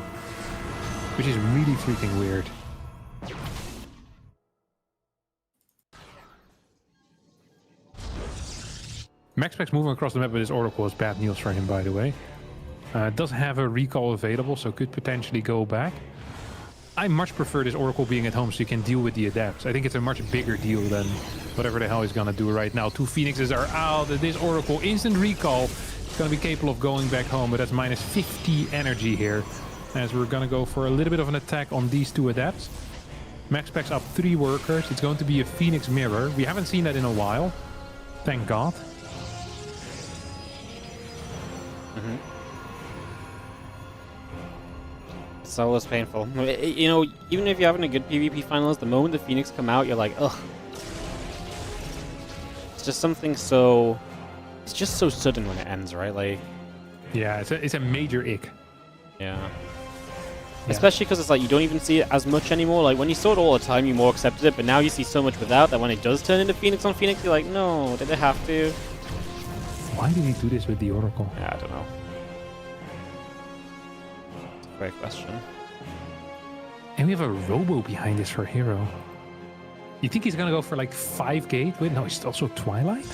which is really freaking weird. MaxPax moving across the map with his Oracle is bad news for him, by the way. Does have a recall available, so could potentially go back. I much prefer this Oracle being at home so you can deal with the Adepts. I think it's a much bigger deal than whatever the hell he's gonna do right now. 2 Phoenixes are out. This Oracle, instant recall. It's gonna be capable of going back home, but that's minus 50 energy here. As we're gonna go for a little bit of an attack on these 2 Adepts. MaxPax up 3 workers. It's going to be a Phoenix mirror. We haven't seen that in a while. Thank God. It's always painful. You know, even if you're having a good PvP finals, the moment the Phoenix come out, you're like, ugh. It's just something so... It's just so sudden when it ends, right? Like... Yeah, it's a major ick. Yeah. Yeah. Especially because it's like you don't even see it as much anymore. Like when you saw it all the time, you more accepted it, but now you see so much without that when it does turn into Phoenix on Phoenix, you're like, no, did it have to? Why did he do this with the Oracle? Yeah, I don't know. It's a great question. And we have a Robo behind this for Hero. You think he's gonna go for like 5 gate? Wait, no, it's also Twilight?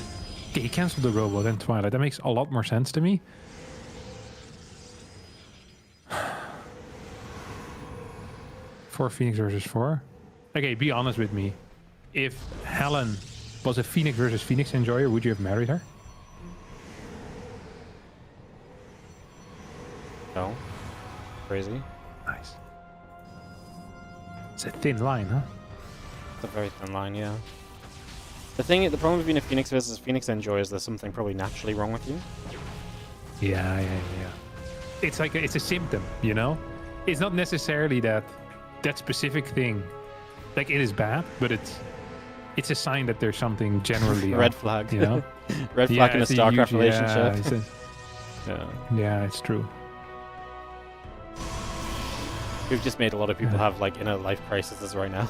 Okay, he canceled the Robo, then Twilight. That makes a lot more sense to me. 4 Phoenix versus 4. Okay, be honest with me. If Helen was a Phoenix versus Phoenix enjoyer, would you have married her? No. Crazy. Nice. It's a thin line, huh? It's a very thin line, yeah. The problem with being a Phoenix versus Phoenix Enjoy is there's something probably naturally wrong with you. Yeah. It's like it's a symptom, you know? It's not necessarily that specific thing. Like, it is bad, but it's a sign that there's something generally Red off, flag. you know? Red flag in a it's StarCraft huge, relationship. Yeah, it's true. We've just made a lot of people have like inner life crises right now.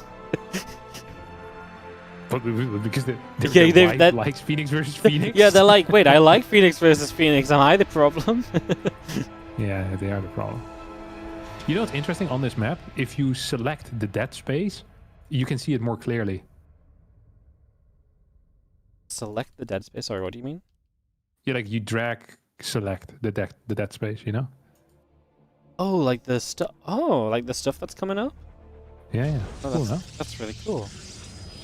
But because Yeah, wife likes Phoenix versus Phoenix. Yeah, they're like, wait, I like Phoenix versus Phoenix. Am I the problem? Yeah, they are the problem. You know what's interesting on this map? If you select the dead space, you can see it more clearly. Select the dead space. Sorry, what do you mean? Yeah, like you drag select the dead space, you know? Oh, like the stuff. Oh, like the stuff that's coming up. Yeah. Oh, Cool, that's, huh? that's really cool.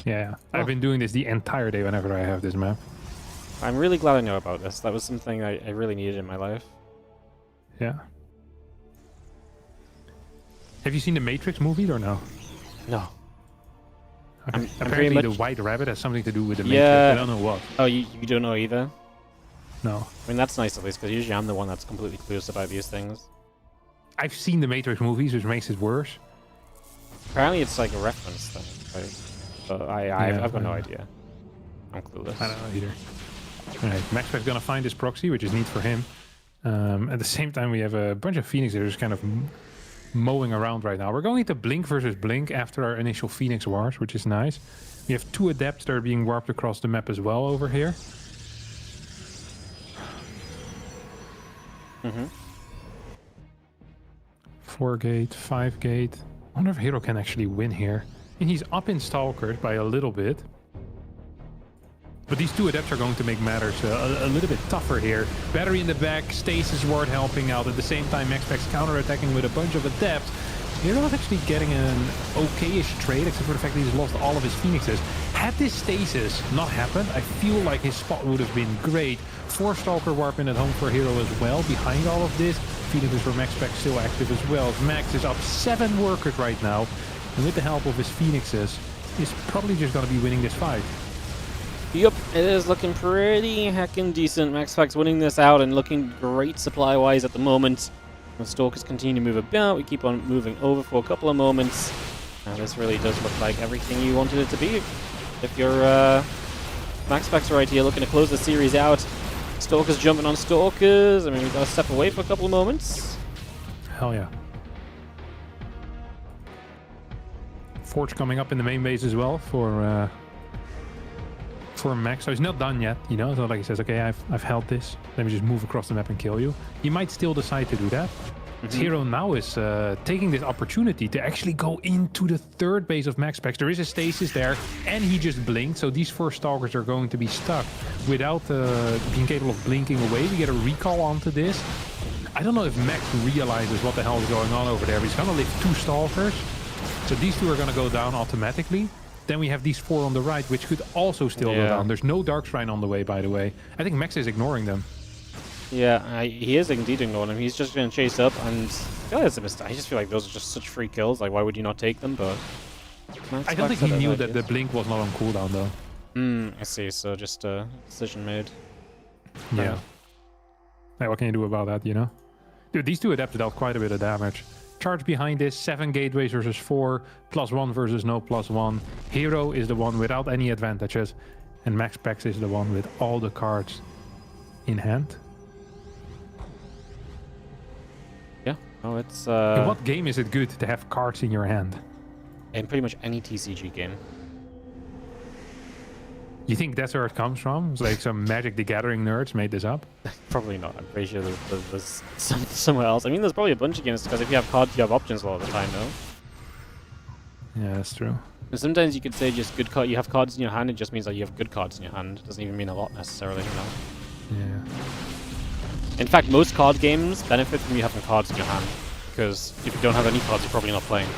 Yeah. Oh. I've been doing this the entire day whenever I have this map. I'm really glad I know about this. That was something I really needed in my life. Yeah. Have you seen the Matrix movies or no? No. Okay. I'm Apparently very the much- White Rabbit has something to do with the Yeah. Matrix. I don't know what. Oh, you don't know either? No. I mean, that's nice at least, because usually I'm the one that's completely clueless about these things. I've seen the Matrix movies, which makes it worse. Apparently it's like a reference thing, right? But I've got no idea. I'm clueless. I don't know either. Alright, MaxPax gonna find this proxy, which is neat for him. At the same time, we have a bunch of Phoenix that are just kind of mowing around right now. We're going into Blink versus Blink after our initial Phoenix wars, which is nice. We have 2 Adepts that are being warped across the map as well over here. Mm-hmm. 4 gate, 5 gate. I wonder if Hero can actually win here. And he's up in Stalkers by a little bit. But these 2 Adepts are going to make matters a little bit tougher here. Battery in the back, Stasis Ward helping out. At the same time, MaxPax counter-attacking with a bunch of Adepts. Hero is actually getting an okay-ish trade, except for the fact that he's lost all of his Phoenixes. Had this Stasis not happened, I feel like his spot would have been great. 4 Stalker warping at home for Hero as well. Behind all of this, Phoenixes for MaxPax still active as well. Max is up 7 workers right now. And with the help of his Phoenixes, he's probably just going to be winning this fight. Yep, it is looking pretty heckin' decent. MaxPax winning this out and looking great supply-wise at the moment. The Stalkers continue to move about. We keep on moving over for a couple of moments. This really does look like everything you wanted it to be. If you're MaxPax right here looking to close the series out. Stalkers jumping on Stalkers. I mean, we've got to step away for a couple of moments. Hell yeah. Forge coming up in the main base as well for Max. So he's not done yet, you know. So like he says, okay, I've held this. Let me just move across the map and kill you. He might still decide to do that. Hero now is taking this opportunity to actually go into the 3rd base of MaxPax. There is a stasis there, and he just blinked. So these 4 Stalkers are going to be stuck without being capable of blinking away. We get a recall onto this. I don't know if Max realizes what the hell is going on over there, but he's going to leave 2 Stalkers. So these 2 are going to go down automatically. Then we have these 4 on the right, which could also still go down. There's no Dark Shrine on the way, by the way. I think Max is ignoring them. Yeah, he is indeed ignoring them. He's just going to chase up, and I feel like it's a mistake. I just feel like those are just such free kills. Like, why would you not take them? But I don't think he knew that the blink was not on cooldown, though. I see. So just a decision made. Yeah. Hey, what can you do about that, you know? Dude, these 2 Adepts dealt quite a bit of damage. Charge behind this, 7 gateways versus 4, +1 versus no +1. Hero is the one without any advantages, and MaxPax is the one with all the cards in hand. Yeah, no, it's... In what game is it good to have cards in your hand? In pretty much any TCG game. You think that's where it comes from? It's like some Magic the Gathering nerds made this up? Probably not. I'm pretty sure there's somewhere else. I mean, there's probably a bunch of games, because if you have cards, you have options a lot of the time, no? Yeah, that's true. And sometimes you could say just good card. You have cards in your hand, it just means that you have good cards in your hand. It doesn't even mean a lot necessarily, you know? Yeah. In fact, most card games benefit from you having cards in your hand, because if you don't have any cards, you're probably not playing.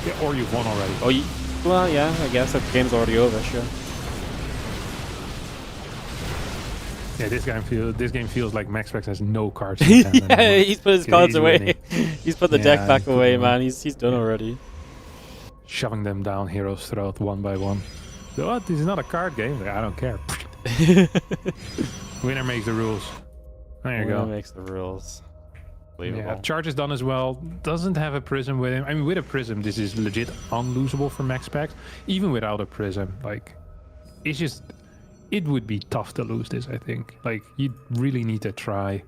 Yeah, or you've won already. Oh, well, yeah, I guess that the game's already over, sure. Yeah, this game feels like MaxPax has no cards. In his hand Yeah, anymore. he's put his cards away. Winning. He's put the deck back away, man. He's done already. Shoving them down hero's throat one by one. So, what? This is not a card game. Like, I don't care. Winner makes the rules. There you go. Winner makes the rules. Yeah, charge is done as well. Doesn't have a prism with him. I mean, with a prism, this is legit unlosable for MaxPax. Even without a prism, like, it's just, it would be tough to lose this, I think. Like, you really need to try.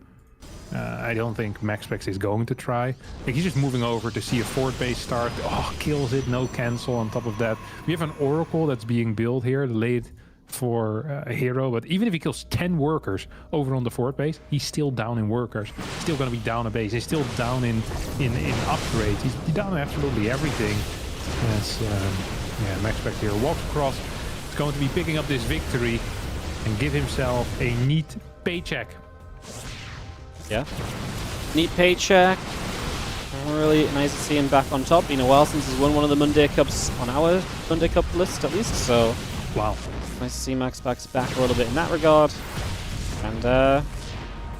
I don't think MaxPax is going to try. Like, he's just moving over to see a fort base start. Oh, kills it, no cancel on top of that. We have an Oracle that's being built here, late for a hero, but even if he kills 10 workers over on the fort base, he's still down in workers. He's still going to be down a base. He's still down in upgrades. He's down in absolutely everything. As yeah, MaxPax here walks across. He's going to be picking up this victory and give himself a neat paycheck. Yeah, neat paycheck. Really nice to see him back on top. Been a while since he's won one of the Monday Cups on our Monday Cup list, at least. So, wow. Nice to see MaxPax back a little bit in that regard. And,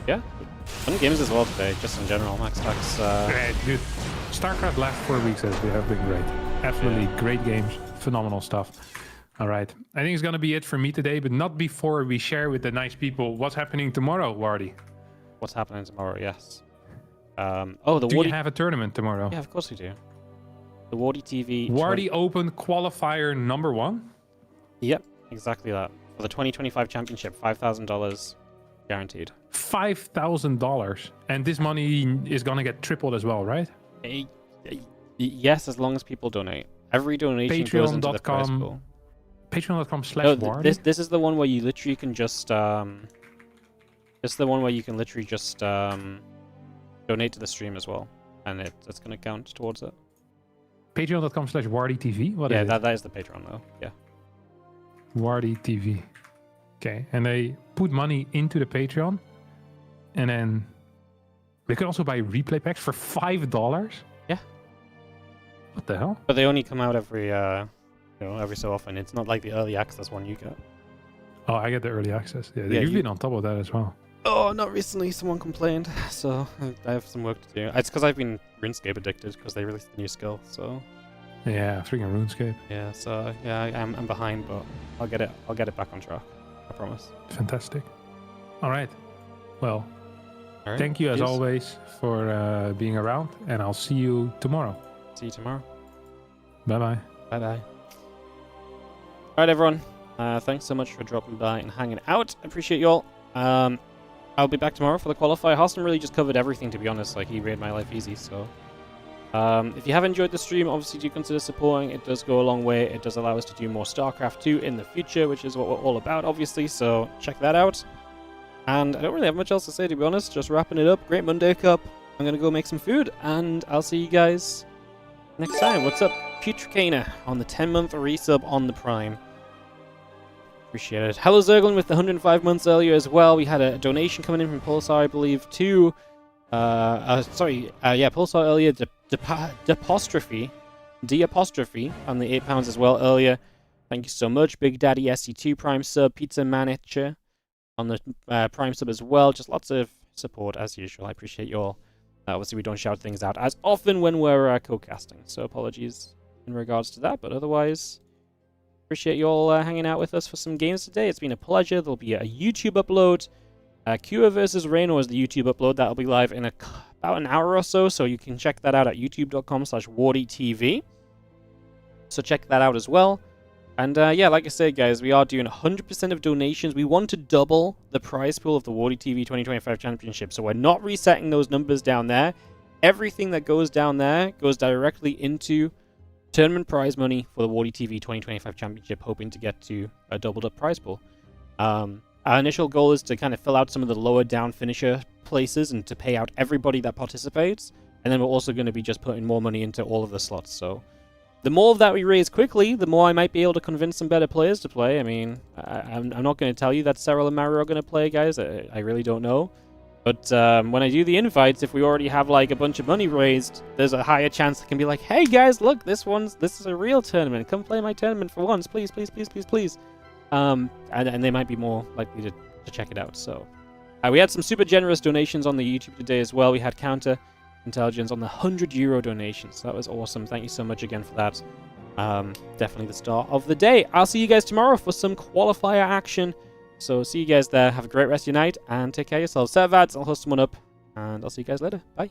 yeah, fun games as well today, just in general. MaxPax. Yeah, dude, StarCraft last 4 weeks have been great. Absolutely great games. Phenomenal stuff. All right. I think it's going to be it for me today, but not before we share with the nice people what's happening tomorrow, Wardy. What's happening tomorrow, yes. Oh, the Do you have a tournament tomorrow? Yeah, of course we do. The WardiTV... Wardy Open Qualifier #1? Yep. Exactly that. For the 2025 championship, $5,000 guaranteed. $5,000, and this money is gonna get tripled as well, right? Yes, as long as people donate. Every donation goes into the prize pool. Patreon.com/Wardy. This is the one where you literally can just this is the one where you can literally just donate to the stream as well, and it's gonna count towards it. Patreon.com/WardiTV. What is it? That is the Patreon though. Yeah. WardiTV. Okay, and they put money into the Patreon, and then they can also buy replay packs for $5. Yeah. What the hell? But they only come out every every so often. It's not like the early access one you get. Oh, I get the early access. Yeah, Yeah, you've been on top of that as well. Oh, not recently. Someone complained, so I have some work to do. It's because I've been RuneScape addicted because they released the new skill. So. Yeah, freaking RuneScape. Yeah, so yeah, I'm behind, but I'll get it back on track. I promise. Fantastic. All right. Well, all right. Thank you as always for being around, and I'll see you tomorrow. See you tomorrow. Bye bye. Bye bye. All right, everyone. Thanks so much for dropping by and hanging out. I appreciate you all. I'll be back tomorrow for the qualifier. Harstem really just covered everything, to be honest. Like, he made my life easy, so. If you have enjoyed the stream, obviously do consider supporting. It does go a long way. It does allow us to do more StarCraft 2 in the future, which is what we're all about, obviously, so check that out. And I don't really have much else to say, to be honest. Just wrapping it up. Great Monday Cup. I'm going to go make some food, and I'll see you guys next time. What's up? Putricana on the 10-month resub on the Prime. Appreciate it. Hello Zerglin with the 105 months earlier as well. We had a donation coming in from Pulsar, I believe, to... Pulsar earlier, D-apostrophe on the £8 as well earlier. Thank you so much. Big Daddy SC2 Prime sub, Pizza Manager on the Prime sub as well. Just lots of support as usual. I appreciate you all. Obviously, we don't shout things out as often when we're co-casting, so apologies in regards to that. But otherwise, appreciate you all hanging out with us for some games today. It's been a pleasure. There'll be a YouTube upload. Kua versus Reynor is the YouTube upload. That'll be live in about an hour or so you can check that out at youtube.com/WardiTV. So check that out as well. And yeah, like I said, guys, we are doing 100% of donations. We want to double the prize pool of the WardiTV 2025 Championship. So we're not resetting those numbers down there. Everything that goes down there goes directly into tournament prize money for the WardiTV 2025 Championship, hoping to get to a doubled up prize pool. Our initial goal is to kind of fill out some of the lower down finisher places and to pay out everybody that participates. And then we're also going to be just putting more money into all of the slots. So the more of that we raise quickly, the more I might be able to convince some better players to play. I mean, I'm not going to tell you that Cyril and Mario are going to play, guys. I really don't know. But when I do the invites, if we already have like a bunch of money raised, there's a higher chance I can be like, hey guys, look, this is a real tournament. Come play my tournament for once, please, please, please, please, please. And they might be more likely to to check it out. So we had some super generous donations on the YouTube today as well. We had Counter Intelligence on the €100 donation. So that was awesome. Thank you so much again for that. Definitely the star of the day. I'll see you guys tomorrow for some qualifier action. So see you guys there. Have a great rest of your night and take care of yourselves. Set of ads, I'll host someone up, and I'll see you guys later. Bye.